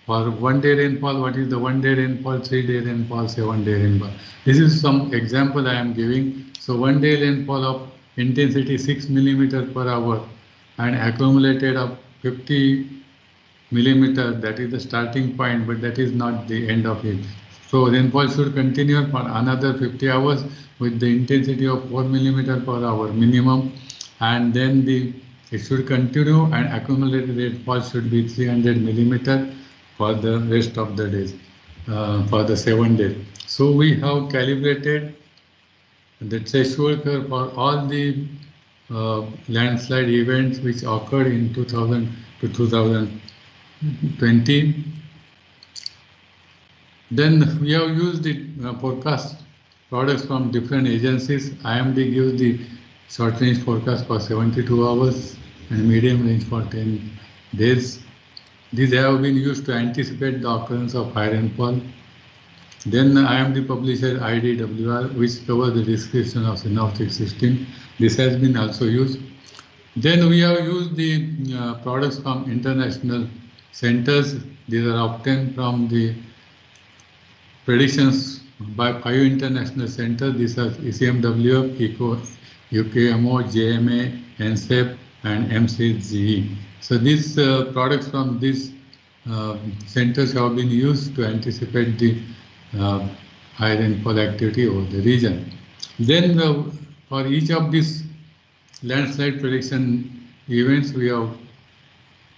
For 1 day rainfall, what is the 1 day rainfall, 3 day rainfall, 7 day rainfall. This is some example I am giving. So 1 day rainfall of intensity 6 millimeter per hour and accumulated of 50 millimeter, that is the starting point, but that is not the end of it. So rainfall should continue for another 50 hours with the intensity of 4 millimeter per hour minimum, and then it should continue and accumulated rainfall should be 300 millimeter for the rest of the days, for the 7 days. So we have calibrated the threshold curve for all the landslide events which occurred in 2000 to 2020. Then we have used the forecast products from different agencies. IMD gives the short range forecast for 72 hours and medium range for 10 days. These have been used to anticipate the occurrence of high rainfall. Then IMD publishes IDWR, which covers the description of synoptic system. This has been also used. Then we have used the products from international centers. These are obtained from the predictions by 5 international centers. These are ECMWF, UKMO, JMA, NSEP, and MCGE. So these products from these centers have been used to anticipate the high rainfall activity over the region. Then for each of these landslide prediction events, we have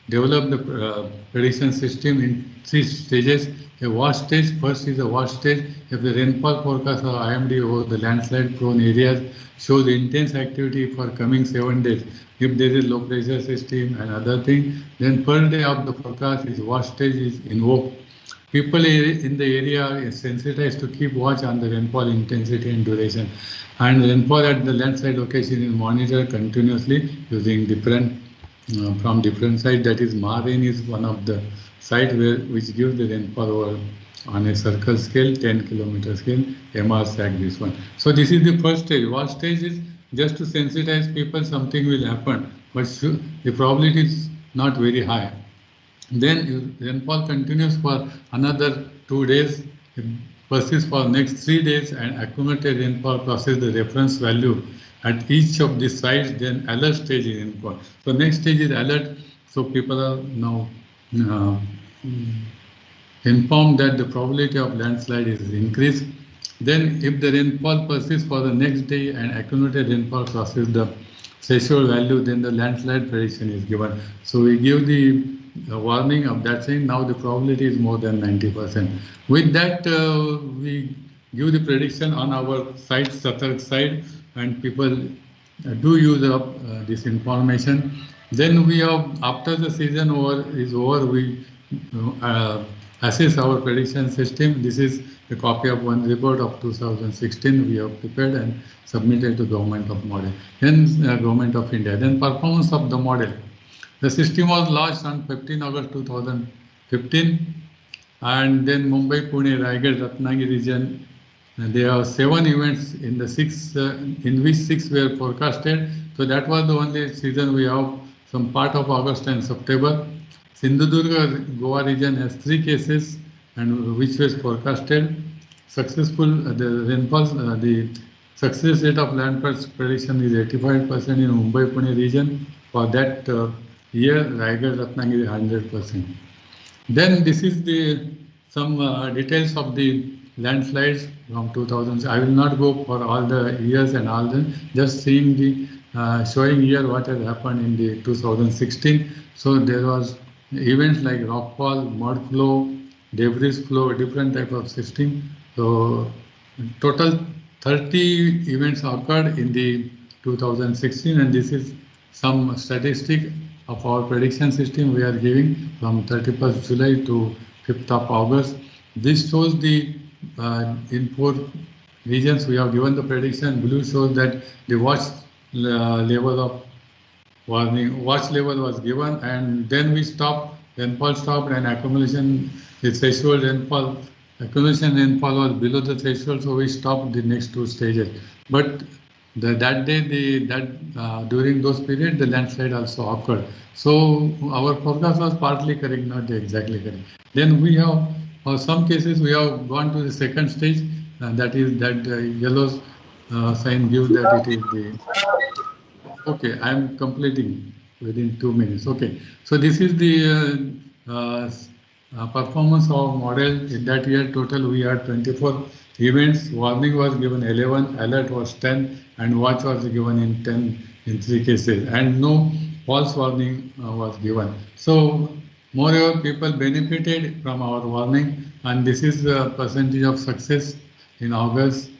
developed the prediction system in 3 stages. A watch stage, first is a watch stage. If the rainfall forecast or IMD over the landslide prone areas shows intense activity for coming 7 days, if there is low pressure system and other thing, then per day of the forecast is watch stage is invoked. People in the area are sensitized to keep watch on the rainfall intensity and duration. And rainfall at the landslide location is monitored continuously using different from different sites. That is, Marin is one of the sites which gives the rainfall over on a circle scale, 10 kilometer scale. MRSAC this one. So this is the first stage. Watch stage is just to sensitize people something will happen, but the probability is not very high. Then rainfall continues for another 2 days, persists for next 3 days, and accumulated rainfall crosses the reference value at each of the sites. Then alert stage is rainfall. So next stage is alert. So people are now informed that the probability of landslide is increased. Then if the rainfall persists for the next day and accumulated rainfall crosses the threshold value, then the landslide prediction is given. So we give the warning of that saying now the probability is more than 90%. With that, we give the prediction on our site, Satark site, and people do use up this information. Then we have, after the season is over, we assess our prediction system. This is a copy of one report of 2016 we have prepared and submitted to Government of Model, then Government of India. Then performance of the model. The system was launched on 15 August 2015, and then Mumbai, Pune, Raigad, Ratnagiri region. There are 7 events in the 6 in which 6 were forecasted. So that was the only season we have some part of August and September. Sindhudurga, Goa region has 3 cases and which was forecasted. Successful the rainfall, the success rate of landfall prediction is 85% in Mumbai, Pune region. For that year, Raigad, Ratnagiri 100%. Then this is the some details of the landslides from 2000. I will not go for all the years and all them, just seeing the showing here what has happened in the 2016. So there was events like rockfall, mud flow, debris flow, different type of system. So total 30 events occurred in the 2016, and this is some statistic of our prediction system we are giving from 31st July to 5th of August. This shows the in 4 regions we have given the prediction. Blue shows that the watch level of warning, watch level was given, and then we stopped, rainfall stopped, and accumulation, the threshold rainfall, accumulation rainfall was below the threshold, so we stopped the next 2 stages. But that day, during those periods, the landslide also occurred. So our forecast was partly correct, not exactly correct. Then we have, for some cases, we have gone to the second stage, that is that yellow sign gives that it is the. Okay, I am completing within 2 minutes. Okay, so this is the performance of model. In that year, total we had 24 events. Warning was given 11, alert was 10, and watch was given in 10 in 3 cases, and no false warning was given. So moreover, people benefited from our warning, and this is the percentage of success in August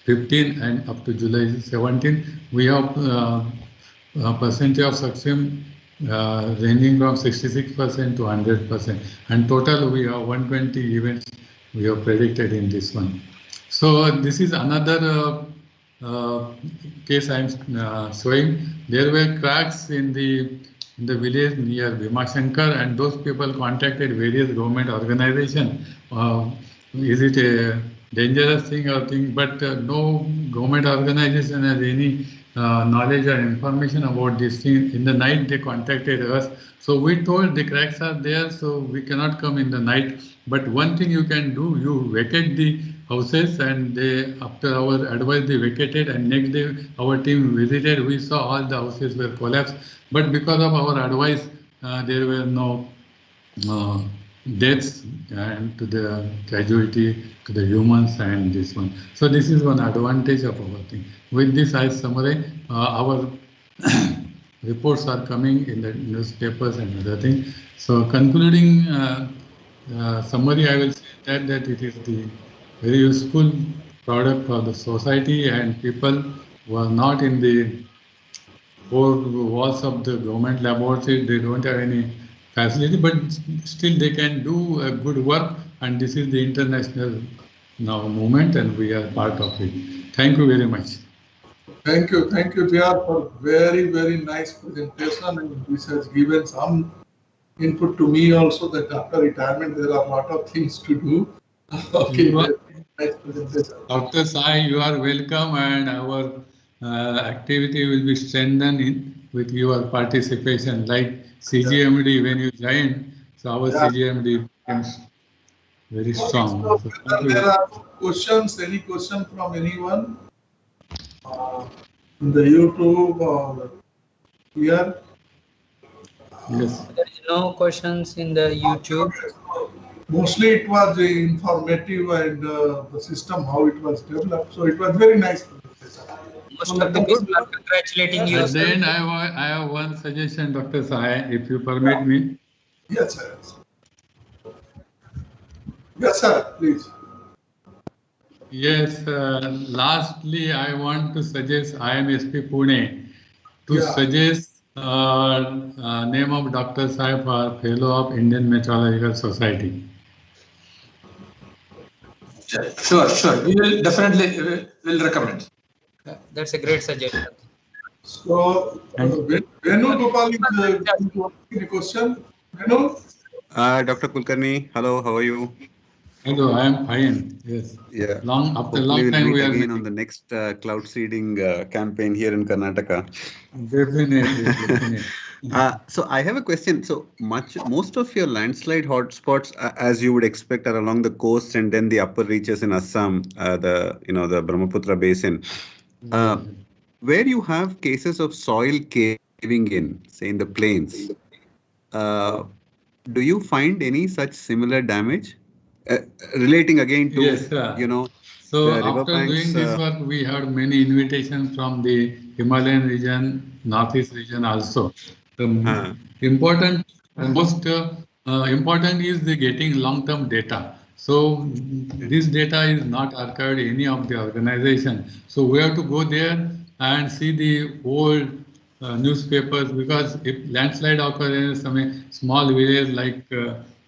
15 and up to July 17. We have percentage of success ranging from 66% to 100%, and total we have 120 events we have predicted in this one. So this is another case I am showing. There were cracks in the village near Bhimashankar, and those people contacted various government organizations. Is it a dangerous thing or thing? But no government organization has any knowledge or information about this thing. In the night they contacted us, so we told the cracks are there, so we cannot come in the night. But one thing you can do, you vacate the houses, and they, after our advice, they vacated, and next day our team visited. We saw all the houses were collapsed, but because of our advice, there were no deaths and to the casualty to the humans and this one. So this is one advantage of our thing. With this, I summarize our reports are coming in the newspapers and other things. So concluding summary, I will say that it is the very useful product for the society, and people who are not in the four walls of the government laboratory, they don't have any facility, but still they can do a good work, and this is the international now movement, and we are part of it. Thank you very much. Thank you, dear, for very nice presentation, and this has given some input to me also that after retirement there are a lot of things to do. Okay, nice presentation. Dr. Sai, you are welcome, and our activity will be strengthened with your participation, like CGMD when you joined. So our CGMD becomes very strong. So there are questions, any question from anyone in the YouTube or here? Yes. There is no questions in the YouTube. Mostly it was informative, and the system, how it was developed. So it was very nice. Most of the people are congratulating you. At the end, I have one suggestion, Dr. Sahai, if you permit me. Yes, sir. Yes, sir, please. Yes, lastly, I want to suggest IMSP Pune to suggest name of Dr. Sahai for Fellow of Indian Meteorological Society. Sure. We will definitely will recommend. That's a great suggestion. So, Venu Gopal is the question. Venu? Dr. Kulkarni, hello, how are you? Hello, I am fine. Yes. Yeah. After long time we are again on the next cloud seeding campaign here in Karnataka. Definitely. So I have a question. So most of your landslide hotspots, as you would expect, are along the coast and then the upper reaches in Assam, the Brahmaputra basin. Where you have cases of soil caving in, say in the plains, do you find any such similar damage? Relating again to, yes, so the river after banks, doing this work, we had many invitations from the Himalayan region, Northeast region also. The important is the getting long-term data. So this data is not archived in any of the organization. So we have to go there and see the old newspapers, because if landslide occurs in some small village like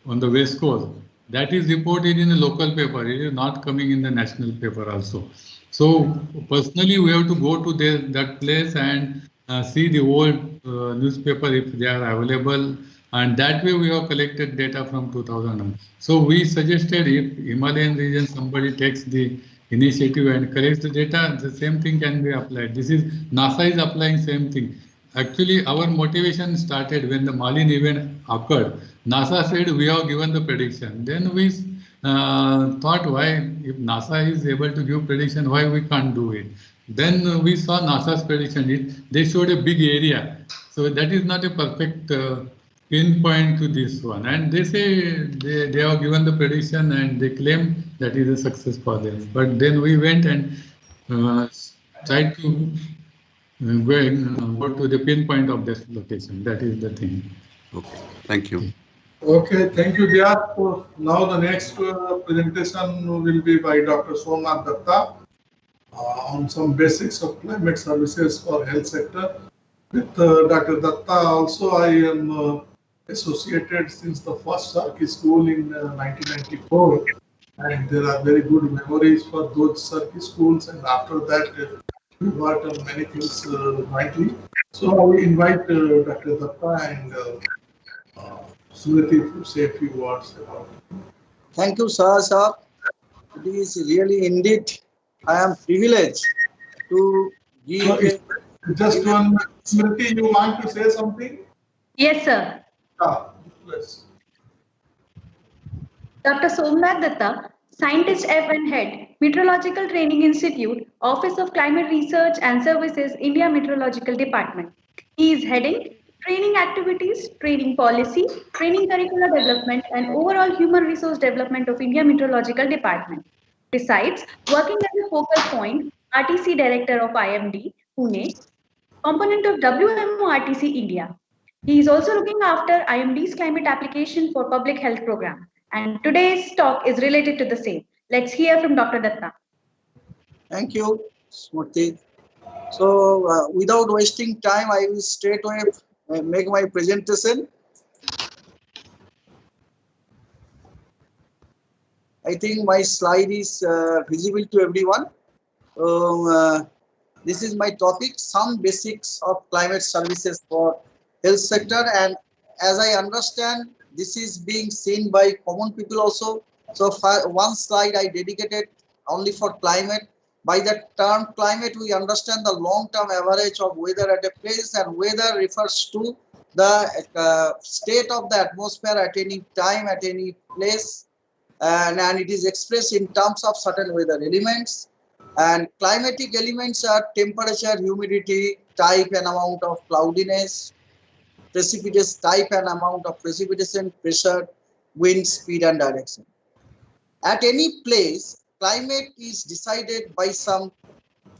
on the west coast, that is reported in a local paper. It is not coming in the national paper also. So personally, we have to go to that place and see the old newspaper if they are available. And that way we have collected data from 2001. So we suggested if Himalayan region somebody takes the initiative and collects the data, the same thing can be applied. This is NASA is applying same thing. Actually, our motivation started when the Malin event occurred. NASA said we have given the prediction. Then we thought, why, if NASA is able to give prediction, why we can't do it? Then we saw NASA's prediction. They showed a big area. So that is not a perfect pinpoint to this one. And they say they have given the prediction and they claim that is a success for them. But then we went and tried to go to the pinpoint of this location. That is the thing. Okay, thank you. Okay, thank you, dear. So now the next presentation will be by Dr. Somnath Datta on some basics of climate services for health sector. With Dr. Datta also I am associated since the first Sarki school in 1994, and there are very good memories for those Sarki schools, and after that we worked on many things jointly. So I will invite Dr. Datta and Smriti to say a few words about it. Thank you, sir. It is really indeed, I am privileged to give. Just one, Smriti, you want to say something? Yes, sir. Yes. Dr. Somnath Datta, Scientist F and Head, Meteorological Training Institute, Office of Climate Research and Services, India Meteorological Department. He is heading training activities, training policy, training curricular development, and overall human resource development of India Meteorological Department. Besides, working as a focal point, RTC Director of IMD, Pune, component of WMO RTC India. He is also looking after IMD's climate application for public health program. And today's talk is related to the same. Let's hear from Dr. Datta. Thank you, Smriti. So without wasting time, I will straight away make my presentation. I think my slide is visible to everyone. This is my topic, some basics of climate services for health sector. And as I understand, this is being seen by common people also. So one slide I dedicated only for climate. By the term climate, we understand the long-term average of weather at a place, and weather refers to the state of the atmosphere at any time, at any place. And it is expressed in terms of certain weather elements. And climatic elements are temperature, humidity, type and amount of cloudiness, precipitation type and amount of precipitation, pressure, wind speed and direction. At any place, climate is decided by some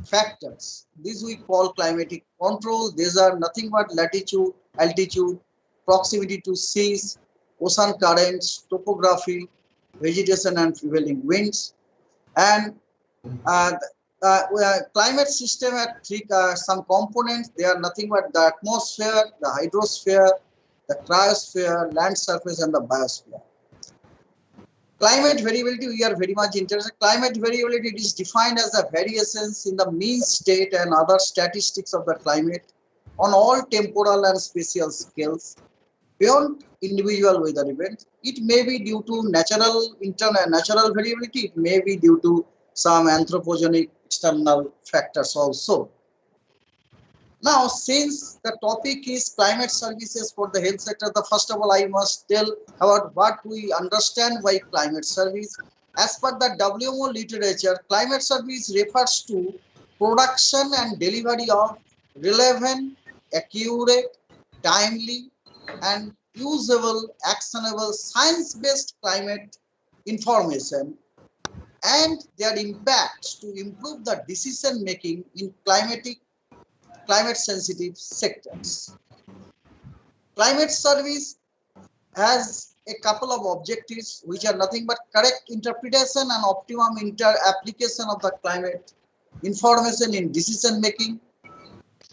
factors. These we call climatic control. These are nothing but latitude, altitude, proximity to seas, ocean currents, topography, vegetation and prevailing winds. And climate system has some components. They are nothing but the atmosphere, the hydrosphere, the cryosphere, land surface and the biosphere. Climate variability, we are very much interested. Climate variability, it is defined as the variations in the mean state and other statistics of the climate on all temporal and spatial scales beyond individual weather events. It may be due to natural variability. It may be due to some anthropogenic external factors also. Now, since the topic is climate services for the health sector, first of all, I must tell about what we understand by climate service. As per the WMO literature, climate service refers to production and delivery of relevant, accurate, timely, and usable, actionable, science-based climate information and their impacts to improve the decision making in climate-sensitive sectors. Climate service has a couple of objectives which are nothing but correct interpretation and optimum application of the climate information in decision making,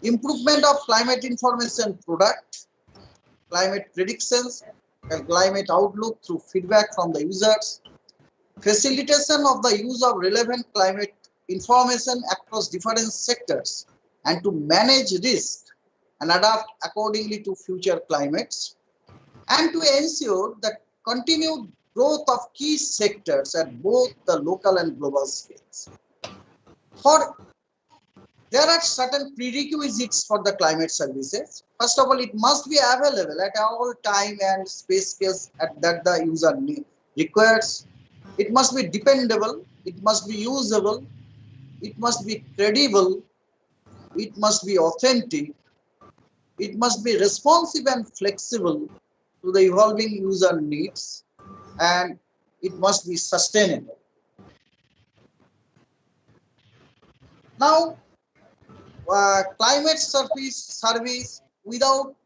improvement of climate information product, climate predictions, and climate outlook through feedback from the users, facilitation of the use of relevant climate information across different sectors, and to manage risk and adapt accordingly to future climates, and to ensure the continued growth of key sectors at both the local and global scales. There are certain prerequisites for the climate services. First of all, it must be available at all time and space scales that the user requires. It must be dependable, it must be usable, it must be credible, it must be authentic, it must be responsive and flexible to the evolving user needs, and it must be sustainable. Now, climate service without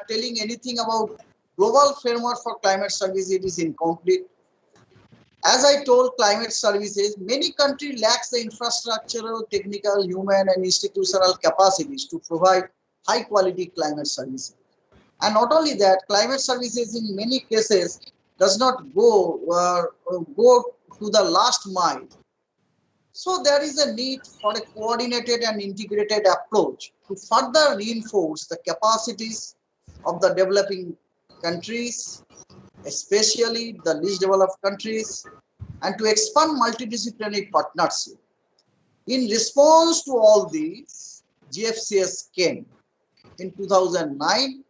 telling anything about global framework for climate service, it is incomplete. As I told, climate services, many countries lacks the infrastructural, technical, human and institutional capacities to provide high quality climate services. And not only that, climate services in many cases does not go to the last mile. So there is a need for a coordinated and integrated approach to further reinforce the capacities of the developing countries, especially the least developed countries, and to expand multidisciplinary partnership. In response to all these, GFCS came in 2009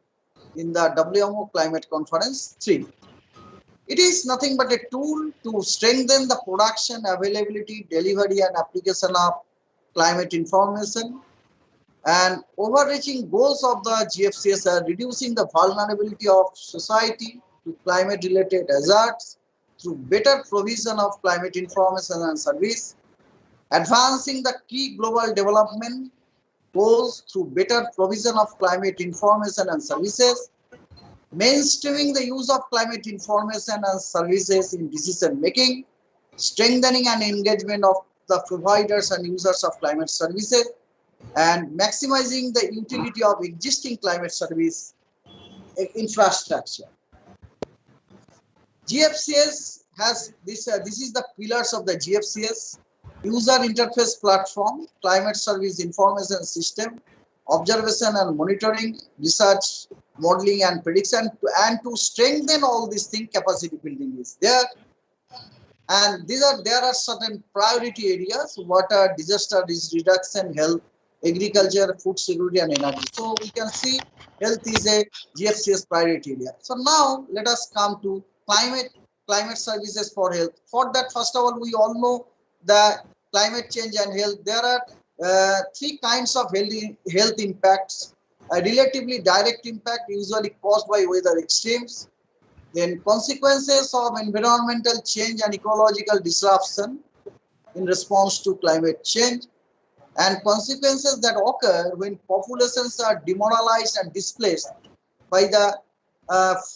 in the WMO Climate Conference 3. It is nothing but a tool to strengthen the production, availability, delivery, and application of climate information. And overreaching goals of the GFCS are reducing the vulnerability of society to climate-related hazards through better provision of climate information and service, advancing the key global development goals through better provision of climate information and services, mainstreaming the use of climate information and services in decision making, strengthening and engagement of the providers and users of climate services, and maximizing the utility of existing climate service infrastructure. GFCS has this is the pillars of the GFCS: user interface platform, climate service information system, observation and monitoring, research, modeling and prediction, and to strengthen all these things, capacity building is there. And there are certain priority areas: water, disaster risk reduction, health, agriculture, food security, and energy. So we can see health is a GFCS priority area. So now let us come to climate services for health. For that, first of all, we all know the climate change and health. There are three kinds of health impacts: a relatively direct impact, usually caused by weather extremes; then consequences of environmental change and ecological disruption in response to climate change; and consequences that occur when populations are demoralized and displaced by the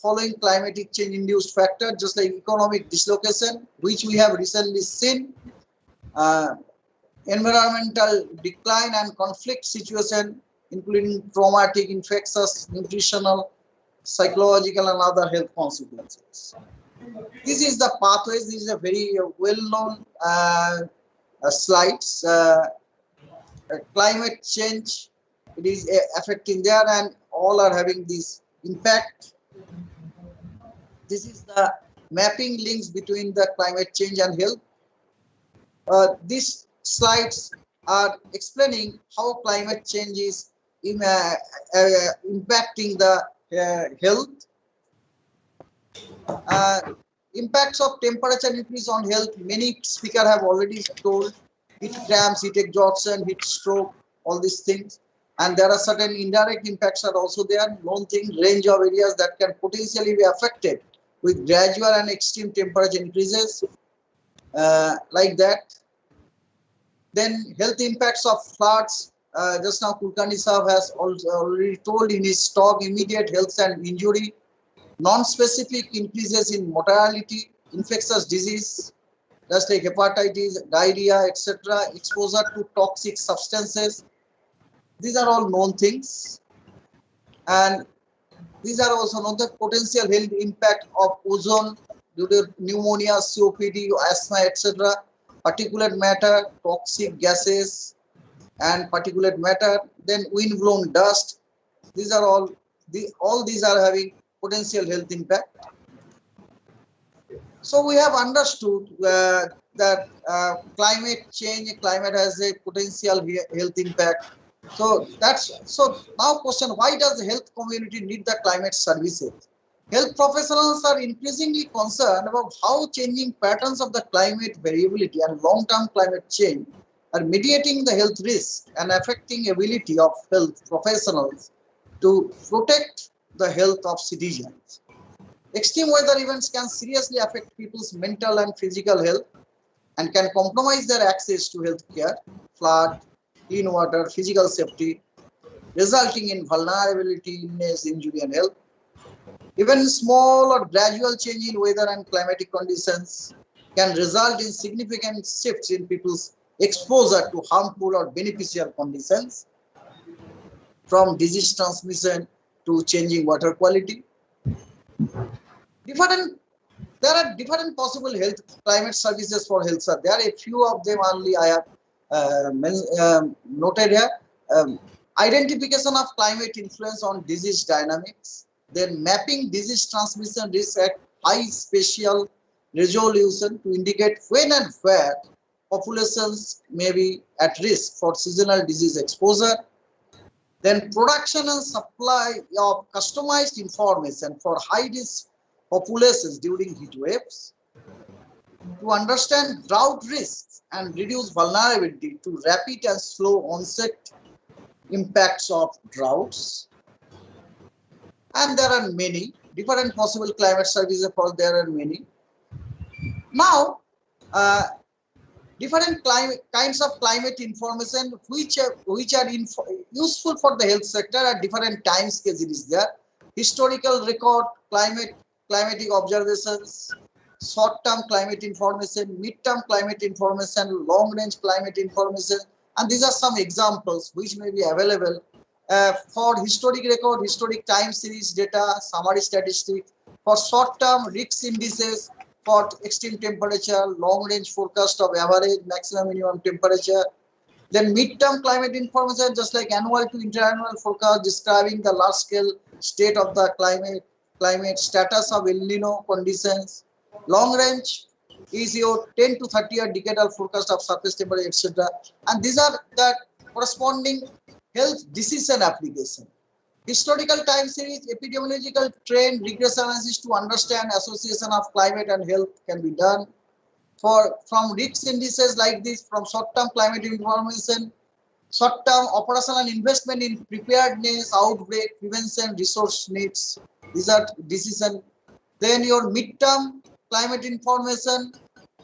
following climatic change induced factors, just like economic dislocation, which we have recently seen, environmental decline and conflict situation, including traumatic, infectious, nutritional, psychological, and other health consequences. This is the pathways. This is a very well-known slides. Climate change, it is affecting there, and all are having this impact. This is the mapping links between the climate change and health. These slides are explaining how climate change is impacting the health. Impacts of temperature increase on health, many speakers have already told: heat cramps, heat exhaustion, heat stroke, all these things. And there are certain indirect impacts are also there, known thing, range of areas that can potentially be affected with gradual and extreme temperature increases, like that. Then health impacts of floods. Just now Kulkarni Saab has also already told in his talk: immediate health and injury, non-specific increases in mortality, infectious disease, just like hepatitis, diarrhea, etc., exposure to toxic substances. These are all known things. And these are also known the potential health impact of ozone due to pneumonia, COPD, asthma, etc., particulate matter, toxic gases, and particulate matter, then wind-blown dust. These are all these are having potential health impact. So we have understood that climate has a potential health impact. So now question: why does the health community need the climate services? Health professionals are increasingly concerned about how changing patterns of the climate variability and long-term climate change are mediating the health risk and affecting ability of health professionals to protect the health of citizens. Extreme weather events can seriously affect people's mental and physical health and can compromise their access to health care, flood, clean water, physical safety, resulting in vulnerability, illness, injury, and health. Even small or gradual change in weather and climatic conditions can result in significant shifts in people's exposure to harmful or beneficial conditions, from disease transmission to changing water quality. There are different possible climate services for health. Sir. There are a few of them only I have noted here. Identification of climate influence on disease dynamics, then mapping disease transmission risk at high spatial resolution to indicate when and where populations may be at risk for seasonal disease exposure, then production and supply of customized information for high risk populations during heat waves, to understand drought risks and reduce vulnerability to rapid and slow onset impacts of droughts. And there are many different possible climate services for there are many. Now, different kinds of climate information which are useful for the health sector at different time scales it is there. Historical record, climatic observations, short-term climate information, mid-term climate information, long-range climate information, and these are some examples which may be available for historic record, historic time series data, summary statistics, for short-term risk indices, for extreme temperature, long-range forecast of average, maximum, minimum temperature. Then mid-term climate information, just like annual to interannual forecast describing the large-scale state of the climate status of El Nino conditions. Long-range is your 10 to 30-year decadal forecast of surface temperature, etc. And these are the corresponding health decision application. Historical time series, epidemiological trend, regression analysis to understand association of climate and health can be done. From risk indices like this, from short-term climate information, short-term operational investment in preparedness, outbreak, prevention, resource needs. These are decision. Then your mid-term climate information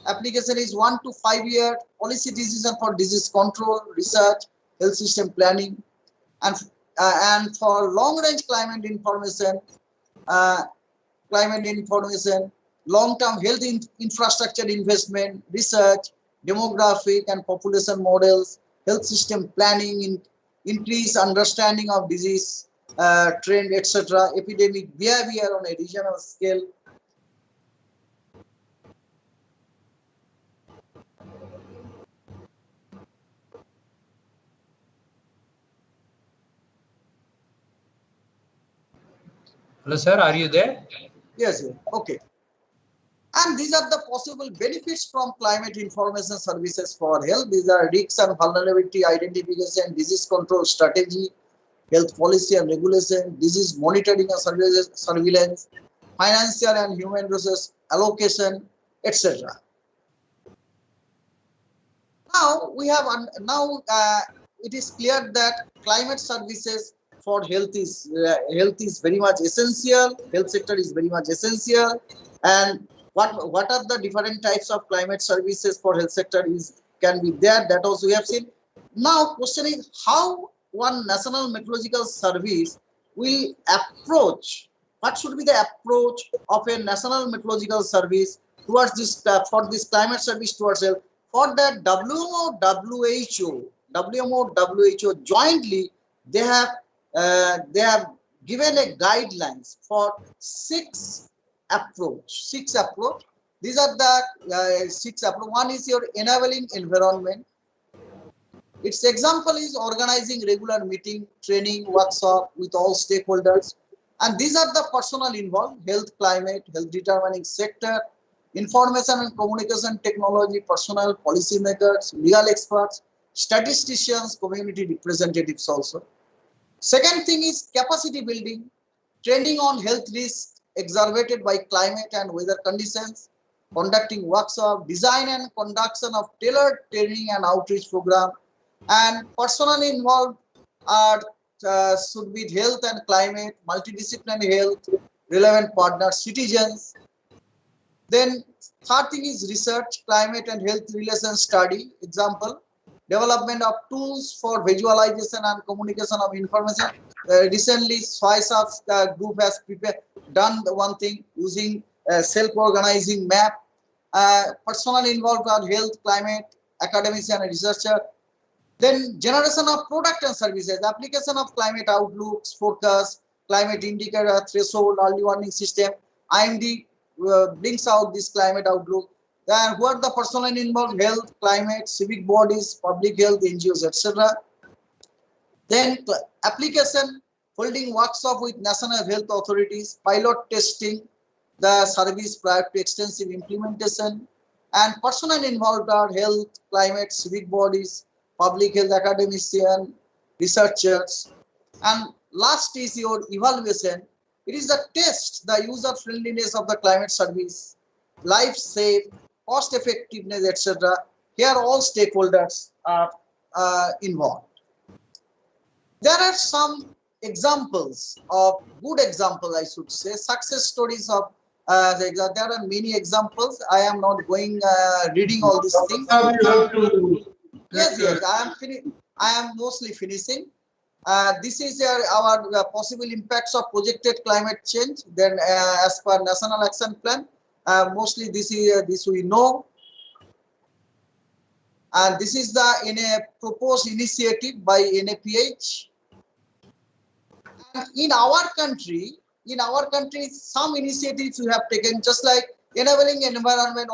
application is 1 to 5 year policy decision for disease control, research, health system planning, and for long-range climate information, long-term health infrastructure investment, research, demographic and population models, health system planning, increased understanding of disease trend, etc., epidemic behavior on a regional scale. Hello, sir. Are you there? Yes. Okay. And these are the possible benefits from climate information services for health. These are risks and vulnerability identification, disease control strategy, health policy and regulation, disease monitoring and surveillance, financial and human resource allocation, etc. Now we have it is clear that climate services for health is very much essential. Health sector is very much essential. And what are the different types of climate services for health sector can be there, that also we have seen. Now question is how one national meteorological service will approach, what should be the approach of a national meteorological service towards this for this climate service towards health. For that, WMO, WHO jointly they have given a guidelines for six approach. These are the six approach. One is your enabling environment. Its example is organizing regular meeting, training, workshop with all stakeholders. And these are the personnel involved: health, climate, health determining sector, information and communication technology personnel, policymakers, legal experts, statisticians, community representatives also. Second thing is capacity building, training on health risks exacerbated by climate and weather conditions, conducting workshop, design and conduction of tailored training and outreach program, and personnel involved are should be health and climate, multidisciplinary health, relevant partners, citizens. Then third thing is research, climate and health relation study. Example, development of tools for visualization and communication of information. Recently, SWISAF's group has done one thing using self-organizing map. Personnel involved are health, climate, academics and researcher. Then generation of product and services, application of climate outlooks, forecast, climate indicator, threshold, early warning system. IMD brings out this climate outlook. Then who are the personnel involved? Health, climate, civic bodies, public health, NGOs, etc. Then application, holding workshop with national health authorities, pilot testing the service prior to extensive implementation. And personnel involved are health, climate, civic bodies, public health academician, researchers. And last is your evaluation. It is the test, the user friendliness of the climate service, life safe, cost effectiveness, etc. Here all stakeholders are involved. There are some examples of good example, I should say, success stories of there are many examples. I am not going reading all these things. Yes, I am mostly finishing. This is our possible impacts of projected climate change. Then, as per National Action Plan, mostly this we know. And this is the proposed initiative by NAPH. And in our country, some initiatives we have taken, just like enabling environment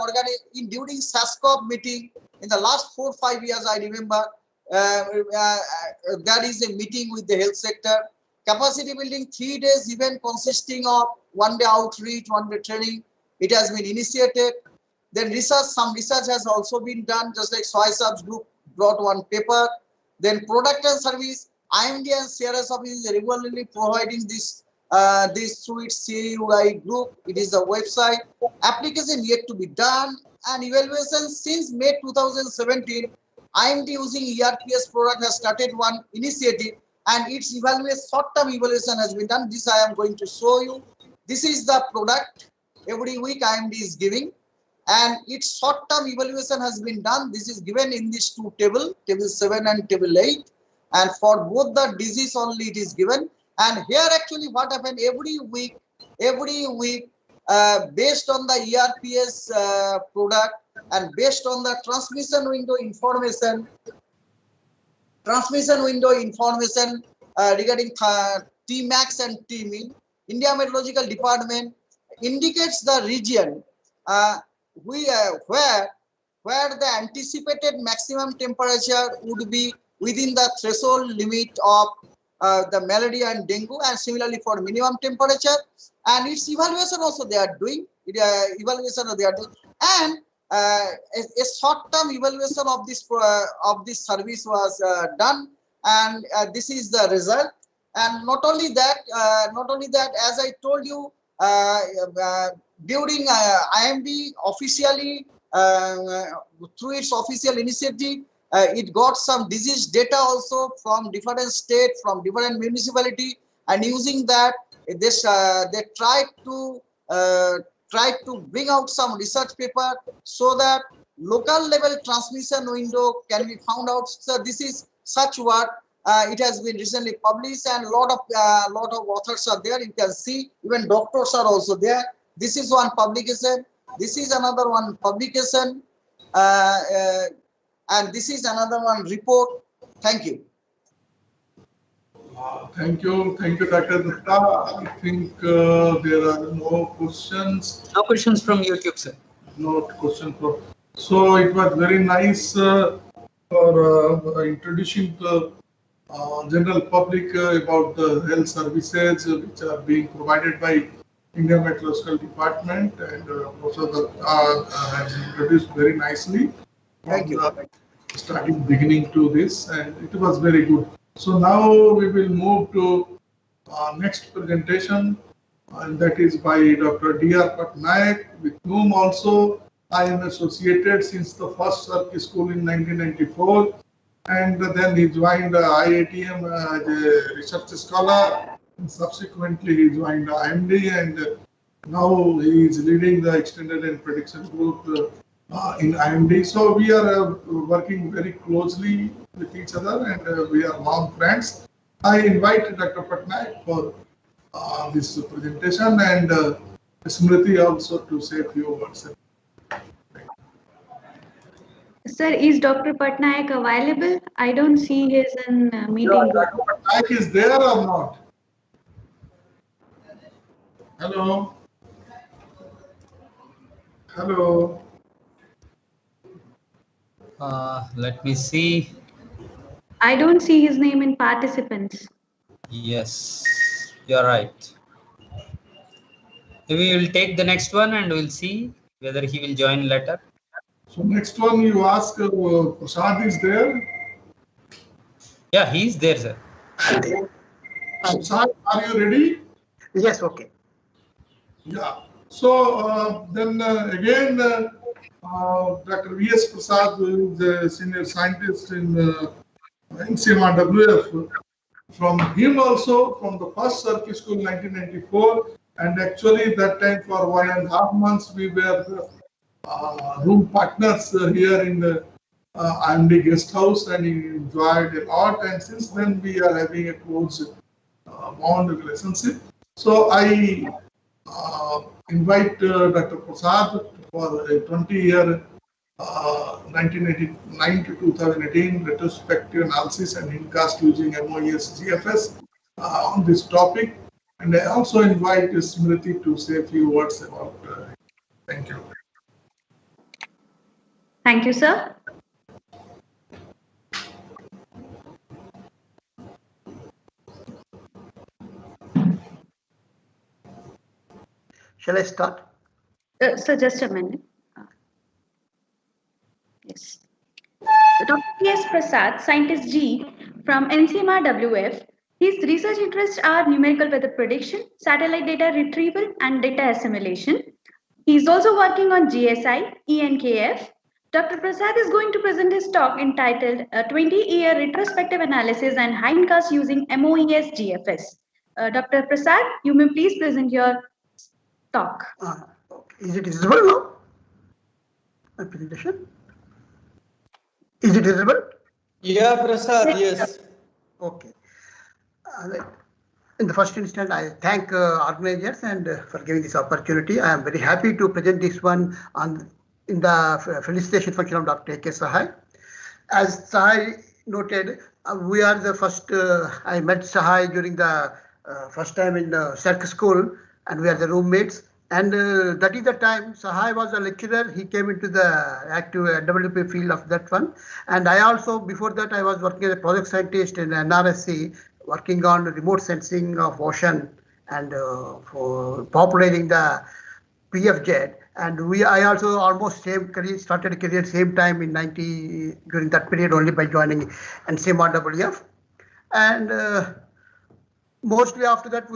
during SASCOP meeting in the last 4 or 5 years. I remember there is a meeting with the health sector, capacity building 3 days event consisting of 1 day outreach, 1 day training. It has been initiated. Then some research has also been done, just like Sahai group brought one paper. Then product and service, IMD and CRS office is regularly providing this through its CUI group. It is a website. Application yet to be done, and evaluation since May 2017. IMD using ERPS product has started one initiative, and its short-term evaluation has been done. This I am going to show you. This is the product. Every week IMD is giving, and its short-term evaluation has been done. This is given in this two table 7 and table 8, and for both the disease only it is given. And here actually what happened every week, based on the ERPS product and based on the transmission window information regarding Tmax and Tmin, India Meteorological Department indicates the region where the anticipated maximum temperature would be within the threshold limit of the malaria and dengue, and similarly for minimum temperature, and its evaluation also they are doing. And a short-term evaluation of this service was done, and this is the result. And not only that, as I told you, during IMD officially through its official initiative, it got some disease data also from different states, from different municipality, and using that, they tried to bring out some research paper so that local level transmission window can be found out. So this is such what it has been recently published, and lot of authors are there. You can see even doctors are also there. This is one publication. This is another one publication. And this is another one report. Thank you. Thank you, Dr. Dutta. I think there are no questions. No questions from YouTube, sir. No questions from. So it was very nice for introducing the general public about the health services which are being provided by India Meteorological Department, and Professor has introduced very nicely. Thank you. Starting beginning to this, and it was very good. So now we will move to next presentation, and that is by Dr. D.R. Patnaik, with whom also I am associated since the first circuit school in 1994, and then he joined IITM as a research scholar, and subsequently he joined IMD, and now he is leading the extended and prediction group in IMD. So we are working very closely with each other, and we are long friends. I invite Dr. Patnaik for this presentation, and Smriti also to say a few words. Sir, is Dr. Patnaik available? I don't see his meeting. Yeah, Dr. Patnaik is there or not? Hello. Hello. Let me see. I don't see his name in participants. Yes, you're right. We will take the next one and we'll see whether he will join later. So next one you ask, Prasad is there? Yeah, he is there, sir. Prasad, are you ready? Yes, okay. Yeah. So then again, Dr. V.S. Prasad, who is a senior scientist in NCMRWF, from him also, from the first surface school 1994, and actually that time for 1.5 months we were room partners here in the IMD guest house, and he enjoyed a lot, and since then we are having a close bond relationship. So I invite Dr. Prasad for a 20-year 1989 to 2018 retrospective analysis and hindcast using MOES GFS on this topic. And I also invite Smriti to say a few words about it. Thank you. Thank you, sir. Shall I start? So just a minute. Yes. Dr. P.S. Prasad, Scientist G from NCMRWF. His research interests are numerical weather prediction, satellite data retrieval, and data assimilation. He is also working on GSI, ENKF. Dr. Prasad is going to present his talk entitled 20-Year Retrospective Analysis and Hindcast Using MOES GFS. Dr. Prasad, you may please present your talk. Is it visible now? My presentation? Is it visible? Yeah, Prasad, yes. Okay. In the first instance, I thank organizers and for giving this opportunity. I am very happy to present this one in the felicitation function of Dr. A.K. Sahai. As Sahai noted, we are the first, I met Sahai during the first time in circus school, and we are the roommates. And that is the time Sahai was a lecturer. He came into the active WP field of that one. And I also, before that, I was working as a project scientist in NRSC, working on remote sensing of ocean and for populating the PFJet. And I also almost started a career same time in 90, during that period only by joining NCMRWF. And mostly after that,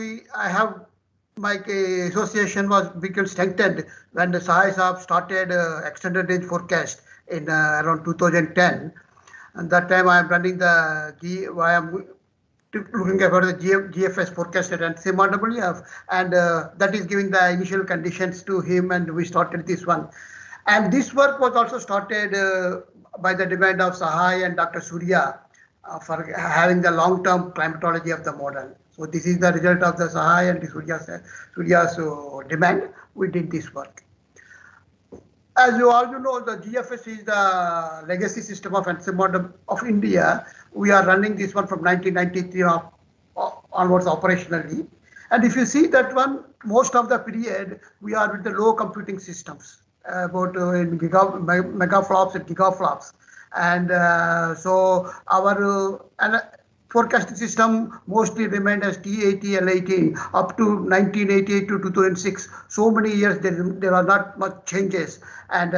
my association became strengthened when the Sahai Saab started extended range forecast in around 2010. And that time I am running I am looking about the GFS forecast at NCMRWF, and that is giving the initial conditions to him, and we started this one. And this work was also started by the demand of Sahai and Dr. Surya for having the long-term climatology of the model. So this is the result of the Sahai and the Surya's demand. We did this work. As you all know, the GFS is the legacy system of NCMRWF of India. We are running this one from 1993 onwards operationally. And if you see that one, most of the period, we are with the low computing systems, about in megaflops and gigaflops. And so our forecasting system mostly remained as T80, L80 up to 1988 to 2006. So many years there are not much changes, and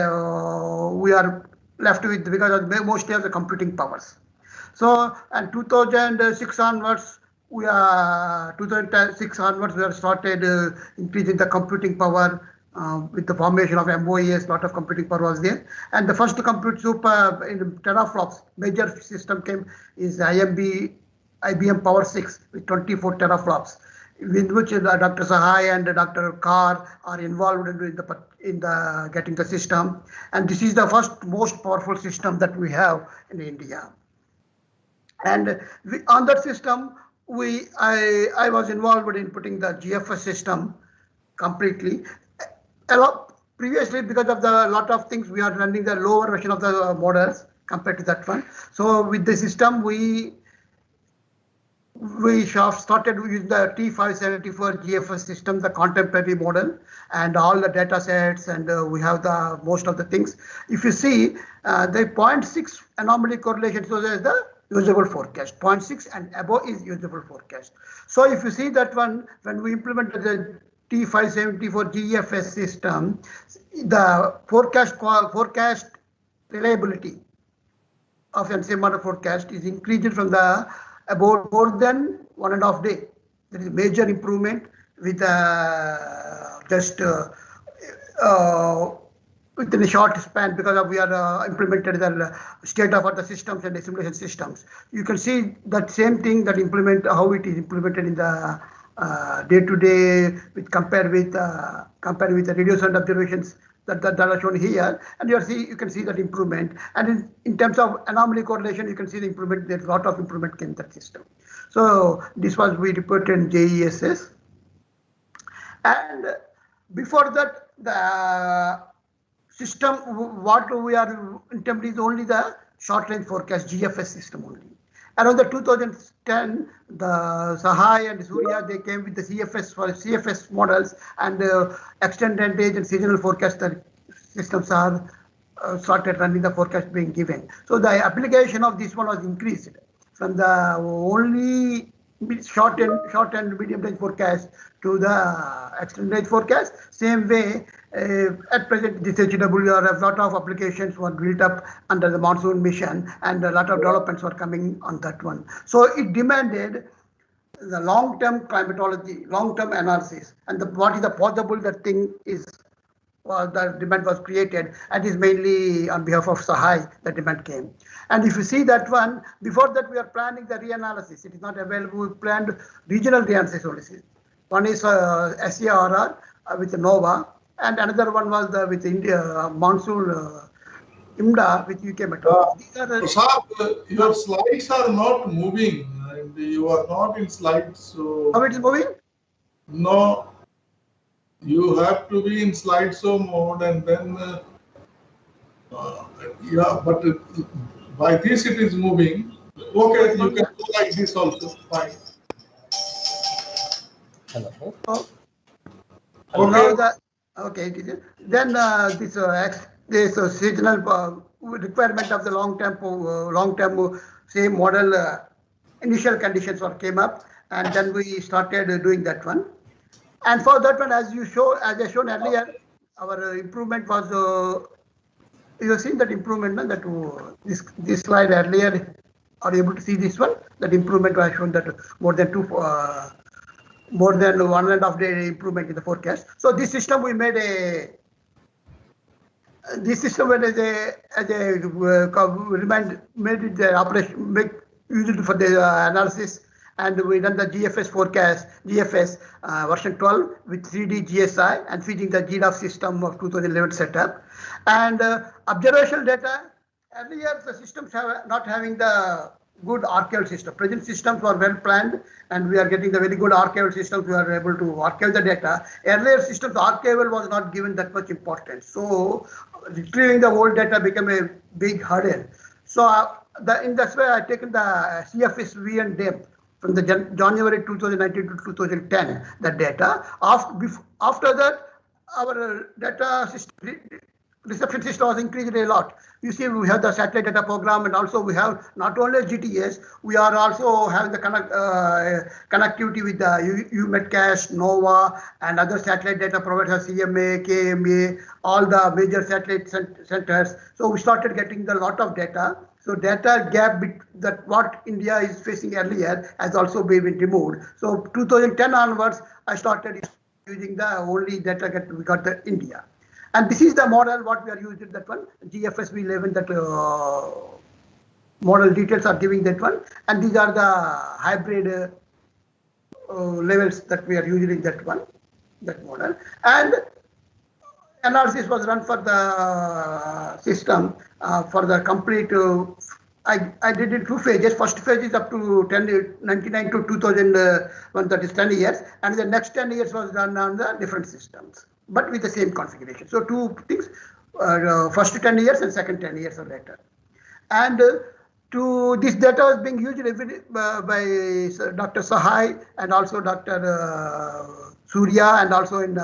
we are left with because of mostly of the computing powers. So and 2006 onwards, we have started increasing the computing power. With the formation of MOES, lot of computing power was there. And the first compute super in teraflops, major system came is IBM Power 6 with 24 teraflops, in which Dr. Sahai and Dr. Carr are involved in the getting the system. And this is the first most powerful system that we have in India. And on that system, I was involved in putting the GFS system completely. Previously, because of the lot of things, we are running the lower version of the models compared to that one. So with the system, we started using the T574 GFS system, the contemporary model, and all the data sets, and we have the most of the things. If you see, the 0.6 anomaly correlation, so there is the usable forecast. 0.6 and above is usable forecast. So if you see that one, when we implemented the T574 GFS system, the forecast reliability of NCMR forecast is increased from the about more than 1.5 days. There is a major improvement. with just within a short span, because we are implemented the state-of-art systems and the simulation systems. You can see that same thing that how it is implemented in the day-to-day compared with the radio sound observations that are shown here, and you can see that improvement. And in terms of anomaly correlation, you can see the improvement. There's a lot of improvement came in that system. So this was we reported in JESS. And before that, the system what we are intending is only the short range forecast GFS system only. Around the 2010, the Sahai and Surya, they came with the CFS models, and extended range and seasonal forecast systems are started running the forecast being given. So the application of this one was increased from the only short and medium range forecast to the extended range forecast. Same way, at present, this HWR, a lot of applications were built up under the monsoon mission, and a lot of developments were coming on that one. So it demanded the long-term climatology, long-term analysis, and what is the possible that thing is. The demand was created, and is mainly on behalf of Sahai the demand came. And if you see that one, before that we are planning the reanalysis. It is not available. We planned regional reanalysis only. One is SARR with NOVA, and another one was with India monsoon IMDA with UK meteorology. Your slides are not moving, and you are not in slides. So how it is moving? No. You have to be in slideshow mode, and then yeah, but by this it is moving. Okay, you can go like this also. Fine. Hello. Okay. Okay. Then this seasonal requirement of the long-term same model initial conditions came up, and then we started doing that one. And for that one, as I shown earlier, our improvement was. You have seen that improvement, no? That this slide earlier. Are you able to see this one? That improvement was shown that more than 1.5 day improvement in the forecast. So this system we made made it the operation, used it for the analysis. And we done the GFS forecast, GFS version 12 with 3D GSI and feeding the GDAF system of 2011 setup. And observational data, earlier the systems have not having the good archival system. Present systems were well planned, and we are getting the very good archival systems. We are able to archive the data. Earlier systems, archival was not given that much importance. So retrieving the old data became a big hurdle. So that's why I taken the CFSV and depth from the January 2019 to 2010, the data. After that, our data system, reception system was increased a lot. You see, we have the satellite data program, and also we have not only GTS, we are also having the connectivity with the UMetCast, NOVA, and other satellite data providers, CMA, KMA, all the major satellite centers. So we started getting a lot of data. So data gap that what India is facing earlier has also been removed. So 2010 onwards, I started using the only data we got the India. And this is the model what we are using, that one, GFSV11, that model details are giving that one. And these are the hybrid levels that we are using in that one, that model. And analysis was run for the system for the complete. I did it 2 phases. First phase is up to 99 to 2001, that is 10 years, and the next 10 years was done on the different systems, but with the same configuration. So 2 things: first 10 years and second 10 years or later. And to this data was being used by Dr. Sahai and also Dr. Surya, and also in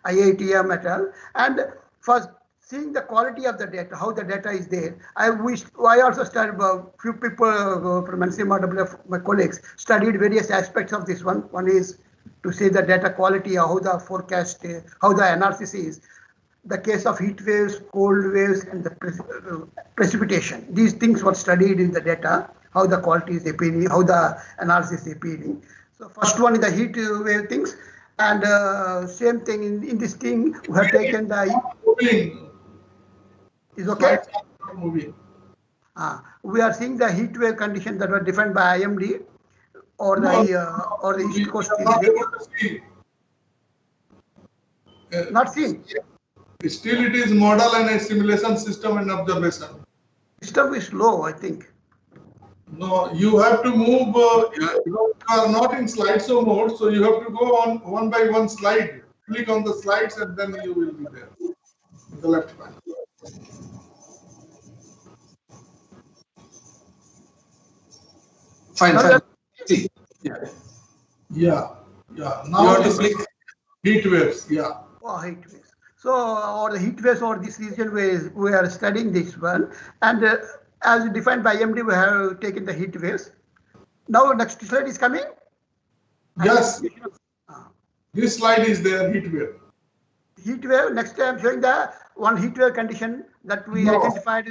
IITM et al. And for seeing the quality of the data, how the data is there, I also studied, few people from NCMRW, my colleagues, studied various aspects of this one. One is to see the data quality, how the forecast, how the analysis is, the case of heat waves, cold waves, and the precipitation. These things were studied in the data, how the quality is appearing, how the analysis is appearing. So first one is the heat wave things. And same thing in this thing, we have taken the. Is okay? We are seeing the heat wave conditions that were defined by IMD or the East Coast. Not seen. Still, it is model and a simulation system and observation. System is low, I think. No, you have to move. You are not in slideshow mode, so you have to go on one by one slide. Click on the slides, and then you will be there. On the left panel. Fine. See. Yeah. Now you have to click heat waves. Yeah. Oh, heat waves. So, or the heat waves or this region we are studying this one, and as defined by IMD, we have taken the heat waves. Now, next slide is coming. Yes. This slide is there, heat wave. Heat wave. Next time, showing the one heat wave condition that we identified.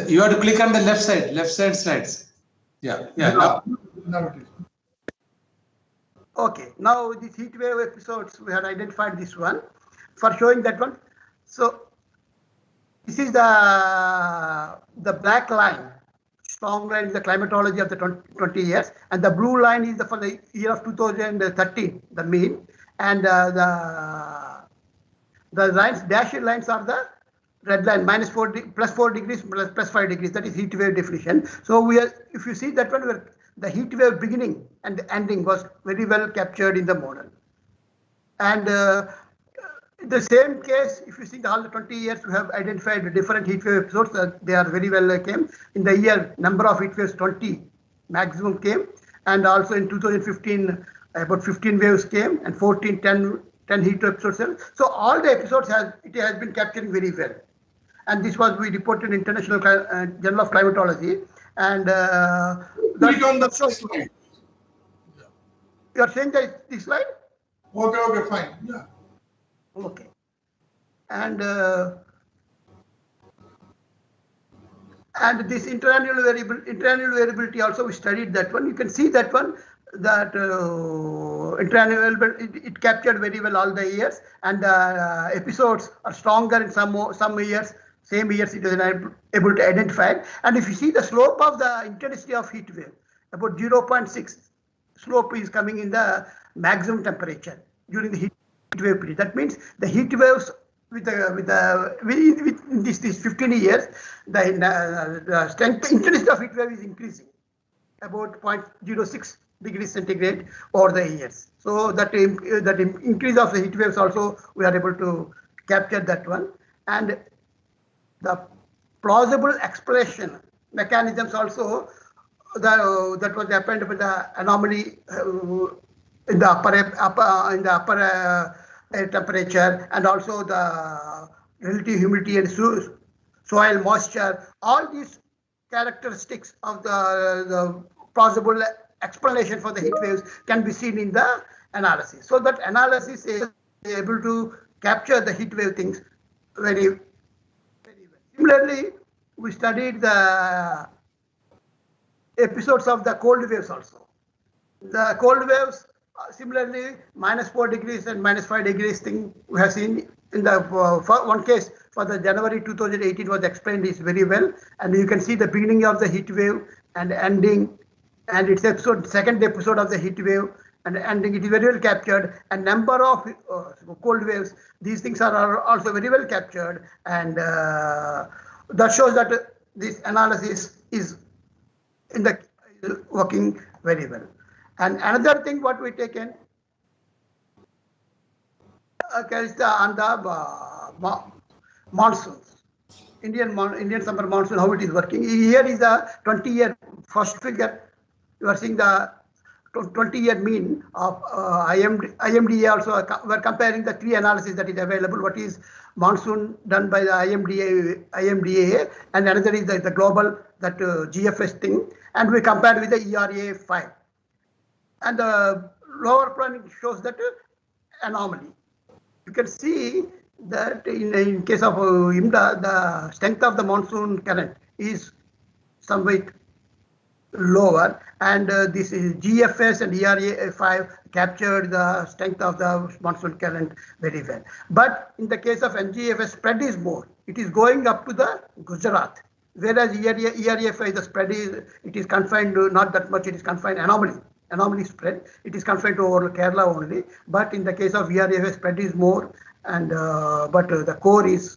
You have to click on the left side slides. Yeah. Now it is. Okay, now these heat wave episodes, we have identified this one for showing that one. So this is the black line, strong line is the climatology of the 20 years, and the blue line is for the year of 2013, the mean, and the lines, dashed lines are the red line, +4 degrees, +5 degrees, that is heat wave definition. So we are, if you see that one, the heat wave beginning and ending was very well captured in the model. And the same case, if you see all the 20 years, we have identified different heat wave episodes. They are very well came. In the year, number of heat waves, 20 maximum came. And also in 2015, about 15 waves came, and 14, 10 heat wave episodes. So all the episodes has been capturing very well. And this was we reported in International Journal of Climatology. And click on the first slide. You are saying that this slide? Okay, fine. Yeah. Okay. And this interannual variability also we studied that one. You can see that one, that interannual it captured very well all the years, and the episodes are stronger in some years. Same years it is able to identify. And if you see the slope of the intensity of heat wave, about 0.6 slope is coming in the maximum temperature during the heat wave period. That means the heat waves with this 15 years, the strength intensity of heat wave is increasing about 0.06 degrees centigrade over the years. So that increase of the heat waves also we are able to capture that one. And the plausible explanation mechanisms also that was happened with the anomaly in the upper air temperature, and also the relative humidity and soil moisture. All these characteristics of the plausible explanation for the heat waves can be seen in the analysis. So that analysis is able to capture the heat wave things very, very well. Similarly, we studied the episodes of the cold waves also. The cold waves, similarly, -4 degrees and -5 degrees thing we have seen in the one case for the January 2018 was explained is very well. And you can see the beginning of the heat wave and ending, and its second episode of the heat wave and ending, it is very well captured. And number of cold waves, these things are also very well captured. And that shows that this analysis is working very well. And another thing what we taken is on the monsoons, Indian summer monsoon, how it is working. Here is the 20-year first figure. You are seeing the 20-year mean of IMDA also. We are comparing the three analyses that is available. What is monsoon done by the IMDA, and another is the global, that GFS thing, and we compared with the ERA 5. And the lower plan shows that anomaly. You can see that in case of IMDA, the strength of the monsoon current is somewhat lower, and this is GFS and ERA5 captured the strength of the monsoon current very well. But in the case of NGFS, spread is more. It is going up to the Gujarat, whereas ERA5, the spread is confined to not that much. It is confined anomaly spread. It is confined to over Kerala only. But in the case of ERA5, spread is more, and but the core is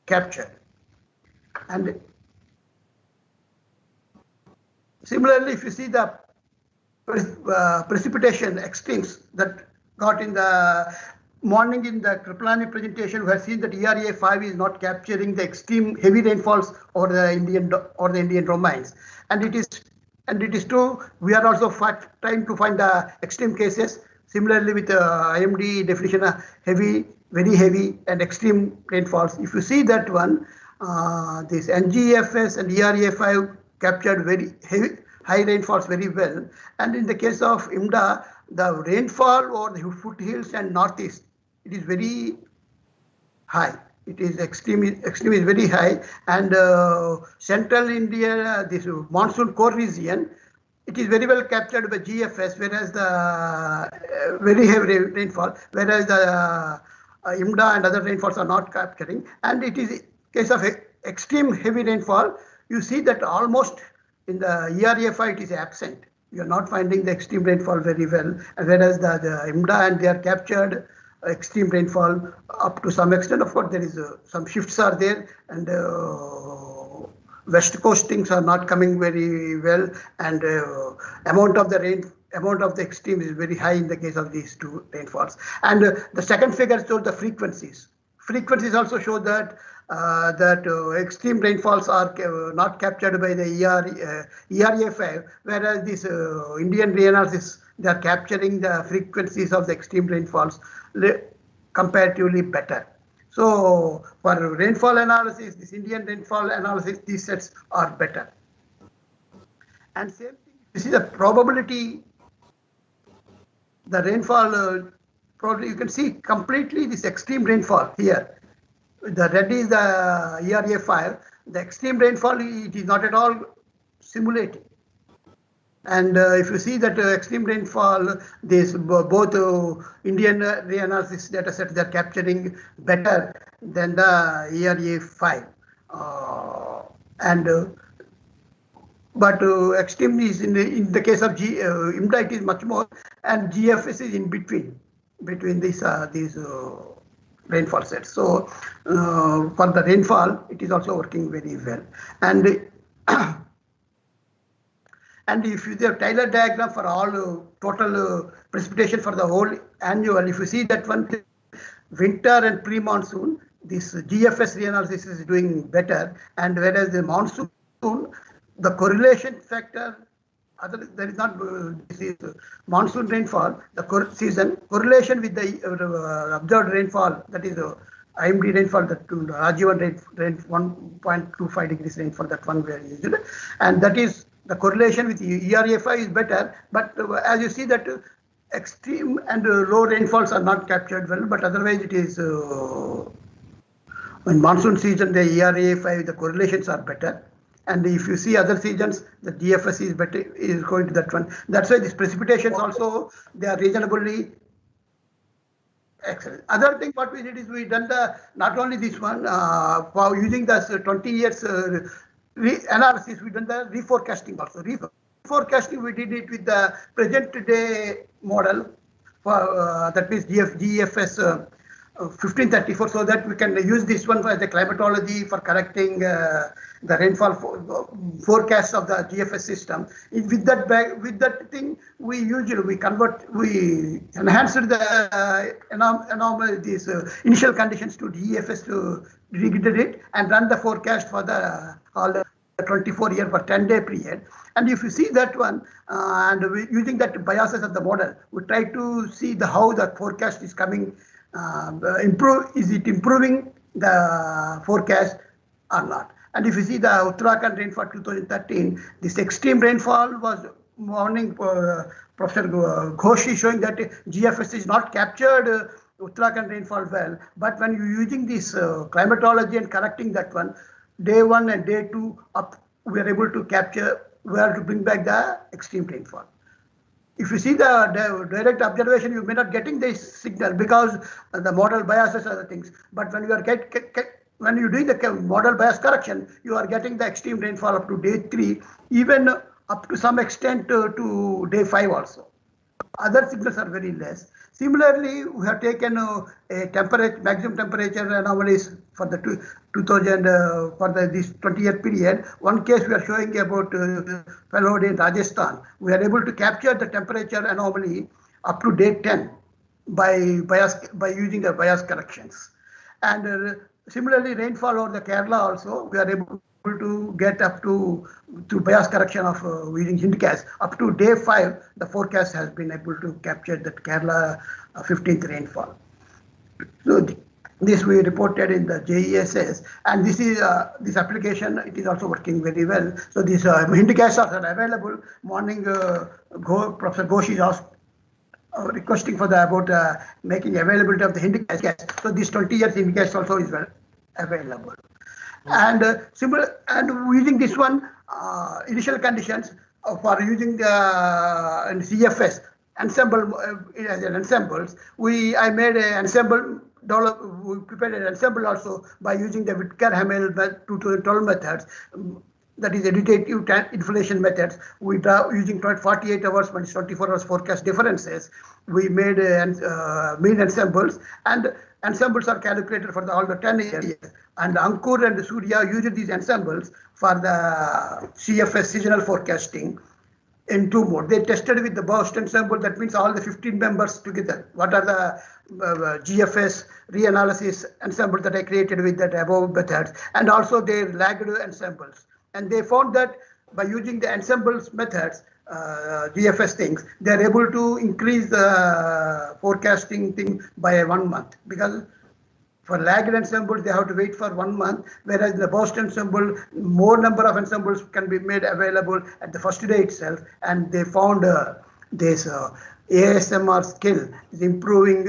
captured. And similarly, if you see the precipitation extremes that got in the morning in the Kripalani presentation, we have seen that ERA5 is not capturing the extreme heavy rainfalls or the Indian domains, and it is true. We are also trying to find the extreme cases. Similarly, with the IMD definition of heavy, very heavy, and extreme rainfalls. If you see that one, this NGFS and ERA5 captured very heavy, high rainfalls very well. And in the case of IMDA, the rainfall over the foothills and northeast, it is very high. It is extreme is very high. And central India, this monsoon core region, it is very well captured by GFS, whereas the very heavy rainfall, whereas the IMDA and other rainfalls are not capturing. And it is case of extreme heavy rainfall, you see that almost in the ERA5 it is absent. You are not finding the extreme rainfall very well, whereas the IMDA and they are captured extreme rainfall up to some extent. Of course, there is some shifts are there, and west coast things are not coming very well, and amount of the extreme is very high in the case of these two rainfalls. And the second figure shows the frequencies. Frequencies also show that extreme rainfalls are not captured by the ERA5, whereas this Indian reanalysis, they are capturing the frequencies of the extreme rainfalls comparatively better. So for rainfall analysis, this Indian rainfall analysis, these sets are better. And same thing, you see the probability, the rainfall, probably you can see completely this extreme rainfall here. The red is the ERA5. The extreme rainfall, it is not at all simulating. And if you see that extreme rainfall, this both Indian reanalysis data sets, they are capturing better than the ERA5. But extreme is in the case of IMDA, it is much more, and GFS is in between these rainfall sets. So for the rainfall, it is also working very well. And if you have Taylor diagram for all total precipitation for the whole annual, if you see that one winter and pre-monsoon, this GFS reanalysis is doing better, and whereas the monsoon, the correlation factor, there is not this is monsoon rainfall, the season correlation with the observed rainfall, that is IMD rainfall, that Rajivan rain 1.25 degrees rainfall, that one we are using, and that is the correlation with ERA5 is better. But as you see that extreme and low rainfalls are not captured well, but otherwise it is in monsoon season the ERA5, the correlations are better. And if you see other seasons, the GFS is better, is going to that one. That's why these precipitations also, they are reasonably excellent. Other thing what we did is we done not only this one, for using the 20 years analysis, we done the reforecasting also. Reforecasting, we did it with the present day model, for that means GFS 1534, so that we can use this one as the climatology for correcting the rainfall forecasts of the GFS system. With that thing, we enhanced the these initial conditions to GFS to regrade it and run the forecast for the all the 24-year for 10-day period. And if you see that one, and using that biases of the model, we try to see how the forecast is coming. Is it improving the forecast or not? And if you see the Uttarakhand rainfall 2013, this extreme rainfall was morning. Professor Ghosh is showing that GFS is not captured Uttarakhand rainfall well, but when you're using this climatology and correcting that one, day 1 and day 2 up, we are able to capture we have to bring back the extreme rainfall. If you see the direct observation, you may not getting this signal because the model biases are the things. But when you are when you do the model bias correction, you are getting the extreme rainfall up to day 3, even up to some extent to day 5 also. Other signals are very less. Similarly, we have taken a maximum temperature anomalies for the 2000 for this 20-year period. One case we are showing about fellow in Rajasthan. We are able to capture the temperature anomaly up to day 10 by using the bias corrections. And similarly, rainfall over the Kerala also, we are able to get up to bias correction of using hindcast. Up to day 5, the forecast has been able to capture that Kerala 15th rainfall. So this we reported in the JESS, and this is this application. It is also working very well. So these hindcasts are available. Morning, Professor Ghosh is asked. Requesting for the about making availability of the hindcast. So this 20 years hindcast also is available. And using this one initial conditions for using the CFS ensemble as an ensembles. I made an ensemble. We prepared an ensemble also by using the Whittaker-Hamel 2012 methods. That is additive inflation methods. We draw using 48 hours minus 24 hours forecast differences. We made mean ensembles, and ensembles are calculated for all the 10 years. And Ankur and Surya used these ensembles for the CFS seasonal forecasting in 2 modes. They tested with the burst ensemble. That means all the 15 members together. What are the GFS reanalysis ensembles that I created with that above methods, and also their lagged ensembles. And they found that by using the ensembles methods, GFS things, they are able to increase the forecasting thing by 1 month. Because for lagged ensembles, they have to wait for 1 month, whereas in the burst ensemble, more number of ensembles can be made available at the first day itself. And they found this ASMR skill is improving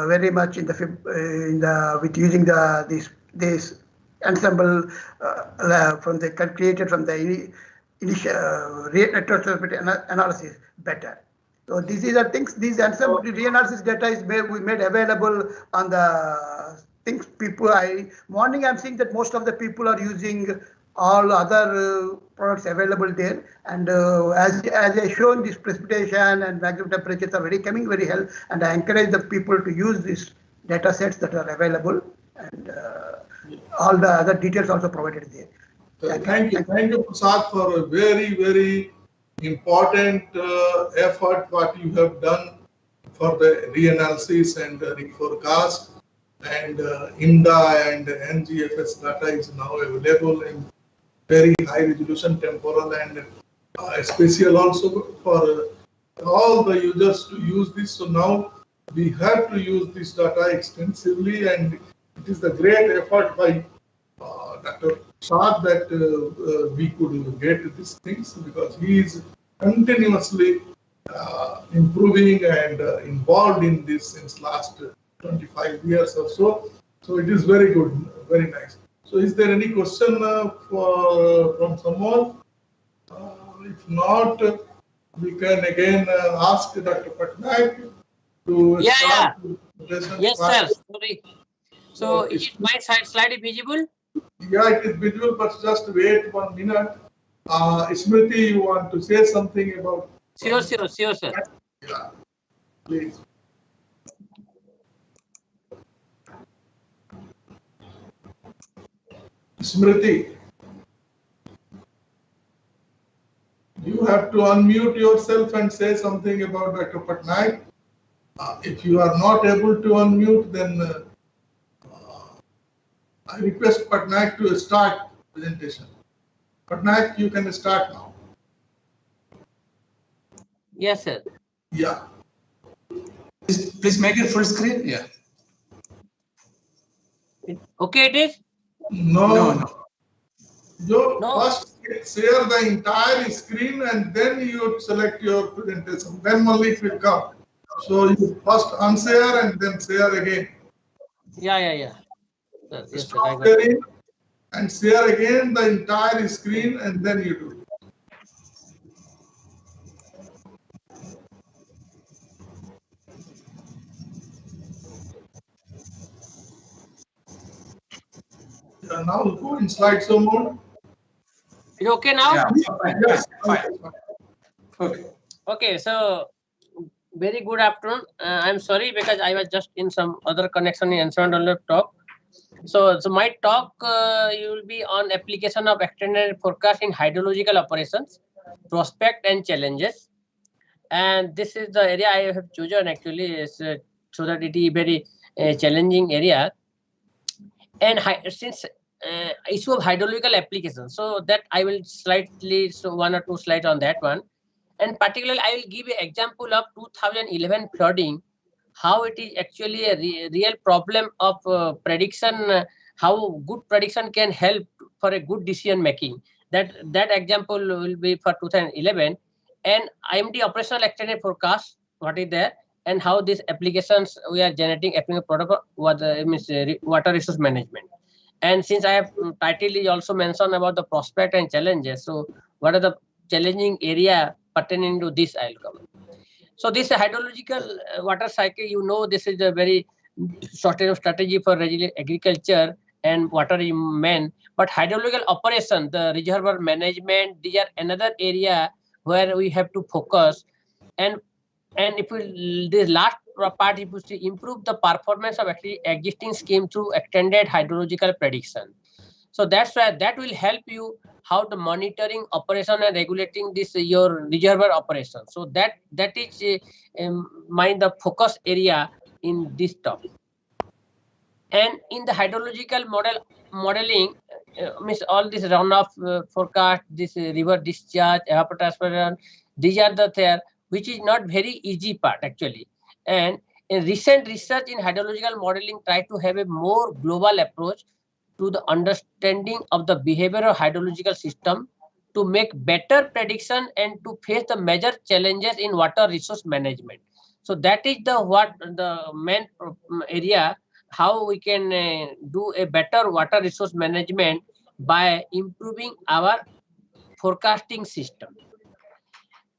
very much with using this ensemble created from the initial retrospective analysis better. So these are things. These ensemble reanalysis data is made available on the things. Morning I'm seeing that most of the people are using all other products available there, and as I shown, this precipitation and maximum temperatures are coming very well, and I encourage the people to use these data sets that are available, and all the other details also provided there. Thank you, Prasad, for a very, very important effort what you have done for the reanalysis and reforecast, and IMDA and NGFS data is now available in very high resolution temporal and spatial also for all the users to use this. So now we have to use this data extensively, and it is the great effort by Dr. Prasad that we could get these things, because he is continuously improving and involved in this since last 25 years or so. So it is very good, very nice. So is there any question from someone? If not, we can again ask Dr. Patnaik to start. Yes, sir. Sorry. So is my slide visible? Yeah, it is visible, but just wait 1 minute. Smriti, you want to say something about? Sure, sir. Yeah, please. Smriti, you have to unmute yourself and say something about Dr. Patnaik. If you are not able to unmute, then I request Patnaik to start presentation. Patnaik, you can start now. Yes, sir. Yeah. Please make it full screen. Yeah. Okay, it is? No. You first share the entire screen and then you select your presentation. Then only it will come. So you first unshare and then share again. Yeah. Yes, Stop sharing and share again the entire screen, and then you do. Now go in slideshow mode. Is it okay now? Yes, fine. Okay. Okay, so very good afternoon. I'm sorry because I was just in some other connection and so on talk. So my talk you will be on application of extended forecast in hydrological operations, prospect and challenges. And this is the area I have chosen actually is so that it is very challenging area. And since issue of hydrological application, so that I will slightly one or two slides on that one. And particularly, I will give an example of 2011 flooding, how it is actually a real problem of prediction, how good prediction can help for a good decision making. That example will be for 2011, and IMD operational extended forecast, what is there, and how these applications we are generating product what means water resource management. And since I have title also mentioned about the prospect and challenges, so what are the challenging area pertaining to this I'll cover. So this hydrological water cycle, you know, this is a very sustainable strategy for resilient agriculture and water man. But hydrological operation, the reservoir management, these are another area where we have to focus. And if we this last part, if we see improve the performance of actually existing scheme through extended hydrological prediction. So that's why that will help you how the monitoring operation and regulating this your reservoir operation. So that is the focus area in this topic. And in the hydrological modeling means all this runoff forecast, this river discharge, evapotranspiration, these are the there, which is not very easy part actually. And in recent research in hydrological modeling try to have a more global approach to the understanding of the behavior of hydrological system to make better prediction and to face the major challenges in water resource management. So that is the main area how we can do a better water resource management by improving our forecasting system.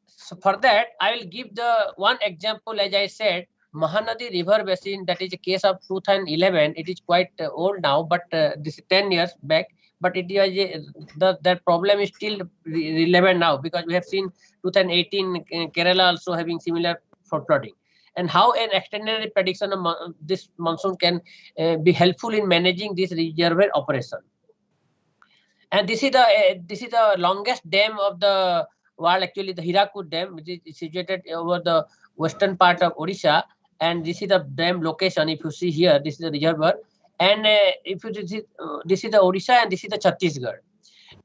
So for that, I will give the one example, as I said, Mahanadi River Basin, that is a case of 2011. It is quite old now, but this is 10 years back. But it is that problem is still relevant now because we have seen 2018 Kerala also having similar for flooding. And how an extended prediction of this monsoon can be helpful in managing this reservoir operation. And this is the longest dam of the world, actually the Hirakud Dam, which is situated over the western part of Odisha. And this is the dam location. If you see here, this is the reservoir. And if you see, this is the Odisha and this is the Chhattisgarh.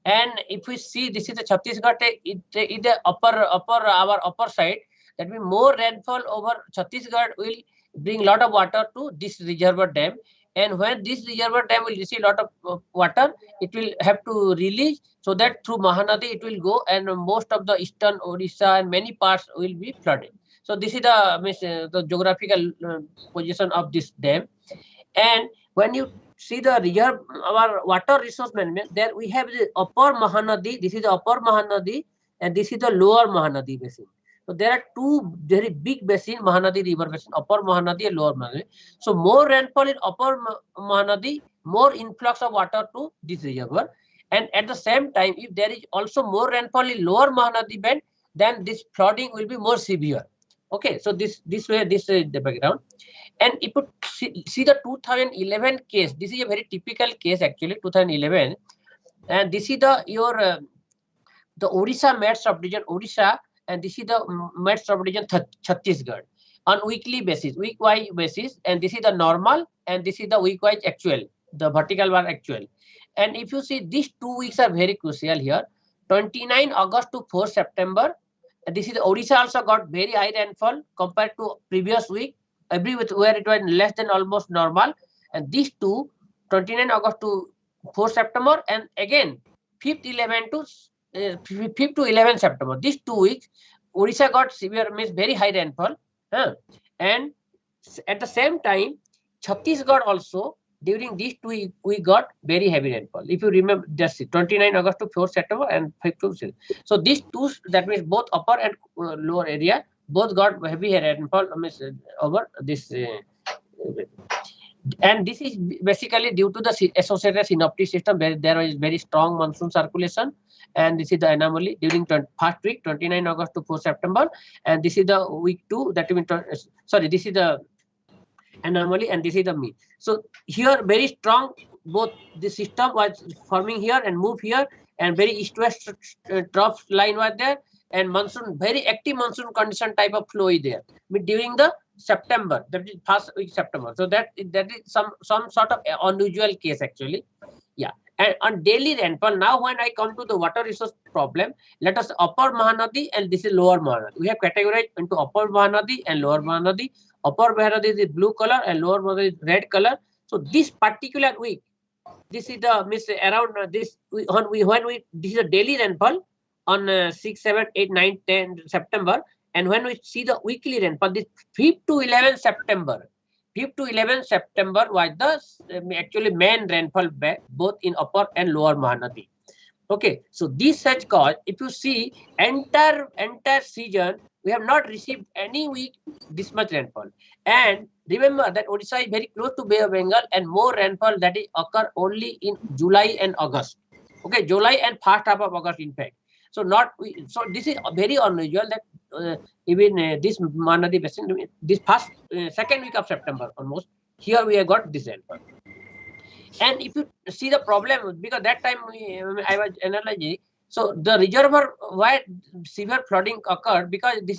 And if we see, this is the Chhattisgarh, it is the our upper side. That means more rainfall over Chhattisgarh will bring lot of water to this reservoir dam. And when this reservoir dam will receive a lot of water, it will have to release so that through Mahanadi it will go and most of the eastern Odisha and many parts will be flooded. So this is the geographical position of this dam. And when you see the reserve, our water resource management, there we have the upper Mahanadi, this is the upper Mahanadi and this is the lower Mahanadi basin. So there are two very big basin, Mahanadi River Basin, upper Mahanadi and lower Mahanadi. So more rainfall in upper Mahanadi, more influx of water to this reservoir. And at the same time, if there is also more rainfall in lower Mahanadi bed, then this flooding will be more severe. Okay, so this is the background. And if you see the 2011 case, this is a very typical case actually, 2011. And this is the Odisha Met subdivision, Odisha. And this is the Met subdivision Chhattisgarh on weekly basis, week-wise basis, and this is the normal, and this is the week-wise actual, the vertical one actual. And if you see, these 2 weeks are very crucial here. 29 August to 4 September. And this is the Odisha also got very high rainfall compared to previous week. Everywhere it was less than almost normal. And these two, 29 August to 4 September, and again 5th to 11 September. These 2 weeks, Odisha got severe, means very high rainfall. And at the same time, Chhattisgarh also, during these 2 weeks, we got very heavy rainfall. If you remember, just 29 August to 4 September and 5th to 6. So these two, that means both upper and lower area, both got heavy rainfall over this. And this is basically due to the associated synoptic system where there is very strong monsoon circulation, and this is the anomaly during first week 29 August to 4 September, and this is the week 2, that means sorry, this is the anomaly and this is the mean. So here very strong, both the system was forming here and move here, and very east-west trough line was there, and monsoon, very active monsoon condition type of flow is there during the September, that is first week September. So that is some sort of unusual case actually. Yeah. And on daily rainfall, now when I come to the water resource problem, let us upper Mahanadi and this is lower Mahanadi. We have categorized into upper Mahanadi and lower Mahanadi. Upper Mahanadi is blue color and lower Mahanadi is red color. So this particular week, this is the around this this is a daily rainfall on 6, 7, 8, 9, 10 September. And when we see the weekly rainfall, this 5th to 11 September, 5th to 11 September was the actually main rainfall both in upper and lower Mahanadi. Okay, so this has caused, if you see entire season, we have not received any week this much rainfall. And remember that Odisha is very close to Bay of Bengal, and more rainfall that is occur only in July and August. Okay, July and first half of August, in fact. So so this is very unusual that even this Mahanadi basin, this past second week of September almost, here we have got this rainfall. And if you see the problem, because that time I was analyzing, so the reservoir, why severe flooding occurred, because this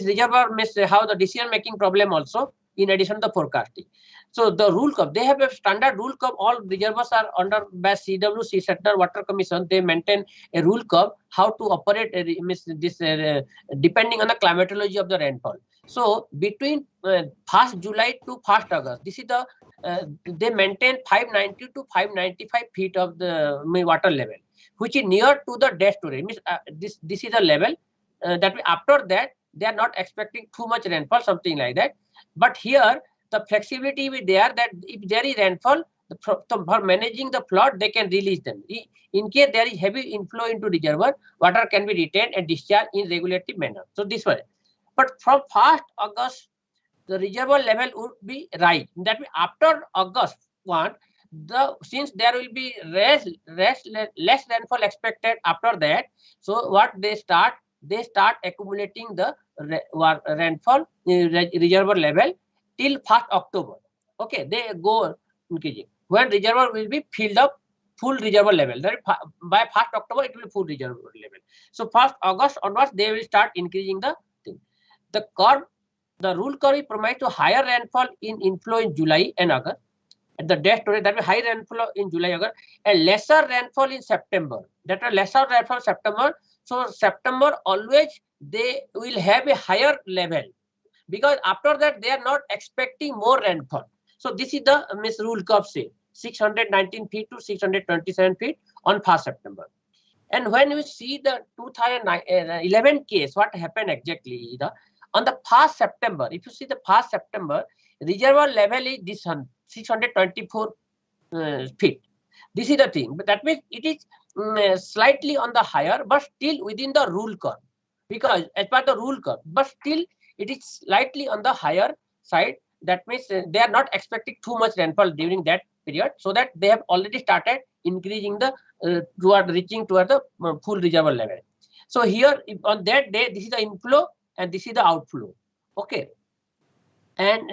reservoir may have the decision making problem also in addition to the forecasting. So the rule curve, they have a standard rule curve. All reservoirs are under by CWC, Central Water Commission. They maintain a rule curve how to operate this depending on the climatology of the rainfall. So between 1st July to 1st August, this is the they maintain 590 to 595 feet of the water level, which is near to the dash to rain. This is the level that after that they are not expecting too much rainfall, something like that. But here the flexibility will be there that if there is rainfall, for managing the flood, they can release them. In case there is heavy inflow into reservoir, water can be retained and discharged in regulative manner. So this way. But from 1st August, the reservoir level would be rise. That means after August 1, since there will be less rainfall expected after that, so what they start accumulating the rainfall reservoir level till 1st October. Okay, they go increasing. When reservoir will be filled up full reservoir level, that by 1st October it will be full reservoir level. So 1st August onwards they will start increasing the thing. The curve, the rule curve provides to higher rainfall in inflow in July and August. At the dash today, that will high rainfall in July, August, and lesser rainfall in September. That will lesser rainfall September. So September always they will have a higher level, because after that they are not expecting more rainfall. So this is the rule curve, say 619 feet to 627 feet on 1st September. And when we see the 2011 case, what happened exactly? On the 1st September, if you see the 1st September, reservoir level is this 624 feet. This is the thing, but that means it is slightly on the higher, but still within the rule curve, because as per the rule curve, but still it is slightly on the higher side. That means they are not expecting too much rainfall during that period, so that they have already started increasing the reaching toward the full reservoir level. So here on that day, this is the inflow and this is the outflow. Okay, and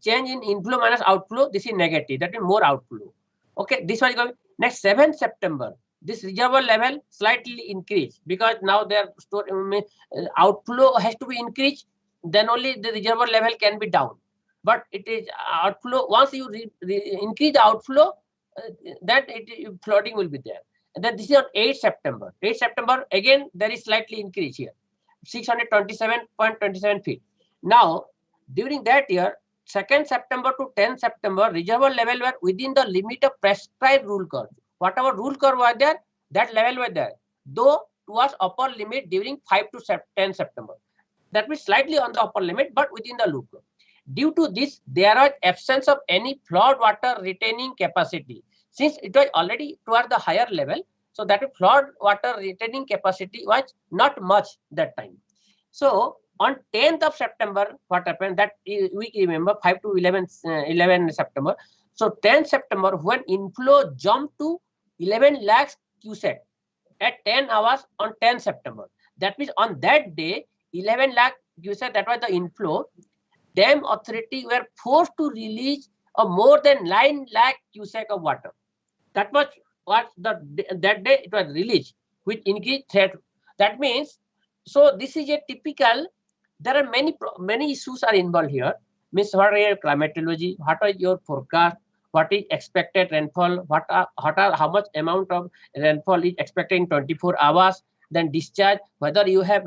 change in inflow minus outflow, this is negative, that is more outflow. Okay, this one is going. Next 7th September, this reservoir level slightly increased, because now their outflow has to be increased, then only the reservoir level can be down. But it is outflow, once you increase the outflow, that flooding will be there. And then this is on 8th September. 8th September, again, there is slightly increase here, 627.27 feet. Now, during that year, 2nd September to 10th September, reservoir level were within the limit of prescribed rule curve. Whatever rule curve was there, that level was there, though towards upper limit during 5 to 10 September. That means slightly on the upper limit, but within the loop curve. Due to this, there was absence of any flood water retaining capacity. Since it was already towards the higher level, so that flood water retaining capacity was not much that time. So on 10th of September, what happened? That we remember 5 to 11 September. So 10th September, when inflow jumped to 11 lakhs cusack at 10 hours on 10th September. That means on that day, 11 lakh cusack, that was the inflow. Dam authority were forced to release more than 9 lakh cusack of water. That was what that day it was released, which increased threat. That means, so this is a typical. There are many issues are involved here. Means what are your climatology? What are your forecast? What is expected rainfall? How much amount of rainfall is expected in 24 hours? Then discharge, whether you have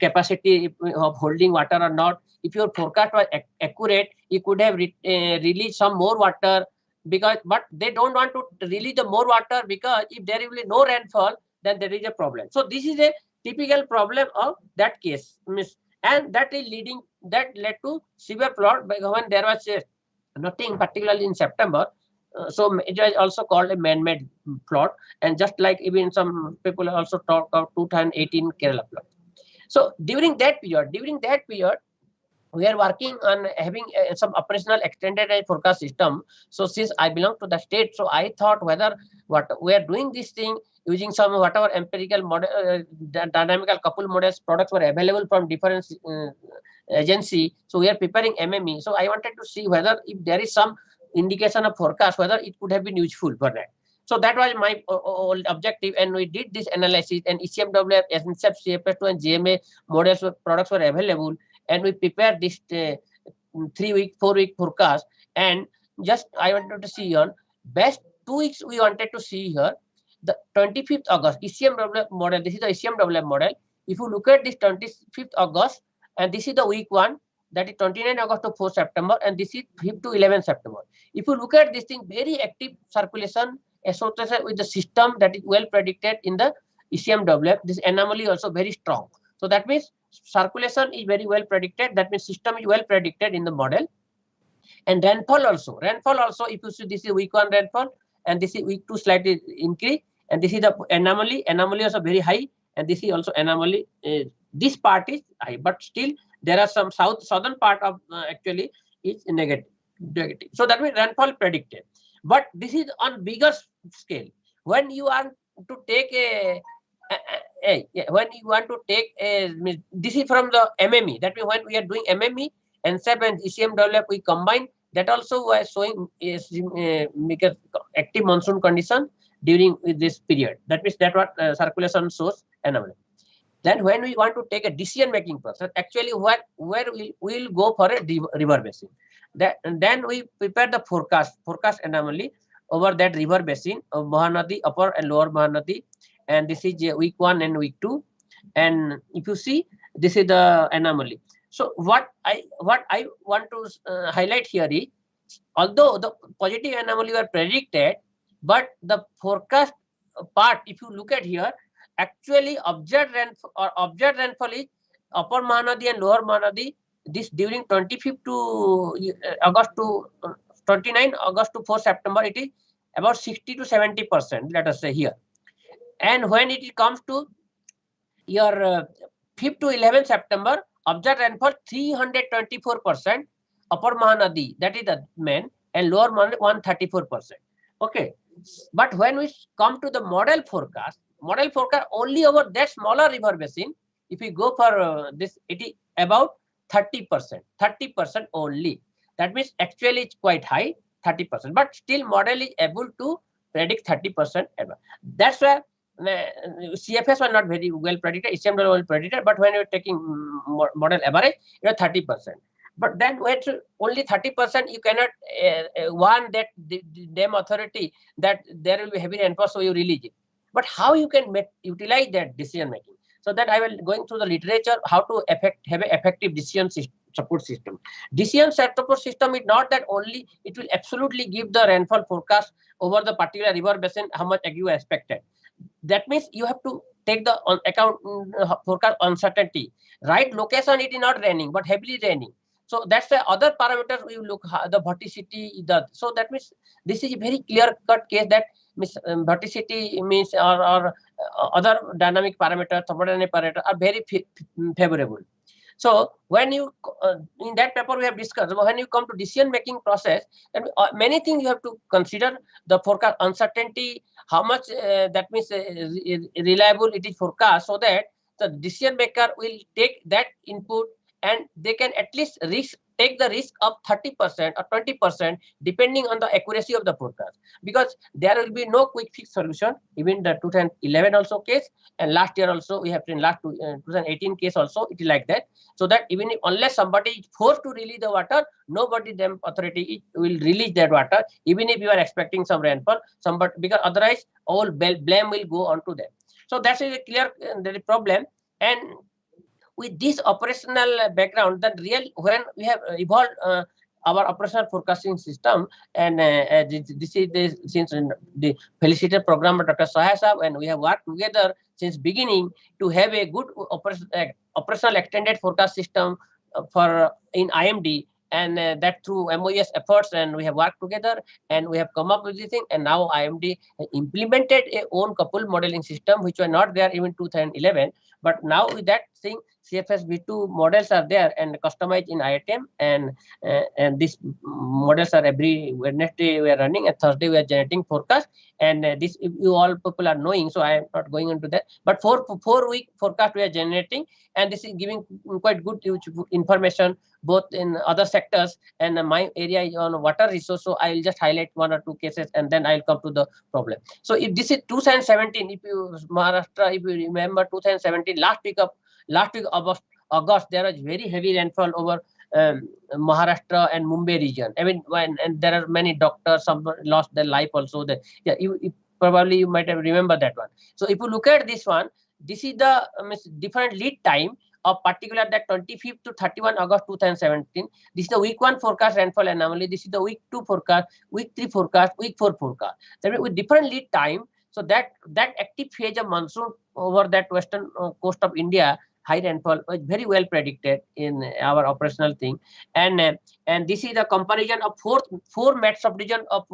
capacity of holding water or not. If your forecast was accurate, you could have released some more water, but they don't want to release the more water, because if there will be no rainfall, then there is a problem. So this is a typical problem of that case, and that led to severe flood when there was nothing, particularly in September. So it was also called a man-made flood, and just like even some people also talk of 2018 Kerala flood. So during that period, we are working on having some operational extended range forecast system. So since I belong to the state, so I thought whether we are doing this thing using some whatever empirical model, dynamical couple models products were available from different agency. So we are preparing MME. So I wanted to see whether if there is some indication of forecast, whether it could have been useful for that. So that was my objective, and we did this analysis, and ECMWF, IMSP, CFS2 and GMA models products were available, and we prepared this 3-week, 4-week forecast. And just I wanted to see on best 2 weeks we wanted to see here. The 25th August ECMWF model, this is the ECMWF model. If you look at this 25th August, and this is the week 1, that is 29 August to 4 September, and this is 5 to 11 September. If you look at this thing, very active circulation associated with the system that is well predicted in the ECMWF. This anomaly also very strong. So that means circulation is very well predicted. That means system is well predicted in the model. And rainfall also. If you see, this is week 1 rainfall, and this is week 2 slightly increase, and this is the anomaly. Anomaly also very high, and this is also anomaly. This part is high, but still there are some southern part of actually is negative. So that means rainfall predicted. But this is on bigger scale. When you are to take this is from the MME. That means when we are doing MME and IMSP and ECMWF, we combine. That also was showing is active monsoon condition during this period. That means that what circulation shows anomaly. Then when we want to take a decision making process, actually where we will go for a river basin. Then we prepare the forecast anomaly over that river basin of Mahanadi, upper and lower Mahanadi, and this is week 1 and week 2. And if you see, this is the anomaly. So what I want to highlight here is, although the positive anomaly were predicted, but the forecast part, if you look at here, actually observed rainfall is upper Mahanadi and lower Mahanadi. This during 25th to August to 29 August to 4 September, it is about 60 to 70%, let us say here. And when it comes to your 5th to 11 September, observed rainfall 324%, upper Mahanadi, that is the main, and lower Mahanadi 134%. Okay, but when we come to the model forecast only over that smaller river basin, if we go for this, it is about 30% only. That means actually it's quite high, 30%, but still model is able to predict 30% ever. That's why CFS was not very well predicted, ECMW was well predicted, but when you're taking model average, you're 30%. But then when only 30%, you cannot warn that the dam authority that there will be heavy rainfall, so you release it. But how you can utilize that decision making? So that I will going through the literature how to have an effective decision support system. Decision support system is not that only it will absolutely give the rainfall forecast over the particular river basin how much you expected. That means you have to take the account forecast uncertainty. Right location it is not raining but heavily raining. So that's the other parameters we look the vorticity. So that means this is a very clear cut case that verticity means or other dynamic parameters, thermodynamic parameters are very favorable. So when you in that paper we have discussed, when you come to decision making process, then many things you have to consider: the forecast uncertainty, how much that means reliable it is forecast, so that the decision maker will take that input and they can at least take the risk of 30% or 20% depending on the accuracy of the forecast, because there will be no quick fix solution. Even the 2011 also case, and last year also we have seen, last 2018 case also it is like that. So that even if, unless somebody is forced to release the water, nobody them authority will release that water, even if you are expecting some rainfall, because otherwise all blame will go on to them. So that is a clear problem. And with this operational background, that when we have evolved our operational forecasting system, and this is since the Felicitation program of Dr. Sahai Sahab, and we have worked together since beginning to have a good operational extended forecast system for in IMD, and that through MOES efforts, and we have worked together and we have come up with this thing. And now IMD implemented a own couple modeling system which were not there even 2011, but now with that thing CFS V2 models are there and customized in IITM, and these models are every Wednesday we are running, and Thursday we are generating forecast, and this you all people are knowing, so I am not going into that. But for 4-week forecast we are generating, and this is giving quite good information both in other sectors, and my area is on water resource, so I will just highlight 1 or 2 cases and then I will come to the problem. So if this is 2017, if you Maharashtra, if you remember 2017, last week of August, there was very heavy rainfall over Maharashtra and Mumbai region. I mean, and there are many doctors, some lost their life also. Yeah, probably you might have remember that one. So if you look at this one, this is the different lead time of particular that 25th to 31 August 2017. This is the week 1 forecast rainfall anomaly. This is the week 2 forecast, week 3 forecast, week 4 forecast. That means with different lead time. So that active phase of monsoon over that western coast of India, high rainfall, was very well predicted in our operational thing. And this is the comparison of four met subdivision of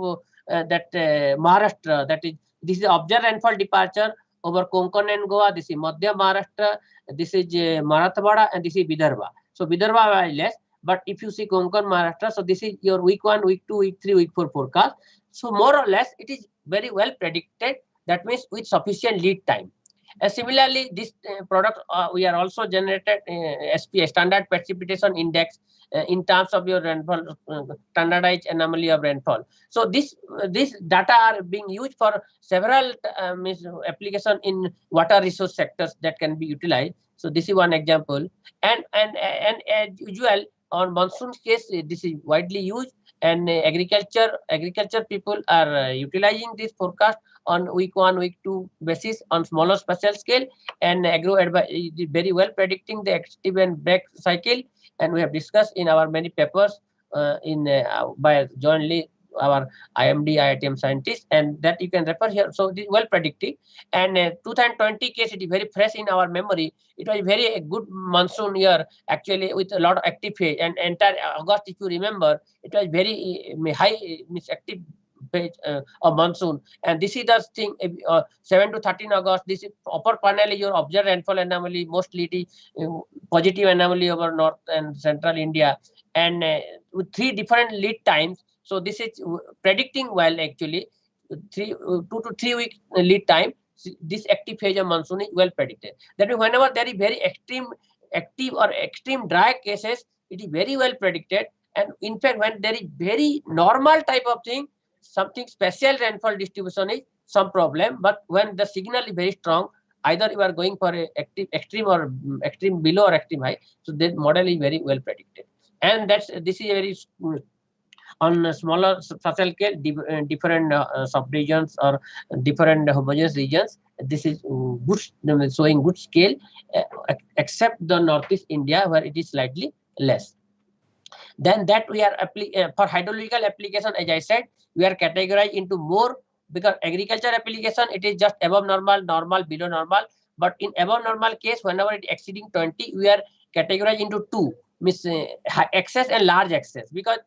that Maharashtra. That is, this is the observed rainfall departure over Konkan and Goa. This is Madhya Maharashtra. This is Marathwada, and this is Vidarbha. So Vidarbha is less, but if you see Konkan, Maharashtra, so this is your week 1, week 2, week 3, week 4 forecast. So more or less, it is very well predicted. That means with sufficient lead time. Similarly, this product we are also generated SPA, standard precipitation index, in terms of your rainfall, standardized anomaly of rainfall. So this data are being used for several application in water resource sectors that can be utilized. So this is one example. And as usual on monsoon case, this is widely used, and agriculture people are utilizing this forecast on week 1, week 2 basis on smaller spatial scale, and agro is very well predicting the active and back cycle, and we have discussed in our many papers by jointly our IMD, IITM scientists, and that you can refer here. So it is well predicting. And 2020 case, it is very fresh in our memory. It was very good monsoon year actually, with a lot of active phase, and entire August, if you remember, it was very high active phase of monsoon. And this is the thing, 7 to 13 August, this is upper panel is your observed rainfall anomaly, mostly it is positive anomaly over north and central India, and with 3 different lead times. So this is predicting well actually, 2 to 3 week lead time. This active phase of monsoon is well predicted. That means whenever there is very extreme active or extreme dry cases, it is very well predicted. And in fact, when there is very normal type of thing, something special rainfall distribution is some problem. But when the signal is very strong, either you are going for a extreme or extreme below or extreme high, so that model is very well predicted. And this is a very on a smaller spatial scale, different subregions or different homogeneous regions. This is good, showing good scale, except the northeast India where it is slightly less. Then that we are for hydrological application, as I said, we are categorized into more, because agriculture application, it is just above normal, normal, below normal. But in above normal case, whenever it is exceeding 20, we are categorized into 2, means excess and large excess, because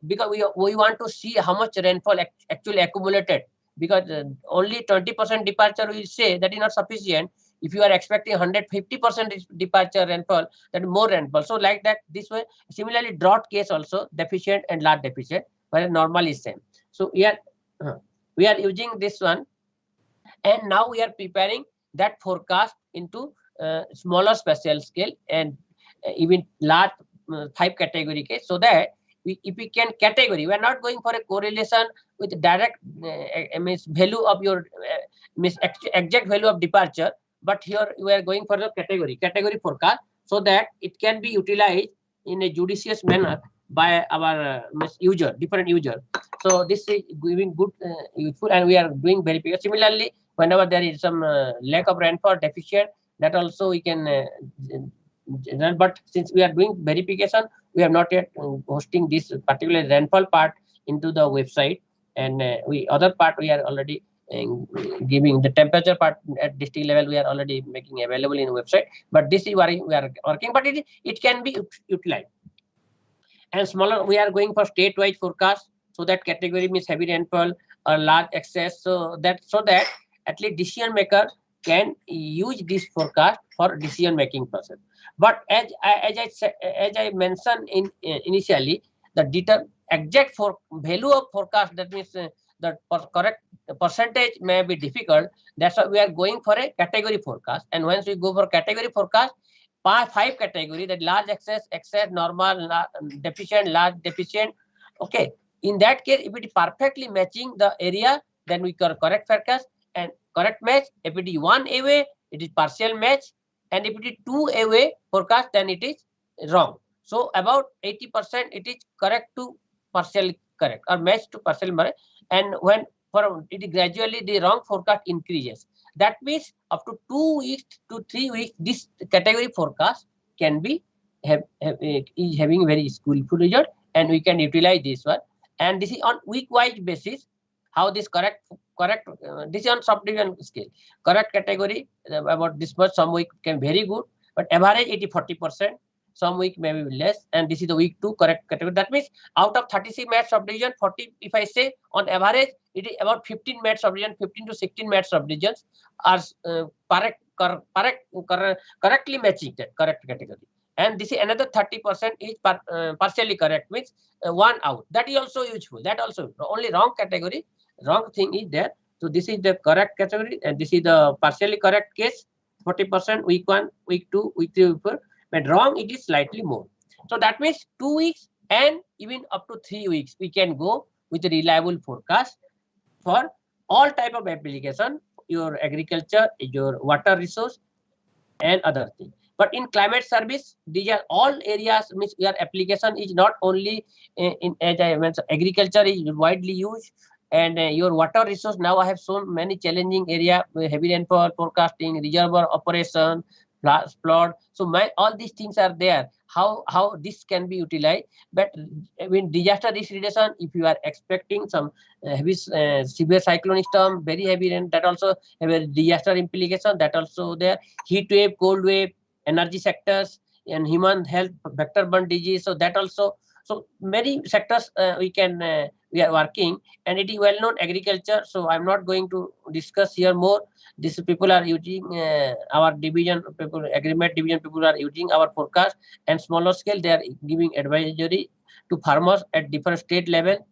we want to see how much rainfall actually accumulated because only 20% departure we say that is not sufficient. If you are expecting 150% departure rainfall, that is more rainfall. So like that, this way. Similarly, drought case also deficient and large deficient, whereas normal is same. So we are using this one, and now we are preparing that forecast into smaller spatial scale and even large 5 category case, so that if we can category, we are not going for a correlation with direct means value of your exact value of departure, but here we are going for the category forecast, so that it can be utilized in a judicious manner by our different user. So this is giving good useful, and we are doing verification. Similarly, whenever there is some lack of rainfall deficient, that also we can but since we are doing verification, we have not yet hosting this particular rainfall part into the website, and other part we are already giving the temperature part at district level. We are already making available in the website, but this is where we are working, but it can be utilized. And smaller, we are going for statewide forecast, so that category means heavy rainfall or large excess, so that at least decision maker can use this forecast for decision making process. But as I mentioned initially, the exact value of forecast, that means the correct percentage may be difficult. That's why we are going for a category forecast. And once we go for category forecast, 5 category, that large excess, normal, deficient, large deficient. Okay, in that case, if it is perfectly matching the area, then we can correct forecast and correct match. If it is one away, it is partial match, and if it is 2 away forecast, then it is wrong. So about 80% it is correct to partially correct, or match to partial match. And when it is gradually the wrong forecast increases. That means up to 2 weeks to 3 weeks, this category forecast can be is having very skillful result, and we can utilize this one. And this is on week-wise basis. How this correct this is on subdivision scale. Correct category about this much. Some week can very good, but average 80-40%. Some week maybe less, and this is the week 2 correct category. That means out of 36 match subdivision, 40, if I say on average, it is about 15 match subdivision, 15 to 16 match subdivisions are correctly matching that correct category. And this is another 30% is partially correct, means 1 out. That is also useful. That also only wrong category, wrong thing is there. So this is the correct category, and this is the partially correct case, 40% week 1, week 2, week 3, week 4. But wrong, it is slightly more. So that means 2 weeks and even up to 3 weeks, we can go with a reliable forecast for all type of application, your agriculture, your water resource, and other things. But in climate service, these are all areas, means your application is not only in, as I mentioned, agriculture is widely used, and your water resource. Now I have shown many challenging area, heavy rainfall forecasting, reservoir operation, flood. So all these things are there. How this can be utilized. But when disaster risk reduction, if you are expecting some heavy severe cyclone storm, very heavy rain, that also have a disaster implication. That also there. Heat wave, cold wave, energy sectors, and human health, vector-borne disease. So that also. So many sectors we are working, and it is well known agriculture. So I'm not going to discuss here more. These people are using our division people, agreement division people are using our forecast, and smaller scale they are giving advisory to farmers at different state level.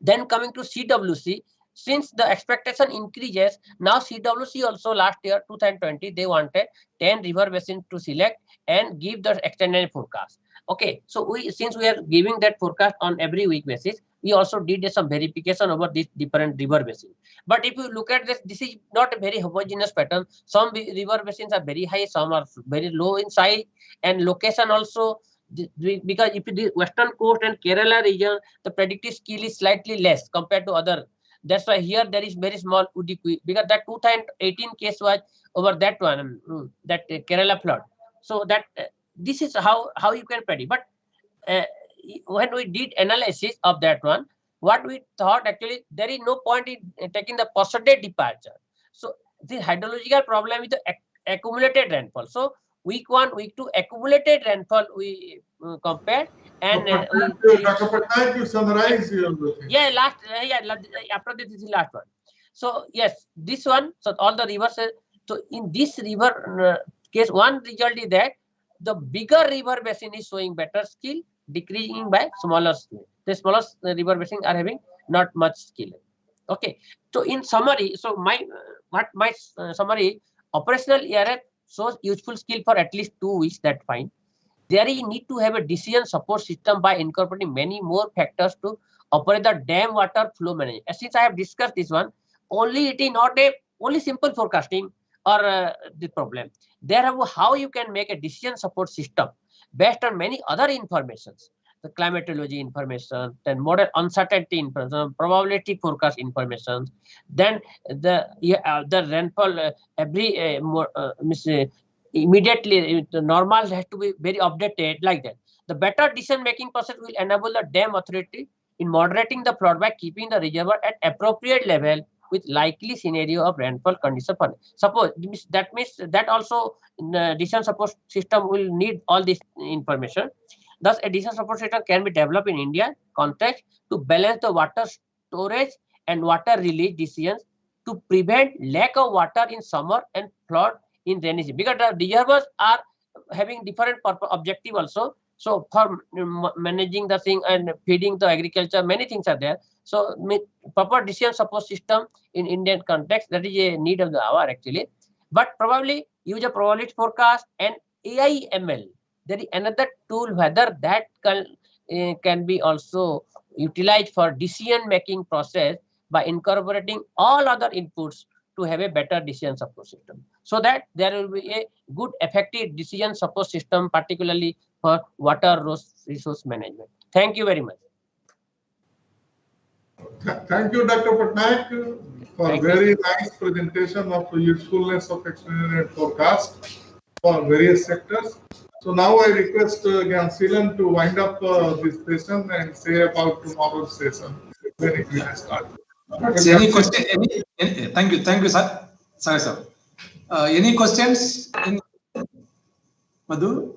Then coming to CWC, since the expectation increases, now CWC also last year 2020 they wanted 10 river basins to select and give the extended forecast. Okay, so since we are giving that forecast on every week basis, we also did some verification over these different river basins. But if you look at this is not a very homogeneous pattern. Some river basins are very high, some are very low in size, and location also, because if the western coast and Kerala region, the predictive skill is slightly less compared to other. That's why here there is very small Udiki, because that 2018 case was over that one, that Kerala flood. So that this is how you can predict. But when we did analysis of that one, what we thought, actually there is no point in taking the percentage departure. So the hydrological problem is the accumulated rainfall. So week 1, week 2 accumulated rainfall we compared, and Dr. Patnaik, you summarize your after this is last one. So yes, this one, so all the rivers, so in this river case, one result is that the bigger river basin is showing better skill, decreasing by smaller skill. The smaller river basin are having not much skill. Okay, so in summary, so my summary, operational ERF shows useful skill for at least 2 weeks, that's fine. There you need to have a decision support system by incorporating many more factors to operate the dam water flow management. Since I have discussed this one, only it is not a only simple forecasting or the problem. There how you can make a decision support system based on many other informations, the climatology information, then model uncertainty information, probability forecast information, then the rainfall immediately the normal has to be very updated like that. The better decision making process will enable the dam authority in moderating the flood by keeping the reservoir at appropriate level with likely scenario of rainfall condition. Suppose that means that also decision support system will need all this information. Thus, a decision support system can be developed in India context to balance the water storage and water release decisions to prevent lack of water in summer and flood in rainy season, because the reservoirs are having different objective also. So for managing the thing and feeding the agriculture, many things are there. So proper decision support system in Indian context, that is a need of the hour actually. But probably use a probability forecast and AI/ML. There is another tool whether that can be also utilized for decision making process by incorporating all other inputs to have a better decision support system, so that there will be a good effective decision support system, particularly for water resource management. Thank you very much. Thank you, Dr. Patnaik, for very nice presentation of usefulness of explainer and forecast for various sectors. So now I request Gyansilan to wind up this session and say about tomorrow's session. Then it will start. Any question? Thank you, sir. Sorry, sir. Any questions in Madhu?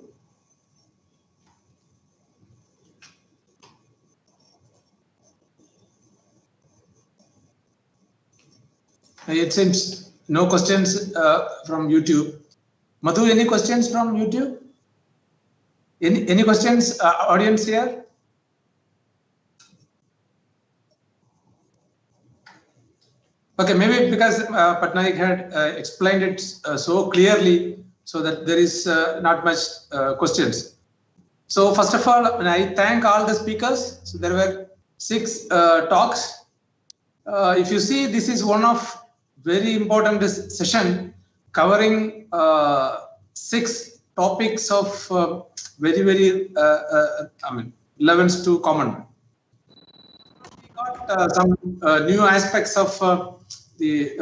It seems no questions from YouTube. Madhu, any questions from YouTube? Any questions, audience here? Okay, maybe because Patnaik had explained it so clearly, so that there is not much questions. So first of all, I thank all the speakers. So there were 6 talks. If you see, this is one of very important session covering 6 topics of very relevance to common. We got some new aspects of the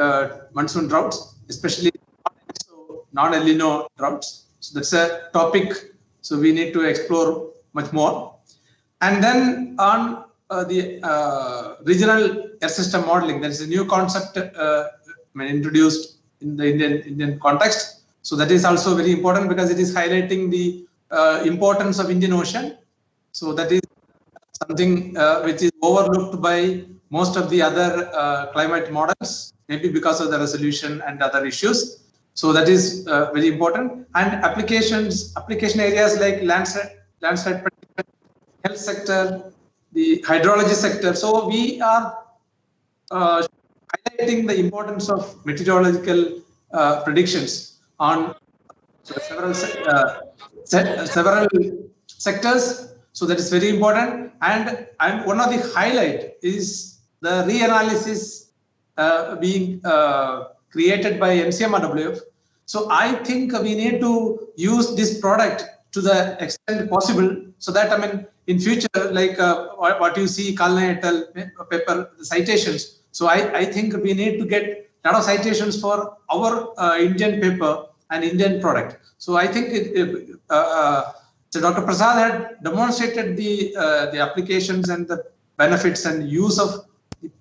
monsoon droughts, especially non-El Nino droughts. So that's a topic. So we need to explore much more. And then on the regional air system modeling, there is a new concept introduced in the Indian context. So that is also very important because it is highlighting the importance of Indian Ocean. So that is something which is overlooked by most of the other climate models, maybe because of the resolution and other issues. So that is very important. And application areas like landslide protection, health sector, the hydrology sector. So we are highlighting the importance of meteorological predictions on several sectors. So that is very important. And one of the highlight is the reanalysis being created by MCMRWF. So I think we need to use this product to the extent possible, so that in future, like what you see, Kalna et al. Paper, the citations. So I think we need to get a lot of citations for our Indian paper and Indian product. So I think so Dr. Prasad had demonstrated the applications and the benefits and use of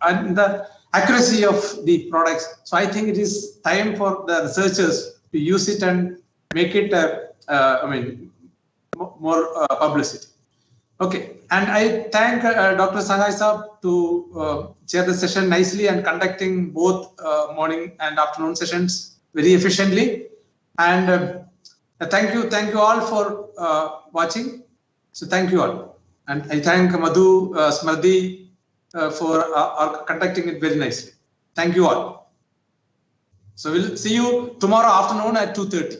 and the accuracy of the products. So I think it is time for the researchers to use it and make it more publicity. Okay, and I thank Dr. Sahai sir to chair the session nicely and conducting both morning and afternoon sessions very efficiently. And thank you all for watching. So thank you all, and I thank Madhu Smardi for conducting it very nicely. Thank you all. So we'll see you tomorrow afternoon at 2:30.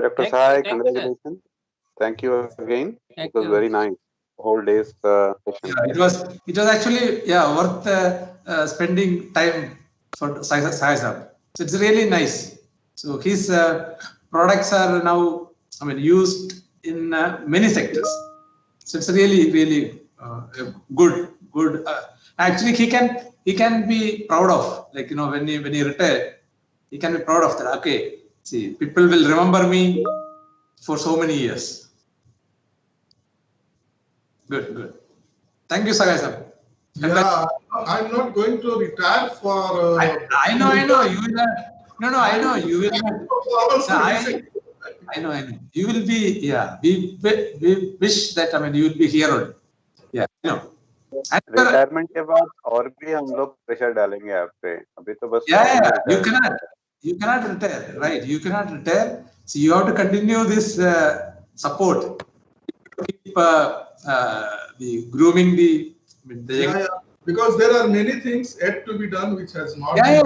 Dr. Sahai, congratulations. Thank you again. It was very nice. Whole day's session. Yeah, it was actually worth spending time for Sahai sir. So it's really nice. So his products are now, used in many sectors. So it's really good. Actually, he can be proud of, like, when he retired, he can be proud of that. Okay, see, people will remember me for so many years. Good. Thank you, Sahai sir. Yeah, I'm not going to retire for. I know. You will. No. I know you will. I know. You will be. Yeah. We wish that. You will be here only. Yeah. Retirement के बाद और भी हम लोग pressure डालेंगे आप पे. अभी तो बस. You cannot retire, right? You cannot retire. So you have to continue this support. Keep the grooming the. Because there are many things yet to be done which has not been done.